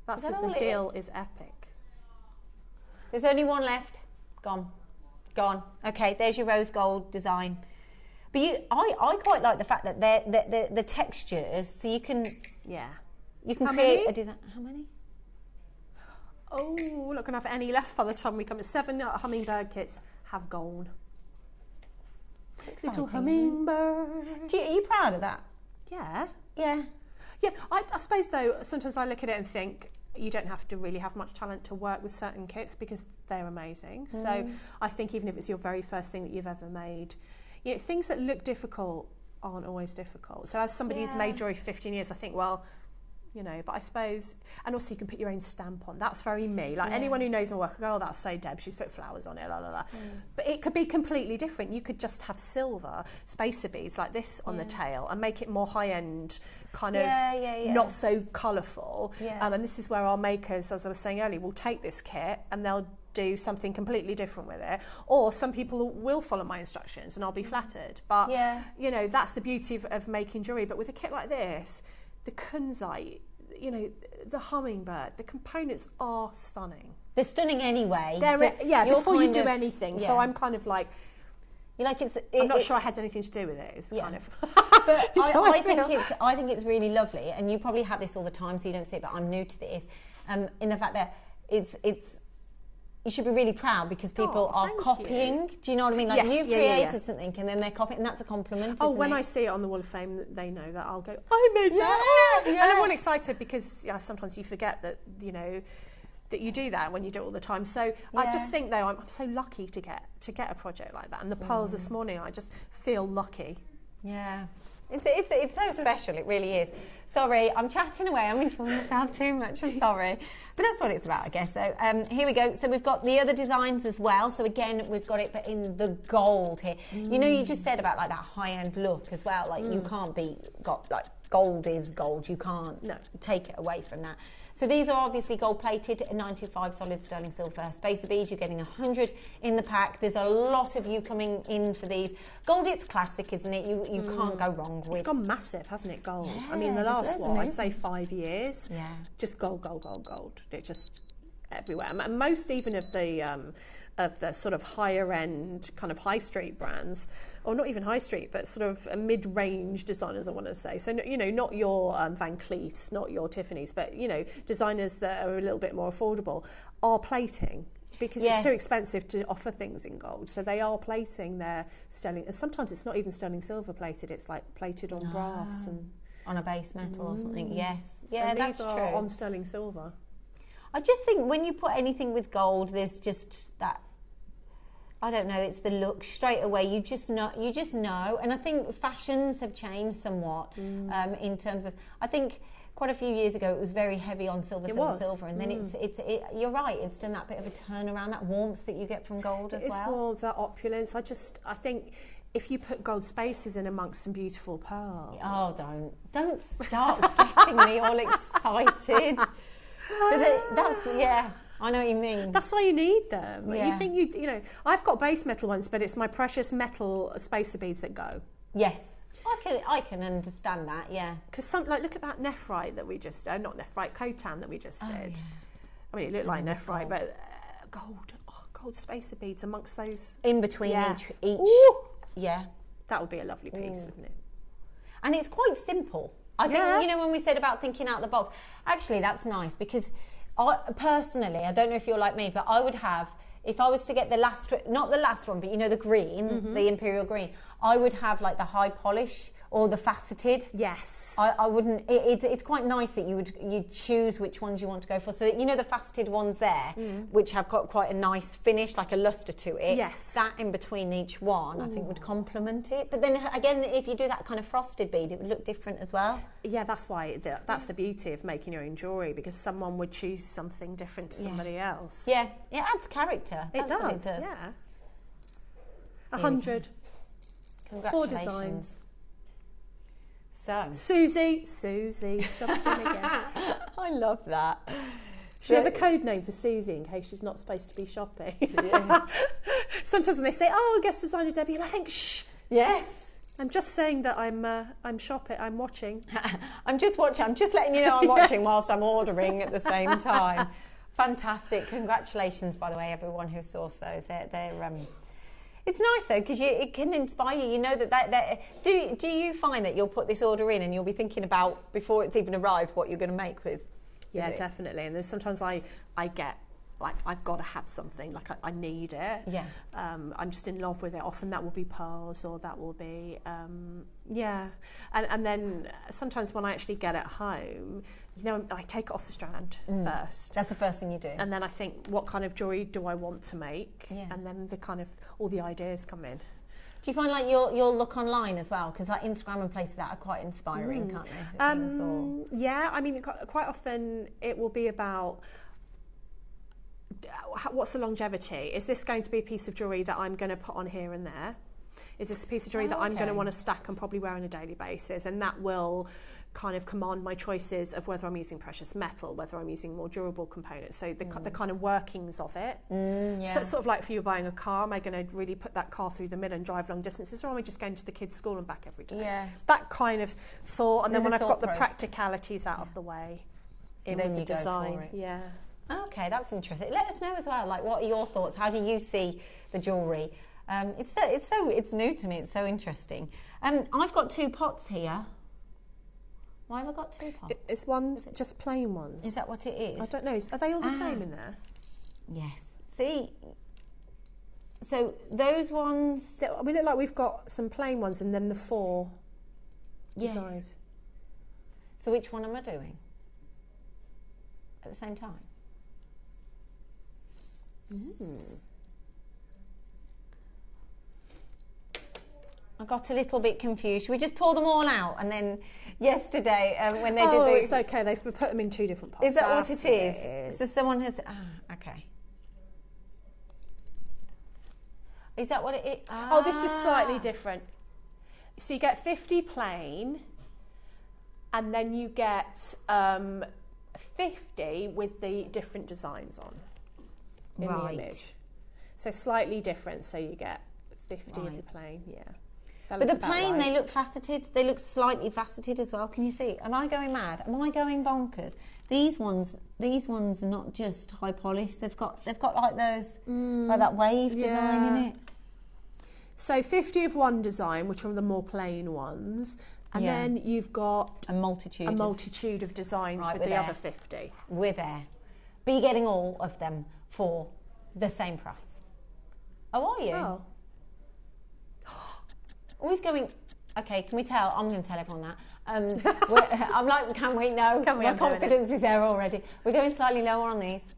That's because the deal is epic. There's only one left. Gone. Okay, there's your rose gold design. But I quite like the fact that the textures, so you can create a design. How many? Oh, we're not going to have any left by the time we come. 7 hummingbird kits have gold. Little hummingbird. Are you proud of that? Yeah. Yeah. Yeah, I suppose though, sometimes I look at it and think you don't have to really have much talent to work with certain kits because they're amazing. So I think even if it's your very first thing that you've ever made, you know, things that look difficult aren't always difficult. So as somebody who's made jewellery for 15 years, I think, well, you know, but I suppose, and also you can put your own stamp on. That's very me. Like anyone who knows my work, I go, oh, that's so Deb, she's put flowers on it, la la la. But it could be completely different. You could just have silver spacer beads like this on the tail and make it more high-end, kind of not so colourful. And this is where our makers, as I was saying earlier, will take this kit and they'll do something completely different with it. Or some people will follow my instructions and I'll be flattered. But, you know, that's the beauty of making jewellery. But with a kit like this, the kunzite, you know, the hummingbird, the components are stunning. They're stunning anyway. Before you do anything. So I'm kind of like, I'm not sure I had anything to do with it. It's kind of. But I think it's really lovely, and you probably have this all the time, so you don't see it. But I'm new to this, in the fact that it's. You should be really proud because people are copying. Do you know what I mean? Like you created something and then they're copying, and that's a compliment. When I see it on the Wall of Fame, they know that I'll go, I made that. And I'm all excited because sometimes you forget that, you know, that you do that when you do it all the time. So I just think though, I'm so lucky to get a project like that. And the pearls this morning, I just feel lucky. Yeah. It's so special, it really is. Sorry, I'm chatting away, I'm enjoying myself too much, I'm sorry. But that's what it's about, I guess. So here we go. So we've got the other designs as well. So again, we've got it, but in the gold here. You know, you just said about like that high-end look as well. Like you can't gold is gold. You can't take it away from that. So these are obviously gold-plated, 925 solid sterling silver spacer beads. You're getting 100 in the pack. There's a lot of you coming in for these. Gold, it's classic, isn't it? You can't go wrong with. It's gone massive, hasn't it, gold? Yeah, I mean, the last I'd say 5 years. Yeah. Just gold, gold, gold, gold. It just everywhere. And most even of the sort of higher end kind of high street brands, or not even high street, but sort of mid-range designers, I want to say. So, you know, not your Van Cleefs, not your Tiffany's, but, you know, designers that are a little bit more affordable are plating because it's too expensive to offer things in gold. So they are plating their sterling, and sometimes it's not even sterling silver plated, it's like plated on brass and on a base metal or something. Yes. Yeah, and that's these true. are on sterling silver. I just think when you put anything with gold, there's just that, I don't know, it's the look straight away. You just know. And I think fashions have changed somewhat in terms of, I think quite a few years ago it was very heavy on silver, and then you're right, it's done that bit of a turnaround, that warmth that you get from gold as well. It's more that opulence. I think if you put gold spaces in amongst some beautiful pearls. Oh, don't start getting me all excited. But I know what you mean. That's why you need them. Yeah. You think you know, I've got base metal ones, but it's my precious metal spacer beads that go. Yes. I can understand that, yeah. Because like look at that nephrite that we just not nephrite, cotan that we just did. Yeah. I mean, it looked like nephrite, but gold spacer beads amongst those in between each. Ooh. Yeah, that would be a lovely piece, wouldn't it? And it's quite simple. I think, you know, when we said about thinking out the box, actually that's nice, because personally, I don't know if you're like me, but I would have, if I was to get the last, not the last one, but you know, the green, the imperial green, I would have like the high polish or the faceted. Yes. I wouldn't, it's quite nice that you'd choose which ones you want to go for. So that, you know, the faceted ones there, which have got quite a nice finish, like a luster to it. Yes. That in between each one, I think would complement it. But then again, if you do that kind of frosted bead, it would look different as well. Yeah, that's why, that's the beauty of making your own jewellery, because someone would choose something different to somebody else. Yeah, it adds character. It does, yeah. 100. Congratulations. 4 designs. So, Susie, shopping again. I love that. Should we have a code name for Susie in case she's not supposed to be shopping? Yeah. Sometimes when they say, "Oh, guest designer Debbie," and I think, "Shh." Yes. I'm just saying that I'm shopping. I'm watching. I'm just watching. I'm just letting you know I'm watching whilst I'm ordering at the same time. Fantastic! Congratulations, by the way, everyone who sourced those. They're It's nice though, because it can inspire you. You know that do you find that you'll put this order in and you'll be thinking about, before it's even arrived, what you're going to make with? Yeah, definitely. And there's sometimes I get like I've got to have something, like I need it. Yeah. I'm just in love with it. Often that will be pearls, or that will be and then sometimes when I actually get it home, you know, I take it off the strand first. That's the first thing you do. And then I think, what kind of jewellery do I want to make? Yeah. And then all the ideas come in. Do you find like your look online as well? Because like Instagram and places that are quite inspiring, can't they? Yeah, I mean, quite often it will be about what's the longevity? Is this going to be a piece of jewellery that I'm going to put on here and there? Is this a piece of jewellery that I'm going to want to stack and probably wear on a daily basis? And that will kind of command my choices of whether I'm using precious metal, whether I'm using more durable components. So the kind of workings of it. Yeah. So it's sort of like if you're buying a car, am I going to really put that car through the mill and drive long distances, or am I just going to the kids' school and back every day? Yeah. That kind of thought. And then when I've got the process. practicalities out of the way, in Then with you the go design. for it. Yeah. Okay, that's interesting. Let us know as well. Like, what are your thoughts? How do you see the jewellery? It's new to me. It's so interesting. I've got 2 pots here. Why have I got 2 pots? Is one just plain ones? Is that what it is? I don't know. Are they all the same in there? Yes. See, so those ones. We look like we've got some plain ones and then the 4 Yes. designs. So which one am I doing at the same time? I got a little bit confused. Should we just pour them all out? And then yesterday, when they did the... it's okay. They've put them in 2 different pots. Is that what it is? So someone has... okay. Is that what it is? Oh, this is slightly different. So you get 50 plain, and then you get 50 with the different designs on in the image. So slightly different. So you get 50 of the plain, yeah. But the plain, they look faceted. They look slightly faceted as well. Can you see? Am I going mad? Am I going bonkers? These ones are not just high polish. They've got like those, like that wave design in it. So 50 of one design, which are the more plain ones, and then you've got a multitude of designs with the other 50. We're there. But you're getting all of them for the same price. Oh, are you? Oh. Always going. Okay, can we tell? I'm going to tell everyone that. I'm like, can we? No. My confidence is there already. We're going slightly lower on these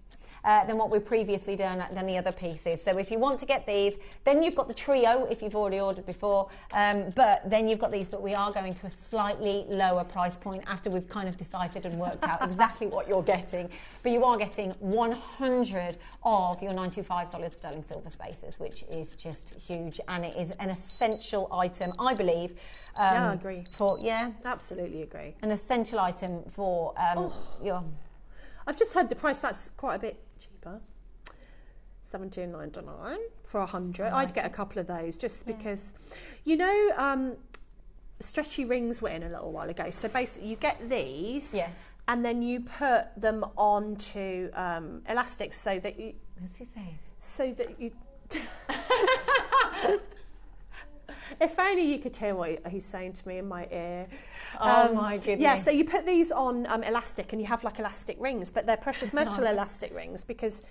than what we've previously done than the other pieces. So if you want to get these, then you've got the trio if you've already ordered before. But then you've got these, but we are going to a slightly lower price point after we've kind of deciphered and worked out exactly what you're getting. But you are getting 100 of your 925 solid sterling silver spaces, which is just huge, and it is an essential item, I believe. I agree. Absolutely agree. An essential item for your. I've just heard the price. That's quite a bit cheaper. $17.99 for 100. I'd get a couple of those just because, you know, stretchy rings were in a little while ago. So basically you get these, Yes. and then you put them onto elastics so that you... What's he saying? So that you... If only you could hear what he's saying to me in my ear. Oh my goodness. Yeah, so you put these on elastic, and you have like elastic rings, but they're precious metal elastic rings, because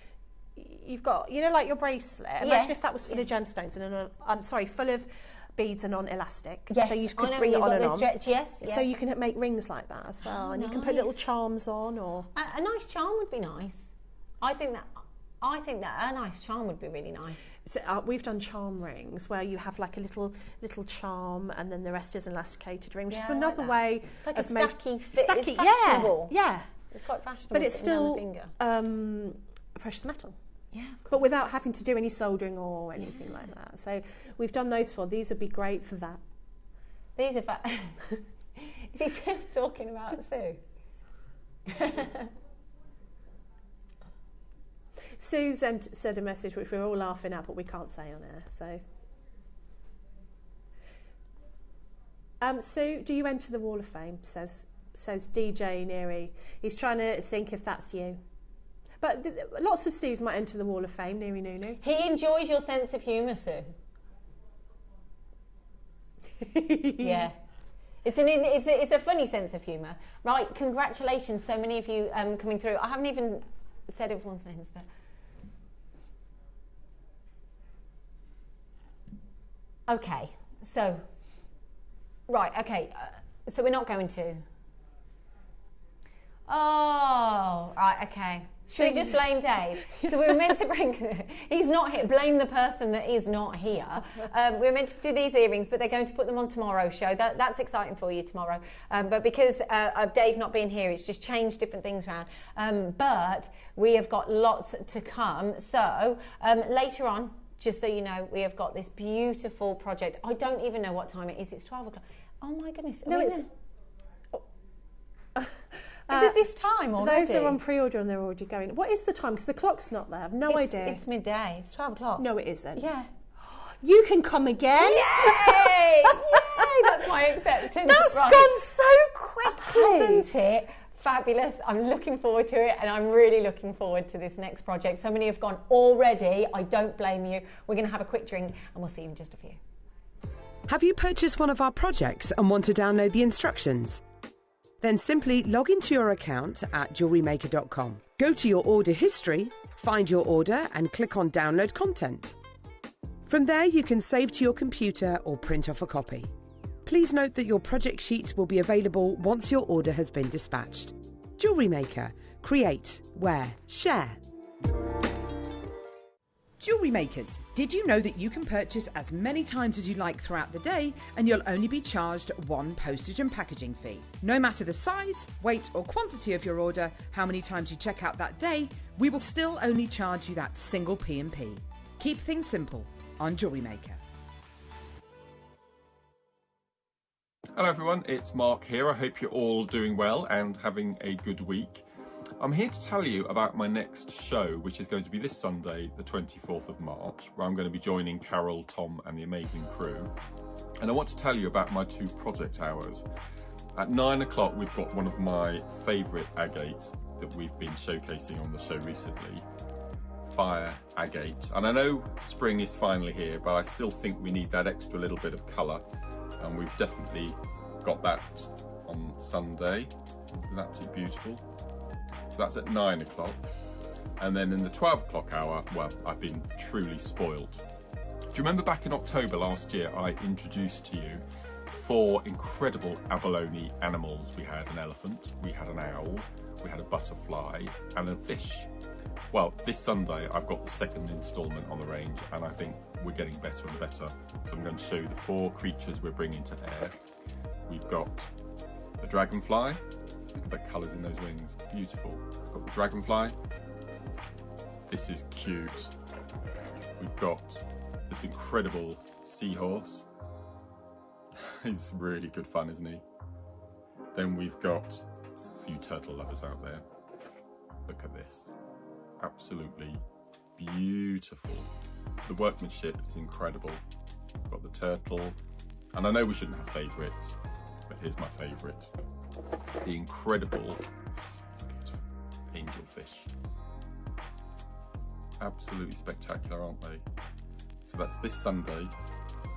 you've got, you know, like your bracelet. Imagine if that was full of gemstones and full of beads and on elastic. Yes. So you could I know, bring it you've on got and the on. stretch, yes. So you can make rings like that as well, and you can put little charms on, or a nice charm would be nice. I think that a nice charm would be really nice. So, we've done charm rings where you have like a little charm, and then the rest is an elasticated ring, which is another way. It's like of a stacky fit. Stacky, It's fashionable. yeah. It's quite fashionable. But it's still down the finger. Precious metal. Yeah, but without having to do any soldering or anything like that. So we've done those for. These would be great for that. These are Is he still talking about Sue? Sue said a message which we're all laughing at, but we can't say on air. So, Sue, do you enter the Wall of Fame? Says DJ Neary. He's trying to think if that's you. But lots of Sues might enter the Wall of Fame, Neary Nunu. He enjoys your sense of humour, Sue. Yeah. It's a funny sense of humour. Right, congratulations, so many of you coming through. I haven't even said everyone's names, but... Okay, so... Right, okay, so we're not going to... Oh, right, okay. Should we just blame Dave? So we were meant to bring... He's not here. Blame the person that is not here. We were meant to do these earrings, but they're going to put them on tomorrow's show. That's exciting for you tomorrow. But because of Dave not being here, it's just changed different things around. But we have got lots to come. So later on, just so you know, we have got this beautiful project. I don't even know what time it is. It's 12 o'clock. Oh, my goodness. No, it's... Is it this time already? Those are on pre-order and they're already going. What is the time? Because the clock's not there. I've no idea. It's midday. It's 12 o'clock. No, it isn't. Yeah. You can come again. Yay! Yay! That's my acceptance. That's right. gone so quickly. Hasn't it? Fabulous. I'm looking forward to it, and I'm really looking forward to this next project. So many have gone already. I don't blame you. We're going to have a quick drink, and we'll see you in just a few. Have you purchased one of our projects and want to download the instructions? Then simply log into your account at JewelleryMaker.com. Go to your order history, find your order and click on Download Content. From there you can save to your computer or print off a copy. Please note that your project sheets will be available once your order has been dispatched. Jewellery Maker. Create, wear, share. Jewellery makers, did you know that you can purchase as many times as you like throughout the day and you'll only be charged one postage and packaging fee? No matter the size, weight or quantity of your order, how many times you check out that day, we will still only charge you that single P&P. Keep things simple on Jewellery Maker. Hello everyone, it's Mark here. I hope you're all doing well and having a good week. I'm here to tell you about my next show, which is going to be this Sunday, the 24th of March, where I'm going to be joining Carol, Tom and the amazing crew. And I want to tell you about my 2 project hours. At 9 o'clock, we've got one of my favourite agates that we've been showcasing on the show recently, Fire Agate. And I know spring is finally here, but I still think we need that extra little bit of colour. And we've definitely got that on Sunday. It's absolutely beautiful. So that's at 9 o'clock. And then in the 12 o'clock hour, well, I've been truly spoiled. Do you remember back in October last year, I introduced to you 4 incredible abalone animals? We had an elephant, we had an owl, we had a butterfly and a fish. Well, this Sunday, I've got the 2nd instalment on the range and I think we're getting better and better. So I'm going to show you the 4 creatures we're bringing to air. We've got the dragonfly. Look at the colours in those wings, beautiful. We've got the dragonfly. This is cute. We've got this incredible seahorse. He's really good fun, isn't he? Then we've got a few turtle lovers out there. Look at this, absolutely beautiful. The workmanship is incredible. We've got the turtle And I know we shouldn't have favourites, but here's my favourite. The incredible angelfish. Absolutely spectacular, aren't they? So that's this Sunday.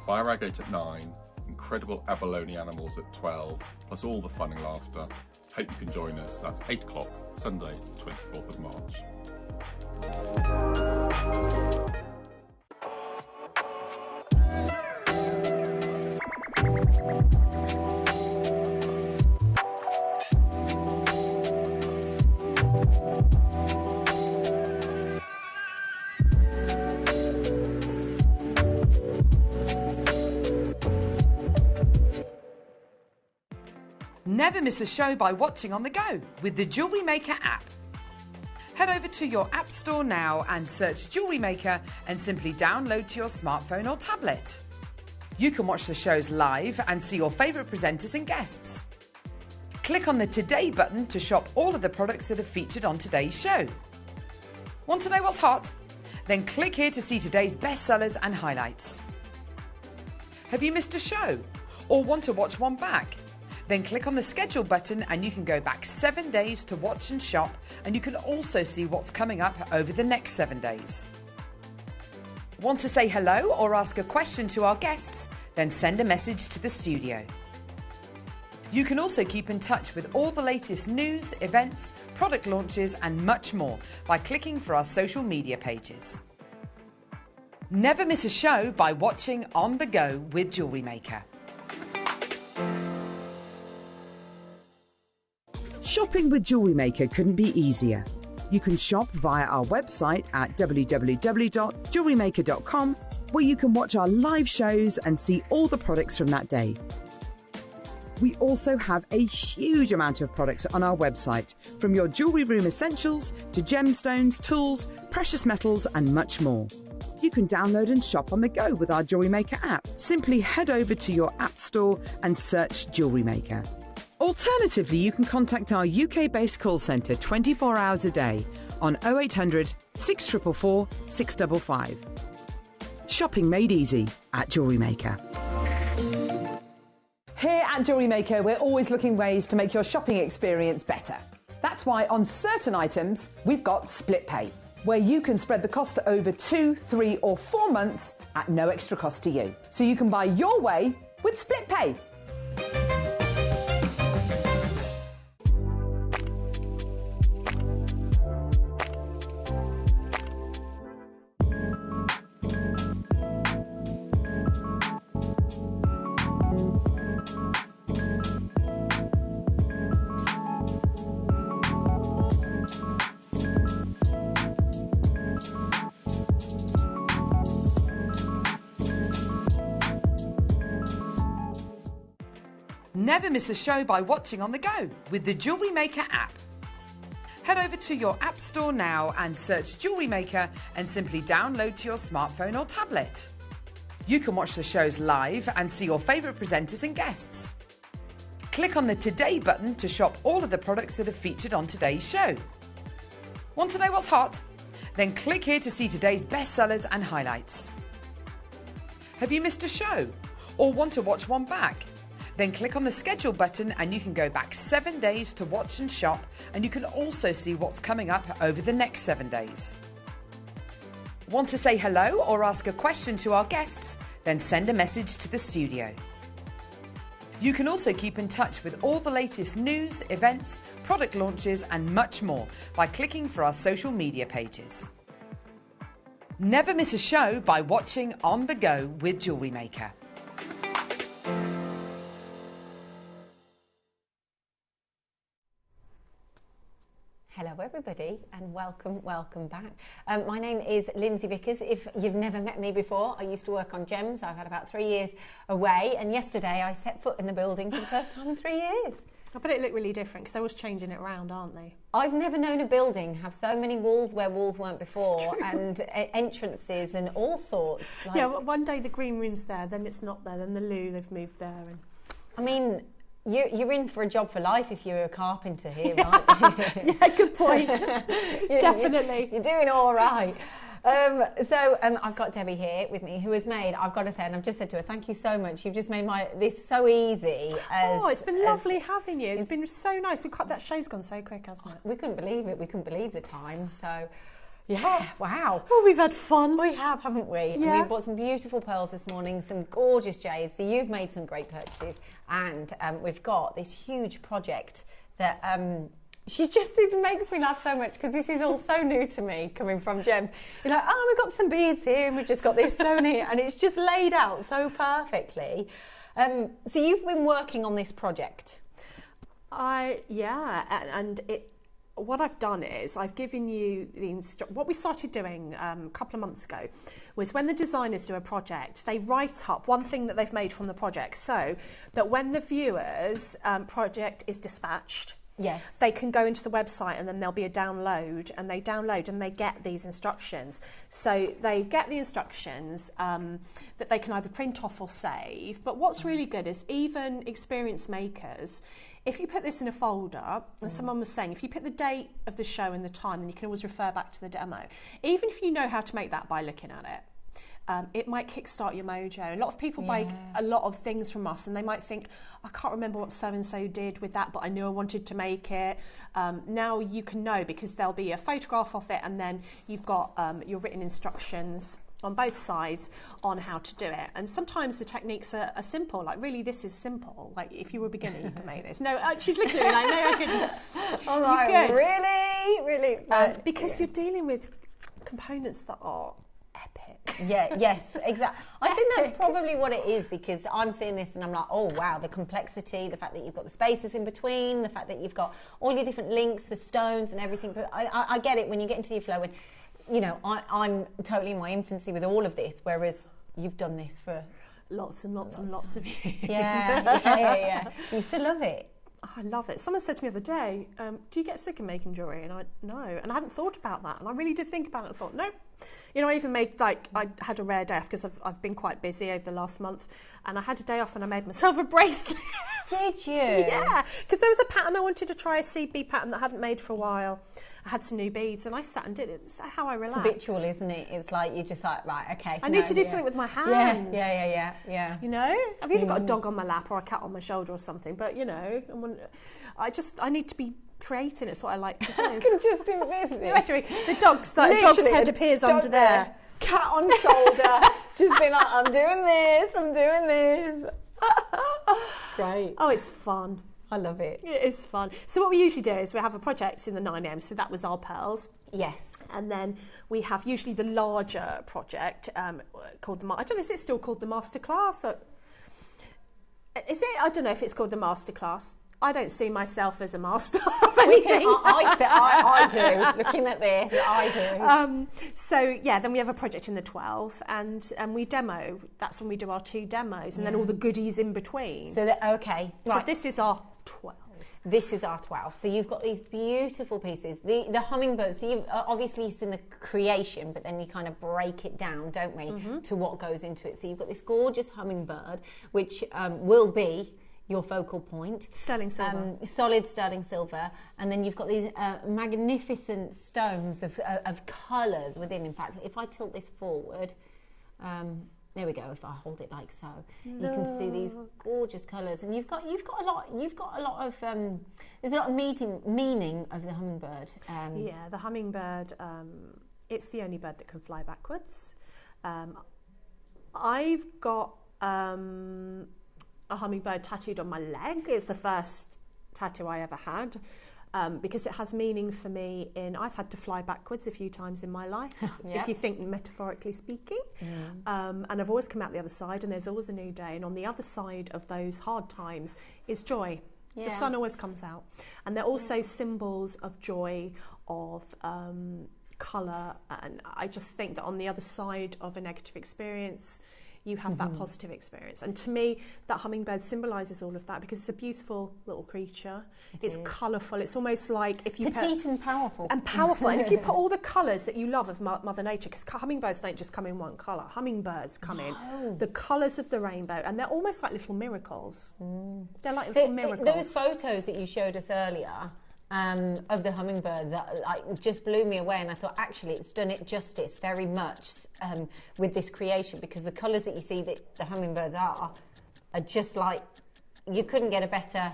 Fire agate at 9, incredible abalone animals at 12, plus all the fun and laughter. Hope you can join us. That's 8 o'clock, Sunday, 24th of March. Never miss a show by watching on the go with the JewelleryMaker app. Head over to your app store now and search JewelleryMaker and simply download to your smartphone or tablet. You can watch the shows live and see your favourite presenters and guests. Click on the Today button to shop all of the products that are featured on today's show. Want to know what's hot? Then click here to see today's bestsellers and highlights. Have you missed a show or want to watch one back? Then click on the schedule button and you can go back 7 days to watch and shop, and you can also see what's coming up over the next 7 days. Want to say hello or ask a question to our guests? Then send a message to the studio. You can also keep in touch with all the latest news, events, product launches and much more by clicking for our social media pages. Never miss a show by watching On The Go with JewelleryMaker. Shopping with JewelleryMaker couldn't be easier. You can shop via our website at www.jewellerymaker.com, where you can watch our live shows and see all the products from that day. We also have a huge amount of products on our website, from your jewellery room essentials to gemstones, tools, precious metals and much more. You can download and shop on the go with our JewelleryMaker app. Simply head over to your app store and search JewelleryMaker. Alternatively, you can contact our UK-based call centre 24 hours a day on 0800 644 655. Shopping made easy at JewelleryMaker. Here at JewelleryMaker, we're always looking ways to make your shopping experience better. That's why on certain items, we've got split pay, where you can spread the cost over 2, 3 or 4 months at no extra cost to you. So you can buy your way with split pay. Never miss a show by watching on the go with the JewelleryMaker app. Head over to your app store now and search JewelleryMaker and simply download to your smartphone or tablet. You can watch the shows live and see your favourite presenters and guests. Click on the Today button to shop all of the products that are featured on today's show. Want to know what's hot? Then click here to see today's bestsellers and highlights. Have you missed a show or want to watch one back? Then click on the schedule button and you can go back 7 days to watch and shop, and you can also see what's coming up over the next 7 days. Want to say hello or ask a question to our guests? Then send a message to the studio. You can also keep in touch with all the latest news, events, product launches and much more by clicking for our social media pages. Never miss a show by watching On The Go with JewelleryMaker. Hello everybody and welcome back. My name is Lindsay Vickers. If you've never met me before, I used to work on gems. I've had about 3 years away, and yesterday I set foot in the building for the first time in 3 years. I bet it looked really different because they're always changing it around, aren't they? I've never known a building have so many walls where walls weren't before. True. And entrances and all sorts. Like, yeah, one day the green room's there, then it's not there, then the loo, they've moved there. And I mean, you're in for a job for life if you're a carpenter here, right? Yeah, good point. Definitely. You're doing all right. I've got Debbie here with me, who has made, I've got to say, and I've just said to her, thank you so much. You've just made this so easy. It's been lovely having you. It's been so nice. That show's gone so quick, hasn't it? We couldn't believe it. We couldn't believe the time. So, yeah, wow. Well, we've had fun. We have, haven't we? Yeah. And we bought some beautiful pearls this morning, some gorgeous jades. So you've made some great purchases. And we've got this huge project that... it makes me laugh so much because this is all so new to me coming from Gems. You're like, we've got some beads here and we've just got this sewn here, and it's just laid out so perfectly. So you've been working on this project. What I've done is I've given you what we started doing a couple of months ago was when the designers do a project, they write up one thing that they've made from the project so that when the viewers' project is dispatched, yes, they can go into the website and then there'll be a download, and they download and they get these instructions. So they get the instructions that they can either print off or save. But what's really good is even experienced makers, if you put this in a folder, and someone was saying, if you put the date of the show and the time, then you can always refer back to the demo. Even if you know how to make that by looking at it, it might kickstart your mojo. A lot of people buy a lot of things from us and they might think, I can't remember what so-and-so did with that, but I knew I wanted to make it. Now you can know because there'll be a photograph of it, and then you've got your written instructions on both sides on how to do it. And sometimes the techniques are simple, like really this is simple. Like if you were a beginner, you can make this. No, she's looking at me like, no, I couldn't. All right, really? Because you're dealing with components that are epic. Yes, exactly. I think that's probably what it is, because I'm seeing this and I'm like, oh wow, the complexity, the fact that you've got the spaces in between, the fact that you've got all your different links, the stones and everything. But I get it when you get into your flow, and you know, I'm totally in my infancy with all of this, whereas you've done this for lots and lots and lots of years. Yeah. You used to love it. Oh, I love it. Someone said to me the other day, do you get sick of making jewellery? And I no. And I hadn't thought about that. And I really did think about it and thought, no. You know, I even made, I had a rare day off because I've been quite busy over the last month. And I had a day off and I made myself a bracelet. Did you? Yeah. Because there was a pattern I wanted to try, a seed bead pattern that I hadn't made for a while. I had some new beads and I sat and did it. It's how I relax. It's habitual, isn't it? It's like you're just like, right, okay. I need to do something with my hands. Yeah. You know, I've usually got a dog on my lap or a cat on my shoulder or something. But you know, I need to be creating. It's what I like to do. I can just do business. The dog's head appears under there. Cat on shoulder, just being like, I'm doing this. Great. Oh, it's fun. I love it. It is fun. So what we usually do is we have a project in the 9am, so that was our pearls. Yes. And then we have usually the larger project called I don't know, is it still called the Masterclass? Or, is it? I don't know if it's called the Masterclass. I don't see myself as a master of anything. I do. Looking at this, I do. So yeah, then we have a project in the 12th, and we demo. That's when we do our 2 demos, and then all the goodies in between. So right. So this is our 12. This is our 12. So you've got these beautiful pieces. The hummingbird. So you've obviously seen the creation, but then you kind of break it down, don't we, to what goes into it. So you've got this gorgeous hummingbird, which will be your focal point. Sterling silver. Solid sterling silver. And then you've got these magnificent stones of colours within. In fact, if I tilt this forward, there we go, if I hold it like so, you can see these gorgeous colours. And you've got a lot of, there's a lot of meaning of the hummingbird. Yeah, the hummingbird, it's the only bird that can fly backwards. I've got a hummingbird tattooed on my leg. It's the first tattoo I ever had, because it has meaning for me I've had to fly backwards a few times in my life, if you think metaphorically speaking. And I've always come out the other side, and there's always a new day. And on the other side of those hard times is joy. Yeah. The sun always comes out. And they're also symbols of joy, of colour. And I just think that on the other side of a negative experience, you have that positive experience. And to me, that hummingbird symbolises all of that, because it's a beautiful little creature. It's colourful. It's almost like if you petite and powerful. And powerful. And if you put all the colours that you love of Mother Nature, because hummingbirds don't just come in one colour. Hummingbirds come in the colours of the rainbow, and they're almost like little miracles. They're like little miracles. Those photos that you showed us earlier, of the hummingbirds that like just blew me away, and I thought actually it's done it justice very much with this creation, because the colours that you see that the hummingbirds are just like, you couldn't get a better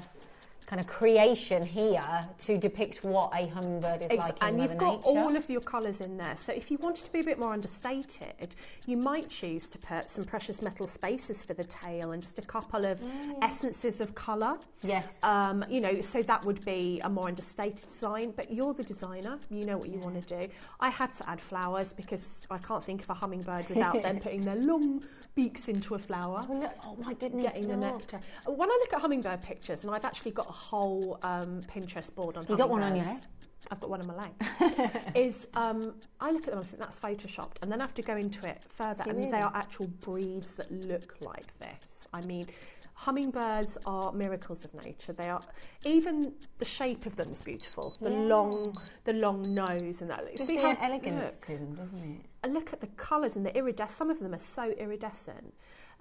kind of creation here to depict what a hummingbird is like in and Mother you've got Nature. all of your colours in there. So if you wanted to be a bit more understated, you might choose to put some precious metal spaces for the tail and just a couple of essences of colour. Yes. You know, so that would be a more understated design, but you're the designer, you know what you want to do. I had to add flowers because I can't think of a hummingbird without them putting their long beaks into a flower. Oh, look, oh my goodness. Getting the nectar. When I look at hummingbird pictures, and I've actually got a whole Pinterest board on hummingbirds. You got one on your leg? I've got one on my leg. I look at them and think that's photoshopped, and then I have to go into it further, and they are actual breeds that look like this. I mean, hummingbirds are miracles of nature. They are, even the shape of them is beautiful. The long nose and that. See how elegance to them, doesn't it? And look at the colours and the iridescent. Some of them are so iridescent.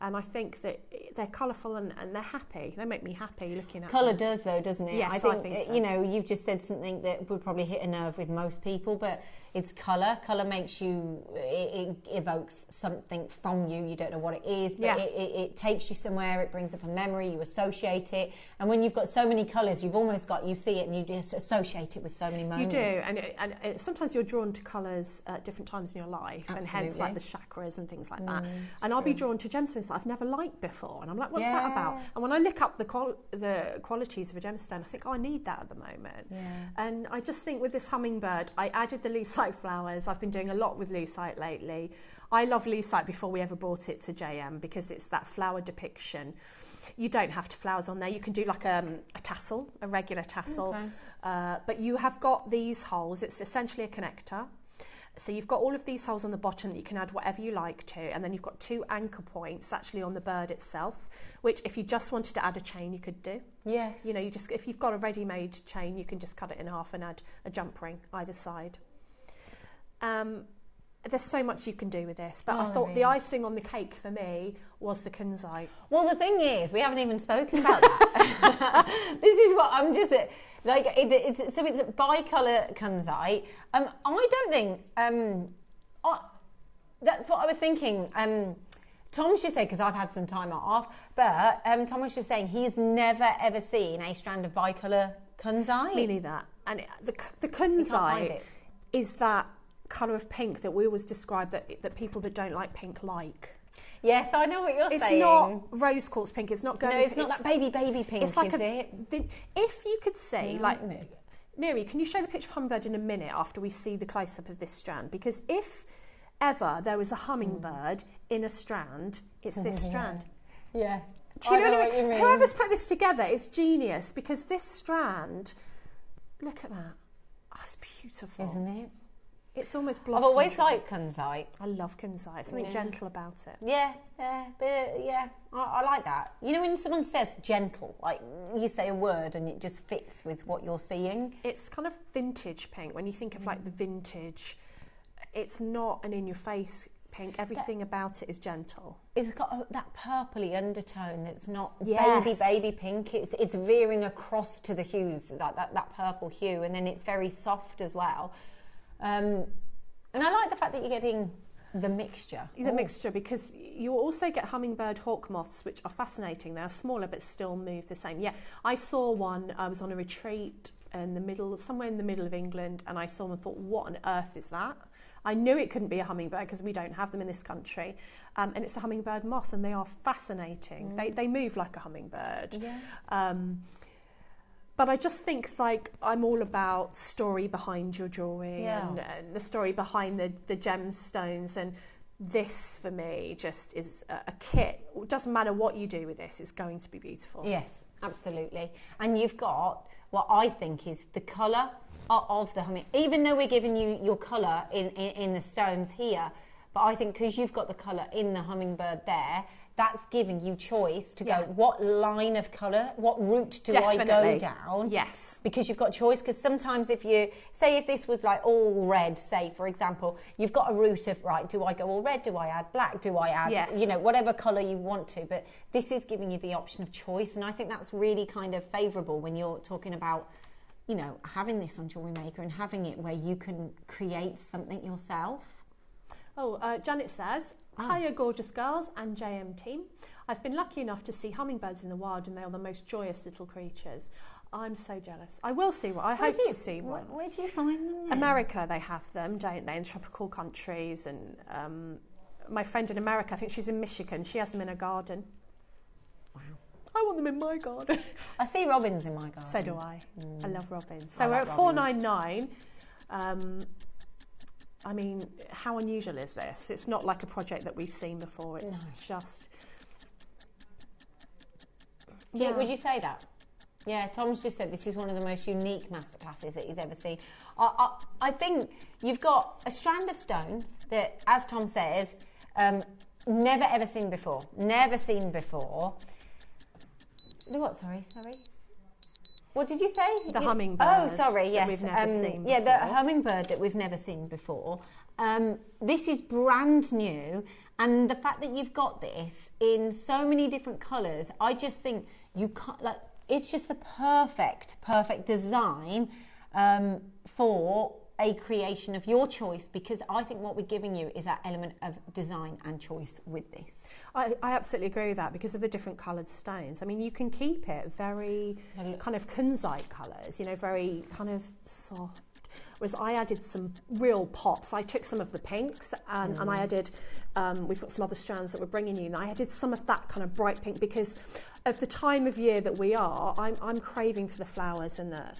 And I think that they're colourful and they're happy. They make me happy looking at Colour them. does though, doesn't it? Yes, I think so. You know, you've just said something that would probably hit a nerve with most people, but it's colour. Colour makes you, it evokes something from you. You don't know what it is, but it takes you somewhere. It brings up a memory. You associate it. And when you've got so many colours, you've almost got, you see it and you just associate it with so many moments. You do. And sometimes you're drawn to colours at different times in your life. Absolutely. And hence like the chakras and things like that. And I'll be drawn to gemstones that I've never liked before. And I'm like, what's that about? And when I look up the qualities of a gemstone, I think, oh, I need that at the moment. Yeah. And I just think with this hummingbird, I added the lucite flowers. I've been doing a lot with lucite lately. I love lucite before we ever brought it to JM because it's that flower depiction. You don't have to flowers on there. You can do like a tassel, a regular tassel. Okay. But you have got these holes. It's essentially a connector. So you've got all of these holes on the bottom that you can add whatever you like to, and then you've got 2 anchor points actually on the bird itself, which if you just wanted to add a chain, you could do. Yes. You know, if you've got a ready-made chain, you can just cut it in half and add a jump ring either side. There's so much you can do with this, but I thought the icing on the cake for me was the kunzite. Well, the thing is, we haven't even spoken about that. This is what I'm just like. It's bicolour kunzite. I don't think that's what I was thinking. Tom's just said, because I've had some time off, but Tom was just saying he's never ever seen a strand of bicolour kunzite. Me neither. And the kunzite is that colour of pink that we always describe that people that don't like pink like. Yes, I know what you're saying. It's not rose quartz pink. It's not going. No, it's not that baby pink. It's like it? If you could see, like, Neri, can you show the picture of hummingbird in a minute after we see the close up of this strand? Because if ever there was a hummingbird in a strand, it's this strand. Yeah. Do you know what I mean? Whoever's put this together is genius, because this strand, look at that. Oh, it's beautiful, isn't it? It's almost blossom. I've always liked kunzite. I love kunzite. Something gentle about it. Yeah, I like that. You know, when someone says gentle, like you say a word and it just fits with what you're seeing. It's kind of vintage pink. When you think of like the vintage, it's not an in-your-face pink. Everything about it is gentle. It's got that purpley undertone. That's not baby pink. It's veering across to the hues, like that purple hue, and then it's very soft as well. And I like the fact that you're getting the mixture. The mixture, because you also get hummingbird hawk moths, which are fascinating. They're smaller but still move the same. Yeah, I saw one. I was on a retreat somewhere in the middle of England, and I saw them and thought, what on earth is that? I knew it couldn't be a hummingbird because we don't have them in this country. And it's a hummingbird moth, and they are fascinating. They move like a hummingbird. Yeah. But I just think, like, I'm all about story behind your jewellery and the story behind the gemstones. And this, for me, just is a kit. It doesn't matter what you do with this, it's going to be beautiful. Yes, absolutely. And you've got what I think is the colour of the hummingbird. Even though we're giving you your colour in the stones here, but I think because you've got the colour in the hummingbird there, that's giving you choice to go, what line of colour, what route do I go down? Yes. Because you've got choice, because sometimes if this was like all red, say, for example, you've got a route of, right, do I go all red, do I add black, do I add, you know, whatever colour you want to, but this is giving you the option of choice, and I think that's really kind of favourable when you're talking about you know, having this on JewelleryMaker and having it where you can create something yourself? Oh, Janet says, hiya gorgeous girls and JM team. I've been lucky enough to see hummingbirds in the wild and they are the most joyous little creatures. I'm so jealous. I will see one. I hope to see one. Where do you find them then? America, they have them, don't they, in tropical countries. And my friend in America, I think she's in Michigan, she has them in her garden. Wow. I want them in my garden. I see robins in my garden. So do I. I love robins. So I we're like at robins. $4.99. I mean, how unusual is this? It's not like a project that we've seen before. It's just... Yeah, would you say that? Yeah, Tom's just said this is one of the most unique masterclasses that he's ever seen. I think you've got a strand of stones that, as Tom says, never ever seen before. Never seen before. The what? Sorry. What did you say? The hummingbird. Oh, sorry. Yes, that we've never seen before. Yeah, the hummingbird that we've never seen before. This is brand new, and the fact that you've got this in so many different colours, I just think you can't like. It's just the perfect design for a creation of your choice, because I think what we're giving you is that element of design and choice with this. I absolutely agree with that because of the different coloured stones. I mean, you can keep it very kind of kunzite colours, you know, very kind of soft. Whereas I added some real pops. I took some of the pinks and I added, we've got some other strands that we're bringing you, and I added some of that kind of bright pink because of the time of year that we are. I'm craving for the flowers and the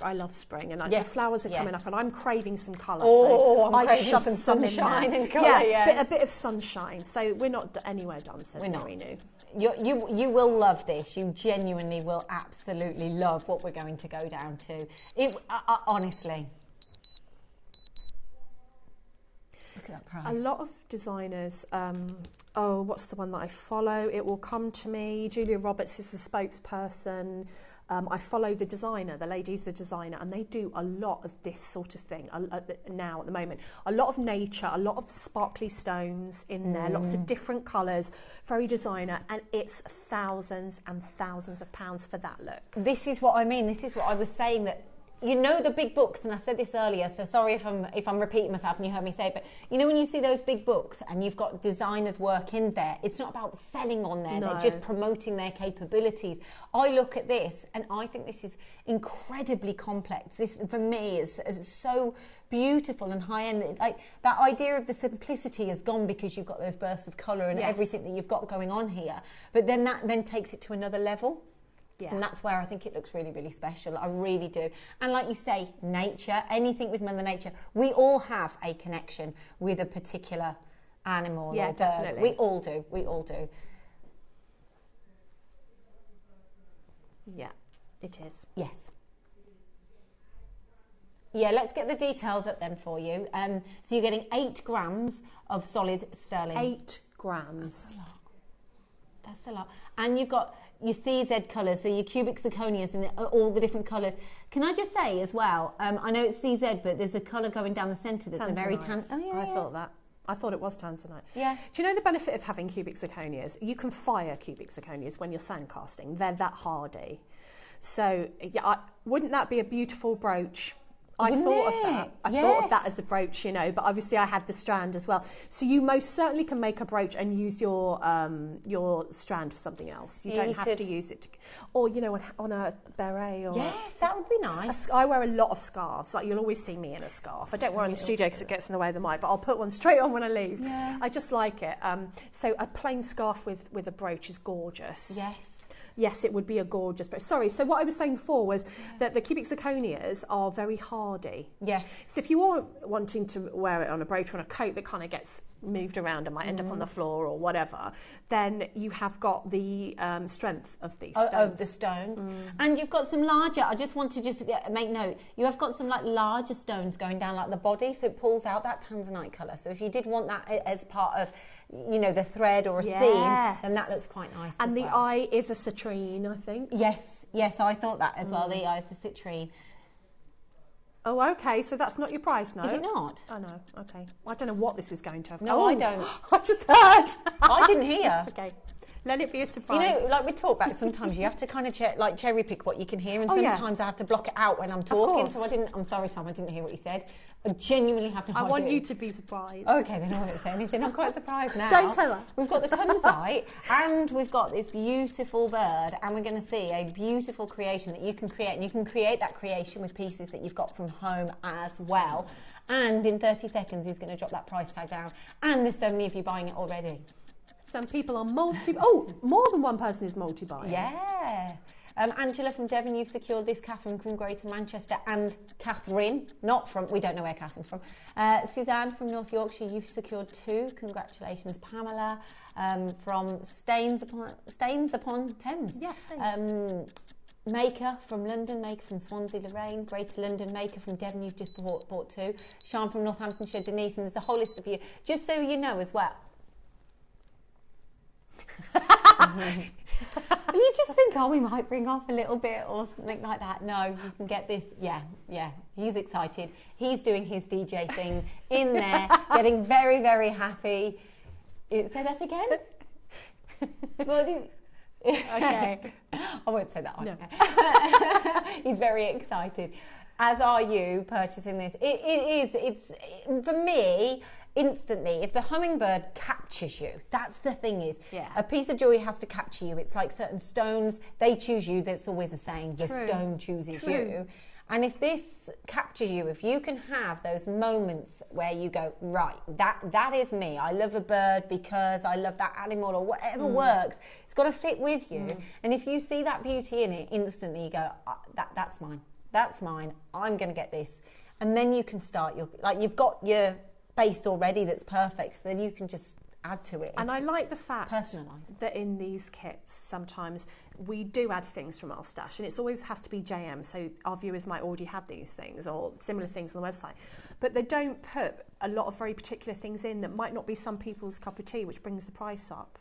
I love spring, and the flowers are coming up, and I'm craving some colour. Oh, so I'm craving shoved some sunshine and colour. Yeah, a bit of sunshine. So we're not anywhere done, says Mary New. You will love this. You genuinely will absolutely love what we're going to go down to. Honestly. Look at that price. A lot of designers, what's the one that I follow? It will come to me. Julia Roberts is the spokesperson. I follow the designer, the lady who's the designer, and they do a lot of this sort of thing now at the moment. A lot of nature, a lot of sparkly stones in there, lots of different colours, very designer, and it's thousands and thousands of pounds for that look. This is what I mean. This is what I was saying, that you know the big books, and I said this earlier, so sorry if I'm repeating myself and you heard me say it, but you know when you see those big books and you've got designers' work in there, it's not about selling on there, they're just promoting their capabilities. I look at this and I think this is incredibly complex. This, for me, is so beautiful and high-end. Like, that idea of the simplicity is gone because you've got those bursts of colour and everything that you've got going on here, but then that then takes it to another level. Yeah. And that's where I think it looks really, really special. I really do. And like you say, nature, anything with Mother Nature, we all have a connection with a particular animal or bird. Definitely. We all do. We all do. Yeah, it is. Yes. Yeah, let's get the details up then for you. So you're getting 8 grams of solid sterling. 8 grams. That's a lot. That's a lot. And you've got your CZ colours, so your cubic zirconias and all the different colours. Can I just say as well, I know it's CZ, but there's a colour going down the centre that's Tanzanite. a very tan... Oh, yeah, I thought that. I thought it was tanzanite. Yeah. Do you know the benefit of having cubic zirconias? You can fire cubic zirconias when you're sandcasting. They're that hardy. So, yeah, wouldn't that be a beautiful brooch? I thought of that. I thought of that as a brooch, you know, but obviously I had the strand as well. So you most certainly can make a brooch and use your strand for something else. You don't have to use it, or you know, on a beret. Or yes, that would be nice. I wear a lot of scarves. Like, you'll always see me in a scarf. I don't wear it in the studio because it gets in the way of the mic, but I'll put one straight on when I leave. Yeah. I just like it. So a plain scarf with a brooch is gorgeous. Yes. Yes, it would be a gorgeous brooch. Sorry, so what I was saying before was that the cubic zirconias are very hardy. Yes. So if you are wanting to wear it on a brooch or on a coat that kind of gets moved around and might end up on the floor or whatever, then you have got the strength of these stones. Of the stones. And you've got some larger, I just want to make note, you have got some like larger stones going down like the body, so it pulls out that tanzanite colour. So if you did want that as part of, you know, the thread or a theme, then that looks quite nice. And the eye is a citrine, I think. Yes, I thought that as well. The eye is a citrine. Oh, okay, so that's not your price, no? Is it not? Oh, no, okay. I don't know what this is going to have. No, I don't. I just heard. I didn't hear. Okay. Let it be a surprise. You know, like we talk about, sometimes you have to kind of cherry pick what you can hear, and sometimes I have to block it out when I'm talking. So I'm sorry, Tom, I didn't hear what you said. I genuinely have no idea. I want you to be surprised. Okay, then I won't say anything. I'm quite surprised now. Don't tell her. We've got the kunzite and we've got this beautiful bird, and we're going to see a beautiful creation that you can create. And you can create that creation with pieces that you've got from home as well. And in 30 seconds, he's going to drop that price tag down. And there's so many of you buying it already. Some people are more than one person is multi-buying. Yeah. Angela from Devon, you've secured this. Catherine from Greater Manchester, and Catherine, we don't know where Catherine's from. Suzanne from North Yorkshire, you've secured 2. Congratulations. Pamela from Staines upon Thames. Yes, Maker from London, Maker from Swansea, Lorraine, Greater London, Maker from Devon, you've just bought 2. Sean from Northamptonshire, Denise, and there's a whole list of you. Just so you know as well. You just think, we might bring off a little bit or something like that. No, you can get this. Yeah, he's excited. He's doing his DJ thing in there, getting very, very happy. Say that again? Okay. I won't say that one. No. He's very excited. As are you, purchasing this. It's for me, instantly, if the hummingbird captures you, that's the thing is, a piece of jewelry has to capture you. It's like certain stones, they choose you. That's always a saying, the stone chooses you. And if this captures you, if you can have those moments where you go, right, that is me. I love a bird because I love that animal, or whatever works. It's got to fit with you. And if you see that beauty in it, instantly you go, that's mine. That's mine. I'm going to get this. And then you can start you've got your base already that's perfect, so then you can just add to it. And I like the fact that in these kits sometimes we do add things from our stash, and it always has to be JM, so our viewers might already have these things or similar things on the website, but they don't put a lot of very particular things in that might not be some people's cup of tea, which brings the price up.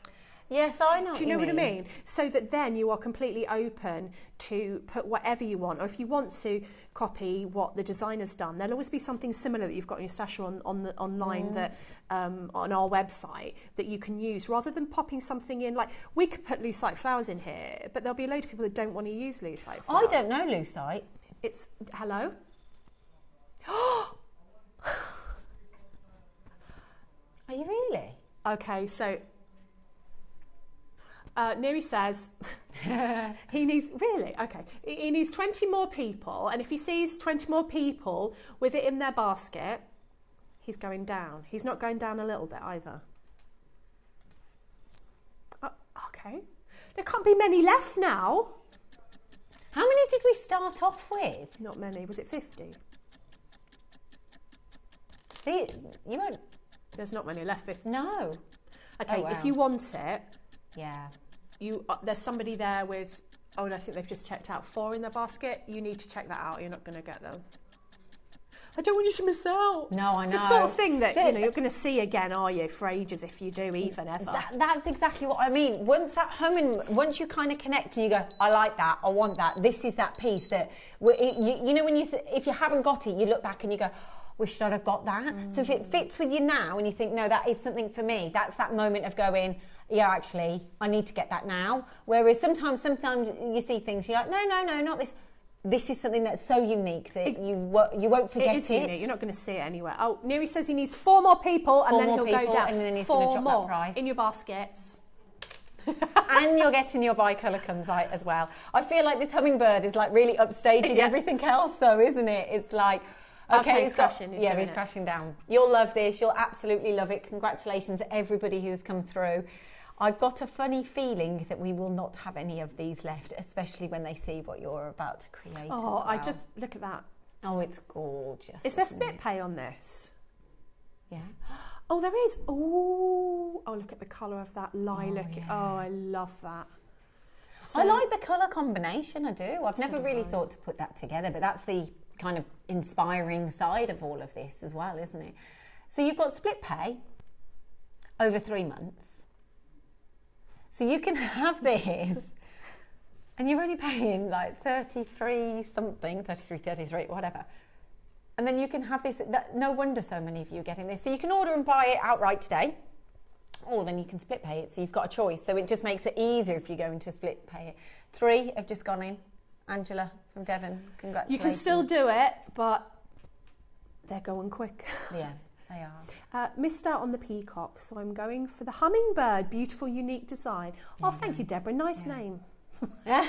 Yes, I know. Do you know what I mean? So that then you are completely open to put whatever you want, or if you want to copy what the designer's done, there'll always be something similar that you've got in your stash or online that on our website that you can use, rather than popping something in. Like, we could put lucite flowers in here, but there'll be a load of people that don't want to use lucite flowers. I don't know lucite. It's hello. Are you really? Okay, so. Neri says he needs, really? Okay. He needs 20 more people, and if he sees 20 more people with it in their basket, he's going down. He's not going down a little bit either. Okay. There can't be many left now. How many did we start off with? Not many. Was it 50? See, you won't... There's not many left. 50. No. Okay, if you want it... Yeah. There's somebody there with, and I think they've just checked out 4 in their basket. You need to check that out. You're not going to get them. I don't want you to miss out. No, I know. It's the sort of thing that you're going to see again, are you, for ages, if you do, even ever. That's exactly what I mean. Once you kind of connect and you go, I like that, I want that. This is that piece that you know, when if you haven't got it, you look back and you go, wish I'd have got that. So if it fits with you now and you think, no, that is something for me, that's that moment of going, yeah, actually, I need to get that now. Whereas sometimes you see things, you're like, no, not this. This is something that's so unique that you won't forget it. It is unique. You're not going to see it anywhere. Oh, Neri says he needs 4 more people, and then he'll go down. And then he's going to drop that price. In your baskets. And you're getting your bicolour kunzite as well. I feel like this hummingbird is like really upstaging everything else, though, isn't it? It's like... Okay, he's crashing. He's crashing down. You'll love this. You'll absolutely love it. Congratulations to everybody who's come through. I've got a funny feeling that we will not have any of these left, especially when they see what you're about to create. Oh, as well. I just look at that. Oh, it's gorgeous. Is there split pay on this? Yeah. Oh, there is. Oh, look at the colour of that lilac. Oh, I love that. So, I like the colour combination. I do. I've never really thought to put that together, but that's the kind of inspiring side of all of this as well, isn't it? So you've got split pay over 3 months. So you can have this and you're only paying like 33 something, 33, whatever. And then you can have this, no wonder so many of you are getting this. So you can order and buy it outright today. or then you can split pay it. So you've got a choice. So it just makes it easier if you go into split pay it. 3 have just gone in. Angela from Devon, congratulations. You can still do it, but they're going quick. Yeah, they are. Missed out on the peacock, so I'm going for the hummingbird. Beautiful, unique design. Oh, thank you, Deborah. Nice name. Nice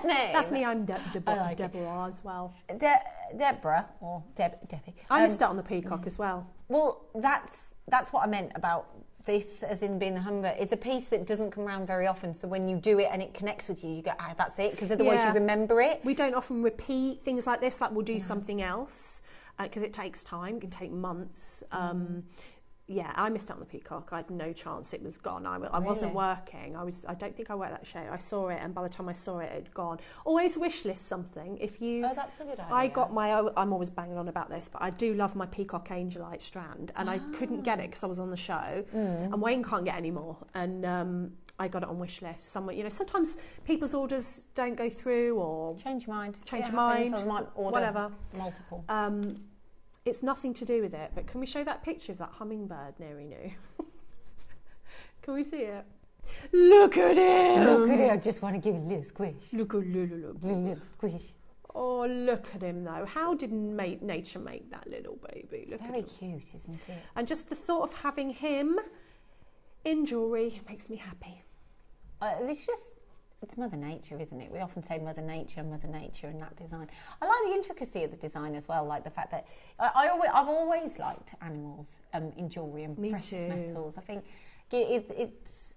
name. That's me. I'm Deborah as well. Deborah or Debbie. I missed out on the peacock as well. Well, that's what I meant about this, as in being the hummingbird. It's a piece that doesn't come around very often, so when you do it and it connects with you, you go, that's it, because otherwise you remember it. We don't often repeat things like this, like we'll do something else, because it takes time, it can take months. Yeah, I missed out on the peacock. I had no chance. It was gone. I wasn't working. I don't think I worked that show. I saw it, and by the time I saw it, it had gone. Always wish list something. If you, oh, that's a good idea. I got my. I'm always banging on about this, but I do love my peacock angelite strand, and I couldn't get it because I was on the show, and Wayne can't get any more, and I got it on wish list. Someone, sometimes people's orders don't go through, or change your mind. Change your mind. So I might order whatever. Multiple. It's nothing to do with it, but can we show that picture of that hummingbird Neri knew? Can we see it? Look at him! Look at it, I just want to give it a little squish. Look. Little squish. Oh, look at him though. How did nature make that little baby? Look Very at him. cute, isn't it? And just the thought of having him in jewellery makes me happy. It's Mother Nature, isn't it? We often say Mother Nature and that design. I like the intricacy of the design as well, like the fact that I've always liked animals in jewellery and precious metals. I think it's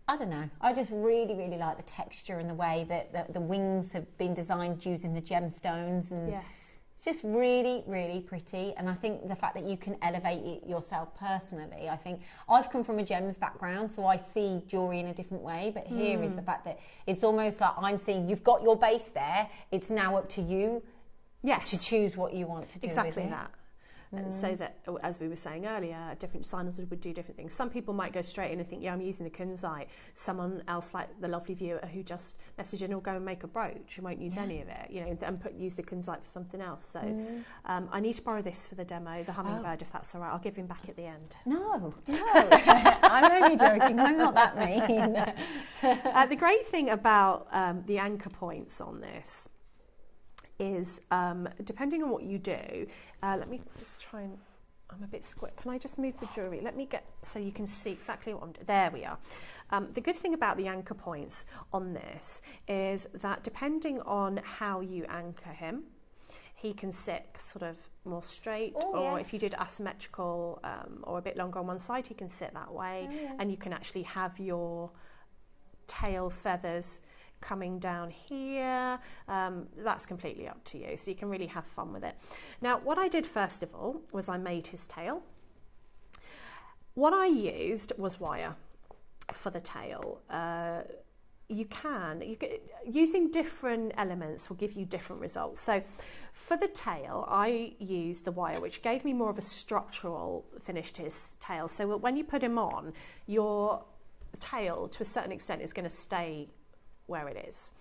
I don't know. I just really, really like the texture and the way that the wings have been designed using the gemstones, and it's just really, really pretty. And I think the fact that you can elevate it yourself personally, I think I've come from a gems background, so I see jewellery in a different way, but here is the fact that it's almost like I'm seeing you've got your base there, it's now up to you to choose what you want to do exactly with it. that. So that, as we were saying earlier, different designers would do different things. Some people might go straight in and think, I'm using the kunzite. Someone else, like the lovely viewer who just messaged in, will go and make a brooch and won't use any of it, and use the kunzite for something else. So I need to borrow this for the demo, the hummingbird, if that's all right. I'll give him back at the end. No. I'm only joking. I'm not that mean. The great thing about the anchor points on this is depending on what you do, let me just try and, I'm a bit squick. Can I just move the jewellery? Let me get, so you can see exactly what I'm doing. There we are. The good thing about the anchor points on this is that depending on how you anchor him, he can sit sort of more straight, if you did asymmetrical or a bit longer on one side, he can sit that way, and you can actually have your tail feathers coming down here. That's completely up to you, so you can really have fun with it. Now, what I did first of all was I made his tail. What I used was wire for the tail. Using different elements will give you different results. So for the tail, I used the wire, which gave me more of a structural finish to his tail, so when you put him on, your tail to a certain extent is going to stay where it is.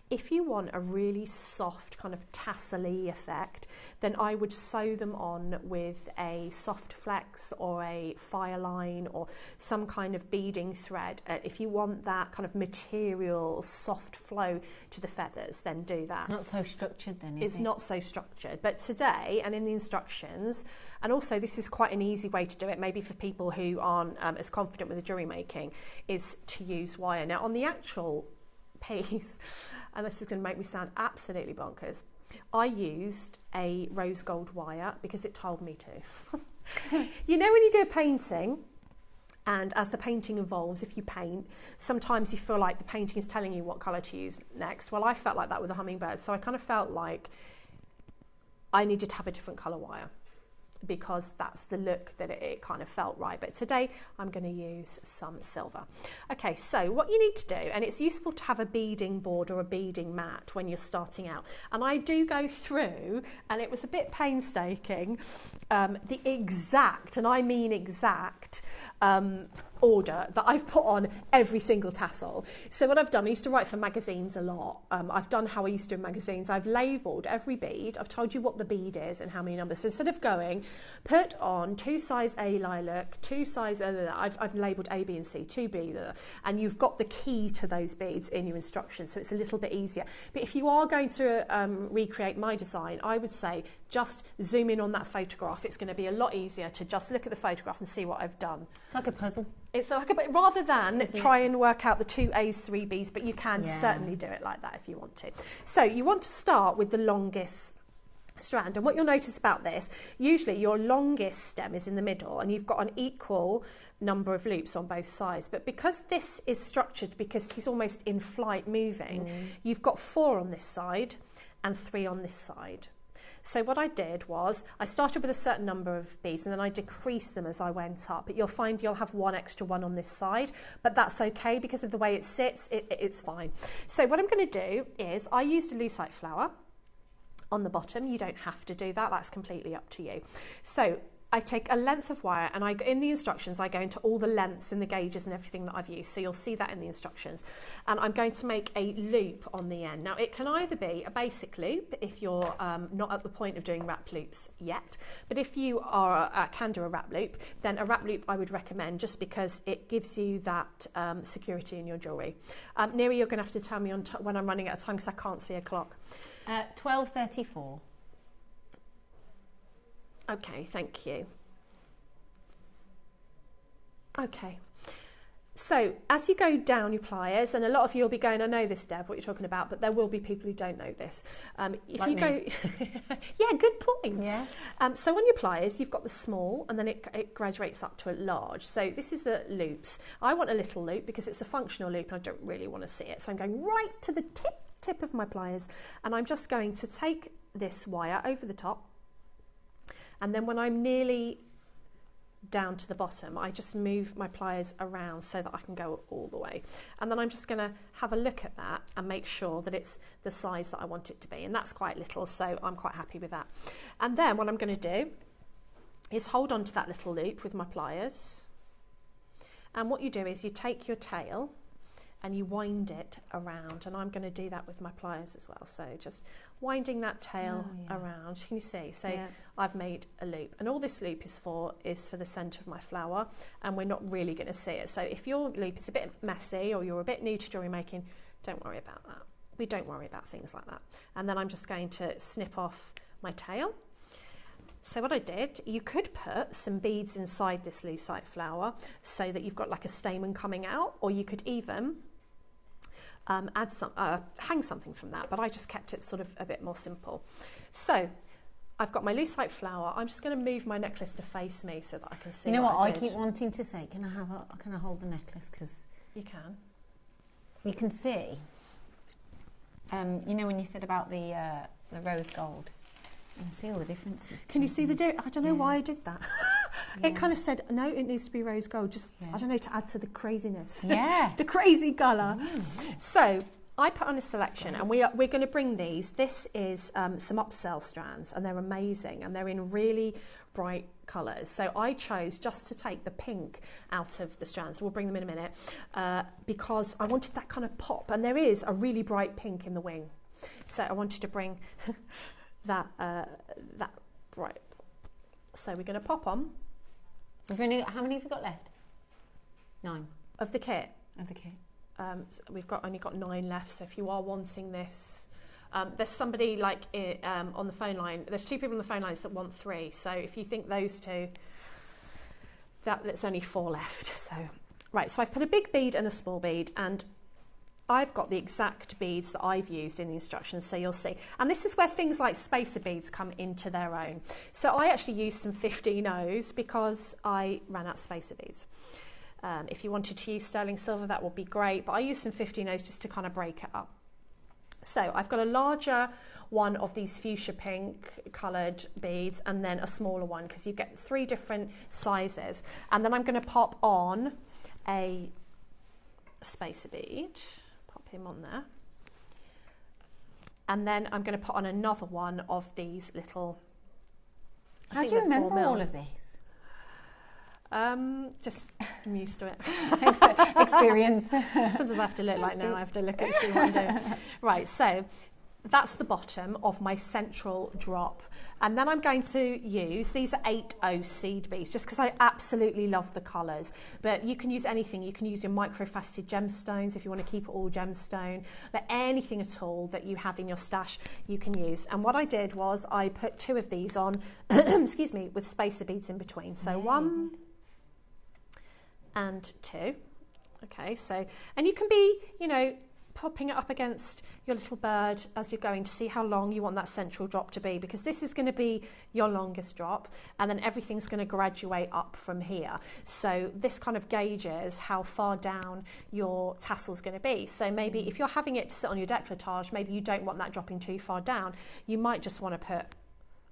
If you want a really soft kind of tassel-y effect, then I would sew them on with a soft flex or a fire line or some kind of beading thread. If you want that kind of material, soft flow to the feathers, then do that. It's not so structured then, is it? It's not so structured. But today, and in the instructions, and also this is quite an easy way to do it, maybe for people who aren't as confident with the jewellery making, is to use wire. Now, on the actual piece, and this is going to make me sound absolutely bonkers, I used a rose gold wire because it told me to. You know, when you do a painting, and as the painting evolves, if you paint, sometimes you feel like the painting is telling you what colour to use next. Well, I felt like that with the hummingbird, so I kind of felt like I needed to have a different colour wire, because that's the look that it kind of felt right. But today I'm going to use some silver. Okay, so what you need to do, and it's useful to have a beading board or a beading mat when you're starting out, and I do go through, and it was a bit painstaking, the exact, and I mean exact, order that I've put on every single tassel. So what I've done, I used to write for magazines a lot. I've done how I used to in magazines. I've labelled every bead. I've told you what the bead is and how many numbers. So instead of going, put on 2 size A lilac, 2 size, I've labelled A, B and C, 2B, and you've got the key to those beads in your instructions, so it's a little bit easier. But if you are going to recreate my design, I would say just zoom in on that photograph. It's going to be a lot easier to just look at the photograph and see what I've done. It's like a puzzle. It's like a bit, rather than try and work out the 2 A's, 3 B's, but you can certainly do it like that if you want to. So you want to start with the longest strand, and what you'll notice about this, usually your longest stem is in the middle and you've got an equal number of loops on both sides, but because this is structured, because he's almost in flight moving, you've got 4 on this side and 3 on this side. So what I did was I started with a certain number of beads and then I decreased them as I went up, but you'll find you'll have 1 extra one on this side, but that's okay because of the way it sits, it's fine. So what I'm going to do is I used a lucite flower on the bottom. You don't have to do that, that's completely up to you. So I take a length of wire and in the instructions I go into all the lengths and the gauges and everything that I've used, so you'll see that in the instructions, and I'm going to make a loop on the end. Now it can either be a basic loop if you're not at the point of doing wrap loops yet, but if you are can do a wrap loop, then a wrap loop I would recommend, just because it gives you that security in your jewellery. Neri, you're going to have to tell me when I'm running out of time because I can't see a clock. 12:34. Okay, thank you. Okay, so as you go down your pliers, and a lot of you will be going, I know this, Deb, what you're talking about, but there will be people who don't know this. If like you go, yeah, good point. Yeah. So on your pliers, you've got the small, and then it graduates up to a large. So this is the loops. I want a little loop because it's a functional loop, and I don't really want to see it. So I'm going right to the tip of my pliers, and I'm just going to take this wire over the top. And then when I'm nearly down to the bottom, I just move my pliers around so that I can go all the way. And then I'm just going to have a look at that and make sure that it's the size that I want it to be. And that's quite little, so I'm quite happy with that. And then what I'm going to do is hold on to that little loop with my pliers. And what you do is you take your tail and you wind it around, and I'm going to do that with my pliers as well. So just winding that tail around. Can you see? So I've made a loop, and all this loop is for the centre of my flower, and we're not really going to see it. So if your loop is a bit messy or you're a bit new to jewellery making, don't worry about that. We don't worry about things like that. And then I'm just going to snip off my tail. So what I did, you could put some beads inside this lucite flower so that you've got like a stamen coming out, or you could even add some, hang something from that, but I just kept it sort of a bit more simple. So I've got my lucite flower. I'm just going to move my necklace to face me so that I can see. You know what I did. keep wanting to say? Can I hold the necklace? Because you can. You can see. You know when you said about the rose gold, you can see all the differences. Can you see the I don't know why I did that. It kind of said, no, it needs to be rose gold, just, I don't know, to add to the craziness. Yeah. The crazy colour. So I put on a selection, and we're going to bring these. This is some upsell strands, and they're amazing, and they're in really bright colours. So I chose just to take the pink out of the strands. We'll bring them in a minute, because I wanted that kind of pop, and there is a really bright pink in the wing. So I wanted to bring that bright. So we're going to pop on. How many have you got left? 9. Of the kit? Of the kit. So we've only got 9 left, so if you are wanting this, there's somebody like on the phone line, there's 2 people on the phone lines that want 3, so if you think those 2, that's only 4 left. So right, so I've put a big bead and a small bead, and I've got the exact beads that I've used in the instructions, so you'll see. And this is where things like spacer beads come into their own. So I actually used some 15-0s because I ran out of spacer beads. If you wanted to use sterling silver, that would be great, but I used some 15-0s just to kind of break it up. So I've got a larger one of these fuchsia pink coloured beads, and then a smaller one, because you get 3 different sizes. And then I'm going to pop on a spacer bead. Him on there, and then I'm going to put on another one of these little. How do you remember all of this? Just I'm used to it. Experience. Sometimes I have to look like now, I have to look and see what I'm doing. Right, so that's the bottom of my central drop. And then I'm going to use, these are 8O seed beads, just because I absolutely love the colours. But you can use anything. You can use your microfaceted gemstones if you want to keep it all gemstone. But anything at all that you have in your stash, you can use. And what I did was I put 2 of these on, excuse me, with spacer beads in between. So 1 and 2. Okay, so, and you can be, you know, popping it up against your little bird as you're going to see how long you want that central drop to be, because this is going to be your longest drop, and then everything's going to graduate up from here. So this kind of gauges how far down your tassel's going to be. So maybe if you're having it to sit on your décolletage, maybe you don't want that dropping too far down. You might just want to put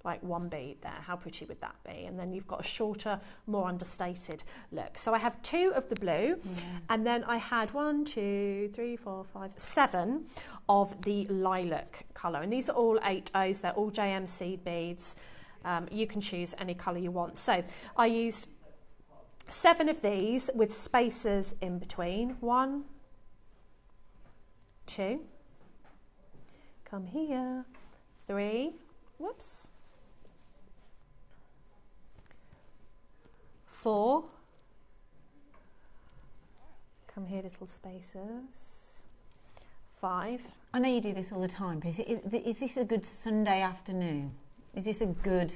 like 1 bead there. How pretty would that be? And then you've got a shorter, more understated look. So I have 2 of the blue, and then I had 1, 2, 3, 4, 5, 7 of the lilac colour. And these are all 8Os, they're all JM seed beads. You can choose any colour you want. So I used 7 of these with spacers in between. 1, 2, come here, 3, whoops, 4, come here, little spacers, 5. I know you do this all the time, but is this a good Sunday afternoon? Is this a good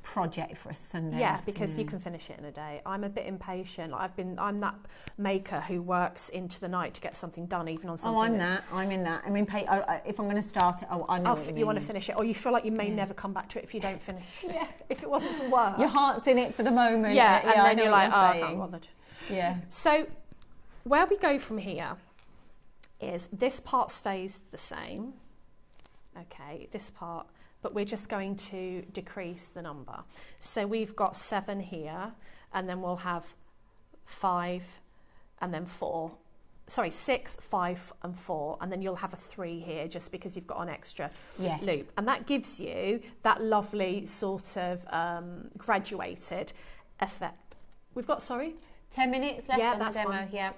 project for a Sunday afternoon? Because you can finish it in a day. I'm a bit impatient. I'm that maker who works into the night to get something done, even on something. I'm in that. I mean, if I'm going to start it, I know what you want to finish it, or you feel like you may never come back to it if you don't finish it. If it wasn't for work. Your heart's in it for the moment. Yeah, and then you're like, I can't bother. Yeah. So where we go from here is this part stays the same. Okay, this part, but we're just going to decrease the number. So we've got 7 here, and then we'll have 5 and then 4. Sorry, 6, 5 and 4, and then you'll have a 3 here just because you've got an extra loop. And that gives you that lovely sort of graduated effect. We've got, 10 minutes left on the demo, fine.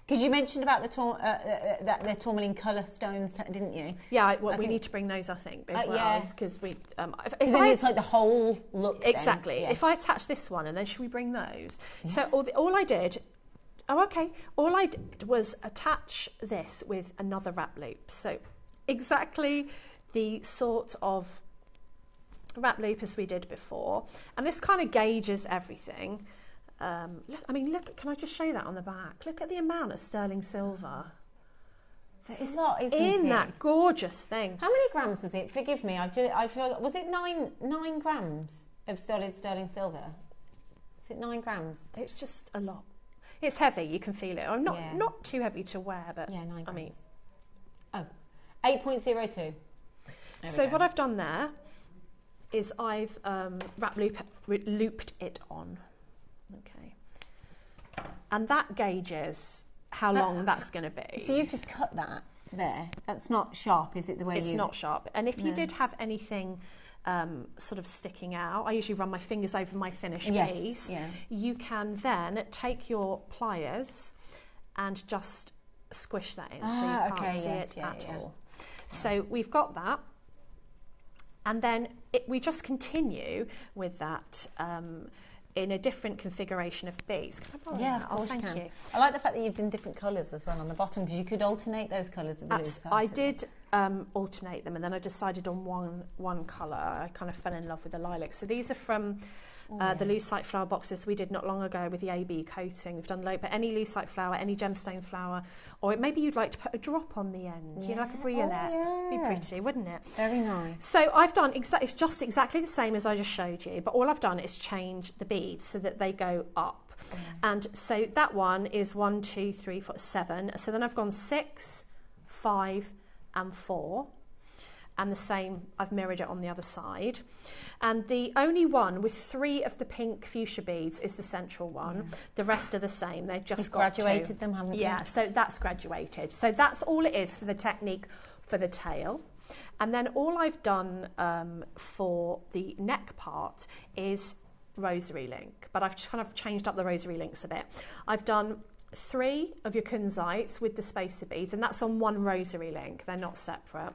Because you mentioned about the tourmaline colour stones, didn't you? Yeah, we need to bring those, I think, as well. Because we, if then it's like the whole look. Exactly. Then. Yes. If I attach this one, and then should we bring those? Yeah. So all I did was attach this with another wrap loop. So exactly the sort of wrap loop as we did before, and this kind of gauges everything. Look, can I just show you that on the back? Look at the amount of sterling silver that is in that gorgeous thing. How many grams is it? Forgive me, I feel, was it 9 grams of solid sterling silver? Is it 9 grams? It's just a lot. It's heavy, you can feel it. I'm not too heavy to wear, but 9 grams. 8.02. So what I've done there is I've looped it on. Okay, and that gauges how long that's going to be. So you've just cut that there. That's not sharp, is it? It's not sharp. And if you did have anything sort of sticking out, I usually run my fingers over my finished piece. Yeah. You can then take your pliers and just squish that in, so you can't see it at all. So we've got that, and then we just continue with that. In a different configuration of beads. Can I borrow that? Of course thank you. I like the fact that you've done different colours as well on the bottom, because you could alternate those colours at the loose side. I did alternate them, and then I decided on one colour. I kind of fell in love with the lilac. So these are from the lucite flower boxes we did not long ago with the AB coating. We've done but any lucite flower, any gemstone flower, or maybe you'd like to put a drop on the end, you know, like a briolet. Be pretty, wouldn't it? Very nice. So I've done it's just exactly the same as I just showed you, but all I've done is change the beads so that they go up. And so that one is 1, 2, 3, 4, 7. So then I've gone 6, 5 and 4. And the same, I've mirrored it on the other side. And the only one with 3 of the pink fuchsia beads is the central one. The rest are the same. They've just graduated them, haven't you? Yeah, so that's graduated. So that's all it is for the technique for the tail. And then all I've done for the neck part is rosary link, but I've just kind of changed up the rosary links a bit. I've done 3 of your kunzites with the spacer beads, and that's on one rosary link, they're not separate.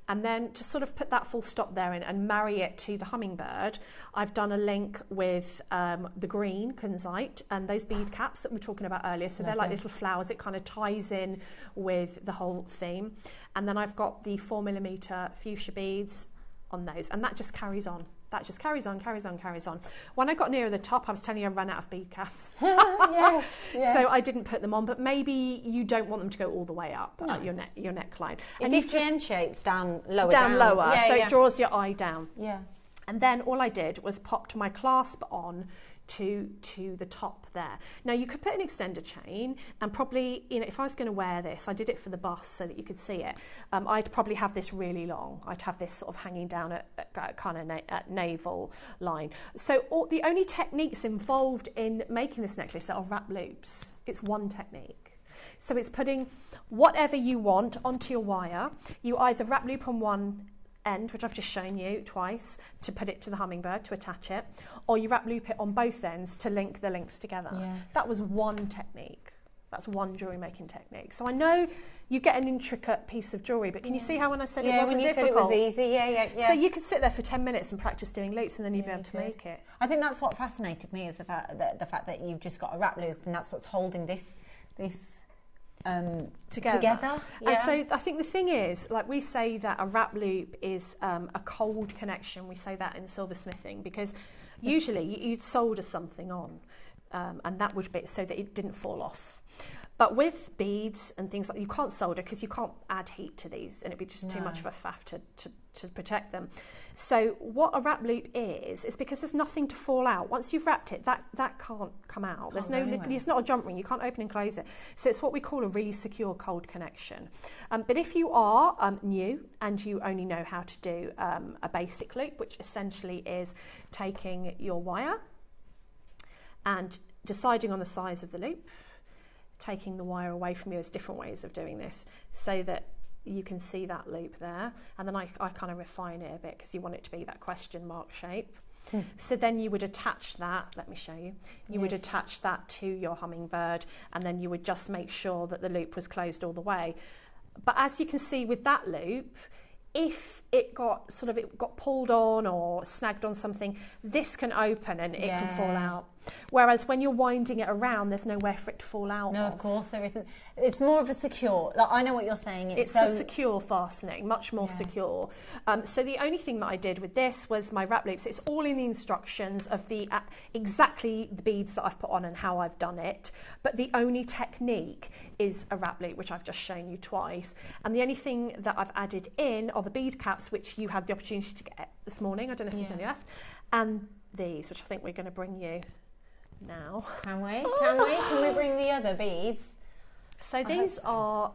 And then to sort of put that full stop there in and marry it to the hummingbird, I've done a link with the green kunzite and those bead caps that we were talking about earlier. So they're like little flowers. It kind of ties in with the whole theme. And then I've got the 4mm fuchsia beads on those, and that just carries on. That just carries on, carries on, carries on. When I got nearer the top, I was telling you I ran out of bead caps. Yes. So I didn't put them on, but maybe you don't want them to go all the way up at your neckline. It differentiates down lower. Down lower, so it draws your eye down. Yeah. And then all I did was popped my clasp on to the top there. Now you could put an extender chain, and probably, you know, if I was going to wear this, I did it for the bust so that you could see it. I'd probably have this really long. I'd have this sort of hanging down at kind of at navel line. So the only techniques involved in making this necklace are wrap loops. It's one technique. So it's putting whatever you want onto your wire. You either wrap loop on one end, which I've just shown you twice, to put it to the hummingbird to attach it, or you wrap loop it on both ends to link the links together. Yeah. That was one technique. That's one jewellery making technique. So I know you get an intricate piece of jewellery, but can you see how when I said it wasn't difficult? Yeah, when you said it was easy, yeah. So you could sit there for 10 minutes and practice doing loops, and then you'd be able to make it. I think that's what fascinated me, is the fact that you've just got a wrap loop, and that's what's holding this together. Yeah. And so I think the thing is, like, we say that a wrap loop is a cold connection. We say that in silversmithing because usually you'd solder something on, and that would be so that it didn't fall off. But with beads and things like, you can't solder because you can't add heat to these, and it'd be just too much of a faff to protect them. So what a wrap loop is because there's nothing to fall out. Once you've wrapped it, that can't come out. There's no, it's not a jump ring. You can't open and close it. So it's what we call a really secure cold connection. But if you are new and you only know how to do a basic loop, which essentially is taking your wire and deciding on the size of the loop, taking the wire away from you, there's different ways of doing this so that you can see that loop there, and then I kind of refine it a bit because you want it to be that question mark shape. So then you would attach that, let me show you, you would attach that to your hummingbird, and then you would just make sure that the loop was closed all the way. But as you can see with that loop, if it got pulled on or snagged on something, this can open and it can fall out. Whereas when you're winding it around, there's nowhere for it to fall out. No, of course there isn't. It's more of a secure, like, I know what you're saying. It's a secure fastening, much more secure. So the only thing that I did with this was my wrap loops. It's all in the instructions of exactly the beads that I've put on and how I've done it. But the only technique is a wrap loop, which I've just shown you twice. And the only thing that I've added in are the bead caps, which you had the opportunity to get this morning. I don't know if there's any left. And these, which I think we're going to bring you now. Can we? Can we bring the other beads? So these are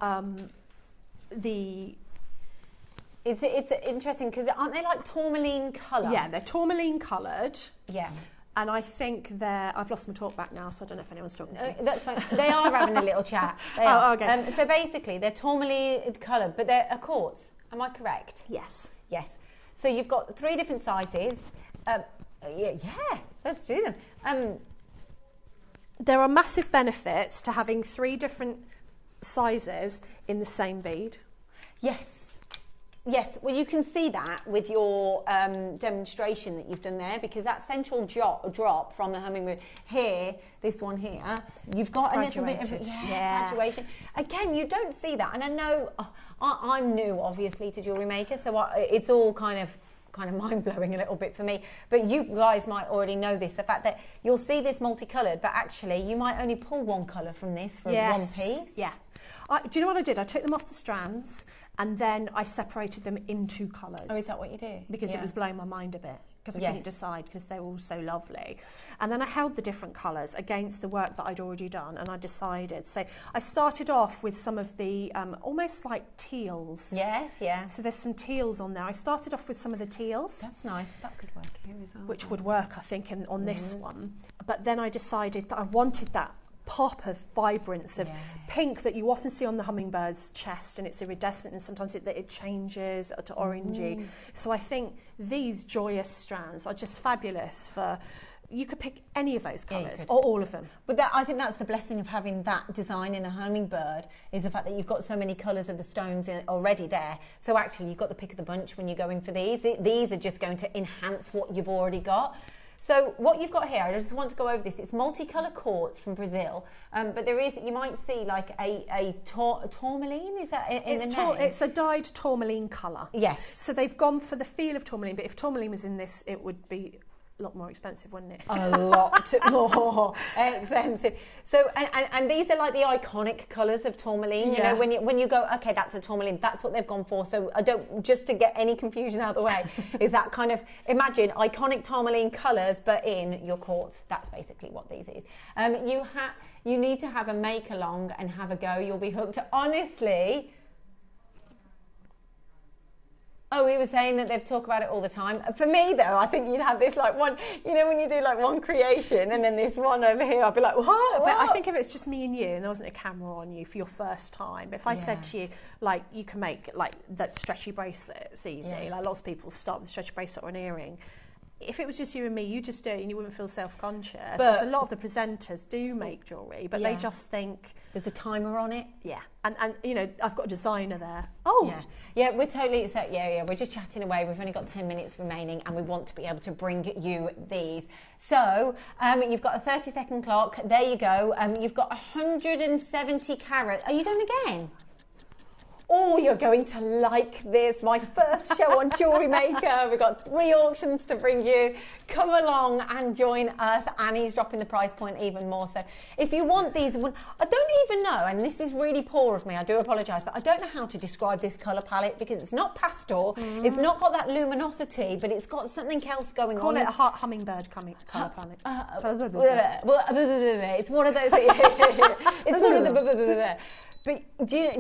It's interesting because aren't they like tourmaline colour? Yeah, they're tourmaline coloured. Yeah. And I think I've lost my talk back now, so I don't know if anyone's talking to me. That's fine. They are having a little chat. Okay. So basically, they're tourmaline coloured, but they're a quartz. Am I correct? Yes. Yes. So you've got 3 different sizes. Yeah, let's do them. There are massive benefits to having 3 different sizes in the same bead. Yes, well, you can see that with your demonstration that you've done there, because that central drop from the hummingbird here, this one here, you've got a little bit of graduation. Again, you don't see that, and I know I'm new, obviously, to JewelleryMaker, so it's all kind of mind-blowing a little bit for me, but you guys might already know this, the fact that you'll see this multicoloured, but actually you might only pull one colour from this for one piece. Yeah. Do you know what I did? I took them off the strands and then I separated them into colours. Oh, is that what you do? Because it was blowing my mind a bit, because I couldn't decide, because they were all so lovely. And then I held the different colours against the work that I'd already done, and I decided. So I started off with some of the almost like teals. Yes, yeah. So there's some teals on there. I started off with some of the teals. That's nice. That could work here as well. Which would work, I think, on this one. But then I decided that I wanted that pop of vibrance of pink that you often see on the hummingbird's chest, and it's iridescent, and sometimes it changes to orangey. So I think these joyous strands are just fabulous for you could pick any of those Yeah, you colours could. or all of them. But I think that's the blessing of having that design in a hummingbird, is the fact that you've got so many colours of the stones already there. So actually you've got the pick of the bunch when you're going for these. These are just going to enhance what you've already got. So what you've got here, I just want to go over this. It's multicolour quartz from Brazil, but there is, you might see like a tourmaline, is that in the name? It's a dyed tourmaline colour. Yes. So they've gone for the feel of tourmaline, but if tourmaline was in this, it would be a lot more expensive, wouldn't it? A lot more expensive. So, and these are like the iconic colours of tourmaline. You know, when you go, okay, that's a tourmaline, that's what they've gone for. So I don't, just to get any confusion out of the way, is that kind of, imagine iconic tourmaline colours, but in your quartz. That's basically what these is. You need to have a make along and have a go. You'll be hooked. Honestly. Oh, we were saying that they've talked about it all the time. For me, though, I think you'd have this like one, you know, when you do like one creation and then this one over here, I'd be like, what? But I think if it's just me and you and there wasn't a camera on you for your first time, if I said to you, like, you can make like that stretchy bracelet, it's easy. Like lots of people start with a stretchy bracelet or an earring. If it was just you and me, you just do it and you wouldn't feel self-conscious. But a lot of the presenters do make jewellery, but they just think... There's a timer on it. Yeah. And you know, I've got a designer there. Oh. Yeah, we're totally... So, we're just chatting away. We've only got 10 minutes remaining and we want to be able to bring you these. So, you've got a 30-second clock. There you go. You've got 170 carats. Are you going again? Oh, you're going to like this. My first show on Jewellery Maker. We've got 3 auctions to bring you. Come along and join us. Annie's dropping the price point even more. So if you want these, I don't even know, and this is really poor of me, I do apologise, but I don't know how to describe this colour palette because it's not pastel. It's not got that luminosity, but it's got something else going on. Call it a hummingbird colour palette. It's one of those. It's one of the... But do you,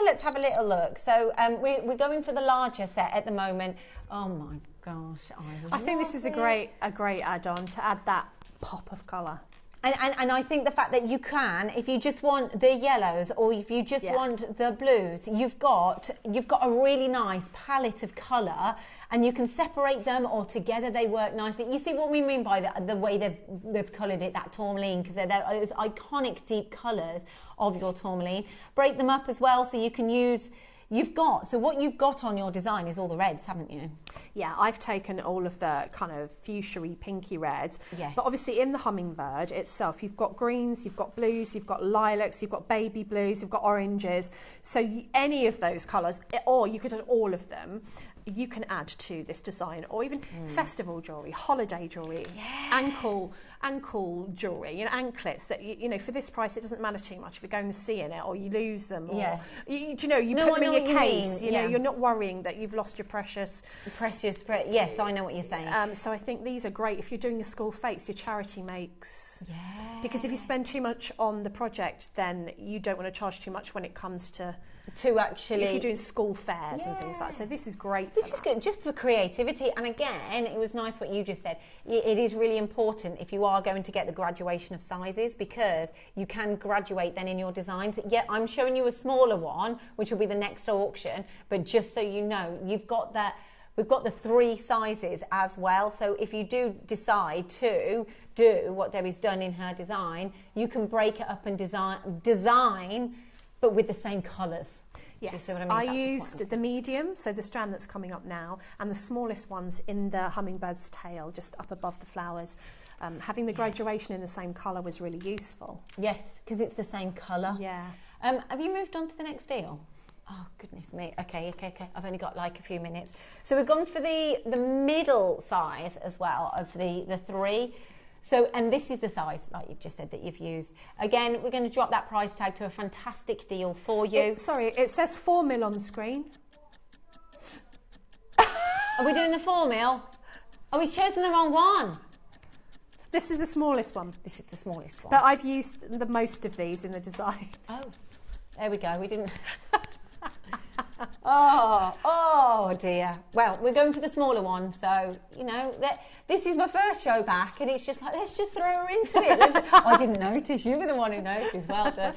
let's have a little look. So we're going for the larger set at the moment. Oh my gosh, I think this is a great add-on to add that pop of colour. And I think the fact that you can, if you just want the yellows or if you just want the blues, you've got a really nice palette of colour, and you can separate them or together they work nicely. You see what we mean by the way they've coloured it, that tourmaline, because they're those iconic deep colours of your tourmaline. Break them up as well so you can use... So what you've got on your design is all the reds, haven't you? Yeah, I've taken all of the kind of fuchsia-y, pinky reds. Yes. But obviously in the hummingbird itself, you've got greens, you've got blues, you've got lilacs, you've got baby blues, you've got oranges. So any of those colours, or you could add all of them, you can add to this design, or even festival jewellery, holiday jewellery, ankle jewellery, you know, anklets that, you know, for this price, it doesn't matter too much if you're going to sea in it or you lose them. Or, you put them in your case, you know, you're not worrying that you've lost your precious... Yes, I know what you're saying. So I think these are great if you're doing your school fakes, your charity makes. Yeah. Because if you spend too much on the project, then you don't want to charge too much when it comes to actually... If you're doing school fairs and things like that. So this is great. This is good, just for creativity. And again, it was nice what you just said. It is really important if you are going to get the graduation of sizes, because you can graduate then in your designs. Yeah, I'm showing you a smaller one, which will be the next auction. But just so you know, you've got that... We've got the 3 sizes as well. So if you do decide to do what Debbie's done in her design, you can break it up and design but with the same colours. Yes, I used the medium, so the strand that's coming up now, and the smallest ones in the hummingbird's tail, just up above the flowers. Having the graduation in the same colour was really useful. Yes, because it's the same colour. Yeah. Have you moved on to the next deal? Oh, goodness me. Okay. I've only got like a few minutes. So we've gone for the middle size as well of the 3. So, and this is the size, like you've just said, that you've used. Again, we're going to drop that price tag to a fantastic deal for you. It says 4 mil on the screen. Are we doing the 4 mil? Oh, we've chosen the wrong one. This is the smallest one. This is the smallest one. But I've used the most of these in the design. Oh, there we go. We didn't... Oh dear. Well, we're going for the smaller one, so you know this is my first show back, and it's just like, let's just throw her into it. I didn't notice. You were the one who noticed. Well done.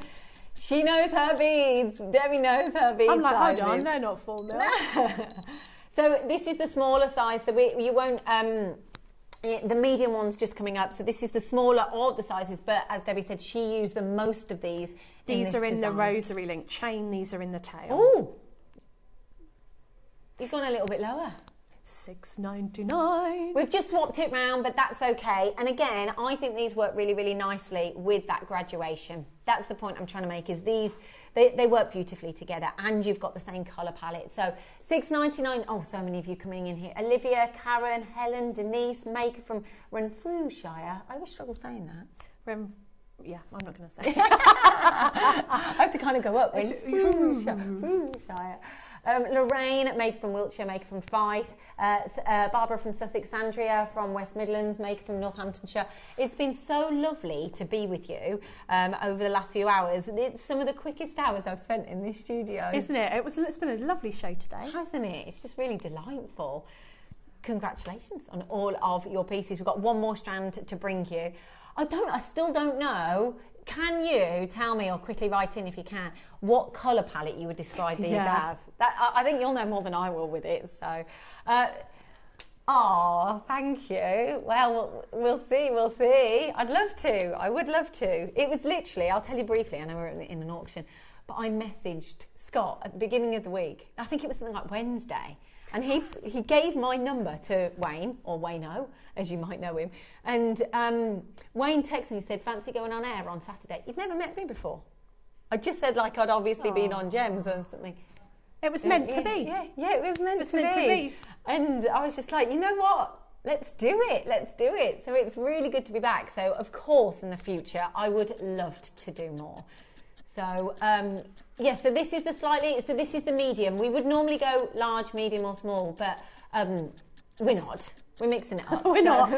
She knows her beads. Debbie knows her beads. I'm like, hold on, they're not 4 mil. So this is the smaller size, so you won't The medium one's just coming up, so this is the smaller of the sizes, but as Debbie said, she used the most of these. These are in the rosary link chain, these are in the tail. Oh, you've gone a little bit lower. $6.99. We've just swapped it round, but that's okay. And again, I think these work really, really nicely with that graduation. That's the point I'm trying to make, is these, they work beautifully together, and you've got the same colour palette. So $6.99. Oh, so many of you coming in here. Olivia, Karen, Helen, Denise, Maker from Renfrewshire. I always struggle saying that. Yeah, I'm not going to say it. I have to kind of go up. Renfrewshire. Lorraine, Maker from Wiltshire, Maker from Fife, Barbara from Sussex, Andrea from West Midlands, Maker from Northamptonshire. It's been so lovely to be with you over the last few hours. It's some of the quickest hours I've spent in this studio. Isn't it? It's been a lovely show today. Hasn't it? It's just really delightful. Congratulations on all of your pieces. We've got one more strand to bring you. I still don't know. Can you tell me, or quickly write in if you can, what colour palette you would describe these as? I think you'll know more than I will with it. So, thank you. Well, we'll see. I'd love to. I would love to. It was literally, I'll tell you briefly, I know we're in an auction, but I messaged Scott at the beginning of the week. I think it was something like Wednesday. And he gave my number to Wayne, or Wayno, as you might know him. And Wayne texted me and said, fancy going on air on Saturday. You've never met me before. I just said like I'd obviously been on Gems or something. It was meant to be. Yeah, it was meant to be. And I was just like, you know what? Let's do it. So it's really good to be back. So of course, in the future, I would love to do more. So, so this is this is the medium. We would normally go large, medium or small, but we're not. We're mixing it up. We're not.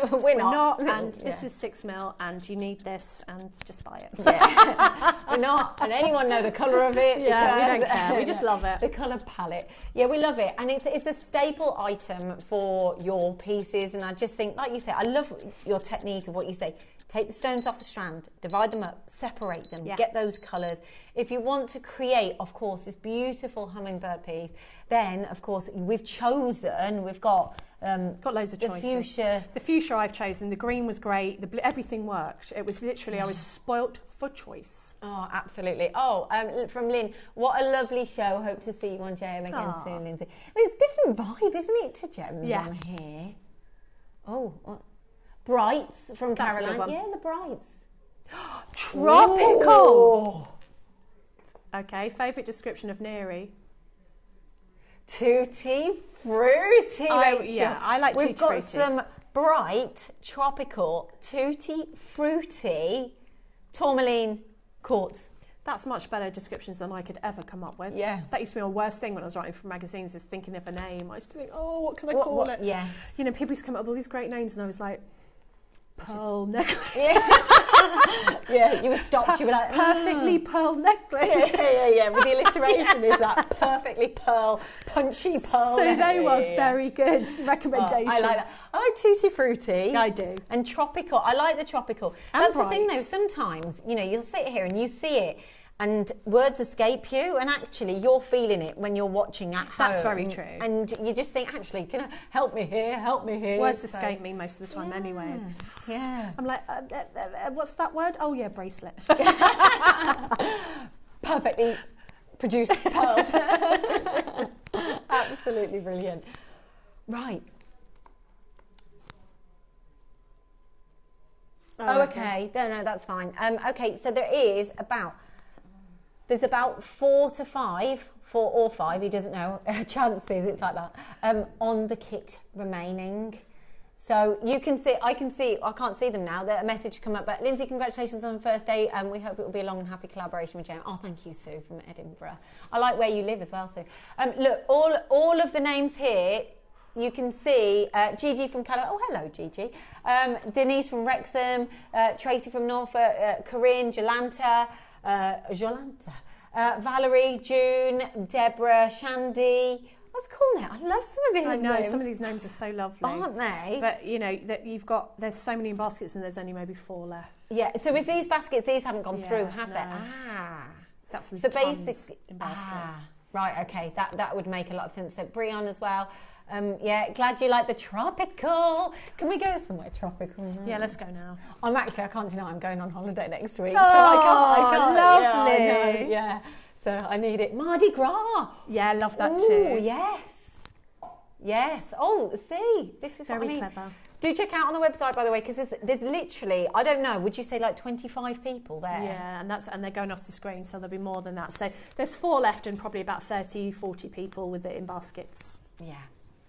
And yeah. This is 6mm, and you need this, and just buy it. Yeah. We're not. And anyone know the colour of it? Yeah, we don't care. We just love it. The colour palette. Yeah, we love it. And it's a staple item for your pieces. And I just think, like you say, I love your technique of what you say. Take the stones off the strand, divide them up, separate them, get those colours. If you want to create, of course, this beautiful hummingbird piece, then, of course, we've got loads of choices. Fuchsia. The fuchsia I've chosen, the green was great, everything worked. It was literally, I was spoilt for choice. Oh, absolutely. Oh, from Lynn, what a lovely show. Hope to see you on JM again soon, Lindsay. It's a different vibe, isn't it, to Gems on here? Oh, what? Brights from That's Caroline. Yeah, the Brights. Tropical. Ooh. Okay, favourite description of Neri? Tutti fruity. I like tutti fruity. We've got some bright, tropical, tutti fruity tourmaline quartz. That's much better descriptions than I could ever come up with. Yeah. That used to be my worst thing when I was writing for magazines, is thinking of a name. I used to think, what can I call it? Yeah. You know, people used to come up with all these great names, and I was like, pearl necklace. Yeah, you were stopped. You were like, perfectly pearl necklace. Yeah. With the alliteration is that perfectly punchy pearl. So they were very good recommendations. I like that. I like tutti fruity. I do. And tropical. I like the tropical. And that's bright. The thing though, sometimes, you'll sit here and you see it and words escape you, and actually you're feeling it when you're watching at home. That's very true. And you just think, actually, can I help me here? Words escape me most of the time anyway. Yeah. I'm like, what's that word? Oh yeah, bracelet. Perfectly produced pearls. Absolutely brilliant. Right. Oh, okay. No, that's fine. Okay, so there's about 4 or 5, he doesn't know, chances, it's like that, on the kit remaining. So you can see, I can't see them now, a message come up, but Lindsay, congratulations on the first day, and we hope it will be a long and happy collaboration with Jane. Oh, thank you, Sue, from Edinburgh. I like where you live as well, Sue. Look, all of the names here, you can see Gigi from Callaway. Oh, hello, Gigi. Denise from Wrexham, Tracy from Norfolk, Corinne, Jolanta, Valerie, June, Deborah, Shandy. What's cool now? I love some of these I know, names. some of these names are so lovely. Aren't they? But, that there's so many in baskets and there's only maybe 4 left. Yeah, so with these baskets, these haven't gone through, have they? That's so tons basically in baskets. Right, okay, that would make a lot of sense. So Brian as well. Yeah, glad you like the tropical. Can we go somewhere tropical now? Yeah, let's go now. I can't deny I'm going on holiday next week. Oh, so I can't. lovely. Yeah, I know, yeah. So I need it. Mardi Gras. Yeah, I love that Ooh, too. yes. Yes. Oh, see, this is Very what I mean. clever. Do check out on the website, by the way, because there's literally, I don't know, would you say like 25 people there? Yeah, and they're going off the screen, so there'll be more than that. So there's 4 left and probably about 30, 40 people with it in baskets. Yeah.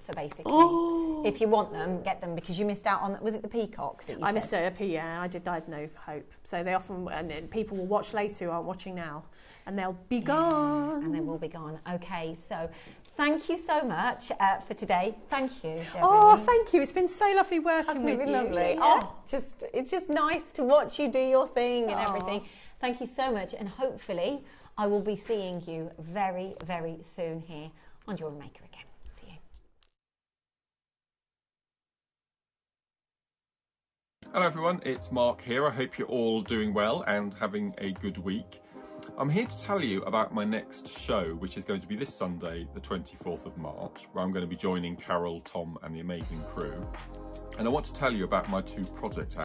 So basically, if you want them, get them, because you missed out on, was it the peacock that you I said? missed it, yeah, I had no hope. So they often, and people will watch later who aren't watching now, and they'll be gone. And they will be gone. Okay, so thank you so much for today. Thank you, Debbie. Oh, thank you. It's been so lovely working Hasn't with it been you. lovely? Yeah. Oh, it's just nice to watch you do your thing and everything. Thank you so much, and hopefully I will be seeing you very, very soon here on JewelleryMaker again. See you. Hello everyone, it's Mark here. I hope you're all doing well and having a good week. I'm here to tell you about my next show, which is going to be this Sunday, the 24th of March, where I'm going to be joining Carol, Tom and the amazing crew. And I want to tell you about my 2 project